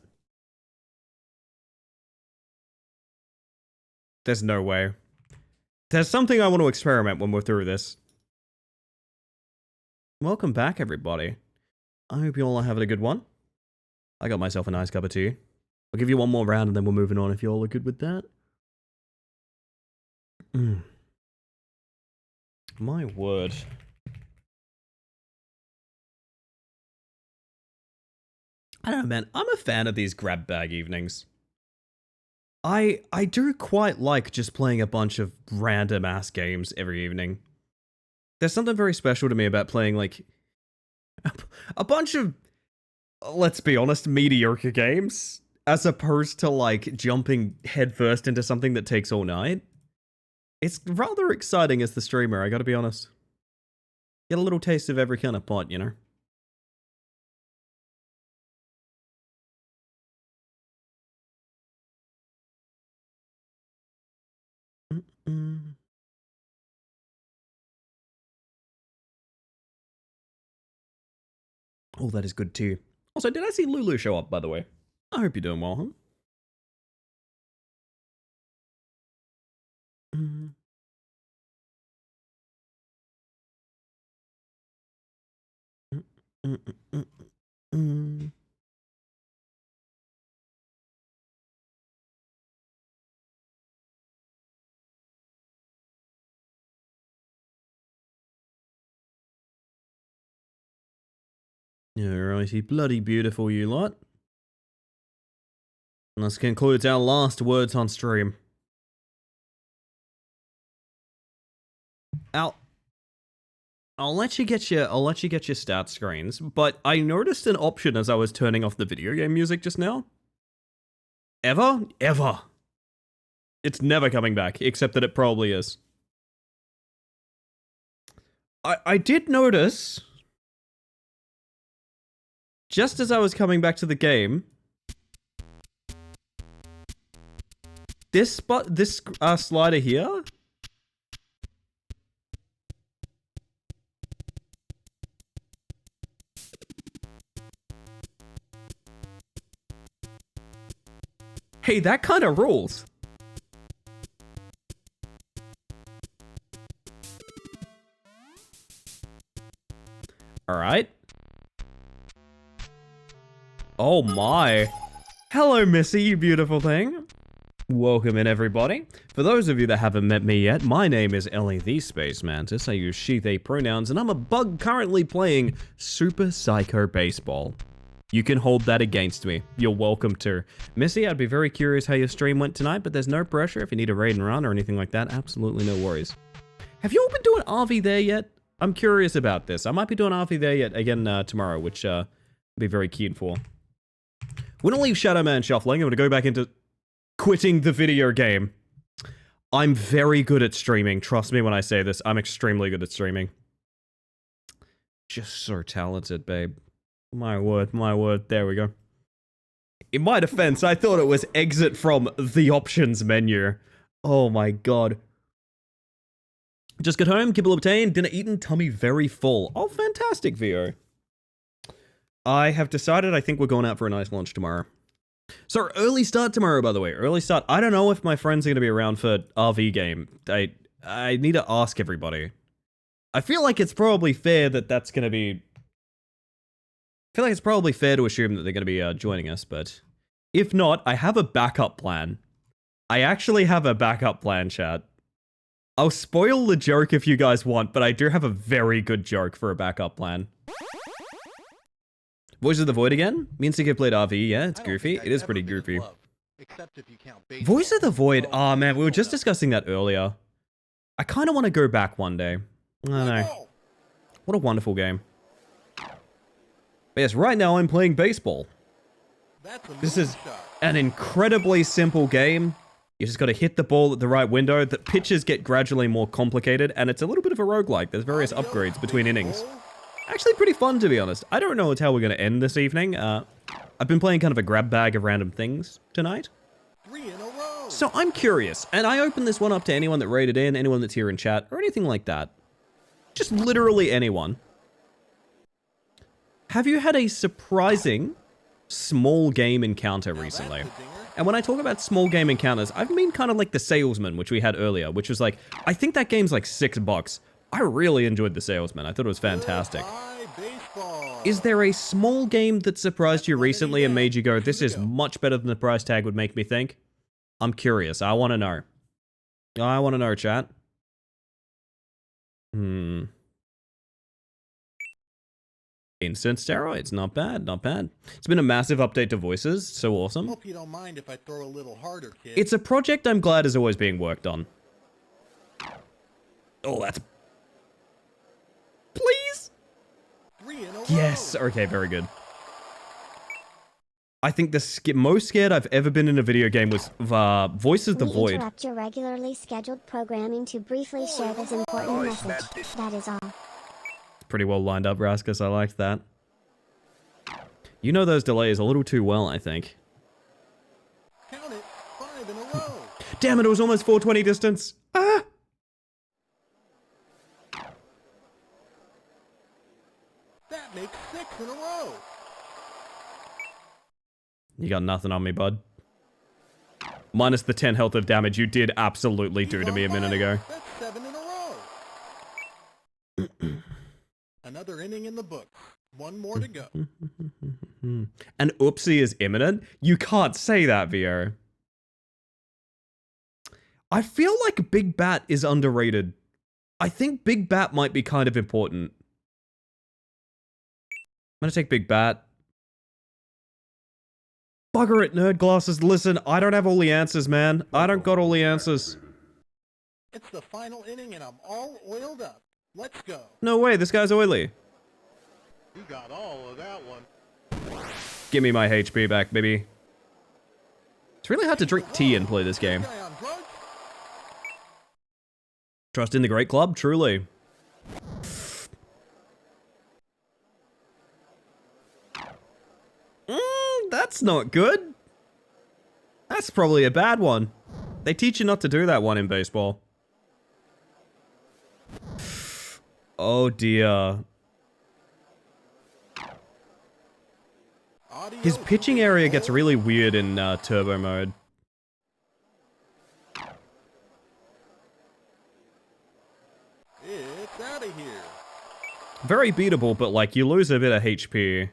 There's no way. There's something I want to experiment when we're through this. Welcome back, everybody. I hope you all are having a good one. I got myself a nice cup of tea. I'll give you one more round and then we're moving on if you all are good with that. My word. I don't know, man. I'm a fan of these grab bag evenings. I do quite like just playing a bunch of random ass games every evening. There's something very special to me about playing like a bunch of, let's be honest, mediocre games, as opposed to like jumping headfirst into something that takes all night. It's rather exciting as the streamer, I gotta be honest. Get a little taste of every kind of pot, you know? Oh, that is good too. Also, did I see Lulu show up, by the way? I hope you're doing well, huh? Alrighty, bloody beautiful, you lot. And this concludes our last words on stream. I'll let you get your stat screens, but I noticed an option as I was turning off the video game music just now. Ever? It's never coming back, except that it probably is. I did notice, just as I was coming back to the game, this slider here. Hey, that kind of rules. All right. Oh my. Hello, Missy, you beautiful thing. Welcome in, everybody. For those of you that haven't met me yet, my name is Ellie the Space Mantis. I use she, they pronouns, and I'm a bug currently playing Super Psycho Baseball. You can hold that against me. You're welcome to. Missy, I'd be very curious how your stream went tonight, but there's no pressure. If you need a raid and run or anything like that, absolutely no worries. Have you all been doing RV there yet? I'm curious about this. I might be doing RV there yet again tomorrow, which I'll be very keen for. We're gonna leave Shadow Man shuffling. I'm gonna go back into quitting the video game. I'm very good at streaming. Trust me when I say this. I'm extremely good at streaming. Just so talented, babe. My word, my word. There we go. In my defense, I thought it was exit from the options menu. Oh my god. Just got home, kibble obtained, dinner eaten, tummy very full. Oh, fantastic, VO. I have decided I think we're going out for a nice lunch tomorrow. So, early start tomorrow, by the way. Early start. I don't know if my friends are going to be around for RV game. I need to ask everybody. I feel like it's probably fair that that's going to be... I feel like it's probably fair to assume that they're going to be joining us, but if not, I have a backup plan. I actually have a backup plan, chat. I'll spoil the joke if you guys want, but I do have a very good joke for a backup plan. Voice of the Void again? Me and CK played RV, yeah, it's goofy. It is pretty goofy. Voice of the Void, oh man, we were just discussing that earlier. I kind of want to go back one day. I don't know. What a wonderful game. But yes, right now I'm playing baseball. This is an incredibly simple game. You just got to hit the ball at the right window. The pitches get gradually more complicated, and it's a little bit of a roguelike. There's various upgrades between innings. Actually pretty fun, to be honest. I don't know how we're going to end this evening. I've been playing kind of a grab bag of random things tonight. 3 in a row. So I'm curious, and I open this one up to anyone that rated in, anyone that's here in chat, or anything like that. Just literally anyone. Have you had a surprising small game encounter recently? And when I talk about small game encounters, I mean kind of like The Salesman, which we had earlier, which was like, I think that game's like $6. I really enjoyed The Salesman. I thought it was fantastic. Is there a small game that surprised you recently and made you go, this is much better than the price tag would make me think? I'm curious. I want to know. I want to know, chat. Instant steroids. Not bad, not bad. It's been a massive update to voices. So awesome. Hope you don't mind if I throw a little harder, kid. It's a project I'm glad is always being worked on. Oh, that's... Please? 3 in a row. Yes. Okay, very good. I think the most scared I've ever been in a video game was Voices the Void. Interrupt your regularly scheduled programming to briefly share this important message. That is all. Pretty well lined up, Raskus. I liked that. You know those delays a little too well, I think. Count it. 5 in a row. Damn it, it was almost 420 distance. Ah! That makes 6 in a row. You got nothing on me, bud. Minus the 10 health of damage you did absolutely do to me a minute ago. That's 7 in a row. Another inning in the book. 1 more to go. An oopsie is imminent? You can't say that, Vio. I feel like Big Bat is underrated. I think Big Bat might be kind of important. I'm gonna take Big Bat. Bugger it, nerd glasses. Listen, I don't have all the answers, man. I don't got all the answers. It's the final inning and I'm all oiled up. Let's go. No way, this guy's oily. You got all of that one. Give me my HP back, baby. It's really hard to drink tea and play this game. Trust in the great club, truly. That's not good. That's probably a bad one. They teach you not to do that one in baseball. Oh dear. His pitching area gets really weird in turbo mode. It's out of here. Very beatable, but like you lose a bit of HP.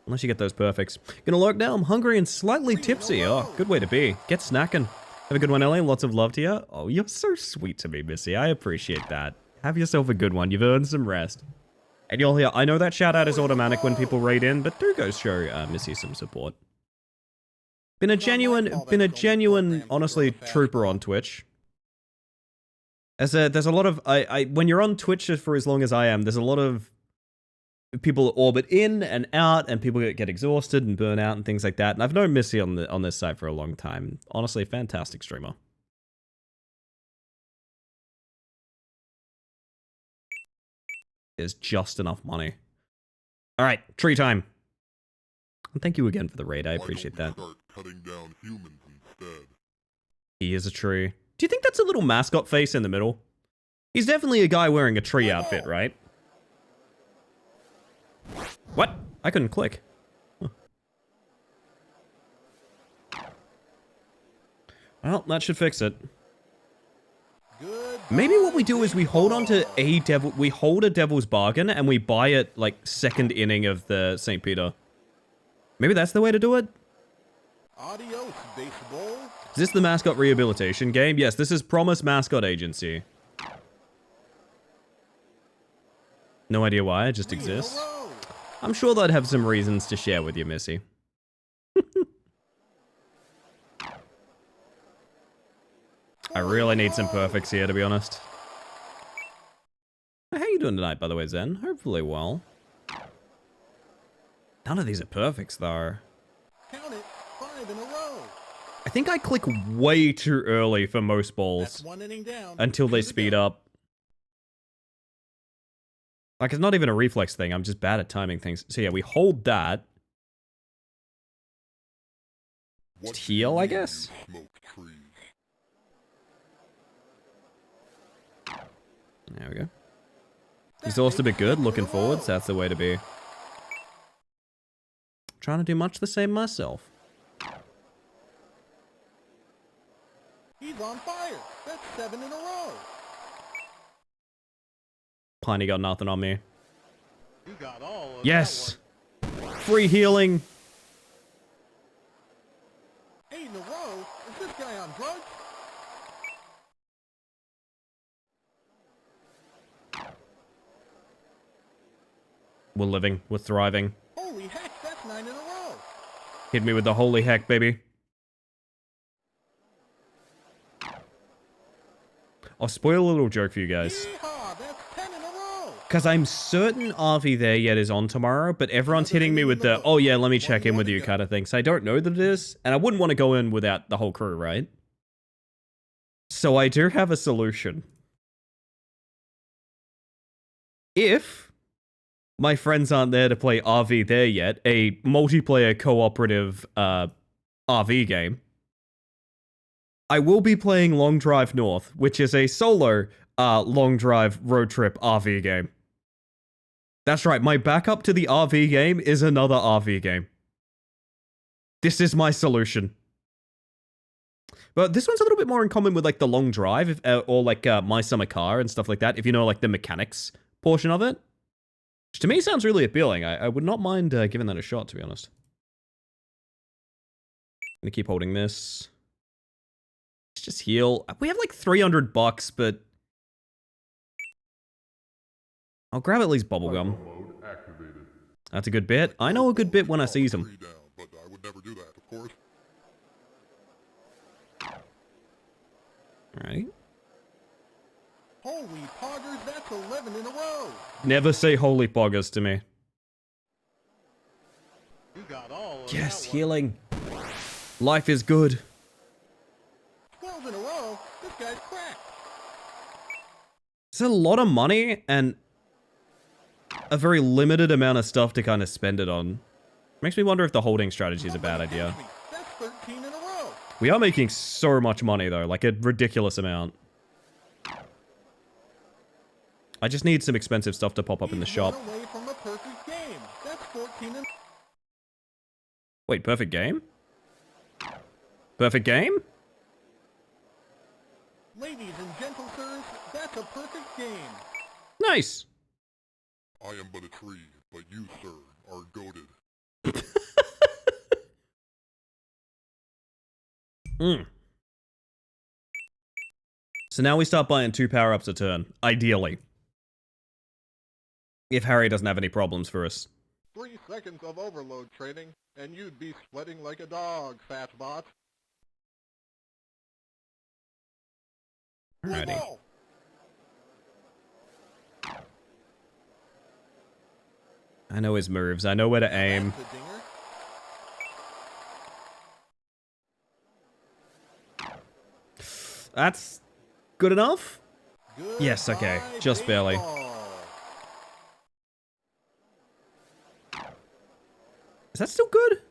Unless you get those perfects. Gonna lurk now, I'm hungry and slightly tipsy. Oh, good way to be. Get snacking. Have a good one, Ellie. Lots of love to you. Oh, you're so sweet to me, Missy. I appreciate that. Have yourself a good one. You've earned some rest. And you'll hear, I know that shout out is automatic when people raid in, but do go show Missy some support. Been a genuine, honestly, trooper on Twitch. There's a lot of, when you're on Twitch for as long as I am, there's a lot of people orbit in and out, and people get exhausted and burn out and things like that. And I've known Missy on this site for a long time. Honestly, fantastic streamer. There's just enough money. All right, tree time. And thank you again for the raid. I appreciate that. Start cutting down humans instead. He is a tree. Do you think that's a little mascot face in the middle? He's definitely a guy wearing a tree outfit, right? What? I couldn't click. Huh. Well, that should fix it. Maybe what we do is we hold on to we hold a devil's bargain and we buy it like second inning of the St. Peter. Maybe that's the way to do it? Adios, baseball. Is this the mascot rehabilitation game? Yes, this is Promise Mascot Agency. No idea why, it just exists. I'm sure they'd have some reasons to share with you, Missy. I really need some perfects here, to be honest. How you doing tonight, by the way, Zen? Hopefully well. None of these are perfects, though. Count it. 5 in a row. I think I click way too early for most balls. That's 1 inning down. Until they speed up. Like, it's not even a reflex thing. I'm just bad at timing things. So yeah, we hold that. Just heal, I guess? There we go. Exhaust a bit good, looking forwards, that's the way to be. Trying to do much the same myself. He's on fire. That's 7 in a row. Piney got nothing on me. You got all of Yes! Free healing! 8 in a row? Is this guy on drugs? We're living, we're thriving. Holy heck, that's 9 in a row. Hit me with the holy heck, baby. I'll spoil a little joke for you guys. Yeehaw, that's 10 in a row. Because I'm certain RV There Yet is on tomorrow, but everyone's hitting me with the, oh yeah, let me check in with you kind of thing. So I don't know that it is, and I wouldn't want to go in without the whole crew, right? So I do have a solution. If my friends aren't there to play RV There Yet, a multiplayer cooperative RV game, I will be playing Long Drive North, which is a solo long drive road trip RV game. That's right, my backup to the RV game is another RV game. This is my solution. But this one's a little bit more in common with like the Long Drive or like My Summer Car and stuff like that, if you know like the mechanics portion of it. Which to me sounds really appealing. I would not mind giving that a shot, to be honest. I'm gonna keep holding this. Let's just heal. We have like $300, but I'll grab at least bubblegum. That's a good bit. I know a good bit when I see them. But I would never do that, of course. Alright. Holy poggers, that's 11 in a row. Never say holy poggers to me. You got all of Yes, that one. healing. Life is good. 12 in a row? This guy's cracked. It's a lot of money and a very limited amount of stuff to kind of spend it on. Makes me wonder if the holding strategy is a bad idea. That's 13 in a row. We are making so much money though, like a ridiculous amount. I just need some expensive stuff to pop up in the shop. Away from a perfect game. That's 14 in... Wait, perfect game? Perfect game? Ladies and gentle sirs, that's a perfect game. Nice. I am but a tree, but you, sir, are goated. So now we start buying 2 power-ups a turn, ideally. If Harry doesn't have any problems for us. 3 seconds of overload training, and you'd be sweating like a dog, Fatbot. Alrighty. I know his moves. I know where to aim. That's good enough? Yes, okay. Just barely. Is that still good?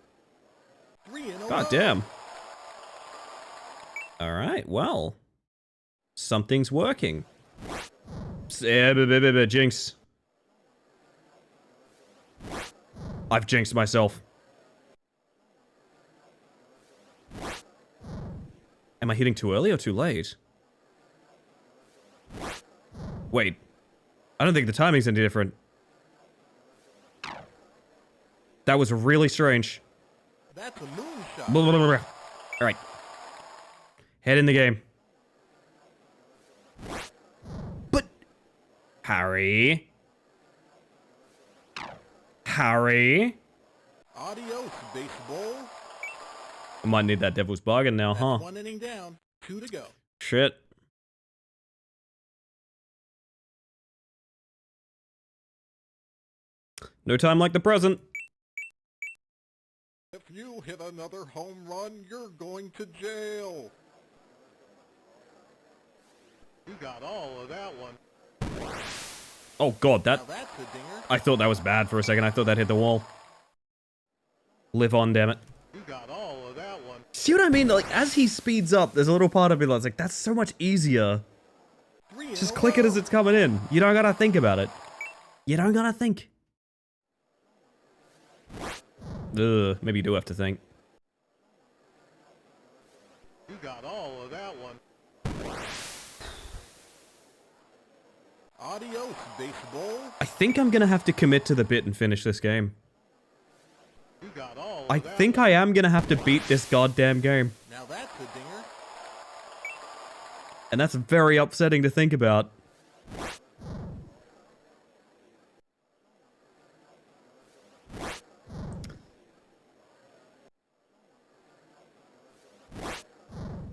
God damn. Alright, well. Something's working. Jinx. I've jinxed myself. Am I hitting too early or too late? Wait. I don't think the timing's any different. That was really strange. That's a moonshot. Alright. Head in the game. But... Harry? Harry? Adios, baseball. I might need that devil's bargain now, huh? 1 inning down, 2 to go. Shit. No time like the present. If you hit another home run, you're going to jail. You got all of that one. Oh god, that... Now that's a dinger. I thought that was bad for a second. I thought that hit the wall. Live on, damn it. You got all of that one. See what I mean? Like, as he speeds up, there's a little part of me that's like, that's so much easier. Just click it as it's coming in. You don't gotta think about it. You don't gotta think. Ugh, maybe you do have to think. You got all of that one. Adios, baseball. I think I'm gonna have to commit to the bit and finish this game. You got all I of that think one. I am gonna have to beat this goddamn game. Now that's a dinger. And that's very upsetting to think about.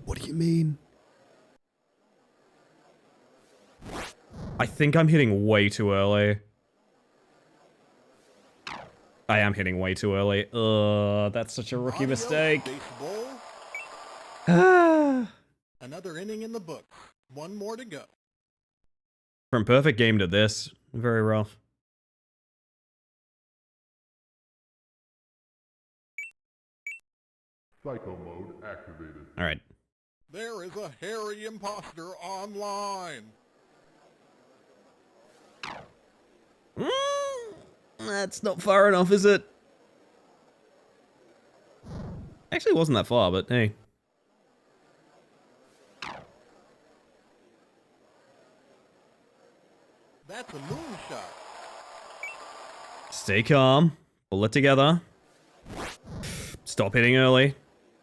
What do you mean? I think I'm hitting way too early. I am hitting way too early. That's such a rookie mistake. Ah. Another inning in the book. One more to go. From perfect game to this, very rough. Psycho mode activated. Alright. There is a hairy imposter online. That's not far enough, is it? Actually, it wasn't that far, but hey. That's a moonshot. Stay calm. Pull it together. Stop hitting early.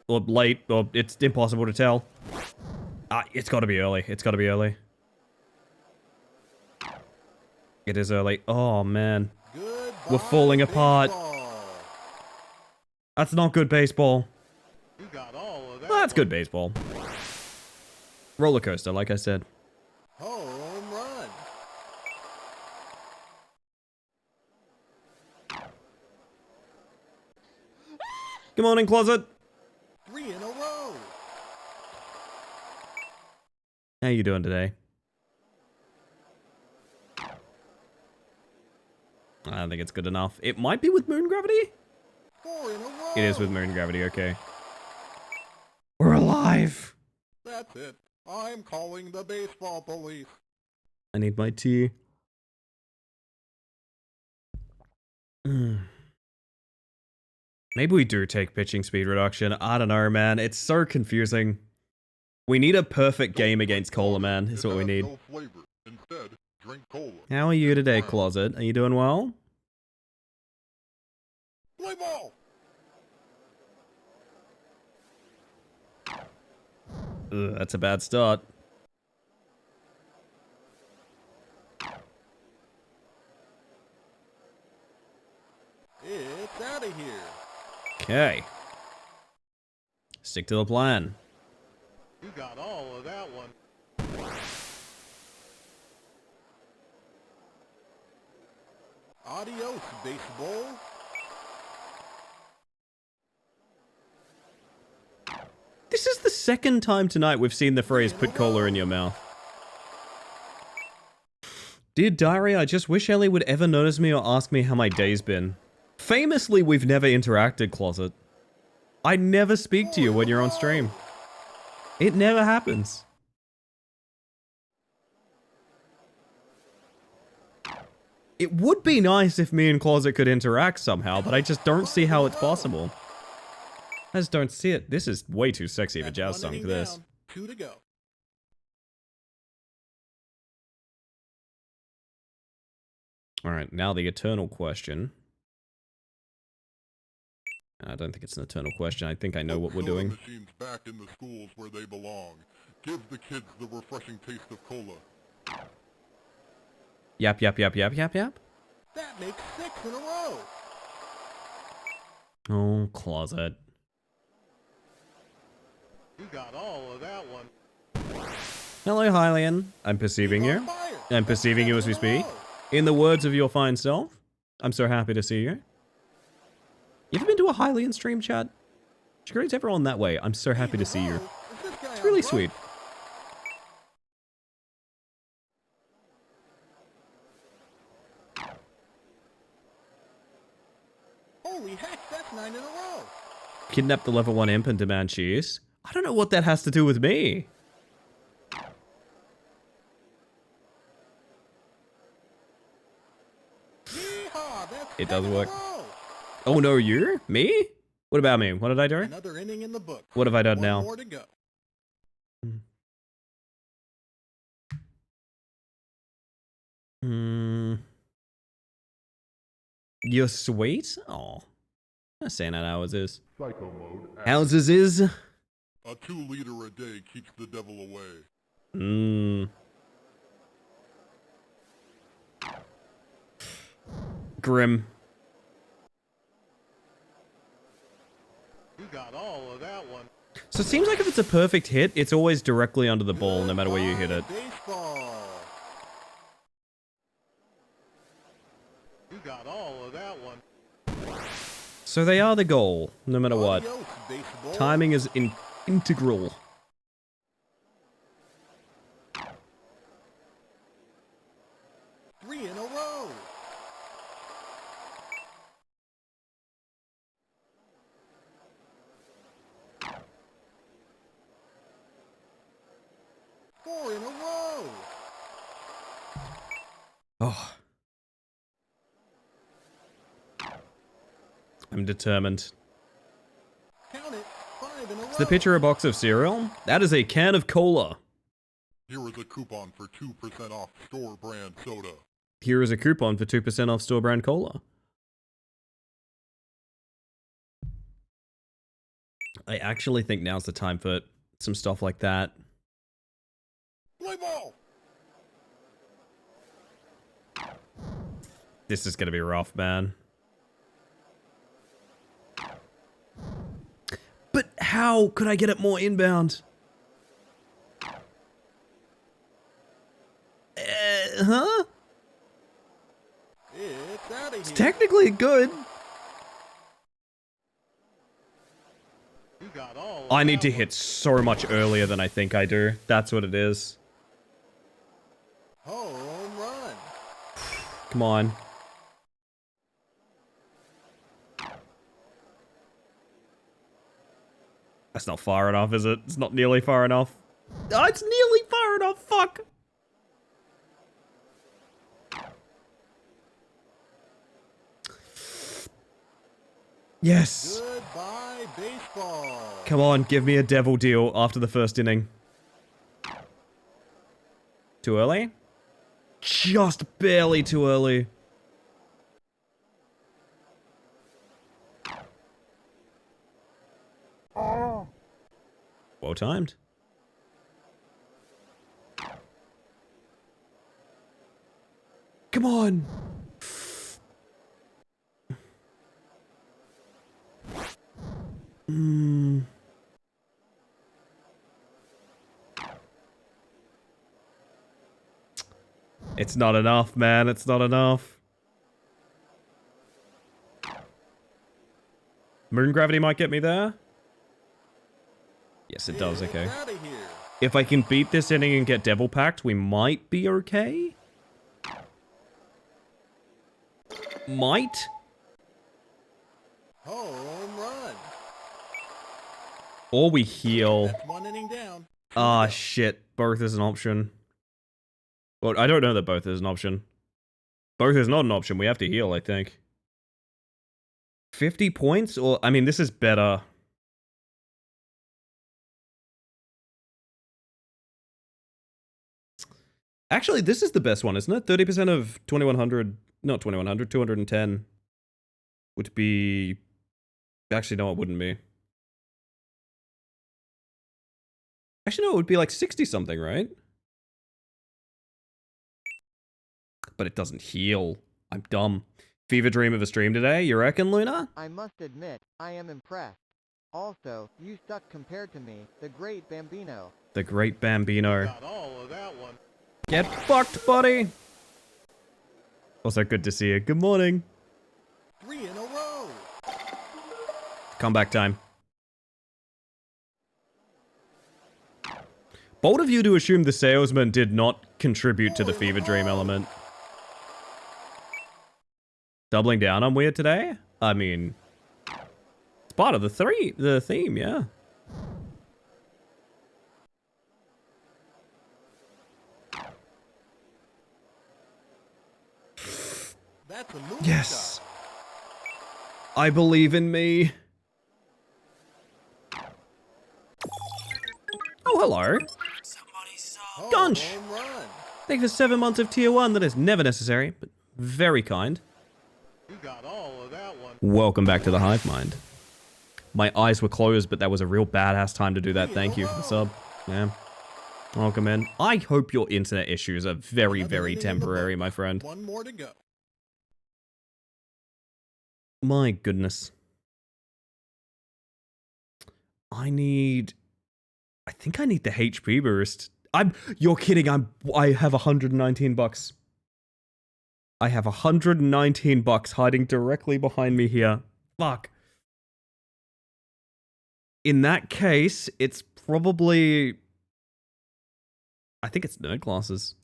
Or late, or it's impossible to tell. It's gotta be early. It's gotta be early. It is early. Oh, man. We're falling apart. That's not good baseball. You got all of that. Well, that's good baseball. Roller coaster, like I said. Home run. Good morning, closet. 3 in a row. How you doing today? I don't think it's good enough. It might be with moon gravity? 4 in a row. It is with moon gravity, okay. We're alive! That's it. I'm calling the baseball police. I need my tea. Maybe we do take pitching speed reduction. I don't know, man. It's so confusing. We need a perfect game against Cola, man. Is what we need. No flavor. Instead, drink cola. How are you today, Closet? Are you doing well? Play ball. Ugh, that's a bad start. It's out of here. Okay. Stick to the plan. You got all of that one. Adios, baseball. This is the second time tonight we've seen the phrase "put cola in your mouth." Dear Diary, I just wish Ellie would ever notice me or ask me how my day's been. Famously, we've never interacted, Closet. I never speak to you when you're on stream. It never happens. It would be nice if me and Closet could interact somehow, but I just don't see how it's possible. I just don't see it. This is way too sexy of a jazz song for this. 2 to go. Alright, now the eternal question. I don't think it's an eternal question. I think I know what we're doing. Machines back in the schools where they belong. Give the kids the refreshing taste of cola. Yap, yap, yap, yap, yap, yap. That makes 6 in a row. Oh, Closet. You got all of that one. Hello, Hylian. I'm perceiving you. I'm perceiving you as we speak. In the words of your fine self, I'm so happy to see you. You ever been to a Hylian stream, chat? She greets everyone that way. I'm so happy to see you. It's really sweet. Holy heck, that's 9 in a row. Kidnap the level 1 imp and demand cheese. I don't know what that has to do with me. It does work. Oh no, you? Me? What about me? What did I do? Another inning in the book. What have I done now? One more to go. You're sweet? Oh. I'm saying that ours is. Psycho mode. Houses is? A 2-liter a day keeps the devil away. Grim. You got all of that one. So it seems like if it's a perfect hit, it's always directly under the ball, no matter where you hit it. Baseball. You got all of that one. So they are the goal, no matter what. Adios, baseball. Timing is integral. Three in a row. Four in a row. Oh. I'm determined. Count it. 5 in a row. Is the picture a box of cereal? That is a can of cola. Here is a coupon for 2% off store brand soda. Here is a coupon for 2% off store brand cola. I actually think now's the time for some stuff like that. Play ball. This is gonna be rough, man. But how could I get it more inbound? Huh? It's out of here. It's technically good. You got all of I need to that hit so much earlier than I think I do. That's what it is. one. Home run. Come on. That's not far enough, is it? It's not nearly far enough. Oh, it's nearly far enough. Fuck. Yes. Goodbye, baseball. Come on, give me a devil deal after the first inning. Too early? Just barely too early. Well timed. Come on. It's not enough, man. It's not enough. Moon gravity might get me there. Yes, it does. Okay. If I can beat this inning and get Devil Pact, we might be okay. Might. Home run. Or we heal. That's one inning down. Ah, shit. Both is an option. Well, I don't know that both is an option. Both is not an option. We have to heal, I think. 50 points? Or, I mean, this is better. Actually, this is the best one, isn't it? 30% of 2100, not 2100, 210 would be... Actually, no, it wouldn't be. Actually, no, it would be like 60-something, right? But it doesn't heal. I'm dumb. Fever dream of a stream today, you reckon, Luna? I must admit, I am impressed. Also, you suck compared to me, the great Bambino. The great Bambino. Got all of that one. Get fucked, buddy! Also, good to see you. Good morning. 3 in a row. Comeback time. Bold of you to assume the salesman did not contribute to the fever dream element. Doubling down on weird today? I mean, it's part of the theme, yeah. That's a movie Yes. I believe in me. Oh, hello. Oh, Gunch. home run. Thank you for 7 months of tier 1. That is never necessary, but very kind. You got all of that one. Welcome back to the Hive Mind. My eyes were closed, but that was a real badass time to do that. Thank you for the sub. Yeah. Welcome in. I hope your internet issues are very, very temporary, my friend. One more to go. My goodness. I think I need the HP boost. You're kidding. I have 119 bucks. I have 119 bucks hiding directly behind me here. Fuck. In that case, it's probably... I think it's nerd classes.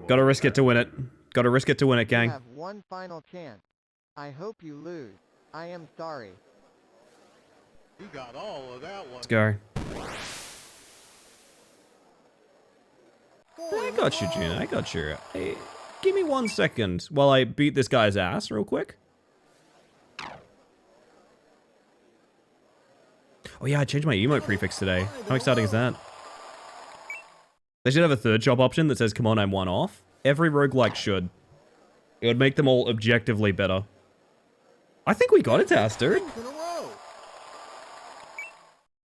Gotta risk it to win it. Gotta risk it to win it, gang. You have one final chance. I hope you lose. I am sorry. You got all of that one. Let's go. I got you, Gina. I got you. Hey, give me 1 second while I beat this guy's ass real quick. Oh yeah, I changed my emote prefix today. How exciting is that? They should have a third job option that says, come on, I'm one off. Every roguelike should. It would make them all objectively better. I think we got his ass, dude.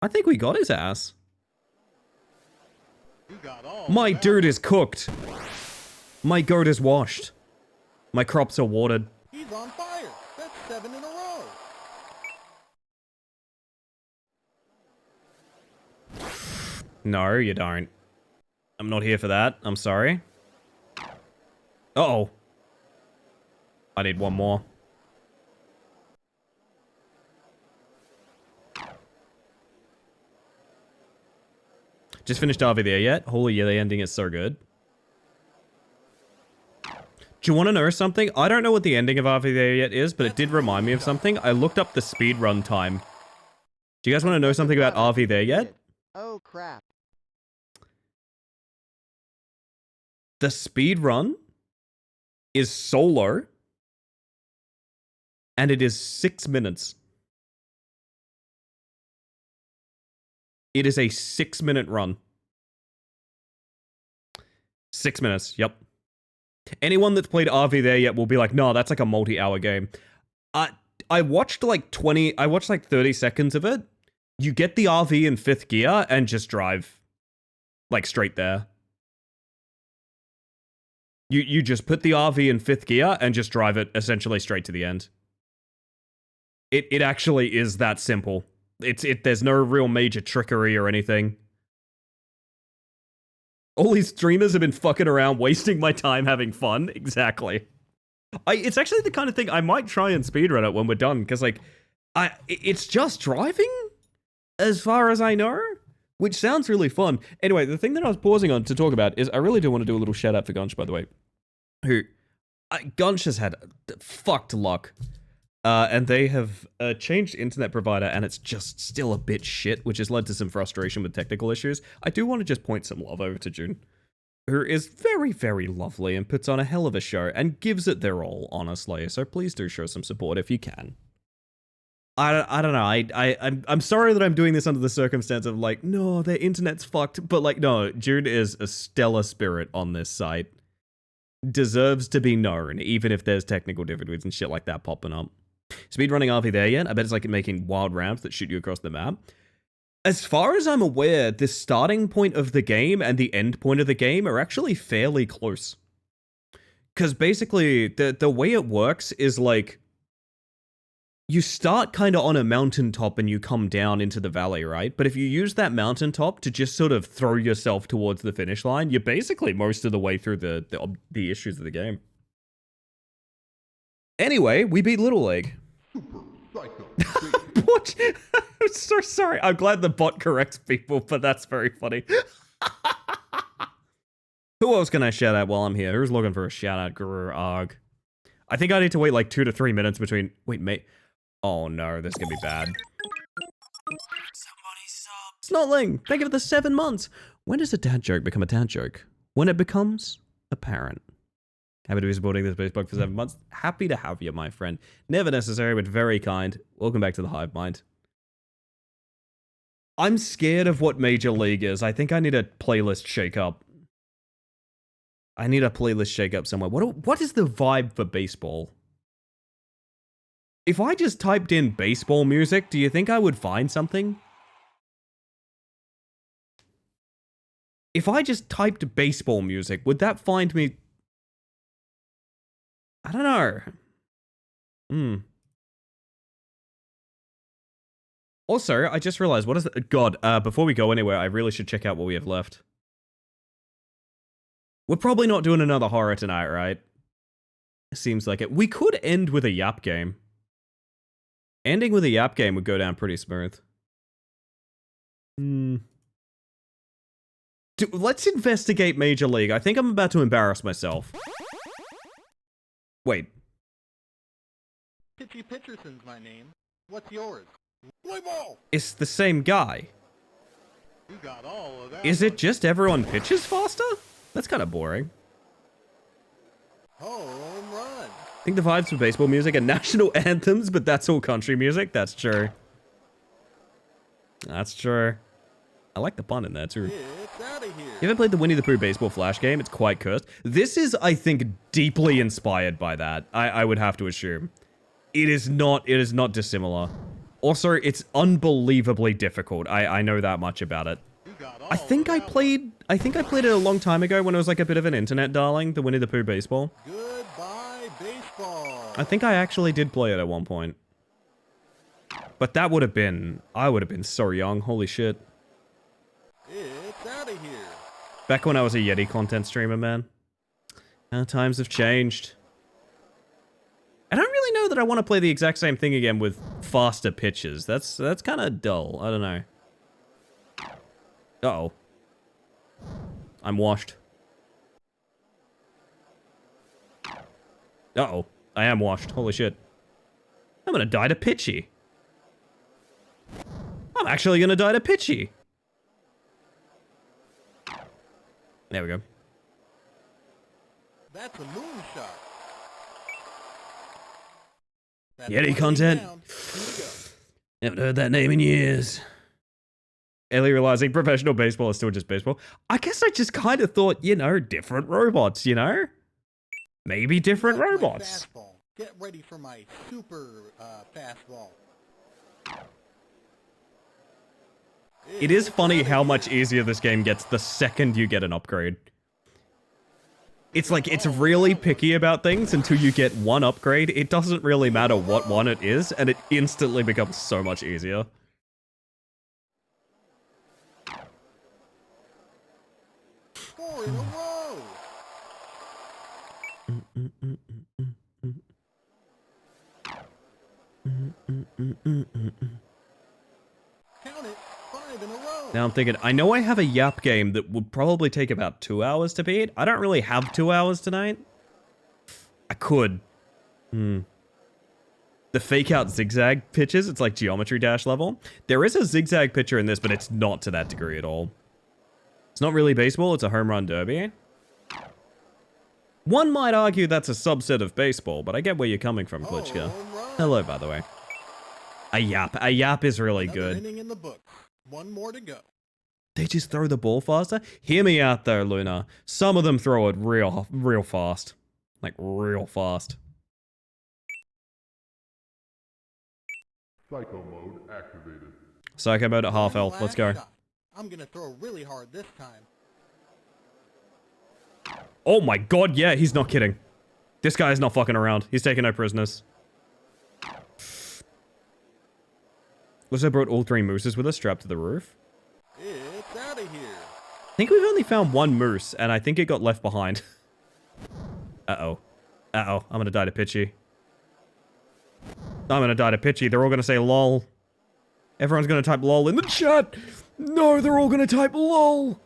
I think we got his ass. My dude is cooked. My goat is washed. My crops are watered. He's on fire. That's 7 in a row. No, you don't. I'm not here for that. I'm sorry. Uh-oh. I need one more. Just finished RV there yet? Holy yeah, the ending is so good. Do you want to know something? I don't know what the ending of RV there yet is, but it did remind me of something. I looked up the speedrun time. Do you guys want to know something about RV there yet? Oh crap. The speedrun is solo, and it is 6 minutes. It is a 6-minute run. 6 minutes, yep. Anyone that's played RV there yet will be like, no, that's like a multi-hour game. I watched like 30 seconds of it. You get the RV in 5th gear and just drive like straight there. You just put the RV in 5th gear and just drive it essentially straight to the end. It actually is that simple. There's no real major trickery or anything. All these streamers have been fucking around, wasting my time having fun. Exactly. It's actually the kind of thing I might try and speedrun it when we're done, because like, it's just driving, as far as I know, which sounds really fun. Anyway, the thing that I was pausing on to talk about is I really do want to do a little shout out for Gunch, by the way. Gunch has had fucked luck. And they have changed internet provider, and it's just still a bit shit, which has led to some frustration with technical issues. I do want to just point some love over to June, who is very, very lovely and puts on a hell of a show and gives it their all, honestly. So please do show some support if you can. I don't know. I'm sorry that I'm doing this under the circumstance of like, no, their internet's fucked, but like, no, June is a stellar spirit on this site. Deserves to be known, even if there's technical difficulties and shit like that popping up. Speedrunning RV there yet? I bet it's like making wild ramps that shoot you across the map. As far as I'm aware, the starting point of the game and the end point of the game are actually fairly close. Because basically, the way it works is like, you start kind of on a mountaintop and you come down into the valley, right? But if you use that mountaintop to just sort of throw yourself towards the finish line, you're basically most of the way through the issues of the game. Anyway, we beat Little League. What? I'm so sorry. I'm glad the bot corrects people, but that's very funny. Who else can I shout out while I'm here? Who's looking for a shout out? Guru Arg. I think I need to wait like 2 to 3 minutes between... Wait, mate. Oh no, this is gonna be bad. Snotling, thank you for the 7 months. When does a dad joke become a dad joke? When it becomes apparent. Happy to be supporting this Facebook for 7 months. Happy to have you, my friend. Never necessary, but very kind. Welcome back to the Hive Mind. I'm scared of what Major League is. I think I need a playlist shakeup. I need a playlist shakeup somewhere. What is the vibe for baseball? If I just typed in baseball music, do you think I would find something? If I just typed baseball music, would that find me? I don't know. Also, I just realized, what is it? God, before we go anywhere, I really should check out what we have left. We're probably not doing another horror tonight, right? Seems like it. We could end with a Yap game. Ending with a Yap game would go down pretty smooth. Let's investigate Major League. I think I'm about to embarrass myself. Wait. Pitchy Pitcherson's my name. What's yours? Play ball! It's the same guy. You got all of that. Is it just everyone pitches faster? That's kind of boring. Home run. I think the vibes for baseball music are national anthems, but that's all country music. That's true. That's true. I like the pun in there too. It's out of here. You ever played the Winnie the Pooh baseball flash game? It's quite cursed. This is, I think, deeply inspired by that. I would have to assume. It is not dissimilar. Also, it's unbelievably difficult. I know that much about it. I think I played it a long time ago when it was like a bit of an internet darling, the Winnie the Pooh baseball. Goodbye, baseball. I think I actually did play it at one point. But that would have been, I would have been so young, holy shit. It's out of here. Back when I was a Yeti content streamer, man. How times have changed. I don't really know that I want to play the exact same thing again with faster pitches. That's kind of dull. I don't know. Uh-oh. I'm washed. Uh-oh. I am washed. Holy shit. I'm gonna die to pitchy. I'm actually gonna die to pitchy. There we go. That's a moonshot. Yeti content. Haven't heard that name in years. Ellie realizing professional baseball is still just baseball. I guess I just kind of thought, you know, different robots, you know? Maybe different robots. Fastball. Get ready for my super fastball. It is funny how much easier this game gets the second you get an upgrade. It's like, it's really picky about things until you get one upgrade. It doesn't really matter what one it is, and it instantly becomes so much easier. 4 in a row. Count it. 5 in a row. Now I'm thinking, I know I have a Yap game that would probably take about 2 hours to beat. I don't really have 2 hours tonight. I could. The fake out zigzag pitches, it's like Geometry Dash level. There is a zigzag pitcher in this, but it's not to that degree at all. It's not really baseball, it's a home run derby. One might argue that's a subset of baseball, but I get where you're coming from, Glitchka. Hello, by the way. A Yap is really good. Inning in the book. 1 more to go. They just throw the ball faster? Hear me out though, Luna. Some of them throw it real fast. Like, real fast. Psycho mode activated. Psycho mode at half health. Let's go. I'm gonna throw really hard this time. Oh my god, yeah, he's not kidding. This guy is not fucking around. He's taking no prisoners. Also brought all 3 mooses with us strapped to the roof. It's out of here. I think we've only found 1 moose, and I think it got left behind. Uh-oh. Uh-oh. I'm gonna die to Pitchy. I'm gonna die to Pitchy. They're all gonna say lol. Everyone's gonna type lol in the chat. No, they're all gonna type lol.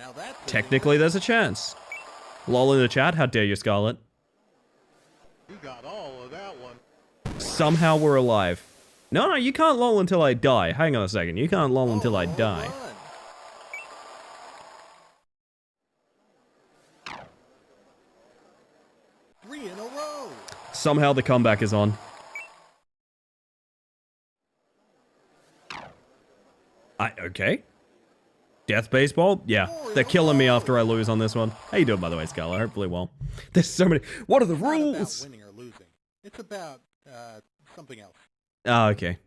Now that's Technically, there's a chance. Lol in the chat, how dare you, Scarlet? You got all of that one. Somehow we're alive. No, you can't lol until I die. Hang on a second, you can't lol until I die. 3 in a row. Somehow the comeback is on. Okay. Death baseball? Yeah. They're killing me after I lose on this one. How you doing, by the way, Scarlet? Hopefully well. There's so many. What are the rules? It's not about winning or losing. It's about something else. Ah, okay.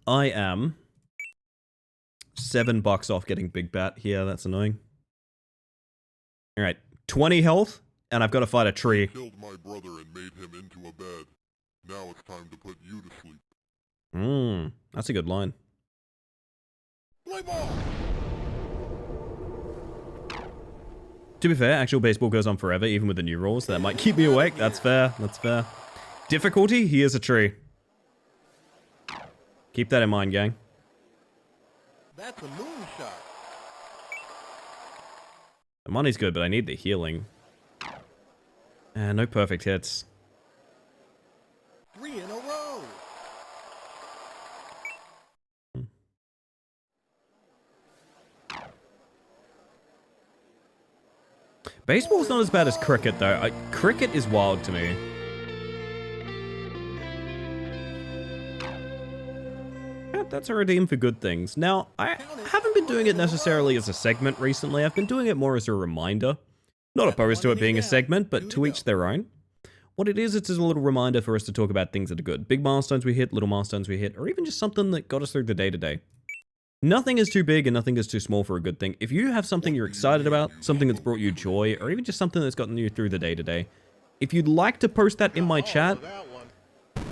I am $7 off getting Big Bat here. That's annoying. All right, 20 health, and I've got to fight a tree. Killed my brother and made him into a bed. Now it's time to put you to sleep. That's a good line. Play ball. To be fair, actual baseball goes on forever, even with the new rules. That might keep me awake. That's fair. That's fair. Difficulty? Here's a tree. Keep that in mind, gang. That's a moonshot. The money's good, but I need the healing. And no perfect hits. 3 in a row. Baseball's not as bad as cricket, though. Cricket is wild to me. Yeah, that's a redeem for good things. Now, I haven't been doing it necessarily as a segment recently. I've been doing it more as a reminder. Not opposed to it being a segment, but to each their own. What it is, it's a little reminder for us to talk about things that are good. Big milestones we hit, little milestones we hit, or even just something that got us through the day-to-day. Nothing is too big and nothing is too small for a good thing. If you have something you're excited about, something that's brought you joy, or even just something that's gotten you through the day-to-day, if you'd like to post that in my chat,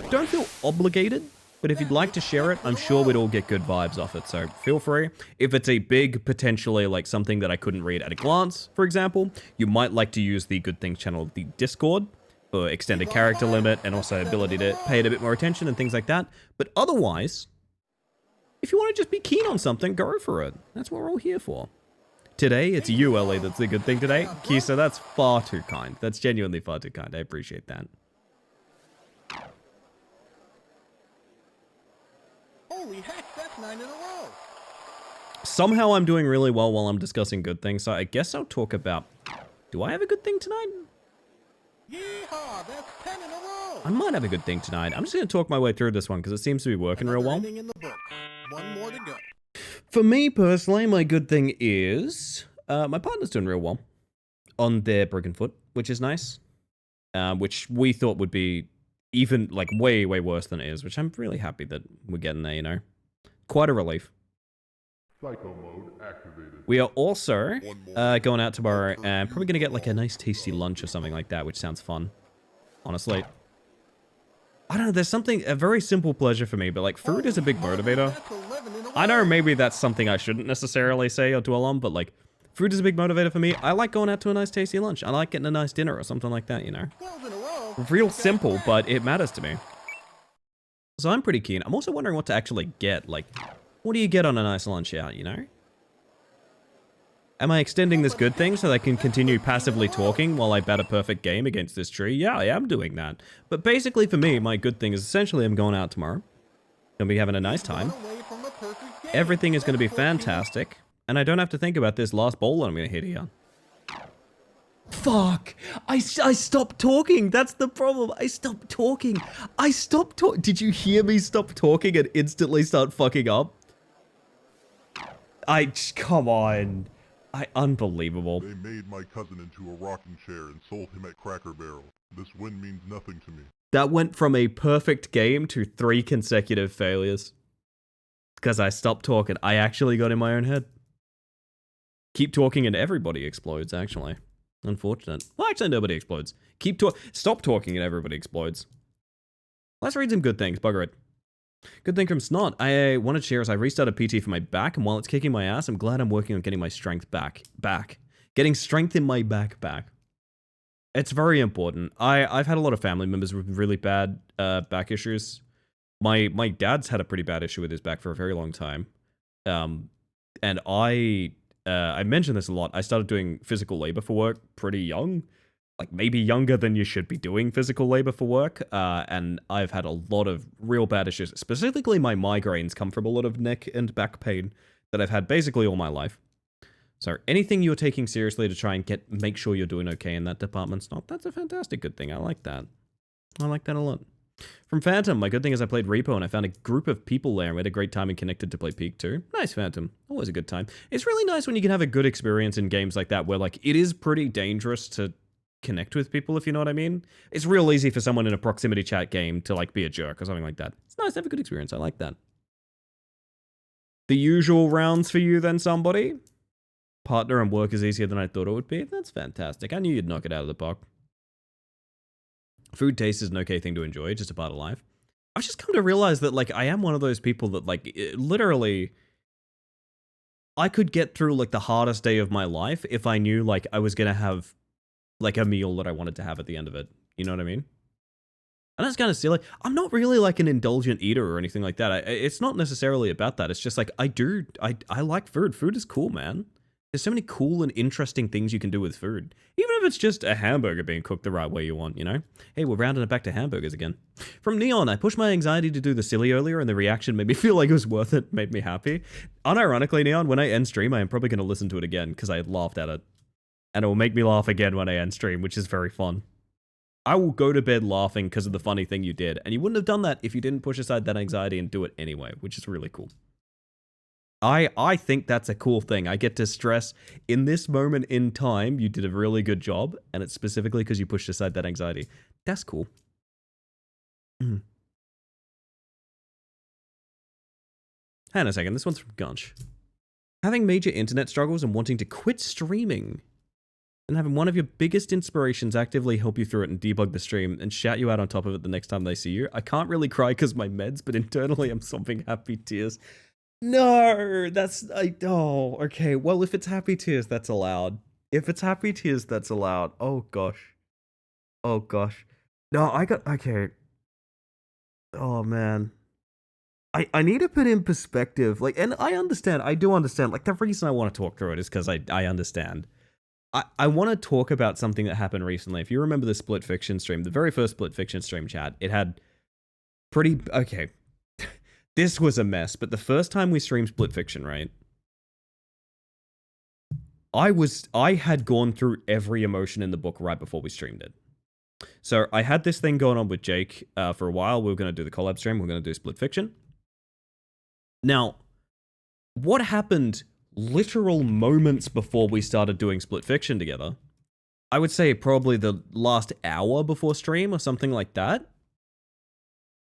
don't feel obligated, but if you'd like to share it, I'm sure we'd all get good vibes off it, so feel free. If it's a big, potentially like something that I couldn't read at a glance, for example, you might like to use the Good Things channel, the Discord, for extended character limit and also ability to pay it a bit more attention and things like that. But otherwise, if you want to just be keen on something, go for it. That's what we're all here for. Today, it's you, Ellie, that's the good thing today. Kisa, that's far too kind. That's genuinely far too kind. I appreciate that. Holy heck, that's 9 in a row. Somehow I'm doing really well while I'm discussing good things, so I guess I'll talk about... Do I have a good thing tonight? Yeehaw, that's 10 in a row. I might have a good thing tonight. I'm just going to talk my way through this one because it seems to be working real well. In the books. One more to go. For me personally, my good thing is my partner's doing real well on their broken foot, which is nice. Which we thought would be even like way, way worse than it is, which I'm really happy that we're getting there, you know. Quite a relief. Psycho mode activated. We are also going out tomorrow and probably going to get like a nice tasty lunch or something like that, which sounds fun. Honestly. I don't know, there's something, a very simple pleasure for me, but like food is a big motivator. I know maybe that's something I shouldn't necessarily say or dwell on, but like food is a big motivator for me. I like going out to a nice tasty lunch. I like getting a nice dinner or something like that, you know. Real simple, but it matters to me. So I'm pretty keen. I'm also wondering what to actually get. Like, what do you get on a nice lunch out, you know? Am I extending this good thing so that I can continue passively talking while I bat a perfect game against this tree? Yeah, I am doing that. But basically for me, my good thing is essentially I'm going out tomorrow. Gonna be having a nice time. Everything is gonna be fantastic. And I don't have to think about this last ball that I'm gonna hit here. Fuck! I stopped talking! That's the problem! I stopped talking! I stopped talking! Did you hear me stop talking and instantly start fucking up? Come on. Unbelievable. They made my cousin into a rocking chair and sold him at Cracker Barrel. This win means nothing to me. That went from a perfect game to 3 consecutive failures. Because I stopped talking. I actually got in my own head. Keep talking and everybody explodes, actually. Unfortunate. Well, actually, nobody explodes. Stop talking and everybody explodes. Let's read some good things. Bugger it. Good thing from Snot. I wanted to share as I restarted PT for my back, and while it's kicking my ass, I'm glad I'm working on getting my strength back. Getting strength in my back. It's very important. I've had a lot of family members with really bad back issues. my dad's had a pretty bad issue with his back for a very long time. And I mention this a lot. I started doing physical labor for work pretty young, like maybe younger than you should be doing physical labor for work. And I've had a lot of real bad issues. Specifically, my migraines come from a lot of neck and back pain that I've had basically all my life. So anything you're taking seriously to try and make sure you're doing okay in that department, that's a fantastic good thing. I like that. I like that a lot. From Phantom, my good thing is I played Repo and I found a group of people there and we had a great time and connected to play Peak 2. Nice, Phantom. Always a good time. It's really nice when you can have a good experience in games like that where, like, it is pretty dangerous to connect with people, if you know what I mean. It's real easy for someone in a proximity chat game to, like, be a jerk or something like that. It's nice to have a good experience. I like that. The usual rounds for you then, somebody? Partner and work is easier than I thought it would be. That's fantastic. I knew you'd knock it out of the park. Food taste is an okay thing to enjoy, just a part of life. I've just come to realize that, like, I am one of those people that, like, literally, I could get through, like, the hardest day of my life if I knew, like, I was gonna have, like, a meal that I wanted to have at the end of it. You know what I mean? And that's kind of silly. I'm not really, like, an indulgent eater or anything like that. It's not necessarily about that. It's just, like, I like food. Food is cool, man. There's so many cool and interesting things you can do with food. Even if it's just a hamburger being cooked the right way you want, you know? Hey, we're rounding it back to hamburgers again. From Neon, I pushed my anxiety to do the silly earlier, and the reaction made me feel like it was worth it, made me happy. Unironically, Neon, when I end stream, I am probably going to listen to it again, because I laughed at it. And it will make me laugh again when I end stream, which is very fun. I will go to bed laughing because of the funny thing you did, and you wouldn't have done that if you didn't push aside that anxiety and do it anyway, which is really cool. I think that's a cool thing. I get to stress, in this moment in time, you did a really good job, and it's specifically because you pushed aside that anxiety. That's cool. Hang on a second, this one's from Gunch. Having major internet struggles and wanting to quit streaming, and having one of your biggest inspirations actively help you through it and debug the stream and shout you out on top of it the next time they see you. I can't really cry because my meds, but internally I'm sobbing happy tears. No, oh, okay. Well, if it's happy tears, that's allowed. If it's happy tears, that's allowed. Oh, gosh. Oh, gosh. No, okay. Oh, man. I need to put in perspective, like, and I do understand, like, the reason I want to talk through it is because I understand. I want to talk about something that happened recently. If you remember the Split Fiction stream, the very first Split Fiction stream chat, it had okay. This was a mess, but the first time we streamed Split Fiction, right? I had gone through every emotion in the book right before we streamed it. So I had this thing going on with Jake for a while. We were going to do the collab stream. We were going to do Split Fiction. Now, what happened literal moments before we started doing Split Fiction together? I would say probably the last hour before stream or something like that.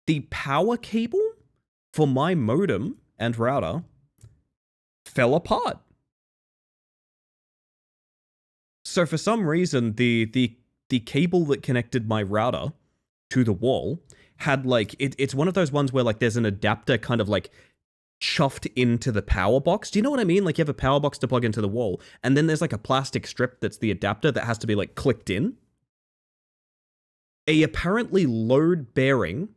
The power cable for my modem and router fell apart. So for some reason, the cable that connected my router to the wall had, like, it's one of those ones where, like, there's an adapter kind of, like, chuffed into the power box. Do you know what I mean? Like, you have a power box to plug into the wall, and then there's, like, a plastic strip that's the adapter that has to be, like, clicked in. A apparently load-bearing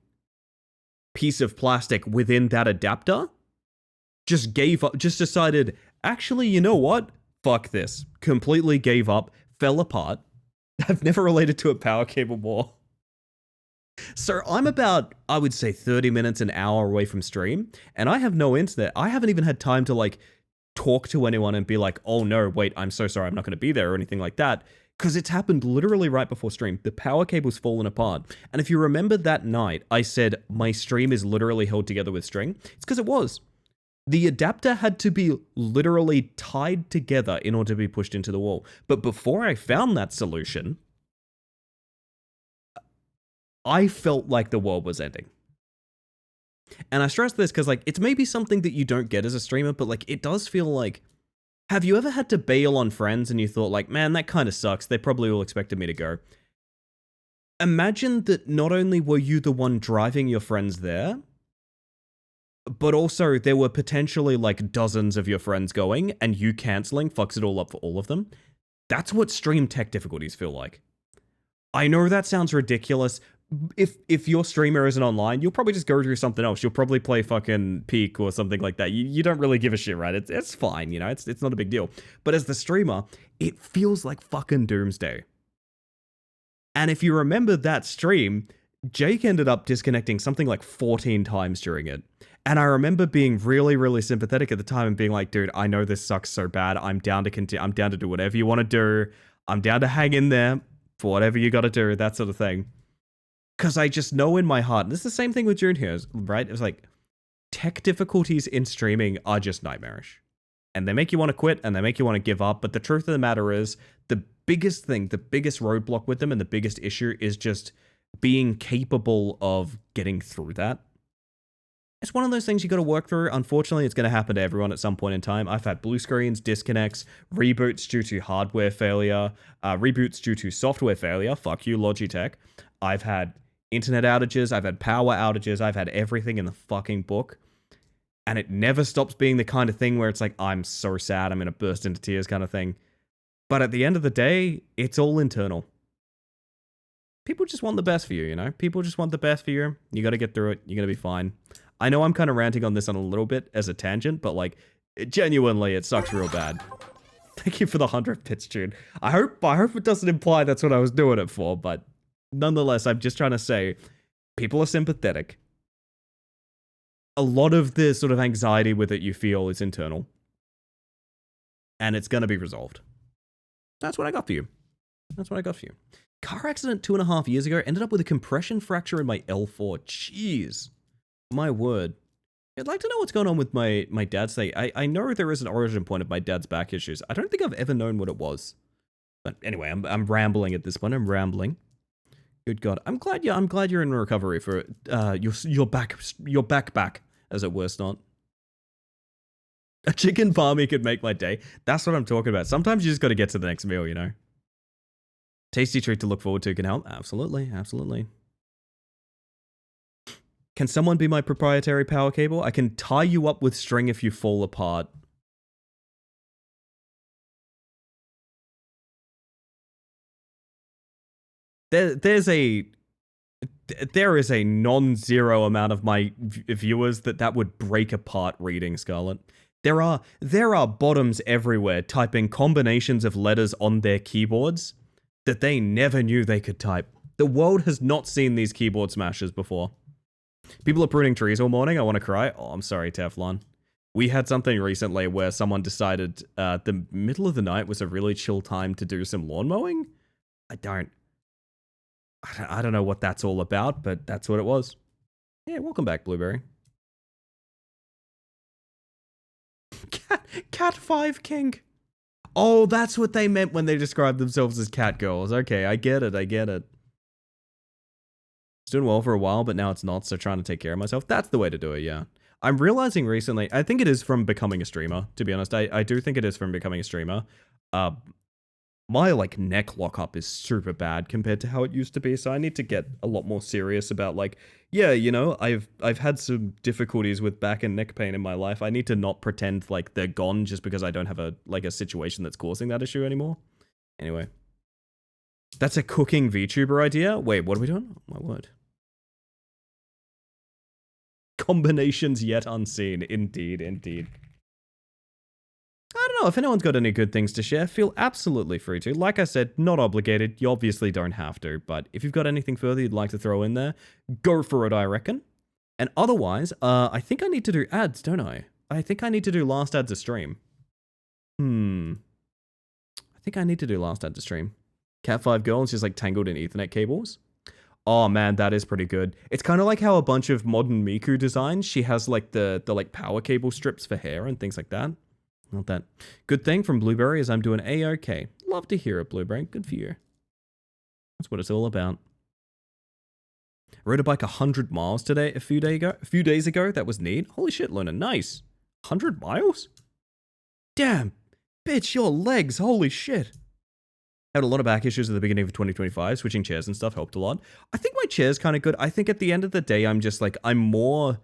piece of plastic within that adapter just gave up, just decided, actually, you know what? Fuck this. Completely gave up, fell apart. I've never related to a power cable more. So I'm about, I would say, 30 minutes, an hour away from stream, and I have no internet. I haven't even had time to, like, talk to anyone and be like, oh no, wait, I'm so sorry, I'm not going to be there or anything like that. Because it's happened literally right before stream. The power cable's fallen apart. And if you remember that night, I said my stream is literally held together with string. It's because it was. The adapter had to be literally tied together in order to be pushed into the wall. But before I found that solution, I felt like the world was ending. And I stress this because, like, it's maybe something that you don't get as a streamer, but, like, it does feel like, have you ever had to bail on friends and you thought, like, man, that kind of sucks. They probably all expected me to go. Imagine that not only were you the one driving your friends there, but also there were potentially, like, dozens of your friends going, and you canceling fucks it all up for all of them. That's what stream tech difficulties feel like. I know that sounds ridiculous, if your streamer isn't online, you'll probably just go through something else. You'll probably play fucking Peak or something like that. You don't really give a shit, right? It's fine, you know, it's not a big deal. But as the streamer, it feels like fucking doomsday. And if you remember that stream, Jake ended up disconnecting something like 14 times during it. And I remember being really, really sympathetic at the time and being like, dude, I know this sucks so bad. I'm down to continue. I'm down to do whatever you want to do. I'm down to hang in there for whatever you got to do, that sort of thing. Because I just know in my heart, and this is the same thing with June here, right? It was like, tech difficulties in streaming are just nightmarish. And they make you want to quit, and they make you want to give up. But the truth of the matter is, the biggest thing, the biggest roadblock with them, and the biggest issue is just being capable of getting through that. It's one of those things you got to work through. Unfortunately, it's going to happen to everyone at some point in time. I've had blue screens, disconnects, reboots due to hardware failure, reboots due to software failure. Fuck you, Logitech. I've had internet outages, I've had power outages, I've had everything in the fucking book. And it never stops being the kind of thing where it's like, I'm so sad, I'm going to burst into tears kind of thing. But at the end of the day, it's all internal. People just want the best for you, you know? People just want the best for you. You got to get through it. You're going to be fine. I know I'm kind of ranting on this on a little bit as a tangent, but like, genuinely, it sucks real bad. Thank you for the 100 bits, June. I hope it doesn't imply that's what I was doing it for, but nonetheless, I'm just trying to say, people are sympathetic. A lot of the sort of anxiety with it you feel is internal. And it's going to be resolved. That's what I got for you. That's what I got for you. Car accident 2.5 years ago, ended up with a compression fracture in my L4. Jeez. My word. I'd like to know what's going on with my dad's thing. I know there is an origin point of my dad's back issues. I don't think I've ever known what it was. But anyway, I'm rambling at this point. I'm rambling. Good God. I'm glad you're in recovery for your back, as it were not. A chicken palmy could make my day. That's what I'm talking about. Sometimes you just got to get to the next meal, you know. Tasty treat to look forward to can help. Absolutely, absolutely. Can someone be my proprietary power cable? I can tie you up with string if you fall apart. There is a non-zero amount of my viewers that would break apart reading Scarlet. There are bottoms everywhere typing combinations of letters on their keyboards that they never knew they could type. The world has not seen these keyboard smashes before. People are pruning trees all morning. I want to cry. Oh, I'm sorry, Teflon. We had something recently where someone decided the middle of the night was a really chill time to do some lawn mowing. I don't know what that's all about, but that's what it was. Yeah, welcome back, Blueberry. Cat 5 King. Oh, that's what they meant when they described themselves as cat girls. Okay, I get it. It's doing well for a while, but now it's not, so trying to take care of myself. That's the way to do it, yeah. I'm realizing recently, I think it is from becoming a streamer, to be honest. I do think it is from becoming a streamer. My, like, neck lockup is super bad compared to how it used to be, so I need to get a lot more serious about, like, yeah, you know, I've had some difficulties with back and neck pain in my life. I need to not pretend like they're gone just because I don't have a situation that's causing that issue anymore. Anyway. That's a cooking VTuber idea? Wait, what are we doing? Oh, my word. Combinations yet unseen. Indeed, indeed. I don't know, if anyone's got any good things to share, feel absolutely free to. Like I said, not obligated. You obviously don't have to, but if you've got anything further you'd like to throw in there, go for it, I reckon. And otherwise, I think I need to do ads, don't I? I think I need to do last ads a stream. I think I need to do last ads a stream. Cat 5 girl is just like tangled in Ethernet cables. Oh man, that is pretty good. It's kind of like how a bunch of modern Miku designs, she has like the like power cable strips for hair and things like that. Not that. Good thing from Blueberry is I'm doing A-OK. Love to hear it, Blueberry. Good for you. That's what it's all about. I rode a bike 100 miles today a few days ago. That was neat. Holy shit, Luna. Nice. 100 miles? Damn. Bitch, your legs. Holy shit. Had a lot of back issues at the beginning of 2025. Switching chairs and stuff helped a lot. I think my chair's kind of good. I think at the end of the day, I'm just like, I'm more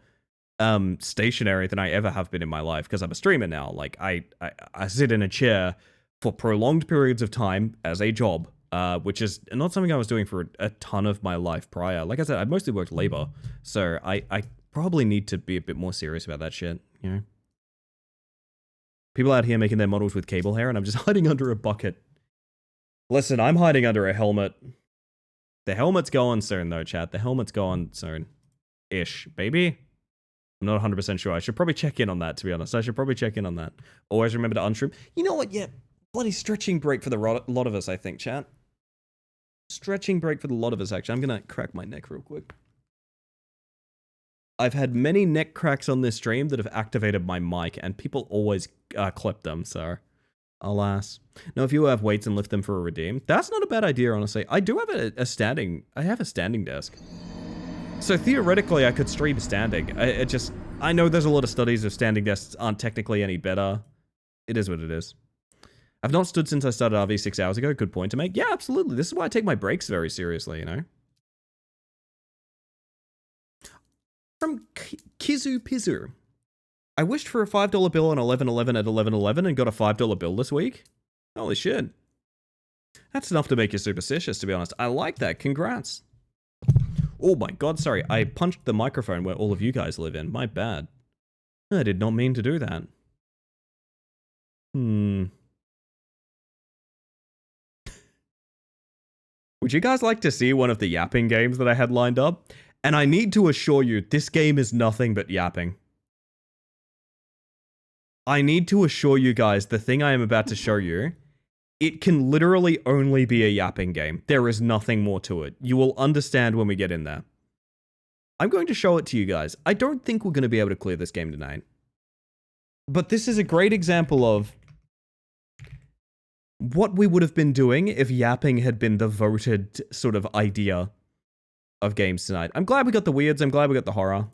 stationary than I ever have been in my life because I'm a streamer now. Like, I sit in a chair for prolonged periods of time as a job which is not something I was doing for a ton of my life prior. Like I said, I mostly worked labor, so I probably need to be a bit more serious about that shit, you know? People out here making their models with cable hair, and I'm just hiding under a bucket. Listen, I'm hiding under a helmet. The helmet's going soon, though, chat. The helmet's going soon. Ish, baby. I'm not 100% sure. I should probably check in on that, to be honest. I should probably check in on that. Always remember to untrim. You know what? Yeah, bloody stretching break for the lot of us, I think, chat. Stretching break for the lot of us, actually. I'm going to crack my neck real quick. I've had many neck cracks on this stream that have activated my mic, and people always clip them, so alas. Now, if you have weights and lift them for a redeem, that's not a bad idea, honestly. I do have a standing desk. So theoretically, I could stream standing. I know there's a lot of studies of standing desks aren't technically any better. It is what it is. I've not stood since I started RV 6 hours ago. Good point to make. Yeah, absolutely. This is why I take my breaks very seriously, you know? From Kizu Pizu. I wished for a $5 bill on 11/11 at 11/11 and got a $5 bill this week. Holy shit. That's enough to make you superstitious, to be honest. I like that. Congrats. Oh my god, sorry. I punched the microphone where all of you guys live in. My bad. I did not mean to do that. Would you guys like to see one of the yapping games that I had lined up? And I need to assure you, this game is nothing but yapping. I need to assure you guys, the thing I am about to show you, it can literally only be a yapping game. There is nothing more to it. You will understand when we get in there. I'm going to show it to you guys. I don't think we're going to be able to clear this game tonight. But this is a great example of what we would have been doing if yapping had been the voted sort of idea of games tonight. I'm glad we got the weirds. I'm glad we got the horror.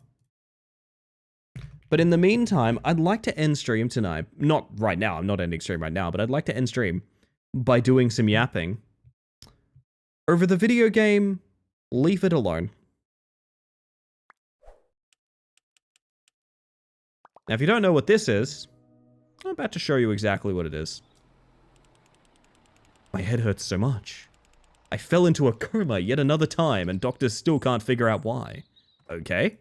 But in the meantime, I'd like to end stream tonight. Not right now. I'm not ending stream right now, but I'd like to end stream by doing some yapping over the video game Leave It Alone. Now, if you don't know what this is, I'm about to show you exactly what it is. My head hurts so much. I fell into a coma yet another time, and doctors still can't figure out why. Okay.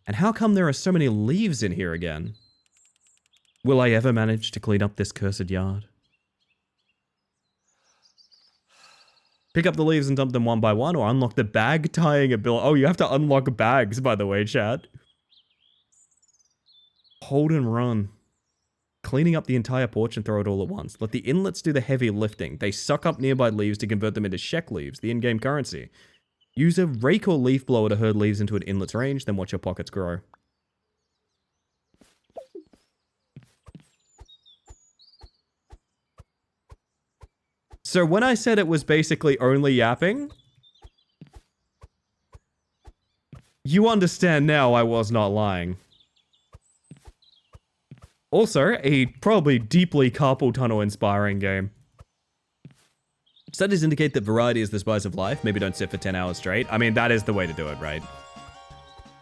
And how come there are so many leaves in here again? Will I ever manage to clean up this cursed yard? Pick up the leaves and dump them one by one, or unlock the bag tying ability. Oh, you have to unlock bags, by the way, chat. Hold and run. Cleaning up the entire porch and throw it all at once. Let the inlets do the heavy lifting. They suck up nearby leaves to convert them into Sheck leaves, the in-game currency. Use a rake or leaf blower to herd leaves into an inlet's range, then watch your pockets grow. So when I said it was basically only yapping, you understand now I was not lying. Also, a probably deeply carpal tunnel inspiring game. Studies indicate that variety is the spice of life. Maybe don't sit for 10 hours straight. I mean, that is the way to do it, right?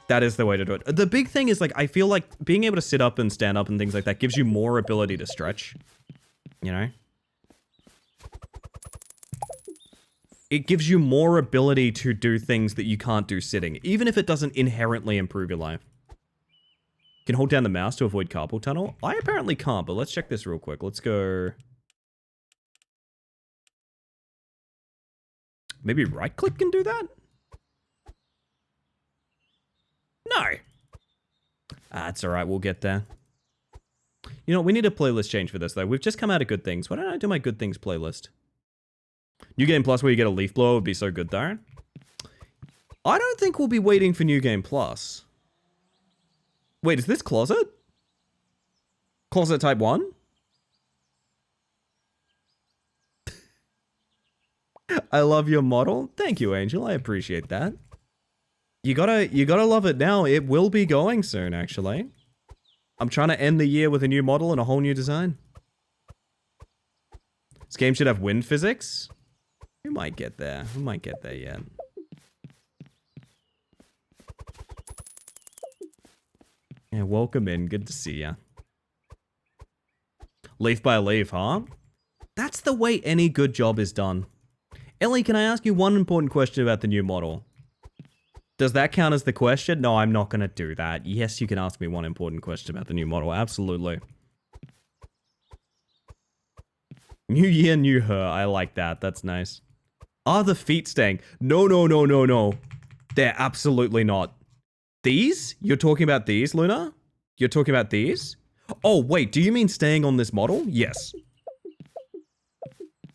That is the way to do it. The big thing is, like, I feel like being able to sit up and stand up and things like that gives you more ability to stretch. You know? It gives you more ability to do things that you can't do sitting, even if it doesn't inherently improve your life. You can hold down the mouse to avoid carpal tunnel. I apparently can't, but let's check this real quick. Let's go... Maybe right-click can do that? No. That's alright, we'll get there. You know, we need a playlist change for this, though. We've just come out of Good Things. Why don't I do my Good Things playlist? New Game Plus where you get a leaf blower would be so good, though. I don't think we'll be waiting for New Game Plus. Wait, is this Closet? Closet Type 1? I love your model. Thank you, Angel. I appreciate that. You gotta love it now. It will be going soon, actually. I'm trying to end the year with a new model and a whole new design. This game should have wind physics. We might get there. We might get there yet. Yeah, welcome in. Good to see ya. Leaf by leaf, huh? That's the way any good job is done. Ellie, can I ask you one important question about the new model? Does that count as the question? No, I'm not going to do that. Yes, you can ask me one important question about the new model. Absolutely. New year, new her. I like that. That's nice. Are the feet staying? No, no, no, no, no. They're absolutely not. These? You're talking about these, Luna? You're talking about these? Oh, wait. Do you mean staying on this model? Yes.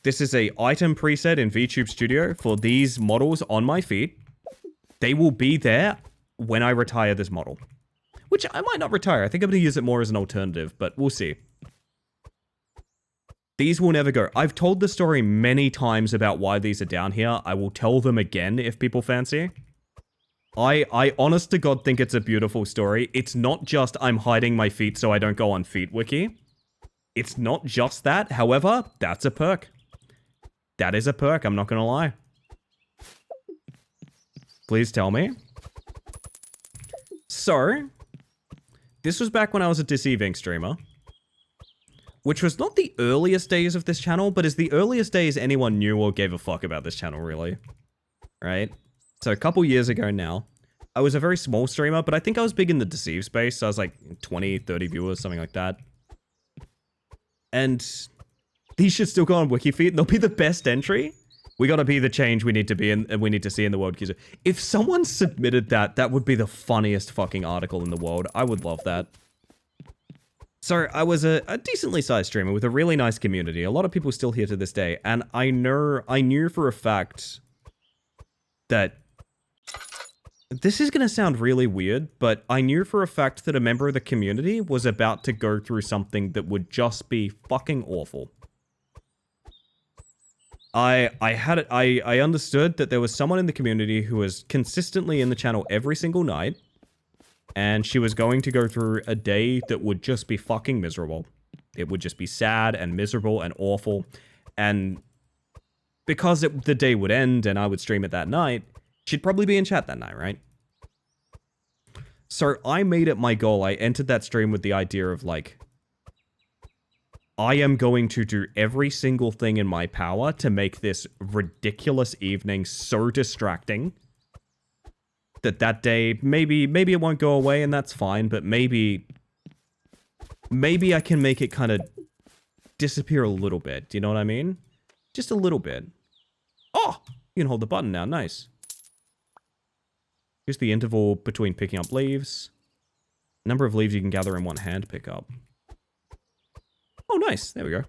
This is a item preset in VTube Studio for these models on my feet. They will be there when I retire this model. Which I might not retire. I think I'm going to use it more as an alternative, but we'll see. These will never go. I've told the story many times about why these are down here. I will tell them again if people fancy. I honest to God think it's a beautiful story. It's not just I'm hiding my feet so I don't go on Feet Wiki. It's not just that. However, that's a perk. That is a perk, I'm not gonna lie. Please tell me. So, this was back when I was a Deceiving streamer. Which was not the earliest days of this channel, but is the earliest days anyone knew or gave a fuck about this channel, really. Right? So a couple years ago now, I was a very small streamer, but I think I was big in the Deceive space, so I was like 20, 30 viewers, something like that. And these should still go on WikiFeet, and they'll be the best entry. We gotta be the change we need to be in, and we need to see in the world. If someone submitted that, that would be the funniest fucking article in the world. I would love that. So I was a decently sized streamer with a really nice community. A lot of people still here to this day, and I knew for a fact that this is gonna sound really weird, but I knew for a fact that a member of the community was about to go through something that would just be fucking awful. I understood that there was someone in the community who was consistently in the channel every single night, and she was going to go through a day that would just be fucking miserable. It would just be sad and miserable and awful, and because the day would end and I would stream it that night, she'd probably be in chat that night, right? So I made it my goal. I entered that stream with the idea of like, I am going to do every single thing in my power to make this ridiculous evening so distracting that day, maybe it won't go away and that's fine, but maybe I can make it kind of disappear a little bit. Do you know what I mean? Just a little bit. Oh, you can hold the button now. Nice. Here's the interval between picking up leaves. Number of leaves you can gather in one hand pick up. Oh, nice. There we go.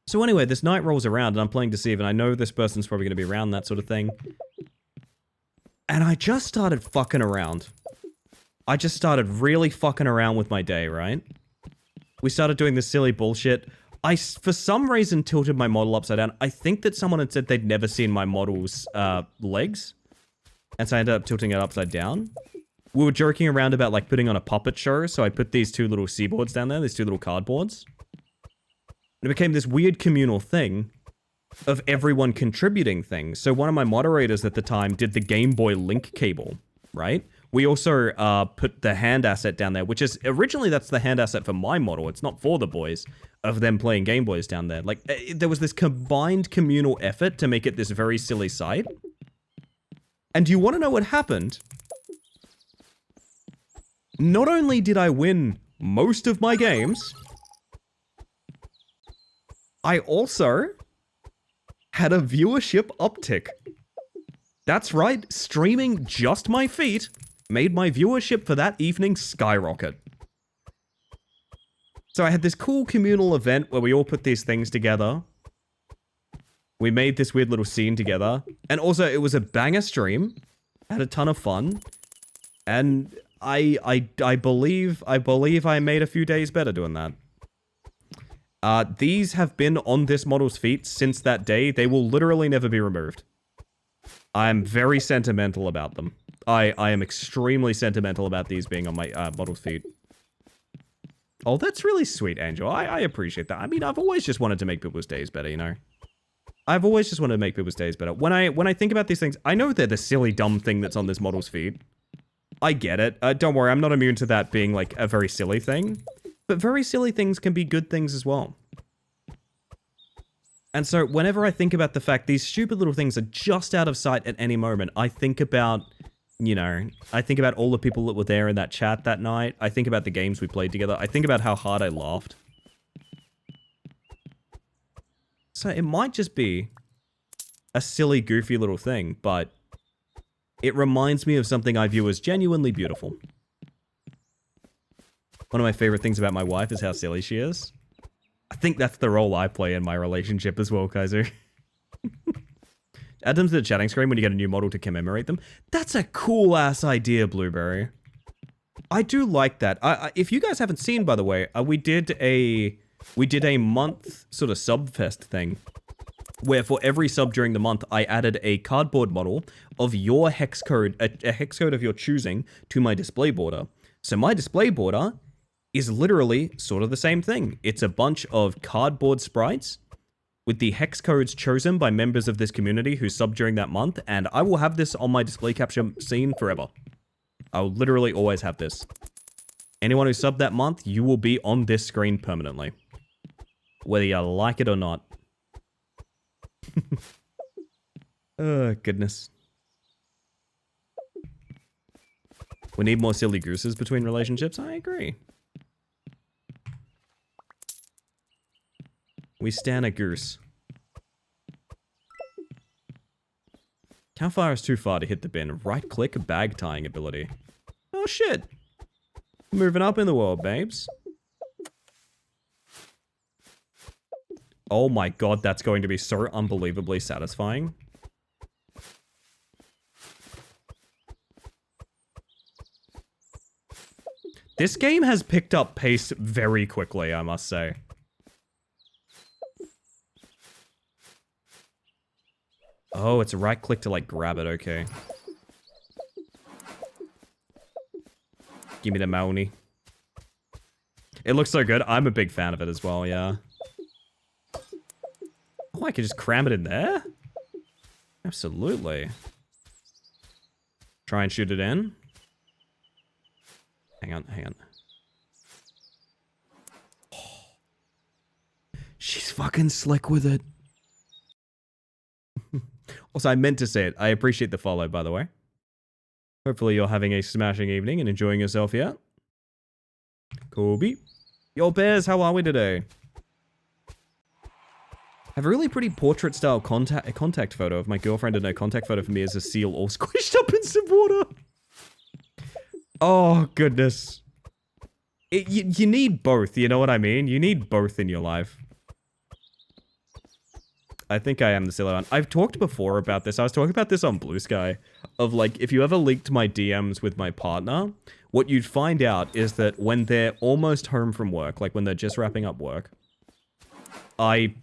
So anyway, this night rolls around and I'm playing Deceive and I know this person's probably going to be around, that sort of thing. And I just started fucking around. I just started really fucking around with my day, right? We started doing this silly bullshit. I, for some reason, tilted my model upside down. I think that someone had said they'd never seen my model's legs. And so I ended up tilting it upside down. We were joking around about like putting on a puppet show, so I put these two little seaboards down there, these two little cardboards. And it became this weird communal thing of everyone contributing things. So one of my moderators at the time did the Game Boy Link cable, right? We also put the hand asset down there, which is, originally that's the hand asset for my model. It's not for the boys, of them playing Game Boys down there. Like, there was this combined communal effort to make it this very silly sight. And do you want to know what happened? Not only did I win most of my games, I also had a viewership uptick. That's right, streaming just my feet made my viewership for that evening skyrocket. So I had this cool communal event where we all put these things together. We made this weird little scene together. And also, it was a banger stream. I had a ton of fun. And I believe I made a few days better doing that. These have been on this model's feet since that day. They will literally never be removed. I'm very sentimental about them. I am extremely sentimental about these being on my model's feet. Oh, that's really sweet, Angel. I appreciate that. I mean, I've always just wanted to make people's days better, you know? I've always just wanted to make people's days better. When I think about these things, I know they're the silly, dumb thing that's on this model's feet. I get it. Don't worry, I'm not immune to that being, like, a very silly thing. But very silly things can be good things as well. And so whenever I think about the fact these stupid little things are just out of sight at any moment, I think about, you know, I think about all the people that were there in that chat that night. I think about the games we played together. I think about how hard I laughed. So it might just be a silly, goofy little thing, but it reminds me of something I view as genuinely beautiful. One of my favorite things about my wife is how silly she is. I think that's the role I play in my relationship as well, Kaiser. Add them to the chatting screen when you get a new model to commemorate them. That's a cool-ass idea, Blueberry. I do like that. If you guys haven't seen, by the way, we did a month sort of subfest thing, where for every sub during the month, I added a cardboard model of your hex code, a hex code of your choosing, to my display border. So my display border is literally sort of the same thing. It's a bunch of cardboard sprites with the hex codes chosen by members of this community who sub during that month, and I will have this on my display capture scene forever. I will literally always have this. Anyone who subbed that month, you will be on this screen permanently. Whether you like it or not. Oh, goodness. We need more silly gooses between relationships. I agree. We stan a goose. How far is too far to hit the bin? Right-click bag tying ability. Oh shit. Moving up in the world, babes. Oh my god, that's going to be so unbelievably satisfying. This game has picked up pace very quickly, I must say. Oh, it's a right click to like grab it, okay. Give me the Maoni. It looks so good. I'm a big fan of it as well, yeah. Oh, I can just cram it in there? Absolutely. Try and shoot it in. Hang on, hang on. Oh. She's fucking slick with it. Also, I meant to say it. I appreciate the follow, by the way. Hopefully you're having a smashing evening and enjoying yourself, yeah? Kobe. Yo, Bears, how are we today? I have a really pretty portrait-style contact photo of my girlfriend, and a contact photo for me as a seal all squished up in some water. Oh, goodness. You need both, you know what I mean? You need both in your life. I think I am the silly one. I've talked before about this. I was talking about this on Blue Sky. Of like, if you ever leaked my DMs with my partner, what you'd find out is that when they're almost home from work, like when they're just wrapping up work, I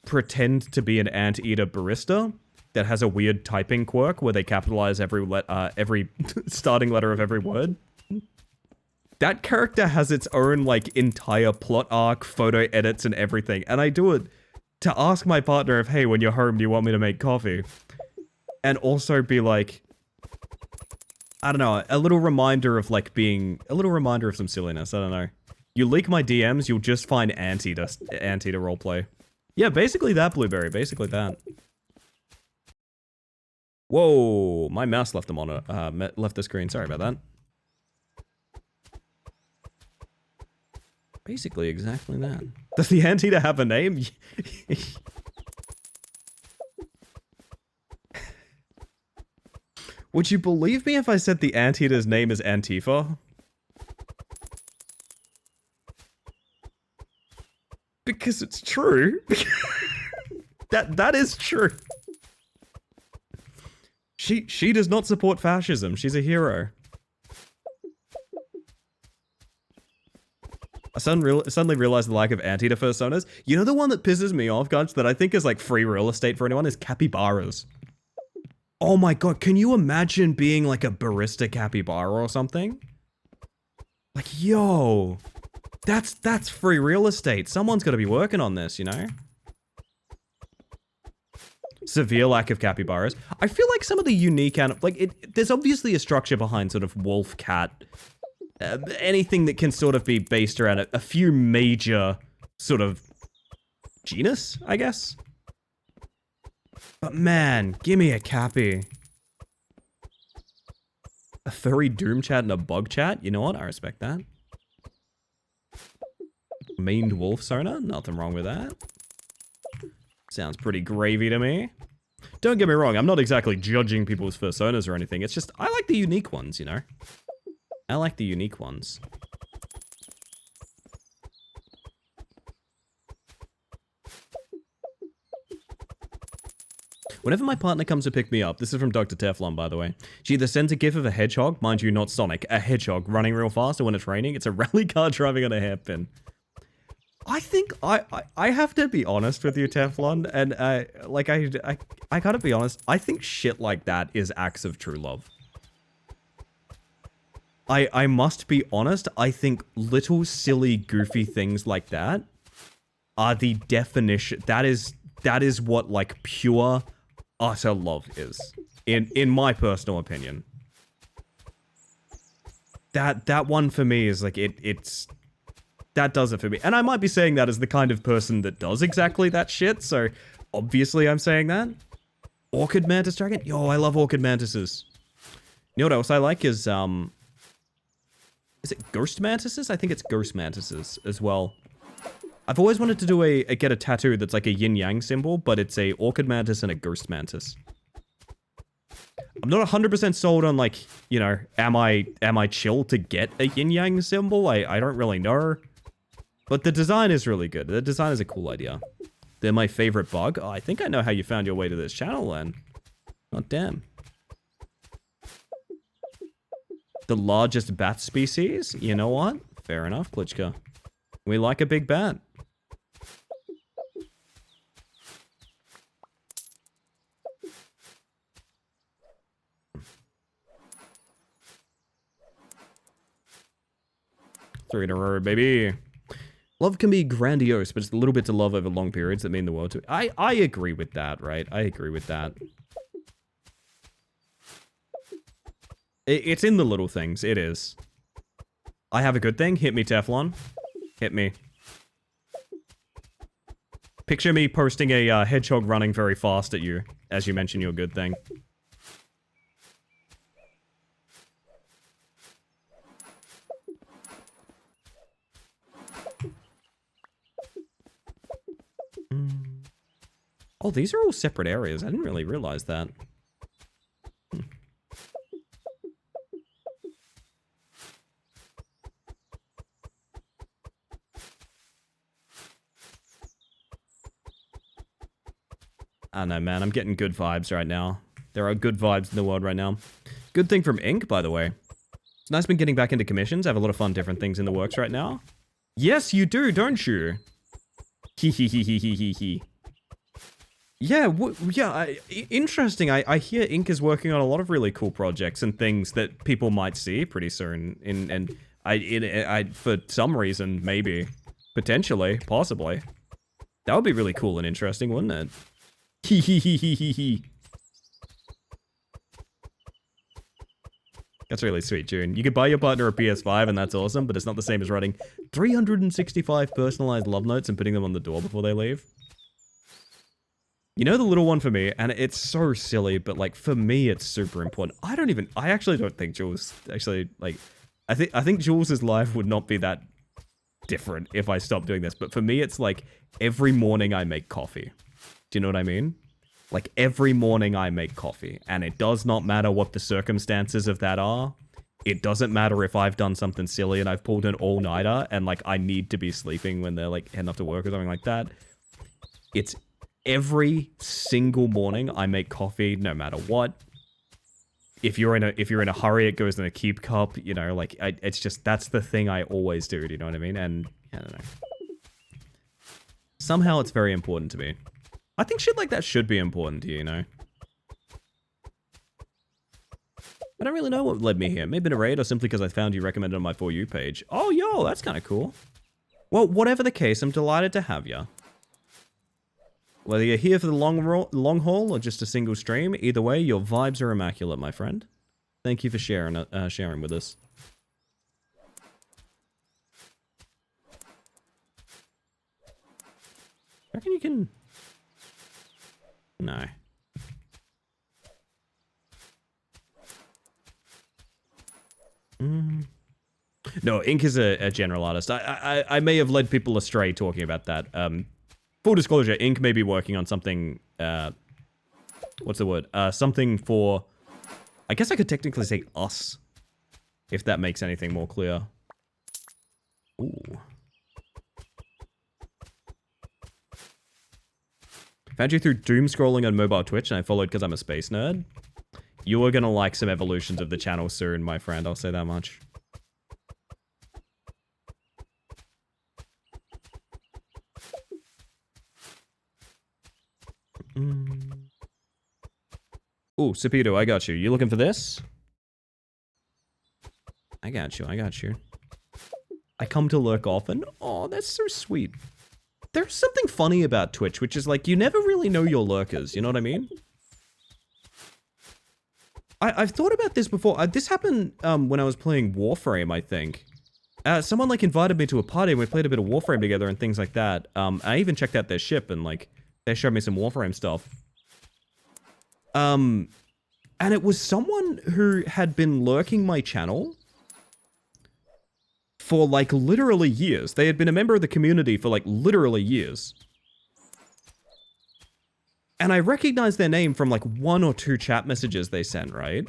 pretend to be an anteater barista that has a weird typing quirk where they capitalize every starting letter of every word. That character has its own like entire plot arc, photo edits, and everything, and I do it to ask my partner if, hey, when you're home, do you want me to make coffee? And also be like, I don't know, a little reminder of like being, a little reminder of some silliness, I don't know. You leak my DMs, you'll just find anteater roleplay. Yeah, basically that, Blueberry, basically that. Whoa, my mouse left left the screen, sorry about that. Basically exactly that. Does the anteater have a name? Would you believe me if I said the anteater's name is Antifa? Because it's true. That is true. She does not support fascism. She's a hero. I suddenly realized the lack of anteater personas. You know the one that pisses me off, guys, that I think is like free real estate for anyone, is capybaras. Oh my god, can you imagine being like a barista capybara or something? Like, yo, that's free real estate. Someone's got to be working on this, you know? Severe lack of capybaras. I feel like some of the unique there's obviously a structure behind sort of wolf, cat, anything that can sort of be based around a few major sort of genus, I guess. But man, give me a Cappy. A furry Doom chat and a bug chat? You know what? I respect that. Maned wolf Sona? Nothing wrong with that. Sounds pretty gravy to me. Don't get me wrong, I'm not exactly judging people's personas or anything. It's just, I like the unique ones, you know? I like the unique ones. Whenever my partner comes to pick me up, this is from Dr. Teflon, by the way, she either sends a gif of a hedgehog, mind you, not Sonic, a hedgehog running real fast, or when it's raining, it's a rally car driving on a hairpin. I think I have to be honest with you, Teflon, and I gotta be honest, I think shit like that is acts of true love. I must be honest, I think little silly goofy things like that are the definition, that is what like pure utter love is, in my personal opinion. That one for me is like, it's that does it for me. And I might be saying that as the kind of person that does exactly that shit, so obviously I'm saying that. Orchid Mantis Dragon? Yo, I love Orchid Mantises. You know what else I like is it Ghost Mantises? I think it's Ghost Mantises as well. I've always wanted to do get a tattoo that's like a yin-yang symbol, but it's a Orchid Mantis and a Ghost Mantis. I'm not 100% sold on, like, you know, am I chill to get a yin-yang symbol? I don't really know. But the design is really good. The design is a cool idea. They're my favorite bug. Oh, I think I know how you found your way to this channel, then. Oh, damn. The largest bat species? You know what? Fair enough, Klitschko. We like a big bat. Three in a row, baby. Love can be grandiose, but it's a little bit to love over long periods that mean the world to me. I agree with that, right? I agree with that. It's in the little things. It is. I have a good thing. Hit me, Teflon. Hit me. Picture me posting a hedgehog running very fast at you, as you mention your good thing. Oh, these are all separate areas. I didn't really realize that. I don't know, man. I'm getting good vibes right now. There are good vibes in the world right now. Good thing from Ink, by the way. It's nice been getting back into commissions. I have a lot of fun different things in the works right now. Yes, you do, don't you? Hee hee hee hee hee hee hee. Yeah, interesting. I hear Ink is working on a lot of really cool projects and things that people might see pretty soon. And I for some reason, maybe, potentially, possibly, that would be really cool and interesting, wouldn't it? Hee hee hee hee hee hee. That's really sweet, June. You could buy your partner a PS5 and that's awesome, but it's not the same as writing 365 personalized love notes and putting them on the door before they leave. You know the little one for me, and it's so silly, but like for me it's super important. I actually don't think Jules actually, like, I think Jules's life would not be that different if I stopped doing this, but for me it's like every morning I make coffee. Do you know what I mean? Like every morning I make coffee, and it does not matter what the circumstances of that are. It doesn't matter if I've done something silly and I've pulled an all-nighter and like I need to be sleeping when they're like heading off to work or something like that. It's every single morning I make coffee, no matter what. If you're in a hurry, it goes in a keep cup. You know, like it's just that's the thing I always do. Do you know what I mean? And I don't know. Somehow it's very important to me. I think shit like that should be important to you, you know? I don't really know what led me here. Maybe in a raid or simply because I found you recommended on my For You page. Oh, yo, that's kind of cool. Well, whatever the case, I'm delighted to have you. Whether you're here for the long haul or just a single stream, either way, your vibes are immaculate, my friend. Thank you for sharing with us. I reckon you can... No. No, Ink is a general artist. I may have led people astray talking about that. Full disclosure, Ink may be working on something, what's the word? Something for, I guess I could technically say us, if that makes anything more clear. Ooh. Found you through doom scrolling on mobile Twitch, and I followed because I'm a space nerd. You are gonna like some evolutions of the channel soon, my friend, I'll say that much. Ooh, Sapido, I got you. You looking for this? I got you, I got you. I come to lurk often. Oh, that's so sweet. There's something funny about Twitch, which is like, you never really know your lurkers, you know what I mean? I've thought about this before. This happened when I was playing Warframe, I think. Someone like invited me to a party and we played a bit of Warframe together and things like that. I even checked out their ship and like, they showed me some Warframe stuff. And it was someone who had been lurking my channel for like literally years. They had been a member of the community for like literally years. And I recognized their name from like 1 or 2 chat messages they sent, right?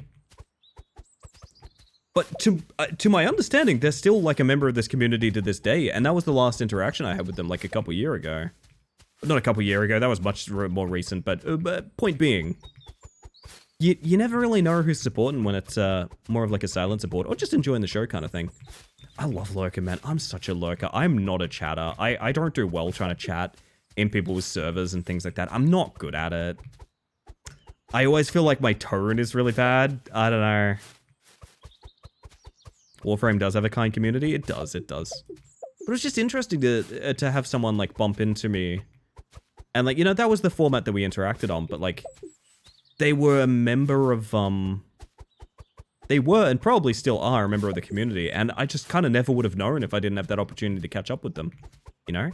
But to my understanding, they're still like a member of this community to this day, and that was the last interaction I had with them like a couple years ago. Not a couple years ago, that was much more recent, but point being, you never really know who's supporting when it's more of like a silent support, or just enjoying the show kind of thing. I love lurking, man. I'm such a lurker. I'm not a chatter. I don't do well trying to chat in people's servers and things like that. I'm not good at it. I always feel like my tone is really bad. I don't know. Warframe does have a kind community. It does, it does. But it's just interesting to have someone like bump into me. And like, you know, that was the format that we interacted on, but like, they were a member of, they were and probably still are a member of the community, and I just kind of never would have known if I didn't have that opportunity to catch up with them, you know?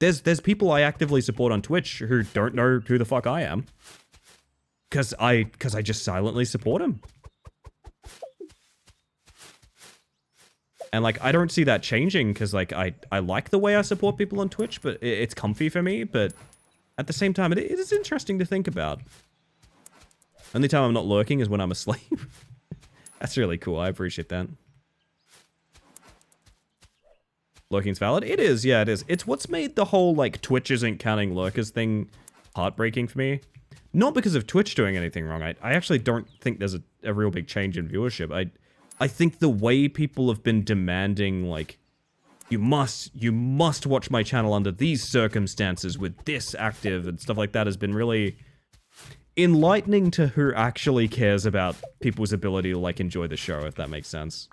There's people I actively support on Twitch who don't know who the fuck I am. Cause I just silently support them. And like, I don't see that changing, cause like, I like the way I support people on Twitch, but it's comfy for me, but at the same time, it is interesting to think about. Only time I'm not lurking is when I'm asleep. That's really cool, I appreciate that. Lurking's valid? It is, yeah, it is. It's what's made the whole, like, Twitch isn't counting lurkers thing heartbreaking for me. Not because of Twitch doing anything wrong. I actually don't think there's a real big change in viewership. I think the way people have been demanding, like, you must watch my channel under these circumstances with this active and stuff like that has been really enlightening to who actually cares about people's ability to, like, enjoy the show, if that makes sense.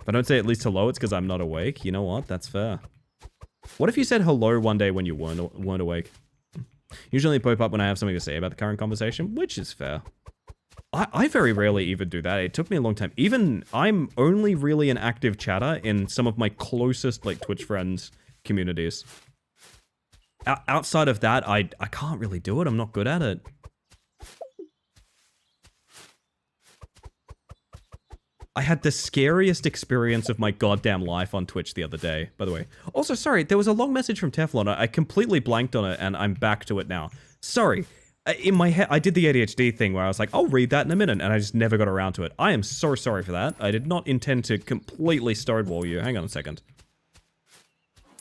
If I don't say at least hello, it's because I'm not awake. You know what? That's fair. What if you said hello one day when you weren't awake? Usually pop up when I have something to say about the current conversation, which is fair. I very rarely even do that. It took me a long time. Even, I'm only really an active chatter in some of my closest, like, Twitch friends communities. Outside of that, I can't really do it. I'm not good at it. I had the scariest experience of my goddamn life on Twitch the other day, by the way. Also, sorry, there was a long message from Teflon. I completely blanked on it, and I'm back to it now. Sorry. In my head, I did the ADHD thing where I was like, I'll read that in a minute, and I just never got around to it. I am so sorry for that. I did not intend to completely stonewall you. Hang on a second.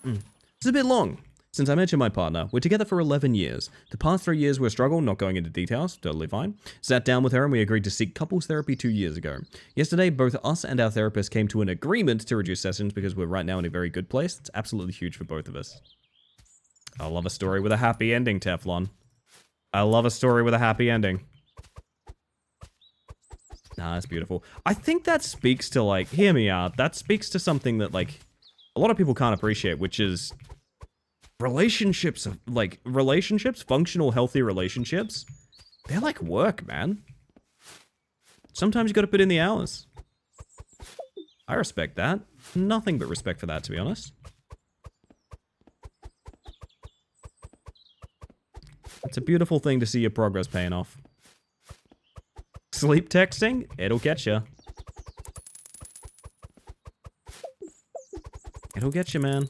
It's a bit long. Since I mentioned my partner, we're together for 11 years. The past 3 years were a struggle, not going into details, totally fine. Sat down with her and we agreed to seek couples therapy 2 years ago. Yesterday, both us and our therapist came to an agreement to reduce sessions because we're right now in a very good place. It's absolutely huge for both of us. I love a story with a happy ending, Teflon. I love a story with a happy ending. Nah, that's beautiful. I think that speaks to, like, hear me out. That speaks to something that, like, a lot of people can't appreciate, which is relationships, functional, healthy relationships, they're like work, man. Sometimes you gotta put in the hours. I respect that. Nothing but respect for that, to be honest. It's a beautiful thing to see your progress paying off. Sleep texting? It'll get ya. It'll get you, man.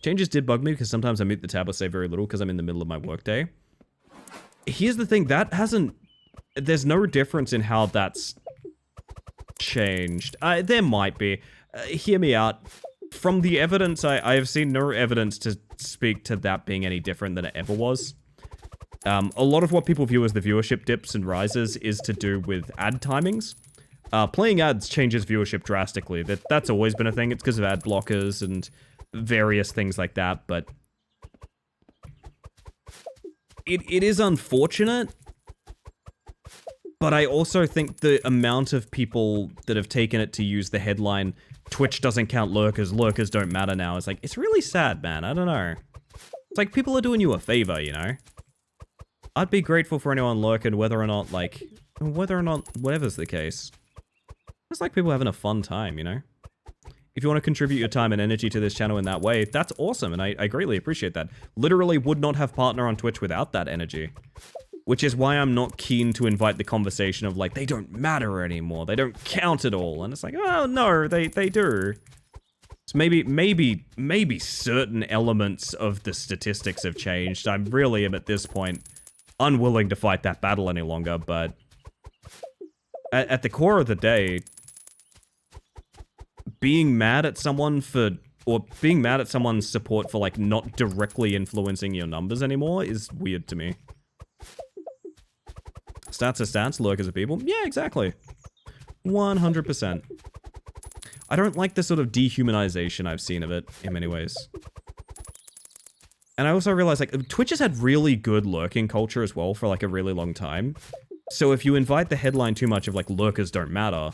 Changes did bug me because sometimes I mute the tab or say very little because I'm in the middle of my workday. Here's the thing, that hasn't... There's no difference in how that's changed. There might be. Hear me out. From the evidence, I have seen no evidence to speak to that being any different than it ever was. A lot of what people view as the viewership dips and rises is to do with ad timings. Playing ads changes viewership drastically. That's always been a thing. It's because of ad blockers and various things like that, but... It is unfortunate, but I also think the amount of people that have taken it to use the headline, Twitch doesn't count lurkers, lurkers don't matter now, is like, it's really sad, man. I don't know. It's like, people are doing you a favor, you know? I'd be grateful for anyone lurking, whether or not, whatever's the case. It's like people having a fun time, you know? If you want to contribute your time and energy to this channel in that way, that's awesome, and I greatly appreciate that. Literally would not have Partner on Twitch without that energy. Which is why I'm not keen to invite the conversation of, like, they don't matter anymore, they don't count at all, and it's like, oh, no, they do. So maybe certain elements of the statistics have changed. I really am, at this point, unwilling to fight that battle any longer, but... At the core of the day... being mad at someone for, or being mad at someone's support for, like, not directly influencing your numbers anymore is weird to me. Stats are stats, lurkers are people. Yeah, exactly. 100%. I don't like the sort of dehumanization I've seen of it, in many ways. And I also realize, like, Twitch has had really good lurking culture as well for, like, a really long time. So if you invite the headline too much of, like, lurkers don't matter...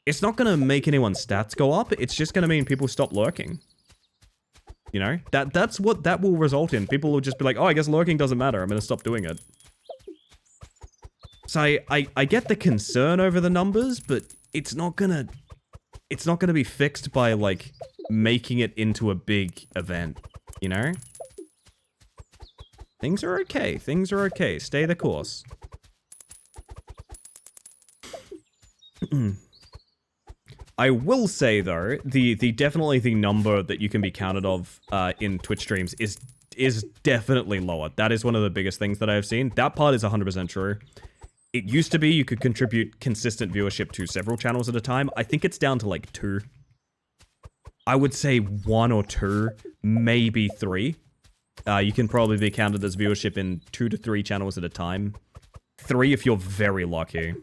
it's not gonna make anyone's stats go up, it's just gonna mean people stop lurking. You know? That's what that will result in. People will just be like, oh, I guess lurking doesn't matter, I'm gonna stop doing it. So I get the concern over the numbers, but it's not gonna be fixed by, like, making it into a big event, you know? Things are okay, stay the course. I will say, though, definitely the number that you can be counted of in Twitch streams is definitely lower. That is one of the biggest things that I have seen. That part is 100% true. It used to be you could contribute consistent viewership to several channels at a time. I think it's down to, like, 2. I would say 1 or 2, maybe 3. You can probably be counted as viewership in 2 to 3 channels at a time. 3 if you're very lucky.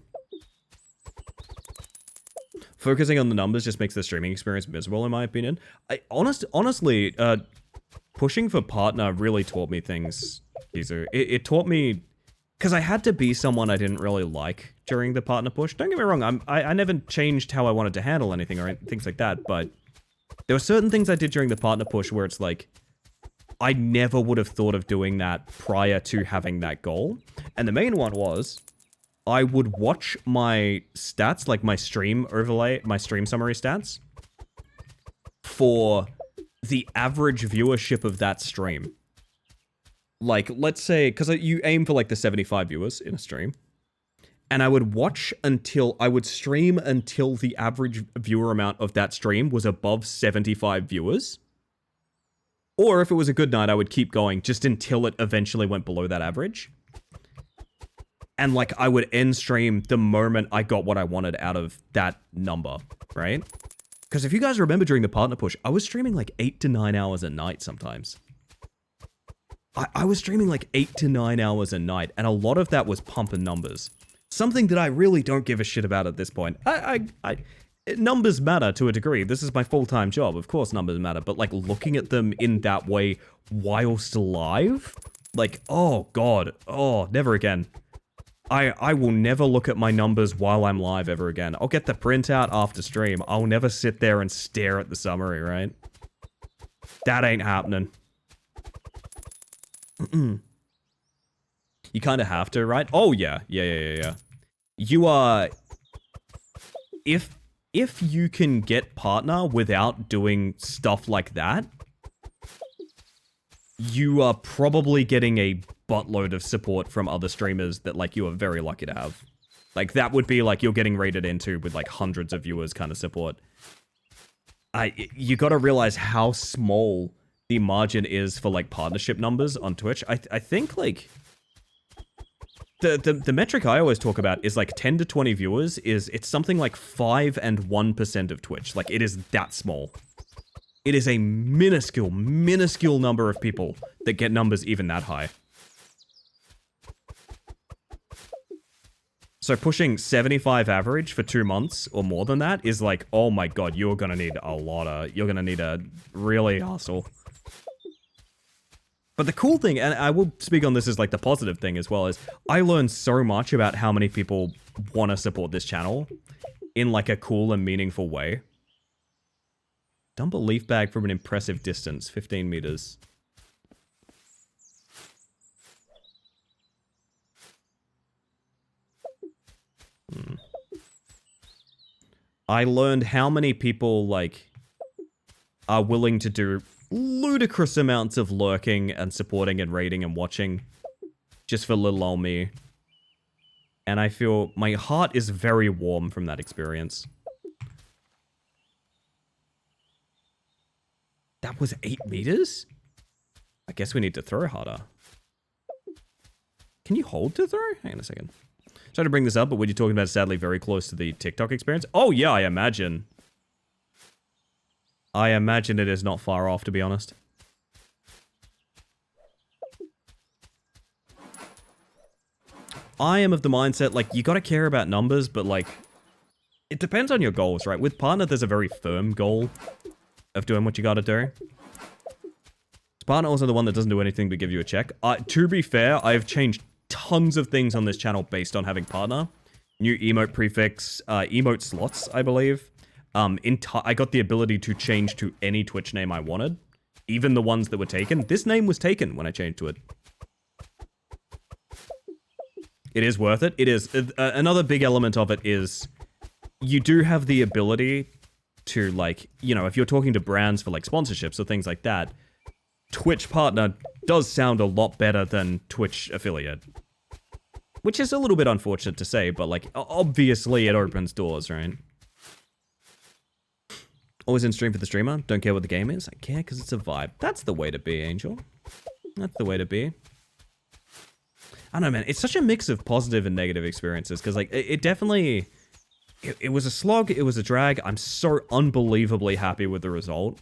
Focusing on the numbers just makes the streaming experience miserable, in my opinion. Honestly, pushing for Partner really taught me things, Kizu. It taught me... because I had to be someone I didn't really like during the Partner push. Don't get me wrong, I never changed how I wanted to handle anything or things like that, but... there were certain things I did during the Partner push where it's like... I never would have thought of doing that prior to having that goal. And the main one was... I would watch my stats, like my stream overlay, my stream summary stats, for the average viewership of that stream. Like, let's say, because you aim for like the 75 viewers in a stream, and I would stream until the average viewer amount of that stream was above 75 viewers. Or if it was a good night, I would keep going just until it eventually went below that average. And, like, I would end stream the moment I got what I wanted out of that number, right? Because if you guys remember during the Partner push, I was streaming, like, 8 to 9 hours a night sometimes. I was streaming, like, 8 to 9 hours a night, and a lot of that was pumping numbers. Something that I really don't give a shit about at this point. Numbers matter to a degree. This is my full-time job. Of course numbers matter, but, like, looking at them in that way whilst live? Like, oh, God. Oh, never again. I will never look at my numbers while I'm live ever again. I'll get the printout after stream. I'll never sit there and stare at the summary, right? That ain't happening. You kind of have to, right? Oh, yeah. Yeah. You are... If you can get Partner without doing stuff like that, you are probably getting a buttload of support from other streamers that, like, you are very lucky to have. Like, that would be, like, you're getting rated into with, like, hundreds of viewers kind of support. You gotta realize how small the margin is for, like, partnership numbers on Twitch. I think, like... The metric I always talk about is, like, 10 to 20 viewers it's something like 5 and 1% of Twitch. Like, it is that small. It is a minuscule, minuscule number of people that get numbers even that high. So pushing 75 average for 2 months or more than that is like, oh my god, you're gonna need a really hustle. But the cool thing, and I will speak on this as like the positive thing as well, is I learned so much about how many people want to support this channel in like a cool and meaningful way. Dump a leaf bag from an impressive distance, 15 meters. I learned how many people, like, are willing to do ludicrous amounts of lurking and supporting and raiding and watching just for little old me. And I feel my heart is very warm from that experience. That was 8 meters? I guess we need to throw harder. Can you hold to throw? Hang on a second. Sorry to bring this up, but what you're talking about is sadly very close to the TikTok experience. Oh yeah, I imagine. I imagine it is not far off, to be honest. I am of the mindset, like, you gotta care about numbers, but, like, it depends on your goals, right? With Partner, there's a very firm goal of doing what you gotta do. Partner also the one that doesn't do anything but give you a check. To be fair, I've changed tons of things on this channel based on having Partner. New emote prefix, emote slots, I believe. I got the ability to change to any Twitch name I wanted. Even the ones that were taken. This name was taken when I changed to it. It is worth it. It is. Another big element of it is you do have the ability to, like, you know, if you're talking to brands for, like, sponsorships or things like that, Twitch Partner does sound a lot better than Twitch Affiliate. Which is a little bit unfortunate to say, but, like, obviously it opens doors, right? Always in stream for the streamer. Don't care what the game is. I care because it's a vibe. That's the way to be, Angel. That's the way to be. I don't know, man. It's such a mix of positive and negative experiences, because, like, it definitely... It was a slog. It was a drag. I'm so unbelievably happy with the result.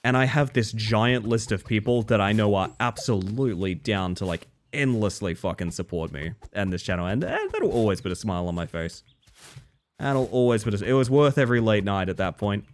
And I have this giant list of people that I know are absolutely down to, like, endlessly fucking support me and this channel. And that'll always put a smile on my face. That'll always put a... It was worth every late night at that point.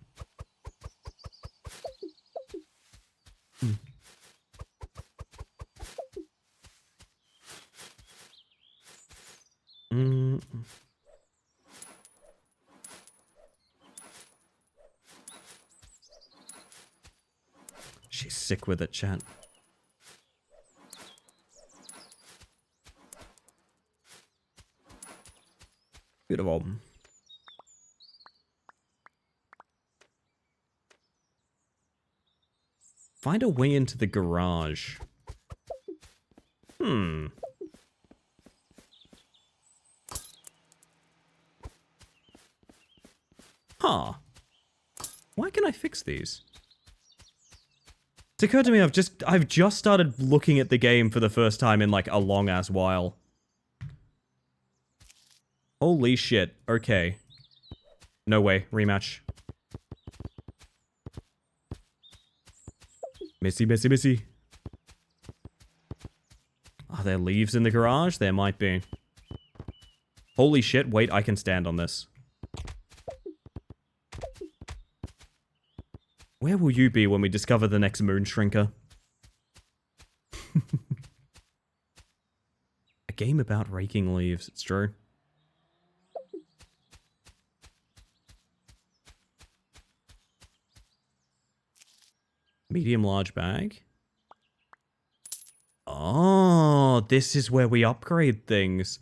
She's sick with it, chat. Beautiful. Find a way into the garage. Huh. Why can I fix these? It's occurred to me I've just started looking at the game for the first time in, like, a long ass while. Holy shit. Okay. No way. Rematch. Missy. Are there leaves in the garage? There might be. Holy shit. Wait, I can stand on this. Where will you be when we discover the next moon shrinker? A game about raking leaves. It's true. Medium large bag. Oh, this is where we upgrade things.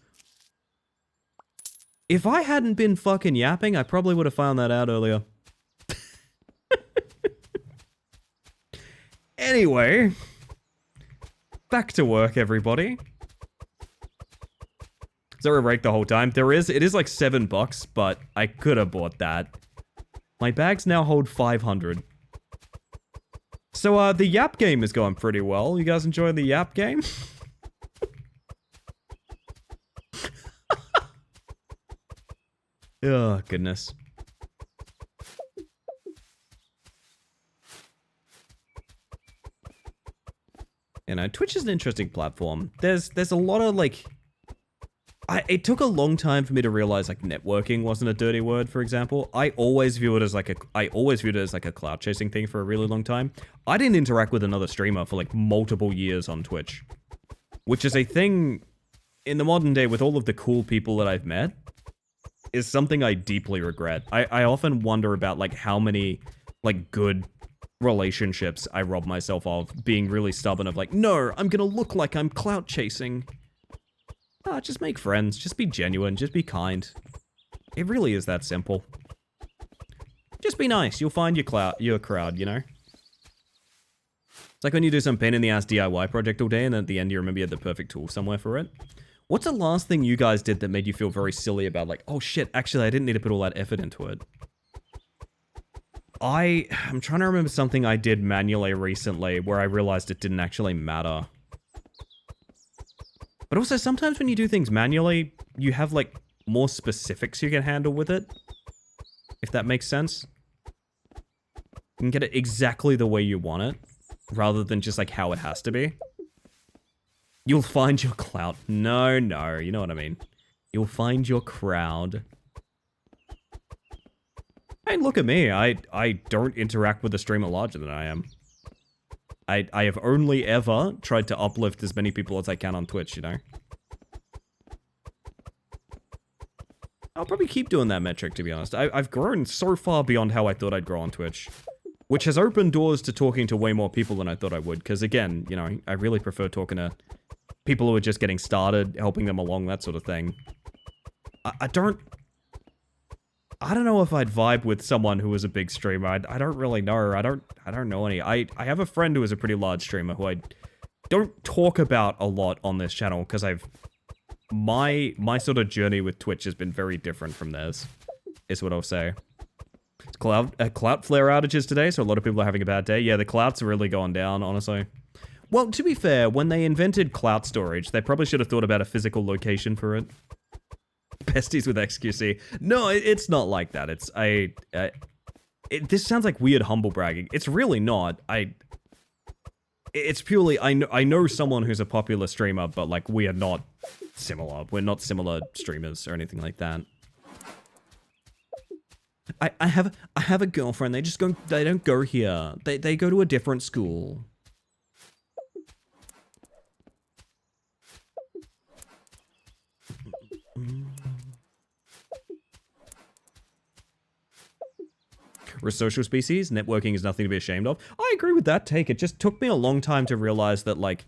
If I hadn't been fucking yapping, I probably would have found that out earlier. Anyway, Back to work, everybody. Is there a rate the whole time? There is. It is like $7, but I could have bought that. My bags now hold 500. So, the Yap game is going pretty well. You guys enjoying the Yap game? Oh, goodness. You know, Twitch is an interesting platform. There's a lot of, like... it took a long time for me to realize, like, networking wasn't a dirty word, for example. I always viewed it as, like, a clout chasing thing for a really long time. I didn't interact with another streamer for, like, multiple years on Twitch. Which is a thing, in the modern day, with all of the cool people that I've met, is something I deeply regret. I often wonder about, like, how many, like, good relationships I rob myself of, being really stubborn of, like, no, I'm gonna look like I'm clout chasing. Just make friends, just be genuine, just be kind. It really is that simple. Just be nice, you'll find your crowd, you know? It's like when you do some pain in the ass DIY project all day and at the end you remember you had the perfect tool somewhere for it. What's the last thing you guys did that made you feel very silly about, like, oh shit, actually I didn't need to put all that effort into it? I'm trying to remember something I did manually recently where I realized it didn't actually matter. But also, sometimes when you do things manually, you have, like, more specifics you can handle with it. If that makes sense. You can get it exactly the way you want it, rather than just, like, how it has to be. You'll find your clout. No, you know what I mean. You'll find your crowd. Hey, look at me. I don't interact with a streamer larger than I am. I have only ever tried to uplift as many people as I can on Twitch, you know? I'll probably keep doing that metric, to be honest. I've grown so far beyond how I thought I'd grow on Twitch. Which has opened doors to talking to way more people than I thought I would. Because again, you know, I really prefer talking to people who are just getting started, helping them along, that sort of thing. I don't know if I'd vibe with someone who was a big streamer. I don't really know. I don't know any. I have a friend who is a pretty large streamer who I don't talk about a lot on this channel because my sort of journey with Twitch has been very different from theirs, is what I'll say. It's clout flare outages today, so a lot of people are having a bad day. Yeah, the clouts are really going down, honestly. Well, to be fair, when they invented clout storage, they probably should have thought about a physical location for it. Besties with XQC. No, it's not like that. This sounds like weird humble bragging. It's really not. It's purely, I know someone who's a popular streamer, but like we are not similar. We're not similar streamers or anything like that. I have a girlfriend. They don't go here. They go to a different school. We're a social species. Networking is nothing to be ashamed of. I agree with that take. It just took me a long time to realize that, like,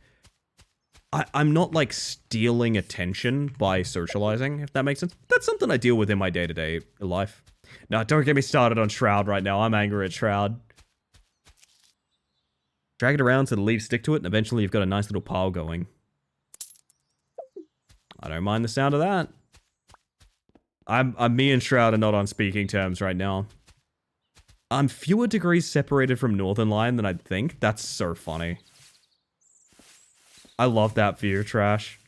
I'm not, like, stealing attention by socializing, if that makes sense. That's something I deal with in my day-to-day life. No, don't get me started on Shroud right now. I'm angry at Shroud. Drag it around so the leaves stick to it, and eventually you've got a nice little pile going. I don't mind the sound of that. Me and Shroud are not on speaking terms right now. I'm fewer degrees separated from Northern Lion than I'd think. That's so funny. I love that for you, Trash.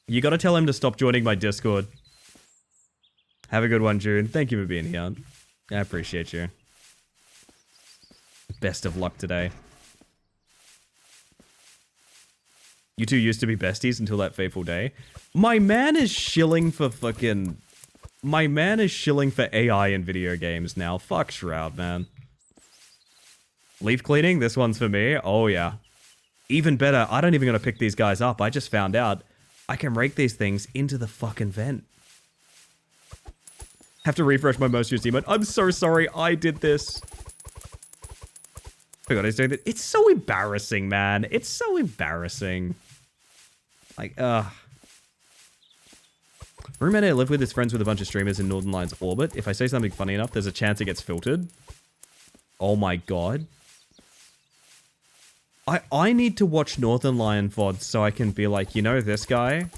You gotta tell him to stop joining my Discord. Have a good one, June. Thank you for being here. I appreciate you. Best of luck today. You two used to be besties until that fateful day. My man is shilling for fucking... My man is shilling for AI in video games now. Fuck Shroud, man. Leaf cleaning? This one's for me? Oh, yeah. Even better, I don't even gotta pick these guys up. I just found out I can rake these things into the fucking vent. Have to refresh my most used emote. I'm so sorry, I did this. Oh god, he's doing that. It's so embarrassing, man. It's so embarrassing. Like, Roommate I live with is friends with a bunch of streamers in Northern Lion's orbit. If I say something funny enough, there's a chance it gets filtered. Oh my god. I need to watch Northern Lion VODs so I can be like, you know, this guy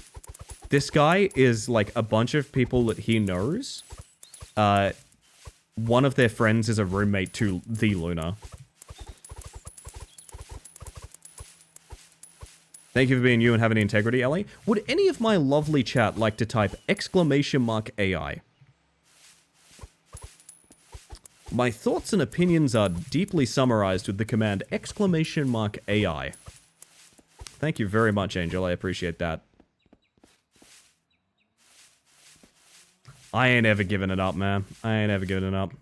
is like a bunch of people that he knows. One of their friends is a roommate to the Luna. Thank you for being you and having integrity, Ellie. Would any of my lovely chat like to type !AI? My thoughts and opinions are deeply summarized with the command !AI. Thank you very much, Angel. I appreciate that. I ain't ever giving it up, man. I ain't ever giving it up.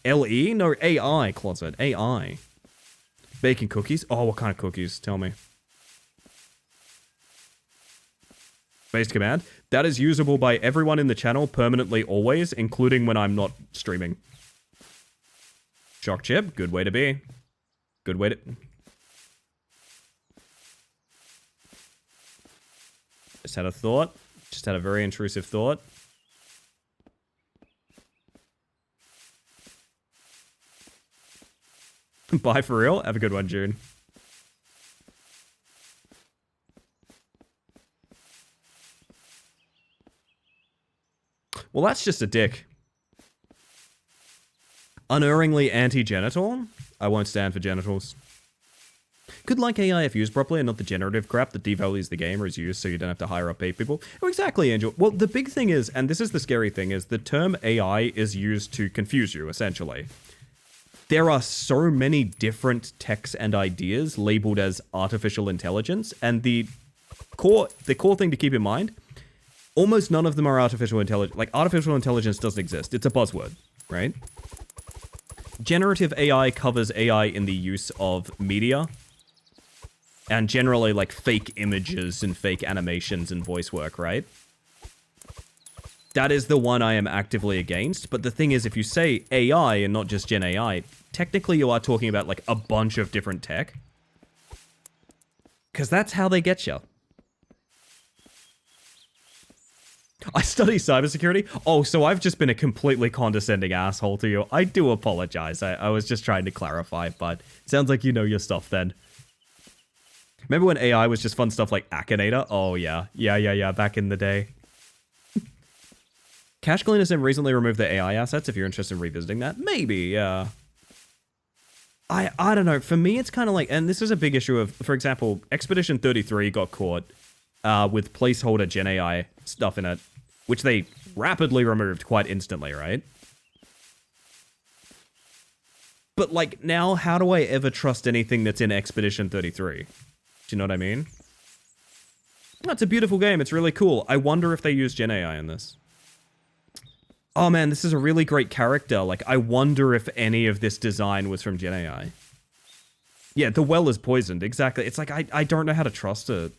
LE? No, AI, Closet. AI. Baking cookies? Oh, what kind of cookies? Tell me. Base command. That is usable by everyone in the channel permanently always, including when I'm not streaming. Shock chip. Good way to be. Good way to... Just had a thought. Just had a very intrusive thought. Bye for real. Have a good one, June. Well, that's just a dick. Unerringly anti-genital? I won't stand for genitals. Could like AI if used properly and not the generative crap that devalues the game or is used so you don't have to hire up paid people? Oh, exactly, Angel. Well, the big thing is, and this is the scary thing, is the term AI is used to confuse you, essentially. There are so many different texts and ideas labeled as artificial intelligence, and the core thing to keep in mind, almost none of them are artificial intelligence. Like, artificial intelligence doesn't exist. It's a buzzword, right? Generative AI covers AI in the use of media, and generally, like, fake images and fake animations and voice work, right? That is the one I am actively against, but the thing is, if you say AI and not just Gen AI, technically you are talking about, like, a bunch of different tech. Because that's how they get you. I study cybersecurity? Oh, so I've just been a completely condescending asshole to you. I do apologize. I was just trying to clarify, but it sounds like you know your stuff then. Remember when AI was just fun stuff like Akinator? Oh, yeah. Yeah, back in the day. Cache Cleaner Sim recently removed the AI assets, if you're interested in revisiting that. Maybe, yeah. I don't know. For me, it's kind of like... And this is a big issue of... For example, Expedition 33 got caught with placeholder Gen AI stuff in it, which they rapidly removed quite instantly, right? But, like, now, how do I ever trust anything that's in Expedition 33? Do you know what I mean? Oh, it's a beautiful game. It's really cool. I wonder if they use Gen AI in this. Oh man, this is a really great character. Like, I wonder if any of this design was from Gen AI. Yeah, the well is poisoned. Exactly. It's like, I don't know how to trust it.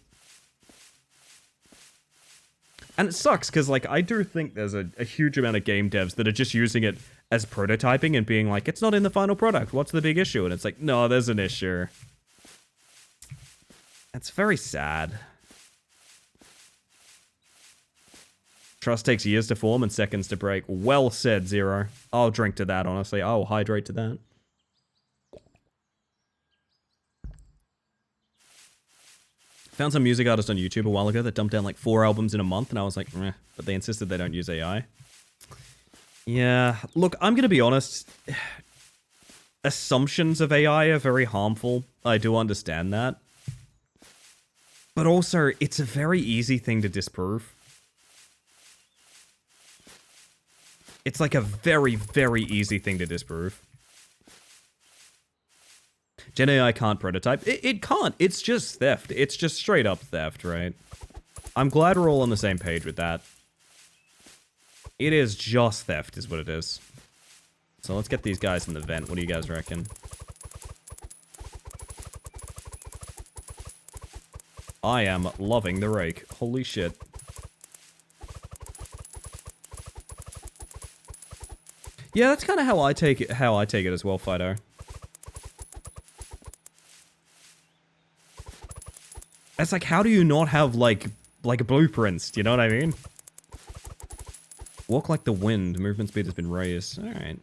And it sucks, because, like, I do think there's a huge amount of game devs that are just using it as prototyping and being like, it's not in the final product. What's the big issue? And it's like, no, there's an issue. It's very sad. Trust takes years to form and seconds to break. Well said, Zero. I'll drink to that, honestly. I'll hydrate to that. Found some music artist on YouTube a while ago that dumped down like 4 albums in a month, and I was like, meh, but they insisted they don't use AI. Yeah, look, I'm gonna be honest. Assumptions of AI are very harmful. I do understand that. But also, it's a very easy thing to disprove. It's like a very, very easy thing to disprove. Gen AI can't prototype. It can't. It's just theft. It's just straight up theft, right? I'm glad we're all on the same page with that. It is just theft, is what it is. So let's get these guys in the vent. What do you guys reckon? I am loving the rake. Holy shit. Yeah, that's kind of how I take it. As well, Fido. It's like, how do you not have like blueprints? Do you know what I mean? Walk like the wind. Movement speed has been raised. All right.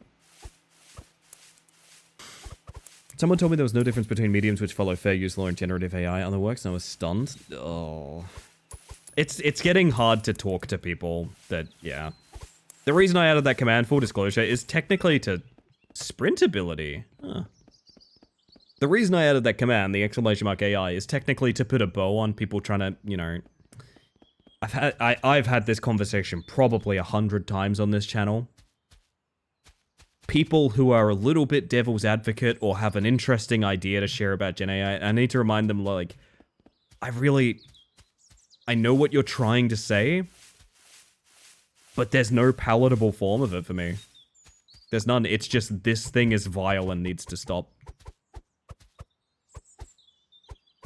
Someone told me there was no difference between mediums which follow fair use law and generative AI on the works, and I was stunned. Oh. It's getting hard to talk to people that, yeah. The reason I added that command, full disclosure, is technically to sprint ability. Huh. The reason I added that command, the exclamation mark AI, is technically to put a bow on people trying to, you know... I've had this conversation probably 100 times on this channel. People who are a little bit devil's advocate or have an interesting idea to share about Gen AI, I need to remind them, like, I know what you're trying to say, but there's no palatable form of it for me. There's none. It's just this thing is vile and needs to stop.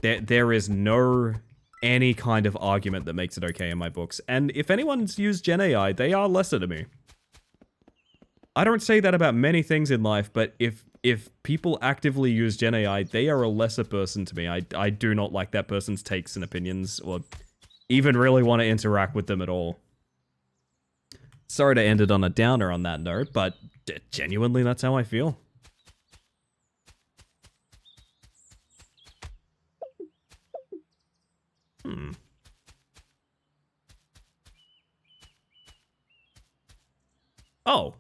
There is no any kind of argument that makes it okay in my books. And if anyone's used Gen AI, they are lesser to me. I don't say that about many things in life, but if people actively use Gen AI, they are a lesser person to me. I do not like that person's takes and opinions, or even really want to interact with them at all. Sorry to end it on a downer on that note, but genuinely that's how I feel. Oh.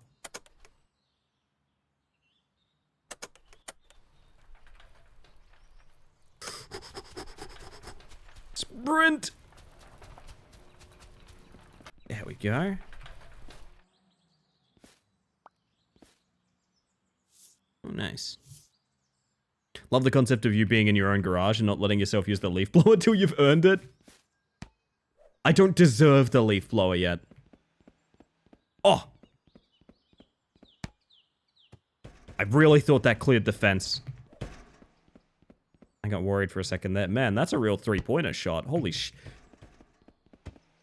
Sprint! There we go. Oh, nice. Love the concept of you being in your own garage and not letting yourself use the leaf blower till you've earned it. I don't deserve the leaf blower yet. Oh! I really thought that cleared the fence. I got worried for a second there. Man, that's a real three-pointer shot. Holy sh...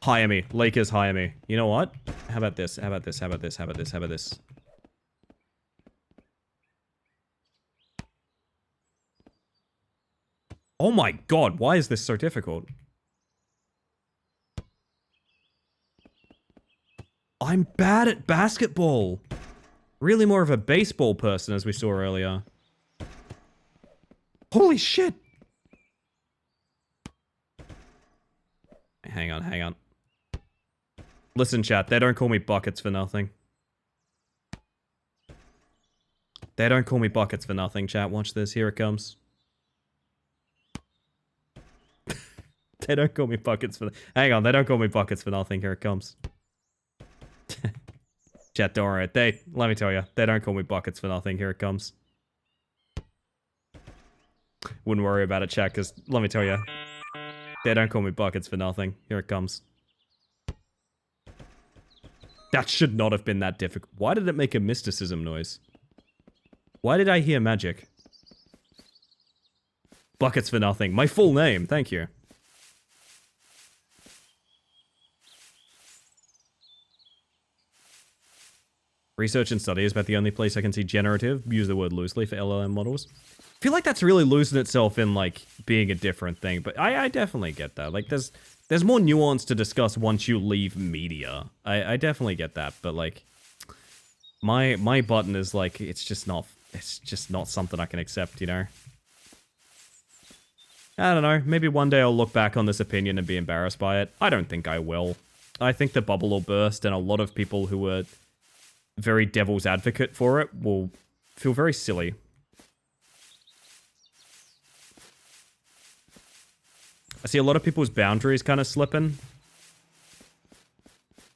Hire me. Lakers, hire me. You know what? How about this? How about this? How about this? How about this? How about this? Oh my god, why is this so difficult? I'm bad at basketball. Really more of a baseball person, as we saw earlier. Holy shit! Hang on, hang on. Listen, chat, they don't call me buckets for nothing. They don't call me buckets for nothing, chat. Watch this. Here it comes. They don't call me buckets for... Hang on, they don't call me buckets for nothing. Here it comes. Chat, don't worry. Let me tell you, they don't call me buckets for nothing. Here it comes. Wouldn't worry about it, chat, because let me tell you, they don't call me buckets for nothing. Here it comes. That should not have been that difficult. Why did it make a mysticism noise? Why did I hear magic? Buckets for nothing. My full name, thank you. Research and study is about the only place I can see generative, use the word loosely, for LLM models. I feel like that's really losing itself in, like, being a different thing, but I definitely get that. Like, there's more nuance to discuss once you leave media. I definitely get that, but, like, my button is, like, it's just not something I can accept, you know? I don't know, maybe one day I'll look back on this opinion and be embarrassed by it. I don't think I will. I think the bubble will burst, and a lot of people who were very devil's advocate for it will feel very silly. I see a lot of people's boundaries kind of slipping.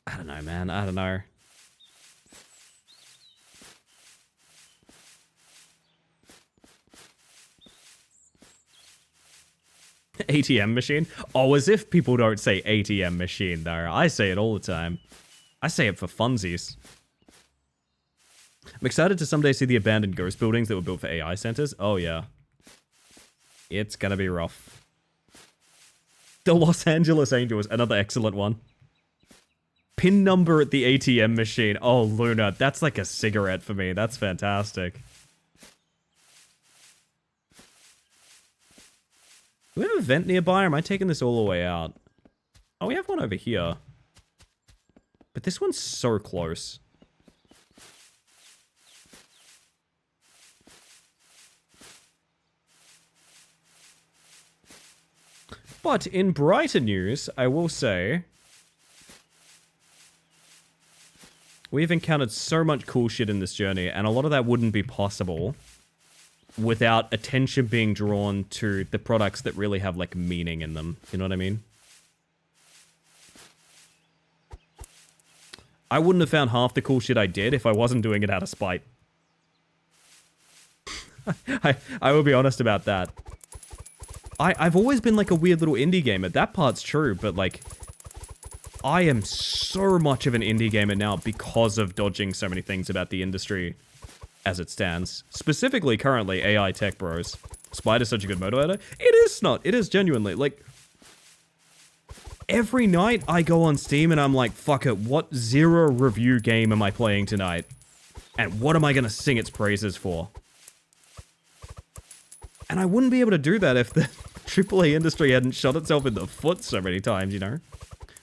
I don't know, man. I don't know. ATM machine? Oh, as if people don't say ATM machine, though. I say it all the time. I say it for funsies. I'm excited to someday see the abandoned ghost buildings that were built for AI centers. Oh, yeah. It's gonna be rough. The Los Angeles Angels, another excellent one. Pin number at the ATM machine. Oh, Luna, that's like a cigarette for me. That's fantastic. Do we have a vent nearby, or am I taking this all the way out? Oh, we have one over here. But this one's so close. But in brighter news, I will say, we've encountered so much cool shit in this journey, and a lot of that wouldn't be possible without attention being drawn to the products that really have, like, meaning in them. You know what I mean? I wouldn't have found half the cool shit I did if I wasn't doing it out of spite. I will be honest about that. I've always been like a weird little indie gamer. That part's true, but like, I am so much of an indie gamer now because of dodging so many things about the industry as it stands. Specifically, currently, AI Tech Bros. Spider's such a good motivator. It is not. It is genuinely. Like, every night I go on Steam and I'm like, fuck it, what zero review game am I playing tonight? And what am I gonna sing its praises for? And I wouldn't be able to do that if the AAA industry hadn't shot itself in the foot so many times, you know?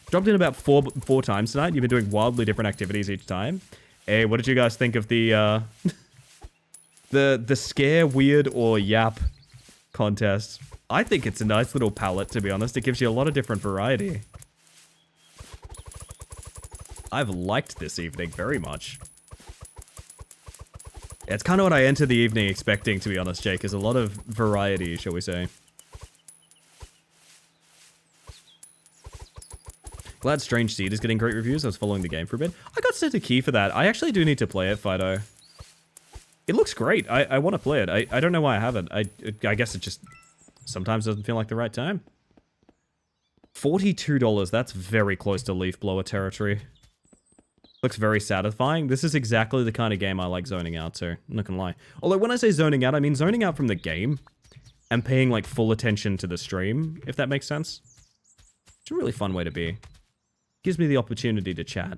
Dropped in about four times tonight. You've been doing wildly different activities each time. Hey, what did you guys think of the, the scare, weird, or yap contest? I think it's a nice little palette, to be honest. It gives you a lot of different variety. I've liked this evening very much. It's kind of what I entered the evening expecting, to be honest, Jake, is a lot of variety, shall we say. Glad Strange Seed is getting great reviews. I was following the game for a bit. I got sent a key for that. I actually do need to play it, Fido. It looks great. I want to play it. I don't know why I haven't. I guess it just sometimes doesn't feel like the right time. $42. That's very close to Leaf Blower territory. Looks very satisfying. This is exactly the kind of game I like zoning out to. I'm not gonna lie. Although when I say zoning out, I mean zoning out from the game and paying like full attention to the stream, if that makes sense. It's a really fun way to be. Gives me the opportunity to chat.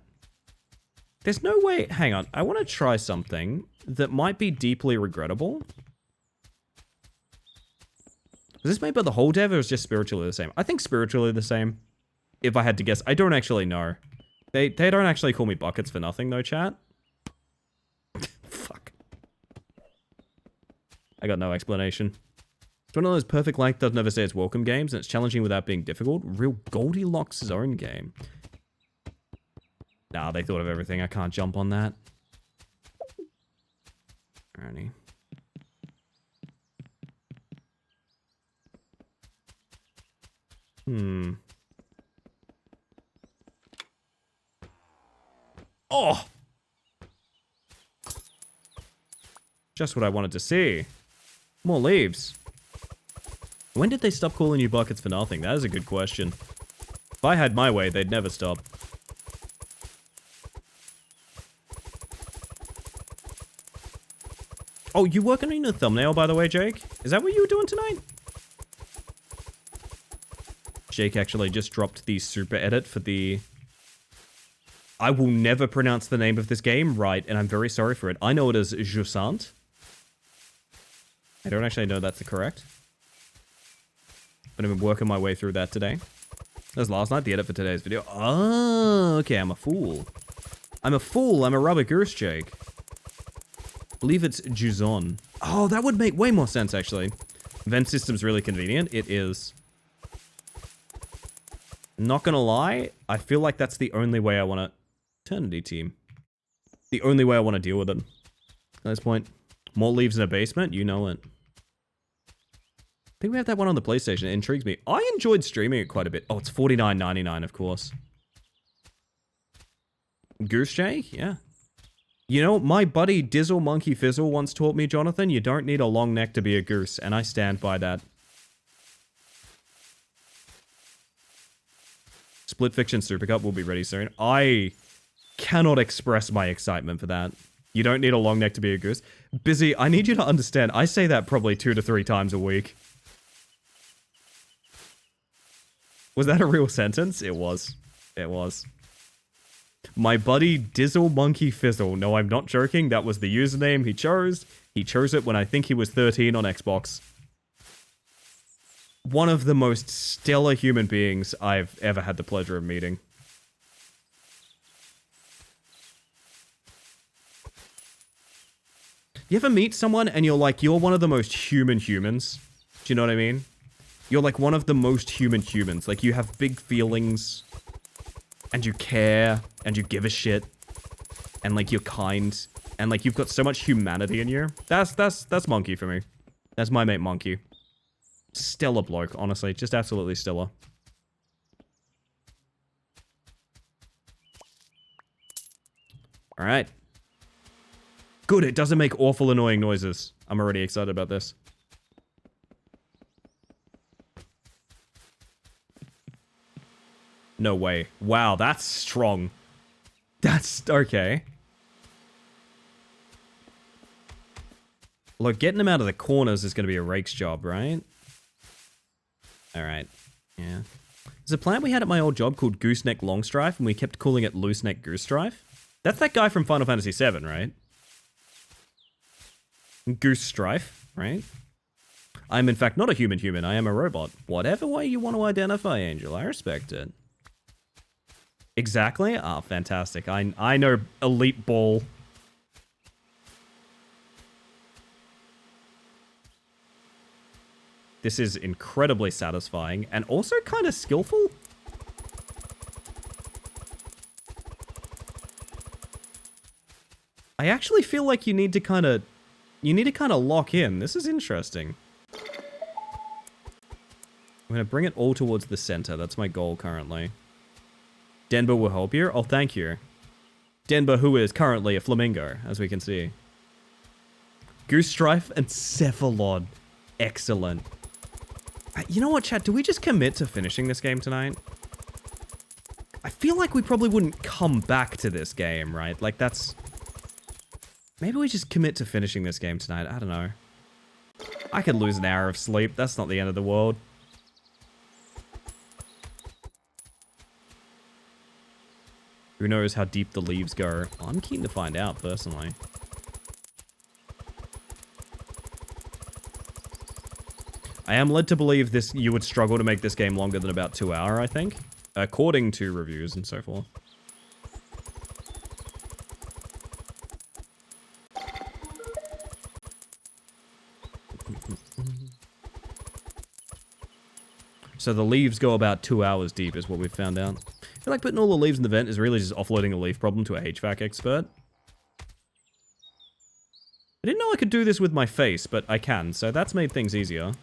There's no way... Hang on. I want to try something that might be deeply regrettable. Was this made by the whole dev or is it just spiritually the same? I think spiritually the same. If I had to guess. I don't actually know. They don't actually call me buckets for nothing though, chat. Fuck. I got no explanation. It's one of those perfect like doesn't ever say it's welcome games, and it's challenging without being difficult. Real Goldilocks' own game. Nah, they thought of everything. I can't jump on that. Alrighty. Oh! Just what I wanted to see. More leaves. When did they stop calling you buckets for nothing? That is a good question. If I had my way, they'd never stop. Oh, you working on a thumbnail, by the way, Jake? Is that what you were doing tonight? Jake actually just dropped the super edit for the... I will never pronounce the name of this game right, and I'm very sorry for it. I know it as Jusant. I don't actually know that's the correct. But I've been working my way through that today. That was last night, the edit for today's video. Oh, okay, I'm a fool. I'm a fool, I'm a rubber goose, Jake. I believe it's Juzon. Oh, that would make way more sense, actually. Vent system's really convenient. It is. Not gonna lie, I feel like that's the only way I want to... Eternity team. The only way I want to deal with it. At this point. More leaves in a basement? You know it. I think we have that one on the PlayStation. It intrigues me. I enjoyed streaming it quite a bit. Oh, it's $49.99, of course. Goose Jake? Yeah. You know, my buddy Dizzle Monkey Fizzle once taught me, Jonathan, you don't need a long neck to be a goose, and I stand by that. Split Fiction Super Cup will be ready soon. I cannot express my excitement for that. You don't need a long neck to be a goose. Busy, I need you to understand, I say that probably 2 to 3 times a week. Was that a real sentence? It was. It was. My buddy Dizzle Monkey Fizzle. No, I'm not joking. That was the username he chose. He chose it when I think he was 13 on Xbox. One of the most stellar human beings I've ever had the pleasure of meeting. You ever meet someone and you're like, you're one of the most human humans? Do you know what I mean? You're like one of the most human humans. Like, you have big feelings, and you care, and you give a shit, and like, you're kind, and like, you've got so much humanity in you. That's Monkey for me. That's my mate Monkey. Stellar bloke, honestly. Just absolutely stellar. Alright. Good, it doesn't make awful annoying noises. I'm already excited about this. No way. Wow, that's strong. That's... okay. Look, getting him out of the corners is going to be a rake's job, right? Alright. Yeah. There's a plant we had at my old job called Gooseneck Longstrife, and we kept calling it Looseneck Goosestrife. That's that guy from Final Fantasy VII, right? Goose Strife, right? I'm in fact not a human, I am a robot. Whatever way you want to identify, Angel, I respect it. Exactly? Ah, fantastic. I know Elite Ball. This is incredibly satisfying, and also kind of skillful. I actually feel like you need to kind of lock in. This is interesting. I'm going to bring it all towards the center. That's my goal currently. Denver will help you. Oh, thank you. Denver, who is currently a flamingo, as we can see. Goosestrife and Cephalon. Excellent. You know what, chat? Do we just commit to finishing this game tonight? I feel like we probably wouldn't come back to this game, right? Like, that's... Maybe we just commit to finishing this game tonight. I don't know. I could lose an hour of sleep. That's not the end of the world. Who knows how deep the leaves go? Well, I'm keen to find out, personally. I am led to believe this you would struggle to make this game longer than about 2 hours, I think. According to reviews and so forth. So the leaves go about 2 hours deep is what we've found out. I feel like putting all the leaves in the vent is really just offloading a leaf problem to a HVAC expert. I didn't know I could do this with my face, but I can, so that's made things easier.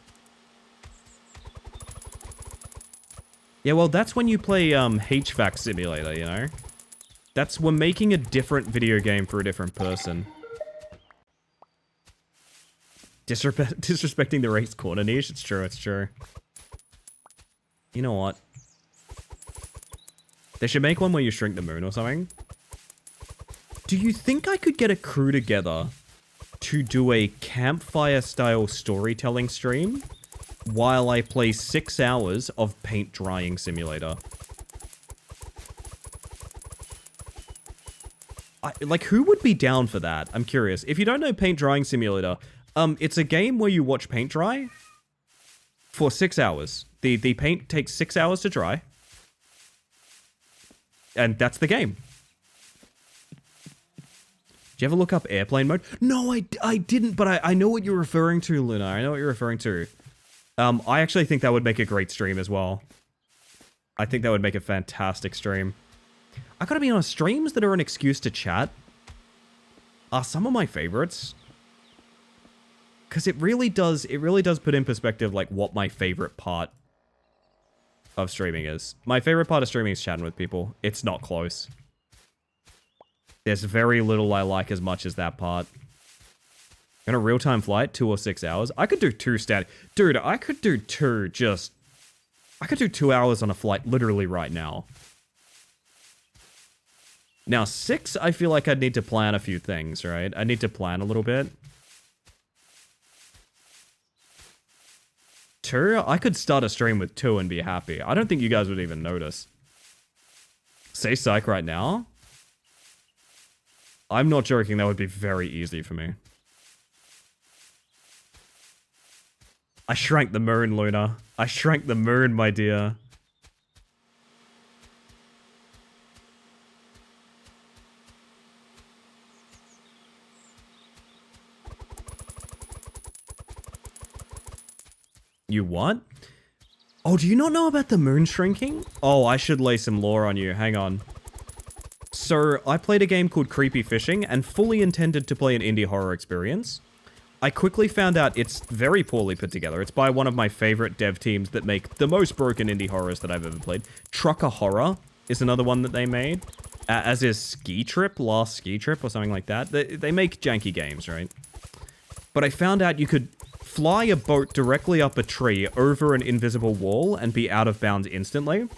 Yeah, well, that's when you play HVAC Simulator, you know? We're making a different video game for a different person. Disrespecting the race corner niche? It's true, it's true. You know what? They should make one where you shrink the moon or something. Do you think I could get a crew together to do a campfire-style storytelling stream while I play 6 hours of Paint Drying Simulator? Like, who would be down for that? I'm curious. If you don't know Paint Drying Simulator, it's a game where you watch paint dry for 6 hours. The paint takes 6 hours to dry. And that's the game. Did you ever look up airplane mode? No, I didn't, but I know what you're referring to, Luna. I know what you're referring to. I actually think that would make a great stream as well. I think that would make a fantastic stream. I gotta be honest, streams that are an excuse to chat are some of my favorites. Because it really does put in perspective, like, what my favorite part of streaming is. My favorite part of streaming is chatting with people. It's not close. There's very little I like as much as that part. In a real-time flight, 2 or 6 hours. I could do 2 Dude, I could do 2 I could do 2 hours on a flight literally right now. Now, 6, I feel like I'd need to plan a few things, right? I need to plan a little bit. 2, I could start a stream with 2 and be happy. I don't think you guys would even notice. Say psych right now? I'm not joking, that would be very easy for me. I shrank the moon, Luna. I shrank the moon, my dear. You what? Oh, do you not know about the moon shrinking? Oh, I should lay some lore on you. Hang on. So, I played a game called Creepy Fishing and fully intended to play an indie horror experience. I quickly found out it's very poorly put together. It's by one of my favorite dev teams that make the most broken indie horrors that I've ever played. Trucker Horror is another one that they made. As is Ski Trip, Last Ski Trip or something like that. They make janky games, right? But I found out you could fly a boat directly up a tree over an invisible wall and be out of bounds instantly.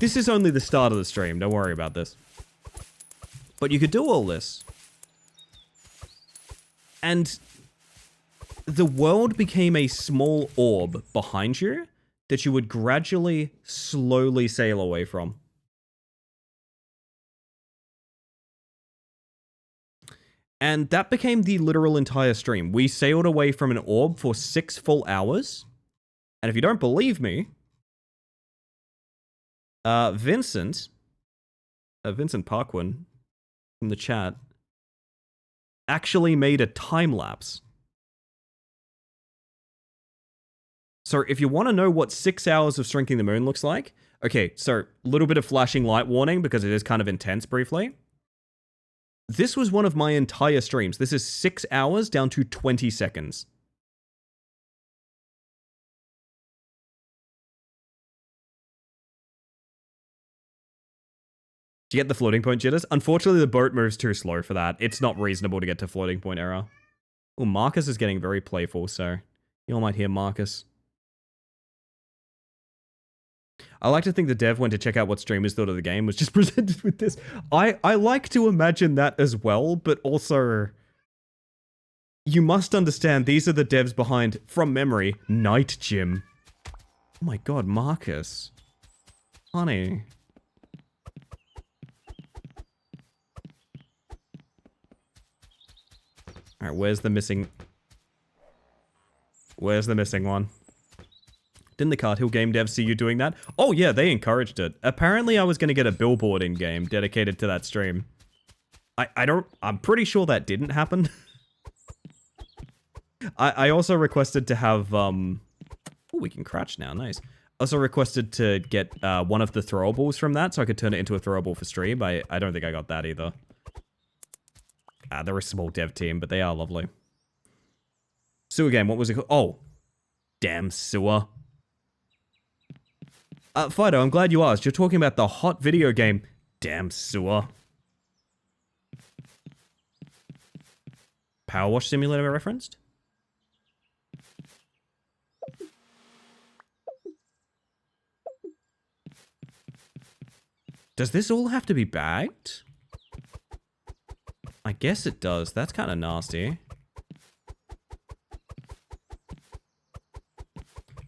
This is only the start of the stream, don't worry about this. But you could do all this. And the world became a small orb behind you that you would gradually, slowly sail away from. And that became the literal entire stream. We sailed away from an orb for 6 full hours. And if you don't believe me, Vincent Parquin from the chat actually made a time lapse. So if you want to know what 6 hours of Shrinking the Moon looks like, okay, so a little bit of flashing light warning because it is kind of intense briefly. This was one of my entire streams. This is 6 hours down to 20 seconds. Do you get the floating point jitters? Unfortunately, the boat moves too slow for that. It's not reasonable to get to floating point error. Oh, Marcus is getting very playful, so you all might hear Marcus. I like to think the dev went to check out what streamers thought of the game, was just presented with this. I like to imagine that as well, but also you must understand these are the devs behind, from memory, Night Gym. Oh my god, Marcus. Honey. Alright, where's the missing one? Didn't the Cart Hill game devs see you doing that? Oh yeah, they encouraged it. Apparently I was going to get a billboard in-game dedicated to that stream. I'm pretty sure that didn't happen. I also requested to have, oh, we can crouch now, nice. Also requested to get one of the throwables from that so I could turn it into a throwable for stream. I don't think I got that either. They're a small dev team, but they are lovely. Sewer game, what was it called? Oh, damn sewer. Fido, I'm glad you asked. You're talking about the hot video game, Damn Sewer. Power Wash Simulator referenced? Does this all have to be bagged? I guess it does. That's kind of nasty.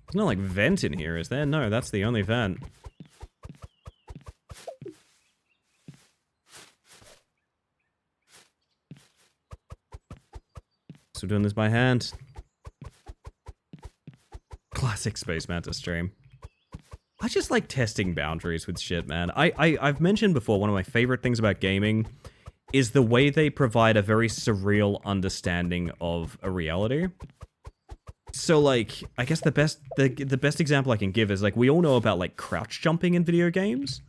There's no, like, vent in here, is there? No, that's the only vent. So we're doing this by hand. Classic Space Mantis stream. I just like testing boundaries with shit, man. I've mentioned before, one of my favorite things about gaming is the way they provide a very surreal understanding of a reality. So, like, I guess the best example I can give is, like, we all know about, like, crouch jumping in video games.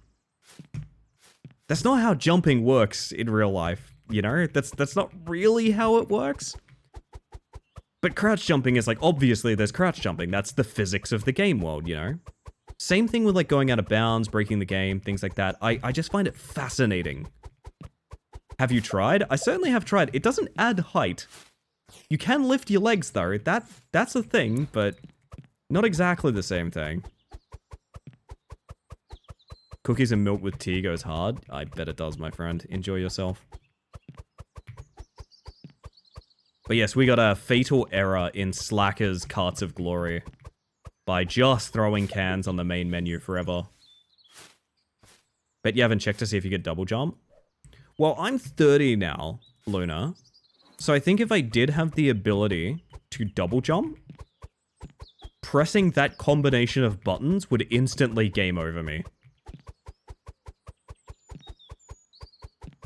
That's not how jumping works in real life, you know? That's not really how it works. But crouch jumping is, like, obviously there's crouch jumping. That's the physics of the game world, you know? Same thing with, like, going out of bounds, breaking the game, things like that. I just find it fascinating. Have you tried? I certainly have tried. It doesn't add height. You can lift your legs, though. That's a thing, but not exactly the same thing. Cookies and milk with tea goes hard. I bet it does, my friend. Enjoy yourself. But yes, we got a fatal error in Slacker's Carts of Glory by just throwing cans on the main menu forever. Bet you haven't checked to see if you get double jump? Well, I'm 30 now, Luna. So I think if I did have the ability to double jump, pressing that combination of buttons would instantly game over me.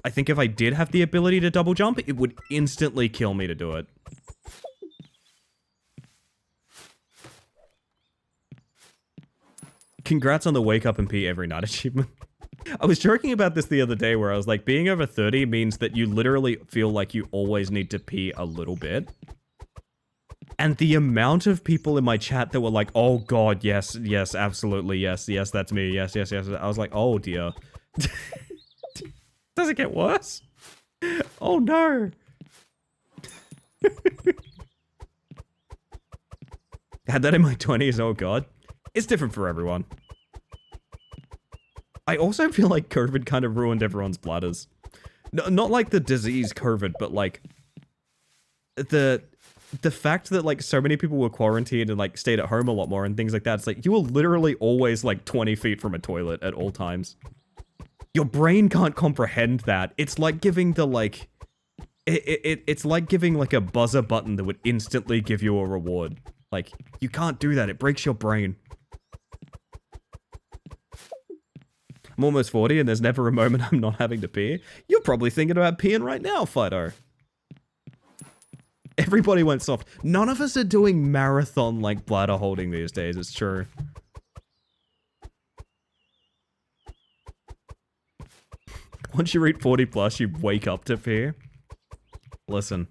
I think if I did have the ability to double jump, it would instantly kill me to do it. Congrats on the wake up and pee every night achievement. I was joking about this the other day where I was like, being over 30 means that you literally feel like you always need to pee a little bit. And the amount of people in my chat that were like, oh god, yes, yes, absolutely, yes, yes, that's me, yes, yes, yes. I was like, oh dear. Does it get worse? Oh no. Had that in my 20s, oh god. It's different for everyone. I also feel like COVID kind of ruined everyone's bladders. No, not like the disease COVID, but like the fact that like so many people were quarantined and like stayed at home a lot more and things like that. It's like you were literally always like 20 feet from a toilet at all times. Your brain can't comprehend that. It's like giving the like it's like giving like a buzzer button that would instantly give you a reward. Like you can't do that. It breaks your brain. I'm almost 40 and there's never a moment I'm not having to pee. You're probably thinking about peeing right now, Fido. Everybody went soft. None of us are doing marathon like bladder holding these days, it's true. Once you reach 40 plus, you wake up to pee. Listen.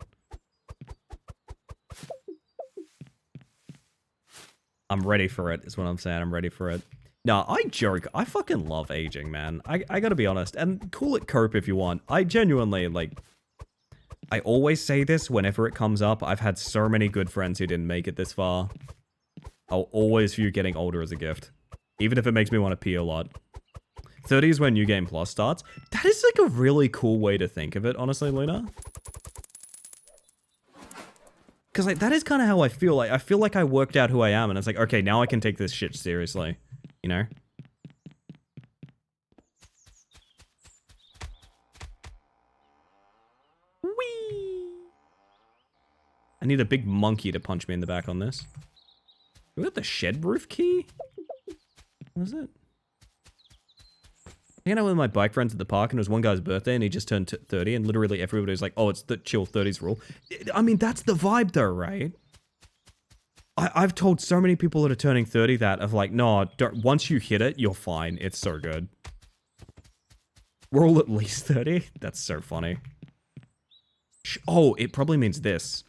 I'm ready for it, is what I'm saying. I'm ready for it. No, I joke. I fucking love aging, man. I gotta be honest. And call it cope if you want. I genuinely, like... I always say this whenever it comes up. I've had so many good friends who didn't make it this far. I'll always view getting older as a gift. Even if it makes me want to pee a lot. 30 is when New Game Plus starts. That is like a really cool way to think of it, honestly, Luna. Because like, that is kind of how I feel. Like, I feel like I worked out who I am, and it's like, okay, now I can take this shit seriously. You know? Whee! I need a big monkey to punch me in the back on this. We got the shed roof key? What is it? I hanging out with my bike friends at the park, and it was one guy's birthday, and he just turned 30, and literally everybody was like, oh, it's the chill 30s rule. I mean, that's the vibe though, right? I've told so many people that are turning 30 that of like, no, don't, once you hit it, you're fine. It's so good. We're all at least 30? That's so funny. Oh, it probably means this.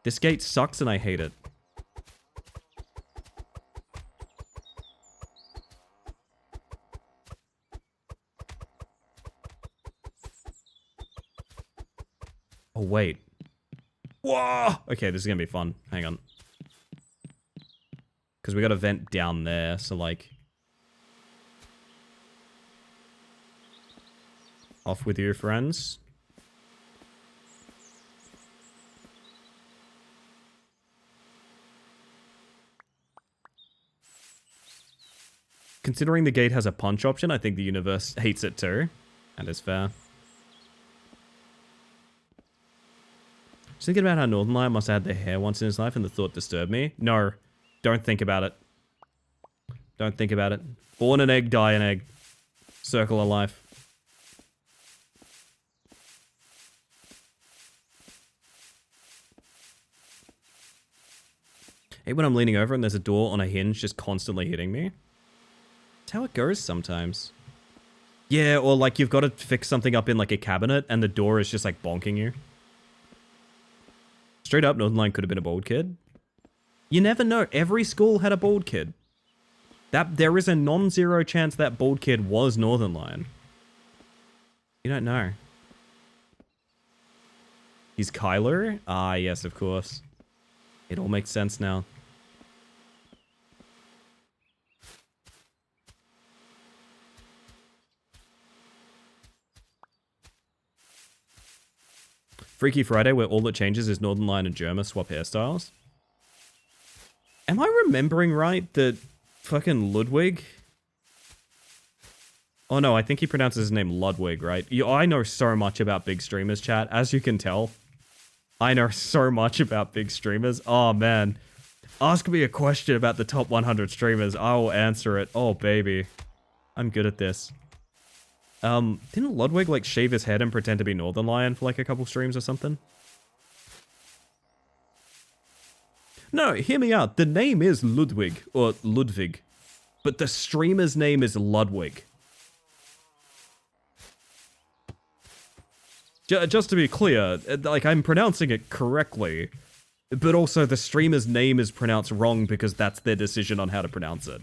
This gate sucks and I hate it. Oh, wait. Whoa! Okay, this is gonna be fun. Hang on. Because we got a vent down there, so like... Off with you, friends. Considering the gate has a punch option, I think the universe hates it too. And it's fair. Just thinking about how Northernlion must have had their hair once in his life and the thought disturbed me. No, don't think about it. Don't think about it. Born an egg, die an egg. Circle of life. Hey, when I'm leaning over and there's a door on a hinge just constantly hitting me. That's how it goes sometimes. Yeah, or like you've got to fix something up in like a cabinet and the door is just like bonking you. Straight up, Northernlion could have been a bald kid. You never know. Every school had a bald kid. There is a non-zero chance that bald kid was Northernlion. You don't know. He's Kylo? Ah, yes, of course. It all makes sense now. Freaky Friday, where all that changes is Northernlion and Germa swap hairstyles. Am I remembering right that fucking Ludwig? Oh no, I think he pronounces his name Ludwig, right? I know so much about big streamers, chat, as you can tell. I know so much about big streamers. Oh man. Ask me a question about the top 100 streamers. I will answer it. Oh baby. I'm good at this. Didn't Ludwig like shave his head and pretend to be Northernlion for like a couple streams or something? No, hear me out. The name is Ludwig, or Ludwig. But the streamer's name is Ludwig. Just to be clear, like, I'm pronouncing it correctly. But also, the streamer's name is pronounced wrong because that's their decision on how to pronounce it.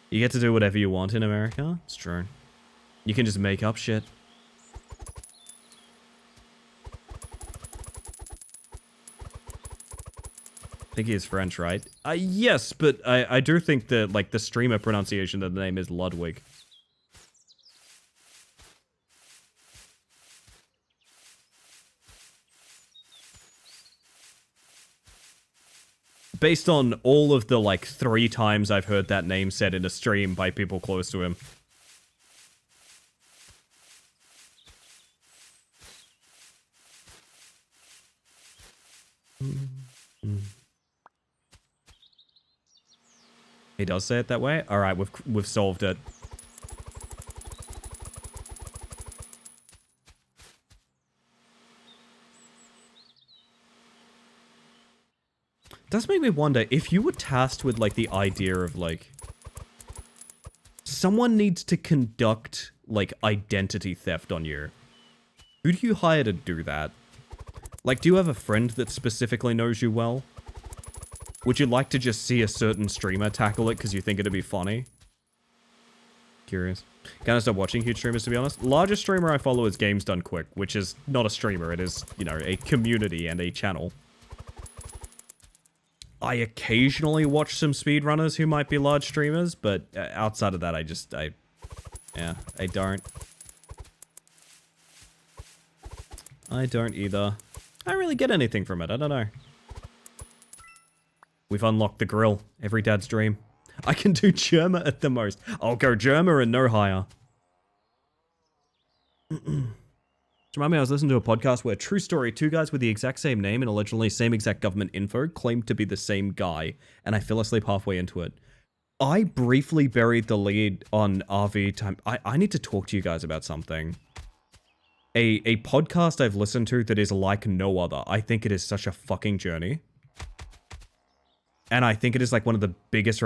You get to do whatever you want in America. It's true. You can just make up shit. I think he is French, right? Yes, but I do think that, like, the streamer pronunciation of the name is Ludwig. Based on all of the, like, 3 times I've heard that name said in a stream by people close to him. He does say it that way? Alright, we've solved it. Does make me wonder, if you were tasked with, like, the idea of, like, someone needs to conduct, like, identity theft on you. Who do you hire to do that? Like, do you have a friend that specifically knows you well? Would you like to just see a certain streamer tackle it because you think it'd be funny? Curious. Kind of stop watching huge streamers, to be honest. Largest streamer I follow is Games Done Quick, which is not a streamer. It is, you know, a community and a channel. I occasionally watch some speedrunners who might be large streamers, but outside of that, I don't. I don't either. I don't really get anything from it, I don't know. We've unlocked the grill. Every dad's dream. I can do Germa at the most. I'll go Germa and no higher. Remind me, I was listening to a podcast where, true story, 2 guys with the exact same name and allegedly same exact government info claimed to be the same guy, and I fell asleep halfway into it. I briefly buried the lead on RV time. I need to talk to you guys about something. A podcast I've listened to that is like no other. I think it is such a fucking journey. And I think it is like one of the biggest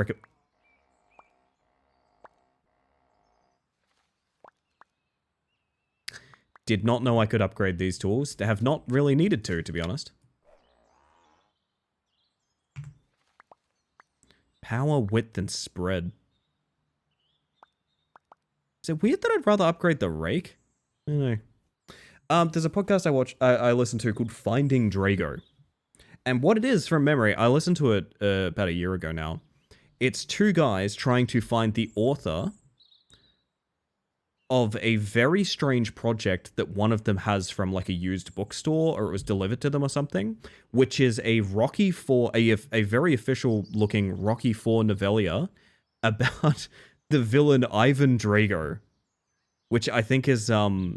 Did not know I could upgrade these tools. They have not really needed to be honest. Power, width, and spread. Is it weird that I'd rather upgrade the rake? I don't know. There's a podcast I listen to called Finding Drago. And what it is, from memory, I listened to it about a year ago now. It's 2 guys trying to find the author of a very strange project that one of them has from, like, a used bookstore, or it was delivered to them or something, which is a Rocky IV, a very official-looking Rocky IV novella about the villain Ivan Drago, which I think is oh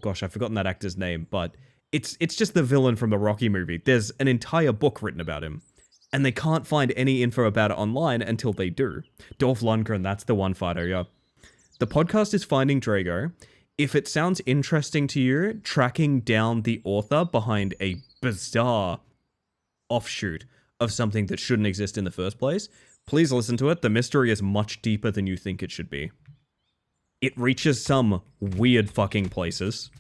gosh, I've forgotten that actor's name, but it's just the villain from the Rocky movie. There's an entire book written about him, and they can't find any info about it online until they do. Dolph Lundgren, that's the one fighter, yeah. The podcast is Finding Drago. If it sounds interesting to you, tracking down the author behind a bizarre offshoot of something that shouldn't exist in the first place, please listen to it. The mystery is much deeper than you think it should be. It reaches some weird fucking places.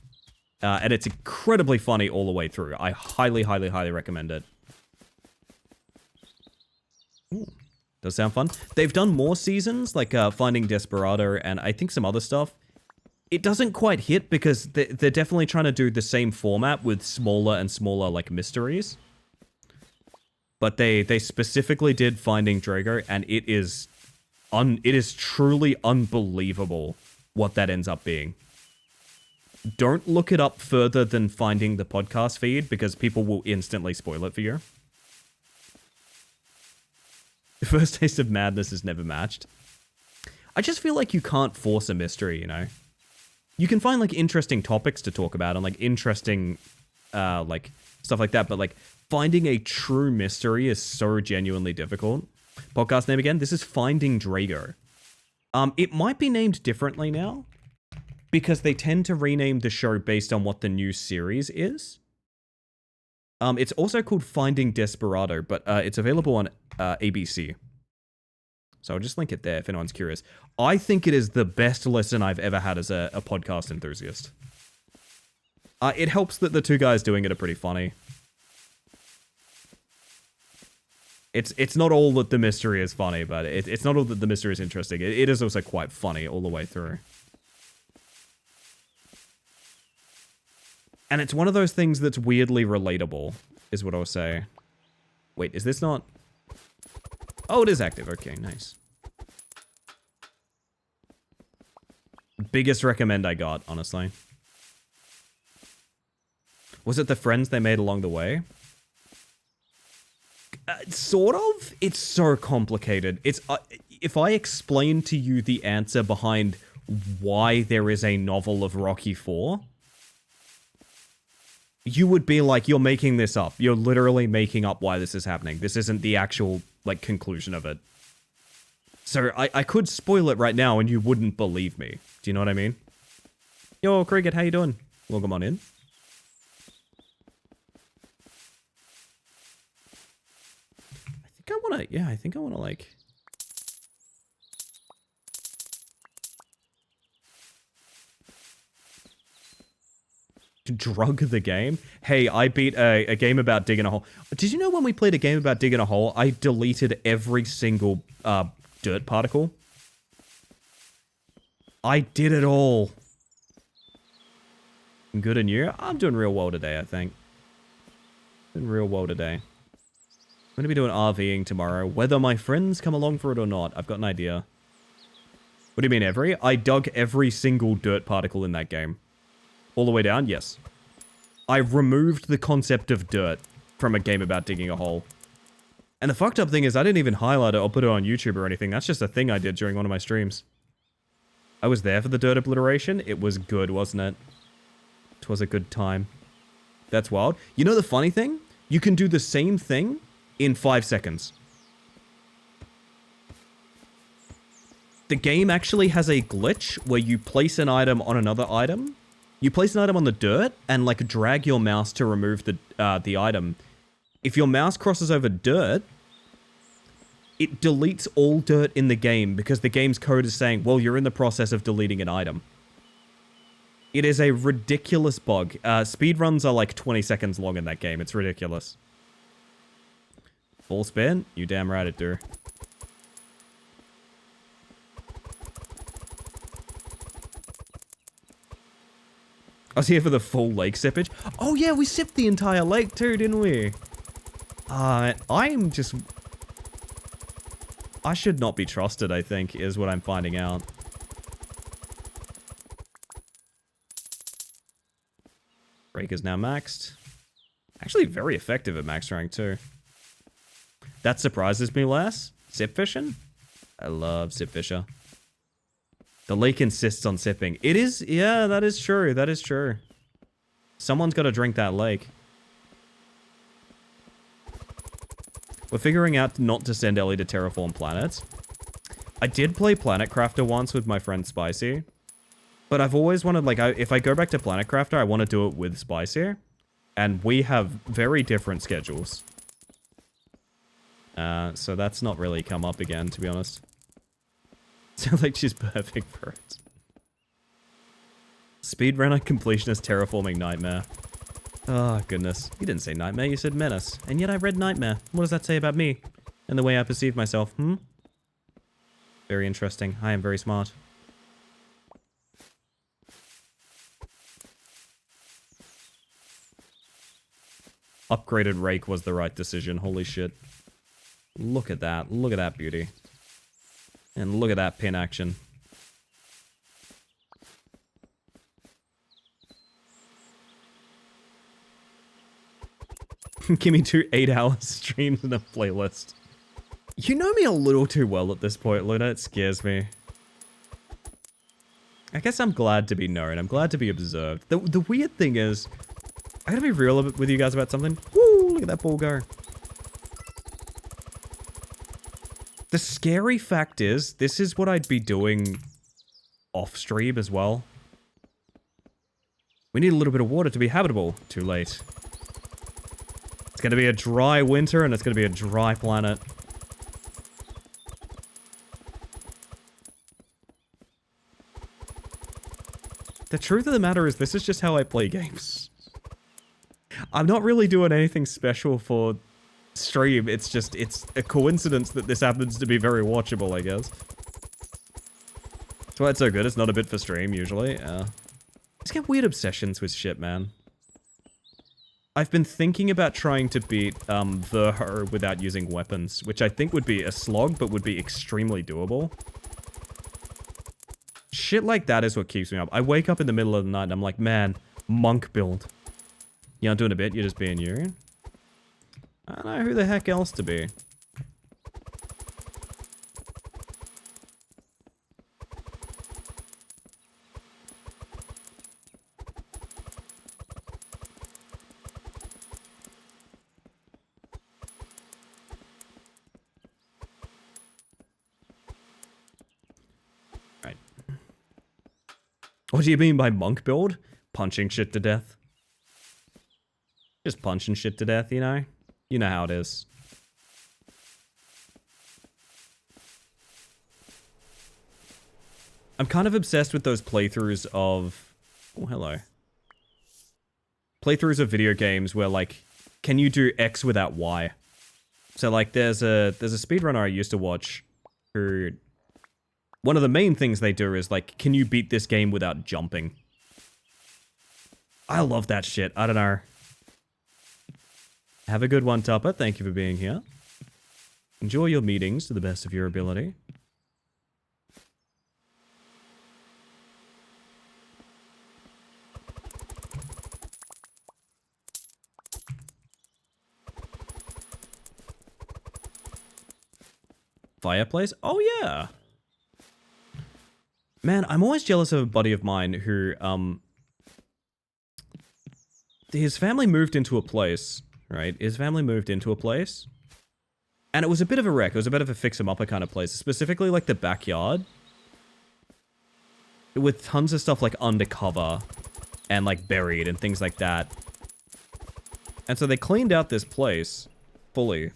And it's incredibly funny all the way through. I highly, highly, highly recommend it. Ooh. Does sound fun. They've done more seasons, like Finding Desperado and I think some other stuff. It doesn't quite hit because they're definitely trying to do the same format with smaller and smaller, like, mysteries. But they specifically did Finding Drago, and it is truly unbelievable what that ends up being. Don't look it up further than finding the podcast feed, because people will instantly spoil it for you. The first taste of madness is never matched. I just feel like you can't force a mystery, you know? You can find, like, interesting topics to talk about and, like, interesting, like, stuff like that, but, like, finding a true mystery is so genuinely difficult. Podcast name again? This is Finding Drago. It might be named differently now. because they tend to rename the show based on what the new series is. It's also called Finding Desperado, but it's available on ABC. So I'll just link it there if anyone's curious. I think it is the best listen I've ever had as a podcast enthusiast. It helps that the two guys doing it are pretty funny. It's not all that the mystery is funny, but it's not all that the mystery is interesting. It is also quite funny all the way through. And it's one of those things that's weirdly relatable, is what I'll say. Wait, is this not... Oh, it is active. Okay, nice. Biggest recommend I got, honestly. Was it the friends they made along the way? Sort of. It's so complicated. It's if I explain to you the answer behind why there is a novel of Rocky IV, you would be like, you're making this up. You're literally making up why this is happening. This isn't the actual, like, conclusion of it. So I could spoil it right now and you wouldn't believe me. Do you know what I mean? Yo, Cricket, how you doing? Welcome on in. I think I wanna, like... drug the game? Hey, I beat a game about digging a hole. Did you know when we played a game about digging a hole, I deleted every single dirt particle? I did it all. Good and you? I'm doing real well today, I think. Doing real well today. I'm going to be doing RVing tomorrow, whether my friends come along for it or not. I've got an idea. What do you mean every? I dug every single dirt particle in that game. All the way down? Yes. I removed the concept of dirt from a game about digging a hole. And the fucked up thing is I didn't even highlight it or put it on YouTube or anything. That's just a thing I did during one of my streams. I was there for the dirt obliteration. It was good, wasn't it? 'Twas a good time. That's wild. You know the funny thing? You can do the same thing in 5 seconds. The game actually has a glitch where you place an item on another item. You place an item on the dirt and like drag your mouse to remove the item. If your mouse crosses over dirt, it deletes all dirt in the game because the game's code is saying, well, you're in the process of deleting an item. It is a ridiculous bug. Speedruns are like 20 seconds long in that game. It's ridiculous. Full spin? You damn right it do. I was here for the full lake sippage. Oh yeah, we sipped the entire lake too, didn't we? I'm just... I should not be trusted, I think, is what I'm finding out. Rake is now maxed. Actually very effective at max rank too. That surprises me less. Sip fishing? I love sip fisher. The lake insists on sipping. It is, yeah, that is true. That is true. Someone's got to drink that lake. We're figuring out not to send Ellie to terraform planets. I did play Planet Crafter once with my friend Spicy. But I've always wanted, like, if I go back to Planet Crafter, I want to do it with Spicy. And we have very different schedules. So that's not really come up again, to be honest. Sounds like she's perfect for it. Speedrunner completionist terraforming nightmare. Oh, goodness. You didn't say nightmare, you said menace. And yet I read nightmare. What does that say about me? And the way I perceive myself, hmm? Very interesting. I am very smart. Upgraded rake was the right decision. Holy shit. Look at that. Look at that beauty. And look at that pin action. Give me 2 8-hour streams and a playlist. You know me a little too well at this point, Luna. It scares me. I guess I'm glad to be known. I'm glad to be observed. The weird thing is, I gotta be real with you guys about something. Woo! Look at that ball go. The scary fact is, this is what I'd be doing off stream as well. We need a little bit of water to be habitable. Too late. It's going to be a dry winter and it's going to be a dry planet. The truth of the matter is this is just how I play games. I'm not really doing anything special for stream. It's just, it's a coincidence that this happens to be very watchable, I guess. That's why it's so good. It's not a bit for stream, usually. Just get weird obsessions with shit, man. I've been thinking about trying to beat her without using weapons, which I think would be a slog, but would be extremely doable. Shit like that is what keeps me up. I wake up in the middle of the night and I'm like, man, monk build. You aren't doing a bit, you're just being you. I don't know who the heck else to be. What do you mean by monk build? Punching shit to death. Just punching shit to death, you know? You know how it is. I'm kind of obsessed with those playthroughs of... Oh, hello. Playthroughs of video games where, like, can you do X without Y? So, like, there's a speedrunner I used to watch who... One of the main things they do is, like, can you beat this game without jumping? I love that shit. I don't know. Have a good one, Tupper. Thank you for being here. Enjoy your meetings to the best of your ability. Fireplace? Oh, yeah. Man, I'm always jealous of a buddy of mine who, his family moved into a place, right? His family moved into a place, and it was a bit of a wreck. It was a bit of a fix-em-upper kind of place, specifically, like, the backyard, with tons of stuff, like, undercover, and, like, buried, and things like that. And so they cleaned out this place, fully,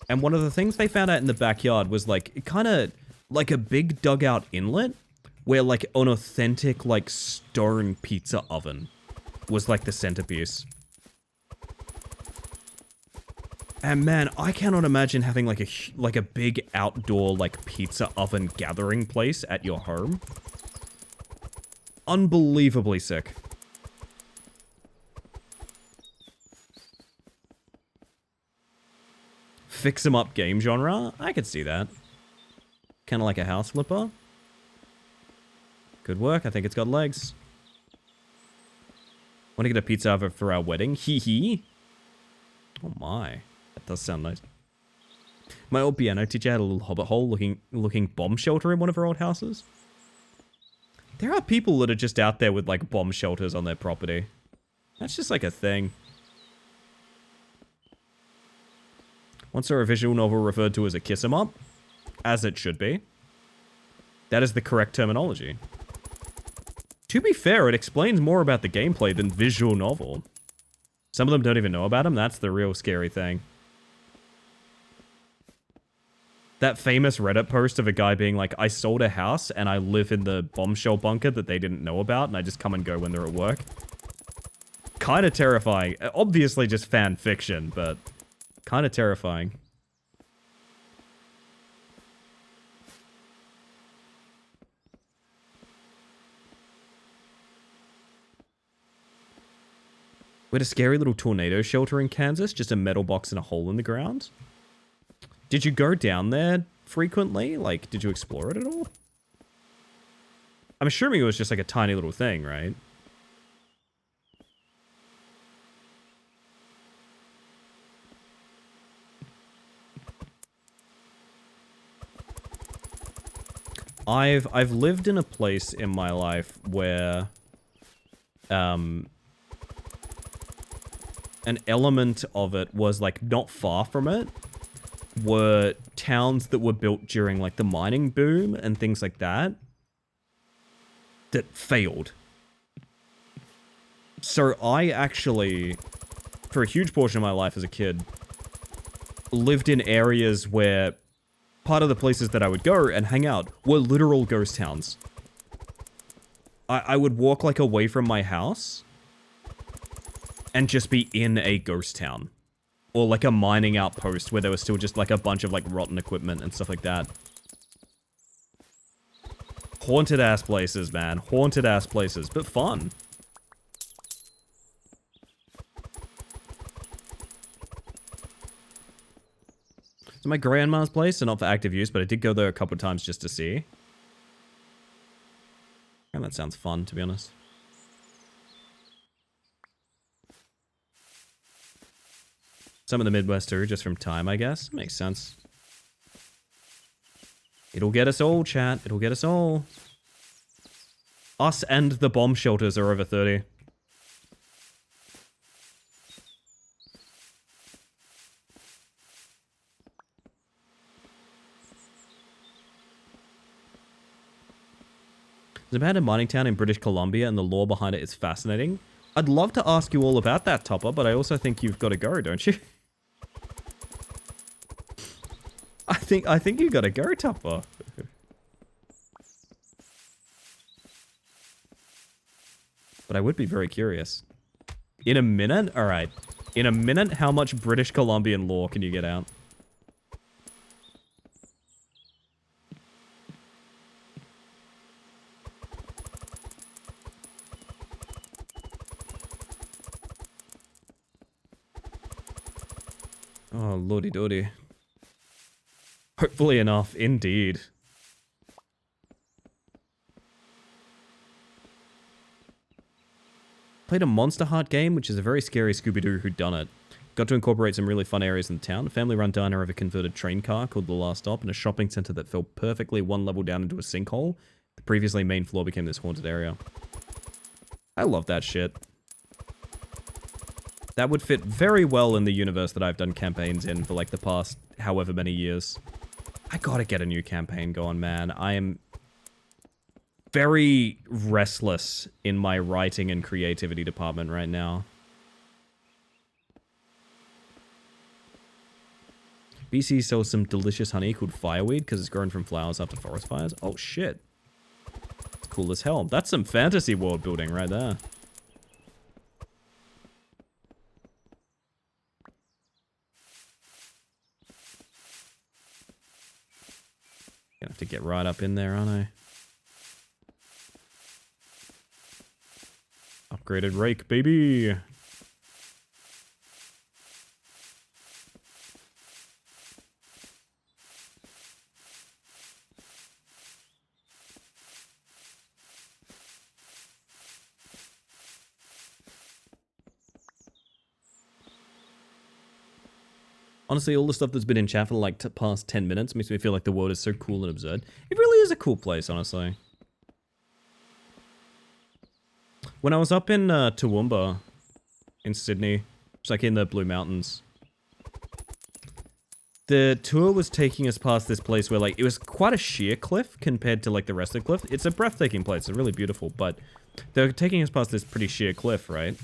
and one of the things they found out in the backyard was, like, kind of, like, a big dugout inlet, where, like, an authentic, like, stone pizza oven was, like, the centerpiece. And, man, I cannot imagine having, like, a big outdoor, like, pizza oven gathering place at your home. Unbelievably sick. Fix-em-up game genre? I could see that. Kind of like a house flipper. Good work. I think it's got legs. Want to get a pizza oven for our wedding? Hee hee. Oh my. That does sound nice. My old piano teacher had a little hobbit hole looking bomb shelter in one of her old houses. There are people that are just out there with, like, bomb shelters on their property. That's just like a thing. Once saw a visual novel referred to as a kiss-em-up. As it should be. That is the correct terminology. To be fair, it explains more about the gameplay than visual novel. Some of them don't even know about them. That's the real scary thing. That famous Reddit post of a guy being like, I sold a house and I live in the bombshell bunker that they didn't know about and I just come and go when they're at work. Kind of terrifying. Obviously just fan fiction, but kind of terrifying. We had a scary little tornado shelter in Kansas, just a metal box and a hole in the ground. Did you go down there frequently? Like, did you explore it at all? I'm assuming it was just like a tiny little thing, right? I've lived in a place in my life where an element of it was, like, not far from it were towns that were built during, like, the mining boom and things like that that failed. So I actually, for a huge portion of my life as a kid, lived in areas where part of the places that I would go and hang out were literal ghost towns. I would walk like away from my house and just be in a ghost town. Or like a mining outpost where there was still just like a bunch of like rotten equipment and stuff like that. Haunted ass places, man. Haunted ass places, but fun. So my grandma's place, and not for active use, but I did go there a couple of times just to see. And that sounds fun, to be honest. Some of the Midwest too, just from time, I guess. Makes sense. It'll get us all, chat. It'll get us all. Us and the bomb shelters are over 30. There's a abandoned mining town in British Columbia, and the lore behind it is fascinating. I'd love to ask you all about that, Topper, but I also think you've got to go, don't you? I think you got to go, Topper. But I would be very curious. In a minute? Alright. In a minute, how much British Columbian lore can you get out? Oh, lordy doody. Hopefully enough, indeed. Played a Monster Heart game, which is a very scary Scooby-Doo whodunit. Got to incorporate some really fun areas in the town. A family-run diner of a converted train car called The Last Stop, and a shopping center that fell perfectly one level down into a sinkhole. The previously main floor became this haunted area. I love that shit. That would fit very well in the universe that I've done campaigns in for like the past however many years. I gotta get a new campaign going, man. I am very restless in my writing and creativity department right now. BC sells some delicious honey called fireweed because it's grown from flowers after forest fires. Oh shit. It's cool as hell. That's some fantasy world building right there. Gonna have to get right up in there, aren't I? Upgraded rake, baby! Honestly, all the stuff that's been in chat for like past 10 minutes makes me feel like the world is so cool and absurd. It really is a cool place, honestly. When I was up in Toowoomba, in Sydney, it's like in the Blue Mountains, the tour was taking us past this place where like, it was quite a sheer cliff compared to like the rest of the cliff. It's a breathtaking place, it's really beautiful, but they were taking us past this pretty sheer cliff, right?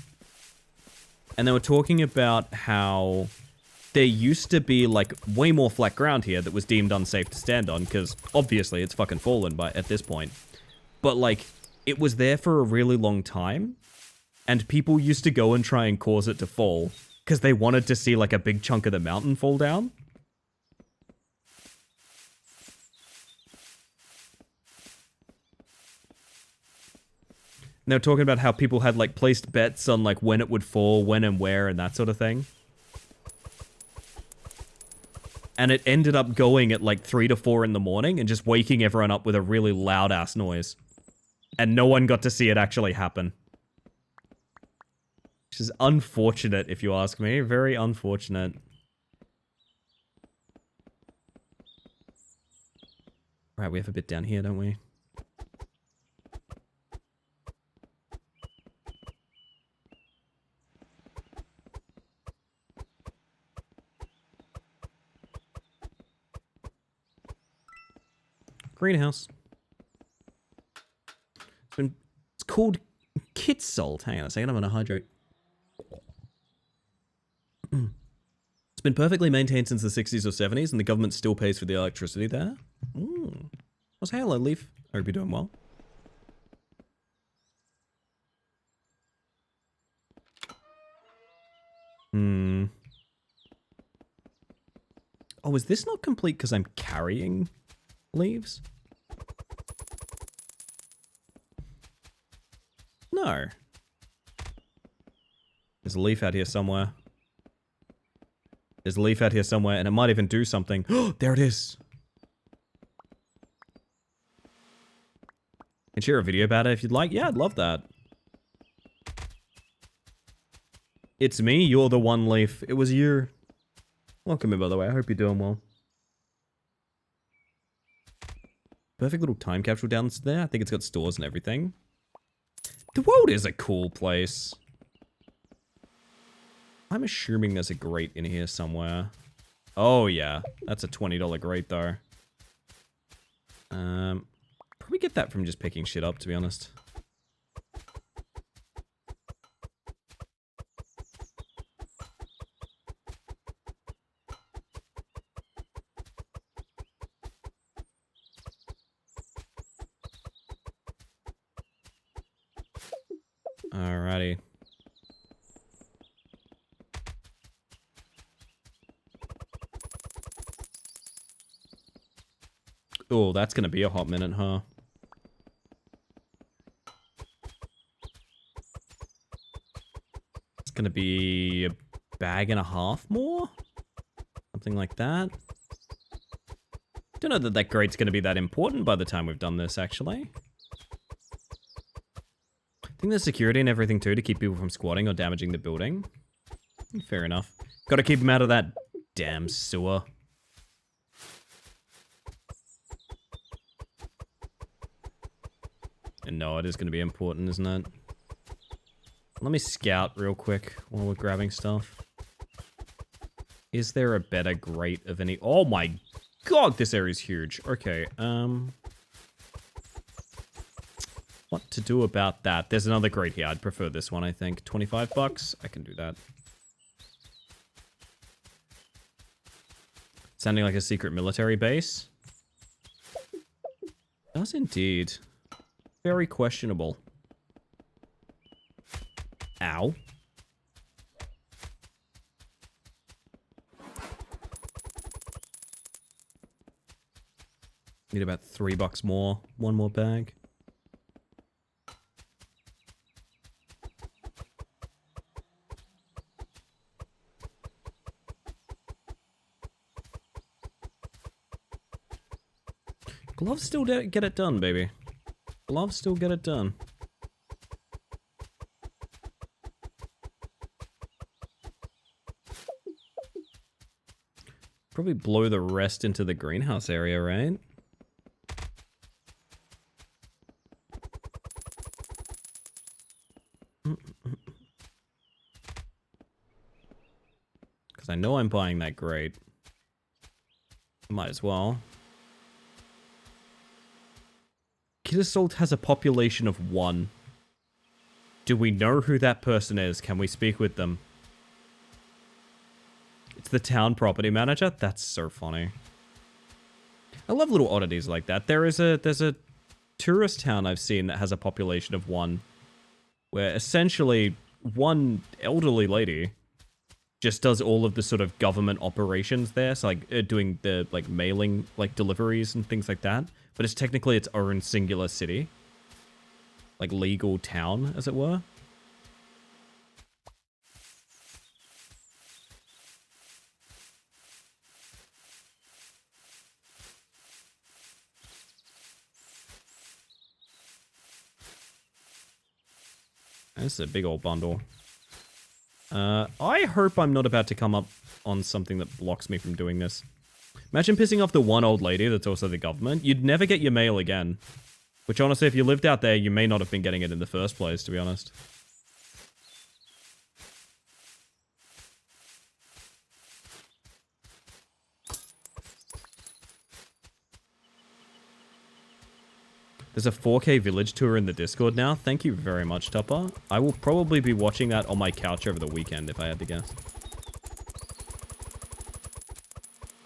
And they were talking about how there used to be, like, way more flat ground here that was deemed unsafe to stand on, because, obviously, it's fucking fallen at this point. But, like, it was there for a really long time, and people used to go and try and cause it to fall, because they wanted to see, like, a big chunk of the mountain fall down. And they were talking about how people had, like, placed bets on, like, when it would fall, when and where, and that sort of thing. And it ended up going at like 3 to 4 in the morning and just waking everyone up with a really loud ass noise. And no one got to see it actually happen. Which is unfortunate, if you ask me. Very unfortunate. Right, we have a bit down here, don't we? Greenhouse. It's called kit salt. Hang on a second, I'm gonna hydrate. It's been perfectly maintained since the 60s or 70s, and the government still pays for the electricity there. What's Halo, Leaf? I hope you're doing well. Oh, is this not complete because I'm carrying leaves? No. There's a leaf out here somewhere. There's a leaf out here somewhere, and it might even do something. Oh, there it is. Can share a video about it if you'd like. Yeah, I'd love that. It's me, you're the one leaf. It was you. Welcome in, by the way. I hope you're doing well. Perfect little time capsule down there. I think it's got stores and everything. The world is a cool place. I'm assuming there's a grate in here somewhere. Oh, yeah. That's a $20 grate, though. Probably get that from just picking shit up, to be honest. Alrighty. Oh, that's gonna be a hot minute, huh? It's gonna be a bag and a half more? Something like that. Don't know that that grate's gonna be that important by the time we've done this, actually. I think there's security and everything too to keep people from squatting or damaging the building. Fair enough. Gotta keep them out of that damn sewer. And no, it is going to be important, isn't it? Let me scout real quick while we're grabbing stuff. Is there a better grate of any... Oh my god, this area is huge. Okay, what to do about that? There's another grate here. I'd prefer this one, I think. 25 bucks? I can do that. Sounding like a secret military base? Does indeed. Very questionable. Ow. Need about $3 more. One more bag. Gloves still get it done, baby. Gloves still get it done. Probably blow the rest into the greenhouse area, right? Because I know I'm buying that grate. Might as well. Kid Assault has a population of 1. Do we know who that person is? Can we speak with them? It's the town property manager? That's so funny. I love little oddities like that. There's a tourist town I've seen that has a population of 1. Where essentially one elderly lady just does all of the sort of government operations there. So like doing the like mailing, like deliveries and things like that. But it's technically its own singular city. Like legal town, as it were. This is a big old bundle. I hope I'm not about to come up on something that blocks me from doing this. Imagine pissing off the one old lady that's also the government. You'd never get your mail again. Which honestly, if you lived out there, you may not have been getting it in the first place, to be honest. There's a 4K village tour in the Discord now. Thank you very much, Tupper. I will probably be watching that on my couch over the weekend, if I had to guess.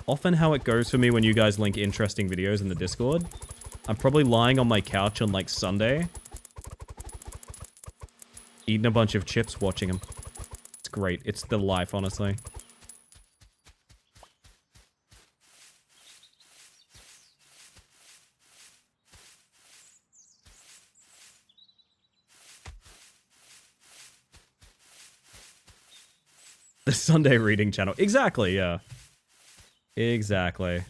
Often how it goes for me when you guys link interesting videos in the Discord, I'm probably lying on my couch on, like, Sunday, eating a bunch of chips, watching them. It's great. It's the life, honestly. The Sunday reading channel. Exactly, yeah. Exactly.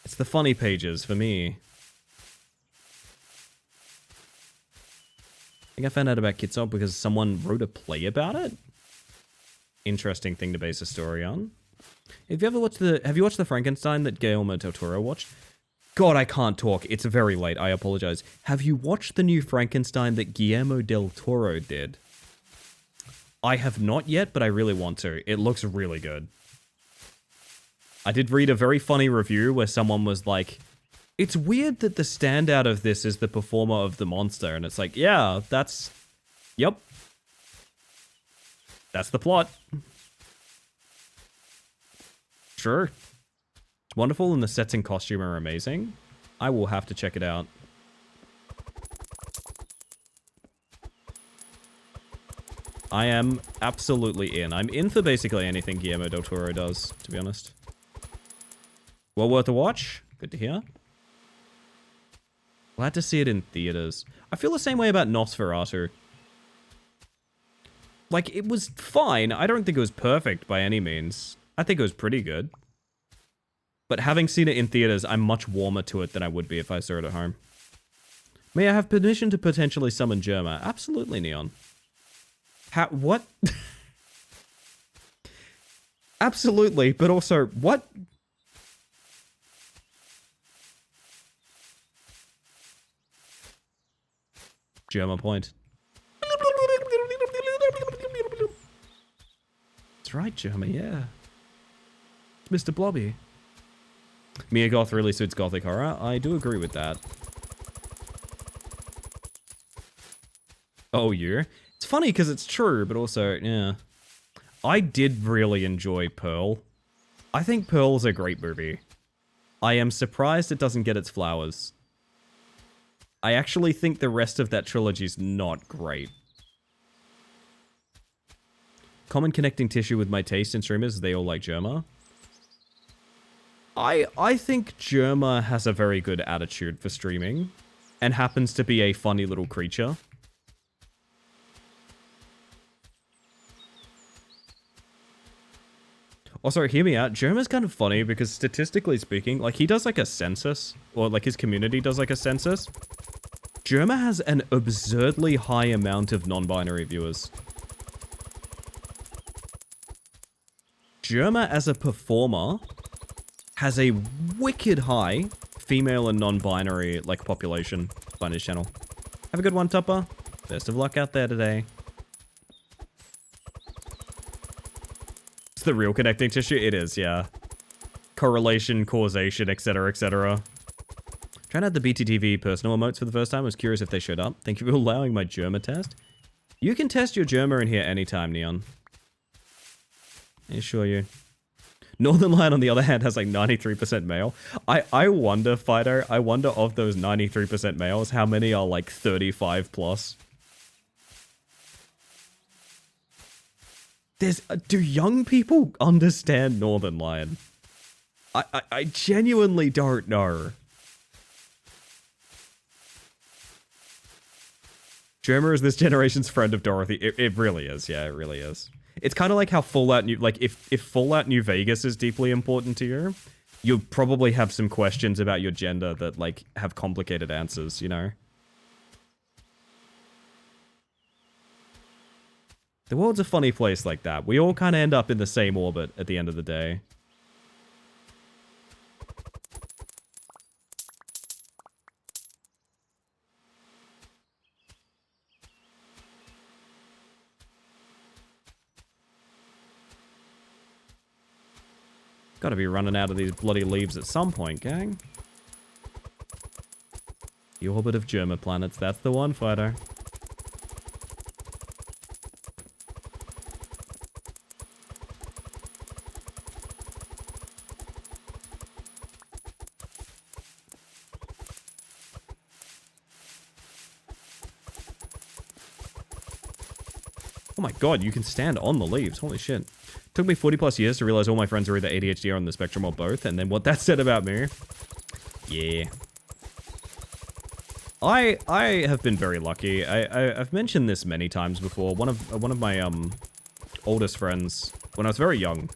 It's the funny pages for me. I think I found out about Kitsop because someone wrote a play about it. Interesting thing to base a story on. Have you watched the Frankenstein that Guillermo del Toro watched? God, I can't talk. It's very late. I apologize. Have you watched the new Frankenstein that Guillermo del Toro did? I have not yet, but I really want to. It looks really good. I did read a very funny review where someone was like, it's weird that the standout of this is the performer of the monster. And it's like, yeah, that's... Yep. That's the plot. Sure. It's wonderful and the sets and costume are amazing. I will have to check it out. I am absolutely in. I'm in for basically anything Guillermo del Toro does, to be honest. Well worth a watch. Good to hear. Glad to see it in theaters. I feel the same way about Nosferatu. Like, it was fine. I don't think it was perfect by any means. I think it was pretty good. But having seen it in theaters, I'm much warmer to it than I would be if I saw it at home. May I have permission to potentially summon Germa? Absolutely, Neon. What? Absolutely, but also, what? Germa point. That's right, Germa, yeah. It's Mr. Blobby. Mia Goth really suits gothic horror. I do agree with that. Oh, yeah? It's funny because it's true, but also, yeah. I did really enjoy Pearl. I think Pearl's a great movie. I am surprised it doesn't get its flowers. I actually think the rest of that trilogy's not great. Common connecting tissue with my taste in streamers is they all like Germa. I think Germa has a very good attitude for streaming, and happens to be a funny little creature. Also, hear me out, Germa's kind of funny because statistically speaking, like he does like a census, or like his community does like a census. Germa has an absurdly high amount of non-binary viewers. Germa as a performer has a wicked high female and non-binary like population on his channel. Have a good one, Tupper. Best of luck out there today. It's the real connecting tissue? It is, yeah. Correlation, causation, etc, etc. Trying out the BTTV personal emotes for the first time. I was curious if they showed up. Thank you for allowing my Germa test. You can test your Germa in here anytime, Neon. I assure you. Northern Lion, on the other hand, has like 93% male. I wonder, Fido, I wonder of those 93% males, how many are like 35 plus? Do young people understand Northern Lion? I genuinely don't know. Germa is this generation's friend of Dorothy. It really is. Yeah, it really is. It's kind of like how Fallout New... Like, if Fallout New Vegas is deeply important to you, you'll probably have some questions about your gender that, like, have complicated answers, you know? The world's a funny place like that. We all kind of end up in the same orbit at the end of the day. Gotta be running out of these bloody leaves at some point, gang. The orbit of Germa planets. That's the one, Fido. Oh my god, you can stand on the leaves. Holy shit. Took me 40 plus years to realize all my friends are either ADHD or on the spectrum or both, and then what that said about me. Yeah. I have been very lucky. I've mentioned this many times before. One of my oldest friends, when I was very young,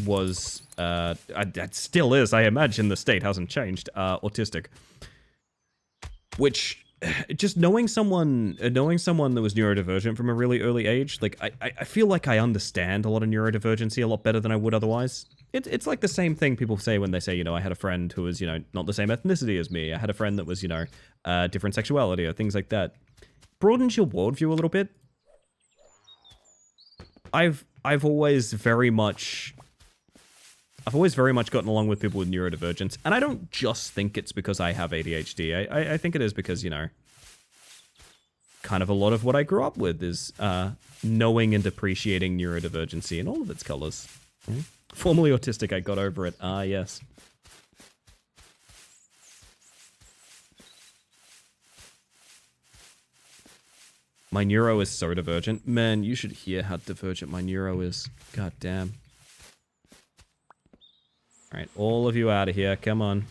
was that still is, I imagine the state hasn't changed, autistic. Which, just knowing someone that was neurodivergent from a really early age, like, I feel like I understand a lot of neurodivergency a lot better than I would otherwise. It's like the same thing people say when they say, you know, I had a friend who was, you know, not the same ethnicity as me. I had a friend that was, you know, different sexuality or things like that. Broadens your worldview a little bit. I've always very much gotten along with people with neurodivergence, and I don't just think it's because I have ADHD. I think it is because, you know, kind of a lot of what I grew up with is knowing and appreciating neurodivergency in all of its colors. Formerly autistic, I got over it. Ah, yes. My neuro is so divergent. Man, you should hear how divergent my neuro is. God damn. Alright, all of you out of here. Come on.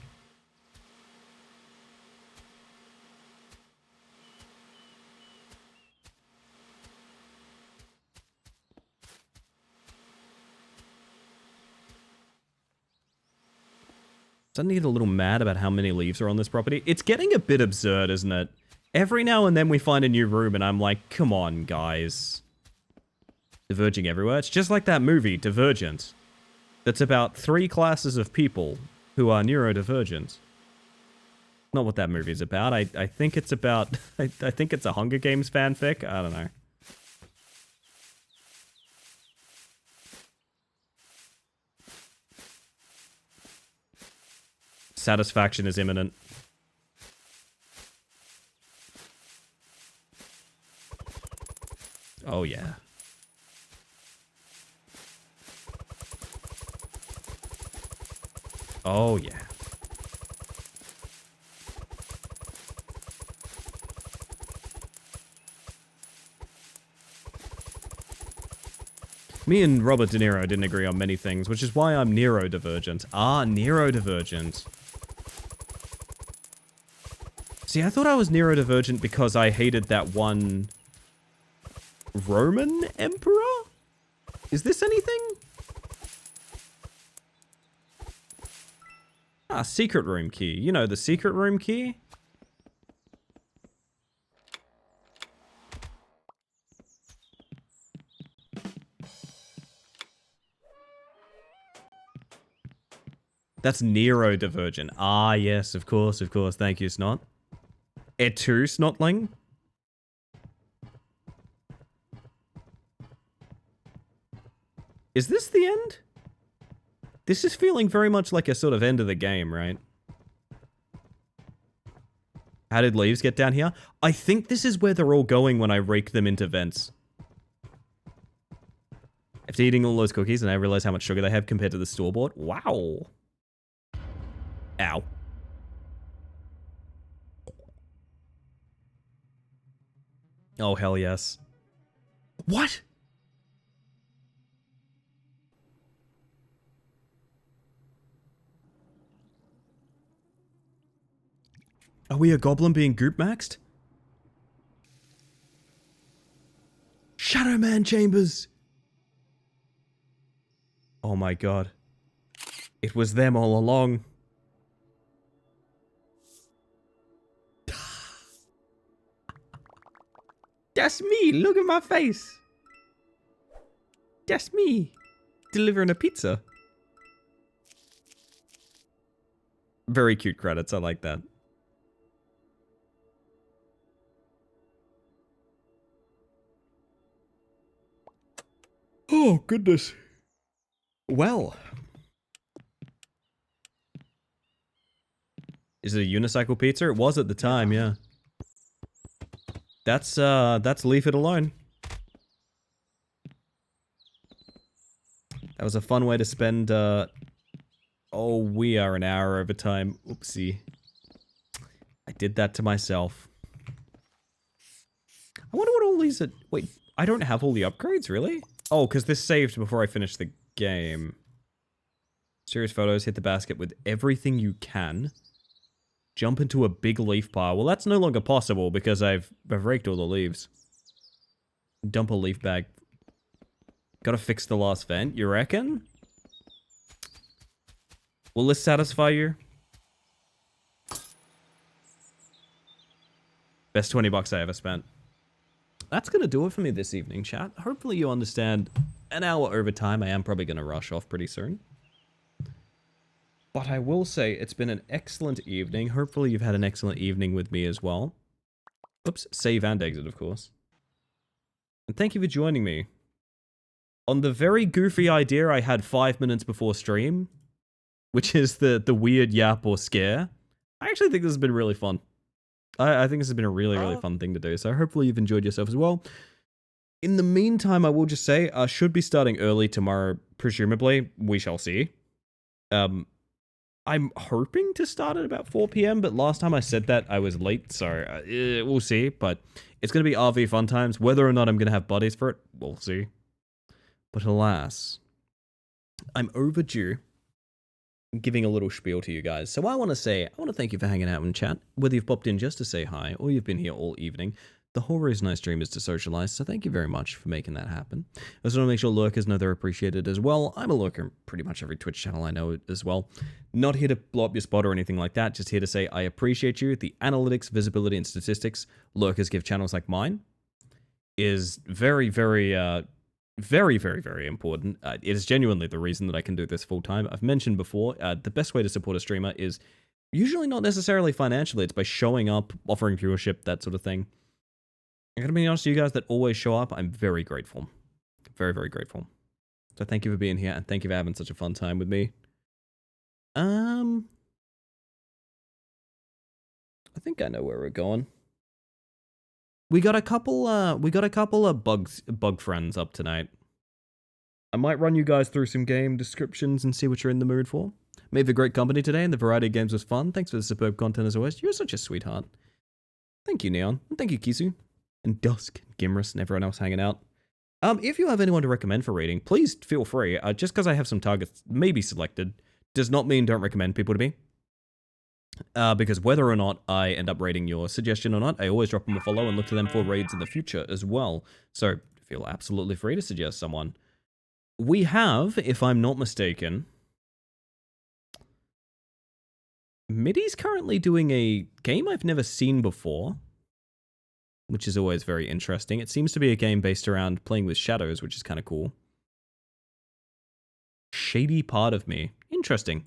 Suddenly get a little mad about how many leaves are on this property. It's getting a bit absurd, isn't it? Every now and then we find a new room and I'm like, come on, guys. Diverging everywhere. It's just like that movie, Divergent. That's about 3 classes of people who are neurodivergent. Not what that movie's about. I think it's about... I think it's a Hunger Games fanfic. I don't know. Satisfaction is imminent. Oh, yeah. Oh, yeah. Me and Robert De Niro didn't agree on many things, which is why I'm neurodivergent. Ah, neurodivergent. See, I thought I was neurodivergent because I hated that one Roman emperor? Is this anything? Ah, secret room key. You know, the secret room key? That's neurodivergent. Ah, yes, of course, of course. Thank you, Snot. Et-tu, Snotling? Is this the end? This is feeling very much like a sort of end of the game, right? How did leaves get down here? I think this is where they're all going when I rake them into vents. After eating all those cookies and I realize how much sugar they have compared to the store-bought. Wow. Ow. Oh, hell yes. What? Are we a goblin being goop maxed? Shadow Man Chambers! Oh my god. It was them all along. That's me! Look at my face! That's me! Delivering a pizza. Very cute credits, I like that. Oh, goodness. Well. Is it a unicycle pizza? It was at the time, yeah. That's Leave It Alone. That was a fun way to spend, oh, we are an hour over time. Oopsie. I did that to myself. I wonder what all these are... Wait, I don't have all the upgrades, really? Oh, because this saved before I finished the game. Serious photos, hit the basket with everything you can. Jump into a big leaf pile. Well, that's no longer possible because I've raked all the leaves. Dump a leaf bag. Gotta fix the last vent, you reckon? Will this satisfy you? Best 20 bucks I ever spent. That's gonna do it for me this evening, chat. Hopefully you understand an hour overtime. I am probably gonna rush off pretty soon. But I will say it's been an excellent evening. Hopefully you've had an excellent evening with me as well. Oops, save and exit, of course. And thank you for joining me. On the very goofy idea I had 5 minutes before stream, which is the weird yap or scare, I actually think this has been really fun. I think this has been a really, really fun thing to do, so hopefully you've enjoyed yourself as well. In the meantime, I will just say, I should be starting early tomorrow, presumably. We shall see. I'm hoping to start at about 4 PM, but last time I said that, I was late, so we'll see. But it's going to be RV fun times. Whether or not I'm going to have buddies for it, we'll see. But alas, I'm overdue giving a little spiel to you guys. So I want to thank you for hanging out in chat. Whether you've popped in just to say hi, or you've been here all evening, the whole reason I stream is to socialize, so thank you very much for making that happen. I just want to make sure lurkers know they're appreciated as well. I'm a lurker in pretty much every Twitch channel I know as well. Not here to blow up your spot or anything like that, just here to say I appreciate you. The analytics, visibility, and statistics lurkers give channels like mine is very, very important. It is genuinely the reason that I can do this full time. I've mentioned before, the best way to support a streamer is usually not necessarily financially. It's by showing up, offering viewership, that sort of thing. I'm going to be honest with you guys that always show up. I'm very grateful. Very, very grateful. So thank you for being here, and thank you for having such a fun time with me. I think I know where we're going. We got a couple of bug friends up tonight. I might run you guys through some game descriptions and see what you're in the mood for. Made for great company today, and the variety of games was fun. Thanks for the superb content as always. You're such a sweetheart. Thank you, Neon. And thank you, Kisu. And Dusk, Gimrus, and everyone else hanging out. If you have anyone to recommend for raiding, please feel free. Just because I have some targets maybe selected does not mean don't recommend people to me. Because whether or not I end up raiding your suggestion or not, I always drop them a follow and look to them for raids in the future as well. So feel absolutely free to suggest someone. We have, if I'm not mistaken, Midi's currently doing a game I've never seen before, which is always very interesting. It seems to be a game based around playing with shadows, which is kind of cool. Shady Part of Me. Interesting.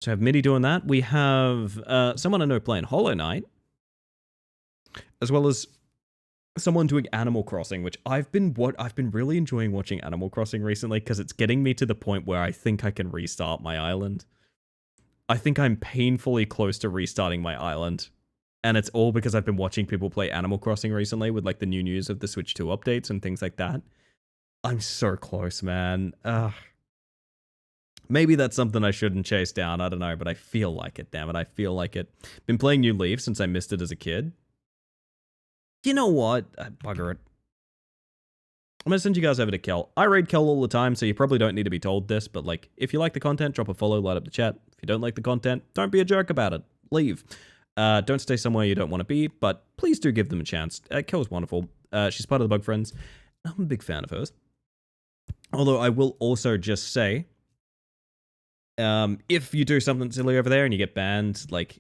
So I have Midi doing that. We have someone I know playing Hollow Knight, as well as someone doing Animal Crossing, which I've been really enjoying watching Animal Crossing recently because it's getting me to the point where I think I can restart my island. I think I'm painfully close to restarting my island. And it's all because I've been watching people play Animal Crossing recently with like the new news of the Switch 2 updates and things like that. I'm so close, man. Maybe that's something I shouldn't chase down. I don't know, but I feel like it, damn it. I feel like it. Been playing New Leaf since I missed it as a kid. You know what? Bugger it. I'm going to send you guys over to Kel. I raid Kel all the time, so you probably don't need to be told this, but like, if you like the content, drop a follow, light up the chat. If you don't like the content, don't be a jerk about it. Leave. Don't stay somewhere you don't want to be, but please do give them a chance. Kel's wonderful. She's part of the Bug Friends. I'm a big fan of hers. Although I will also just say, if you do something silly over there and you get banned, like,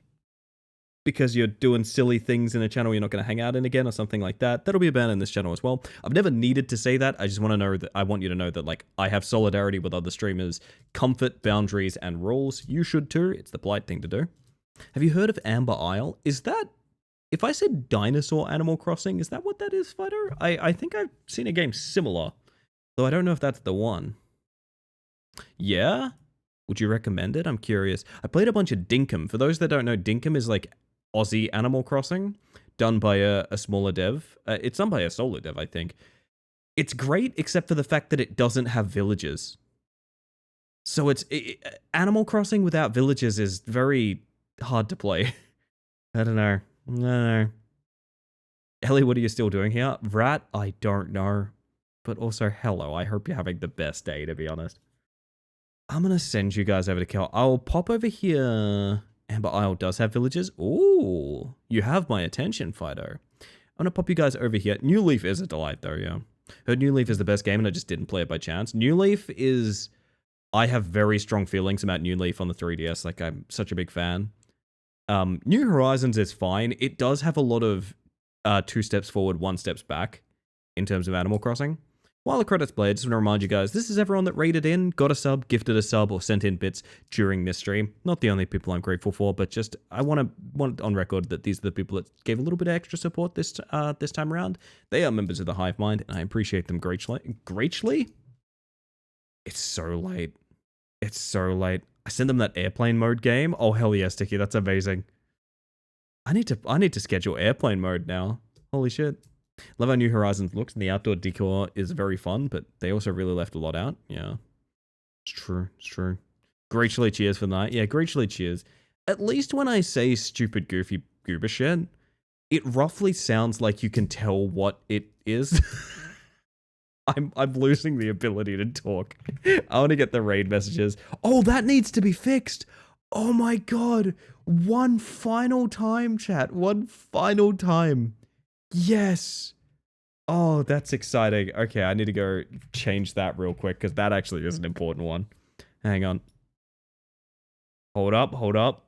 because you're doing silly things in a channel you're not going to hang out in again or something like that, that'll be a ban in this channel as well. I've never needed to say that. I just want to know that I want you to know that, like, I have solidarity with other streamers, comfort, boundaries, and rules. You should too. It's the polite thing to do. Have you heard of Amber Isle? Is that, if I said dinosaur Animal Crossing, is that what that is, Fido? I think I've seen a game similar, though I don't know if that's the one. Yeah? Would you recommend it? I'm curious. I played a bunch of Dinkum. For those that don't know, Dinkum is like Aussie Animal Crossing, done by a smaller dev. It's done by a solo dev, I think. It's great, except for the fact that it doesn't have villages. So Animal Crossing without villages is very hard to play. I don't know. Ellie, what are you still doing here? Rat, I don't know. But also, hello. I hope you're having the best day, to be honest. I'm going to send you guys over to Kel. I'll pop over here. Amber Isle does have villages. Ooh, you have my attention, Fido. I'm going to pop you guys over here. New Leaf is a delight, though, yeah. Heard New Leaf is the best game, and I just didn't play it by chance. New Leaf is... I have very strong feelings about New Leaf on the 3DS. Like, I'm such a big fan. New Horizons is fine. It does have a lot of 2 steps forward, 1 steps back in terms of Animal Crossing. While the credits play, I just want to remind you guys, this is everyone that rated in, got a sub, gifted a sub, or sent in bits during this stream. Not the only people I'm grateful for, but just I want on record that these are the people that gave a little bit of extra support this time around. They are members of the Hive Mind, and I appreciate them greatly. It's so late. It's so late. I sent them that airplane mode game. Oh hell yeah, Sticky, that's amazing. I need to schedule airplane mode now. Holy shit. Love how New Horizons looks, and the outdoor decor is very fun, but they also really left a lot out. Yeah. It's true. It's true. Greatly cheers for the night. Yeah, greatly cheers. At least when I say stupid, goofy, goober shit, it roughly sounds like you can tell what it is. I'm losing the ability to talk. I want to get the raid messages. Oh, that needs to be fixed. Oh my god. One final time, chat. One final time. Yes. Oh, that's exciting. Okay, I need to go change that real quick because that actually is an important one. Hang on. Hold up.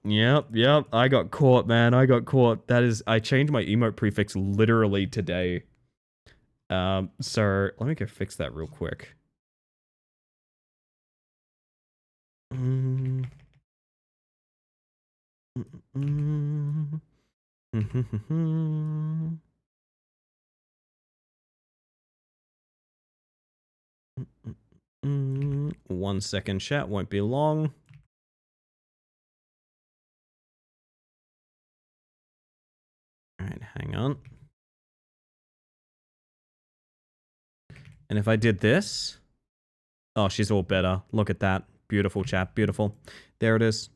Yep. I got caught, man. I got caught. I changed my emote prefix literally today. So let me go fix that real quick. One second, chat, won't be long. Alright, hang on. And if I did this... Oh, she's all better. Look at that. Beautiful, chat. Beautiful. There it is.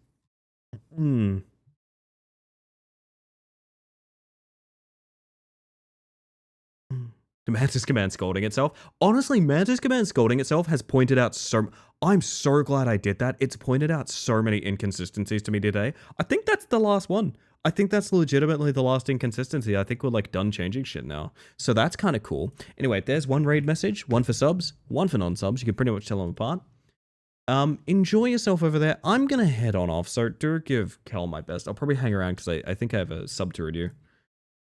Mantis Command scolding itself. Honestly, Mantis Command scolding itself has pointed out so... I'm so glad I did that. It's pointed out so many inconsistencies to me today. I think that's the last one. I think that's legitimately the last inconsistency. I think we're like done changing shit now. So that's kind of cool. Anyway, there's one raid message, one for subs, one for non-subs. You can pretty much tell them apart. Enjoy yourself over there. I'm going to head on off. So do give Kel my best. I'll probably hang around because I think I have a sub to review.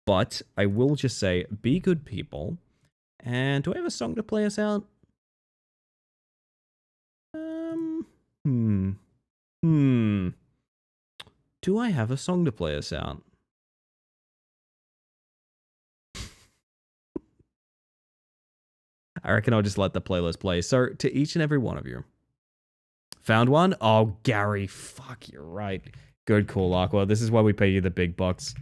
But I will just say, be good people. And do I have a song to play us out? Do I have a song to play us out? I reckon I'll just let the playlist play. So, to each and every one of you. Found one? Oh, Gary, fuck, you're right. Good call, Aqua. This is why we pay you the big bucks.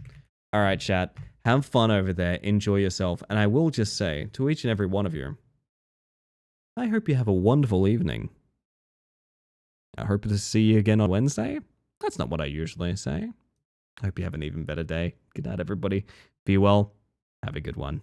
Alright, chat. Have fun over there. Enjoy yourself. And I will just say, to each and every one of you, I hope you have a wonderful evening. I hope to see you again on Wednesday. That's not what I usually say. I hope you have an even better day. Good night, everybody. Be well. Have a good one.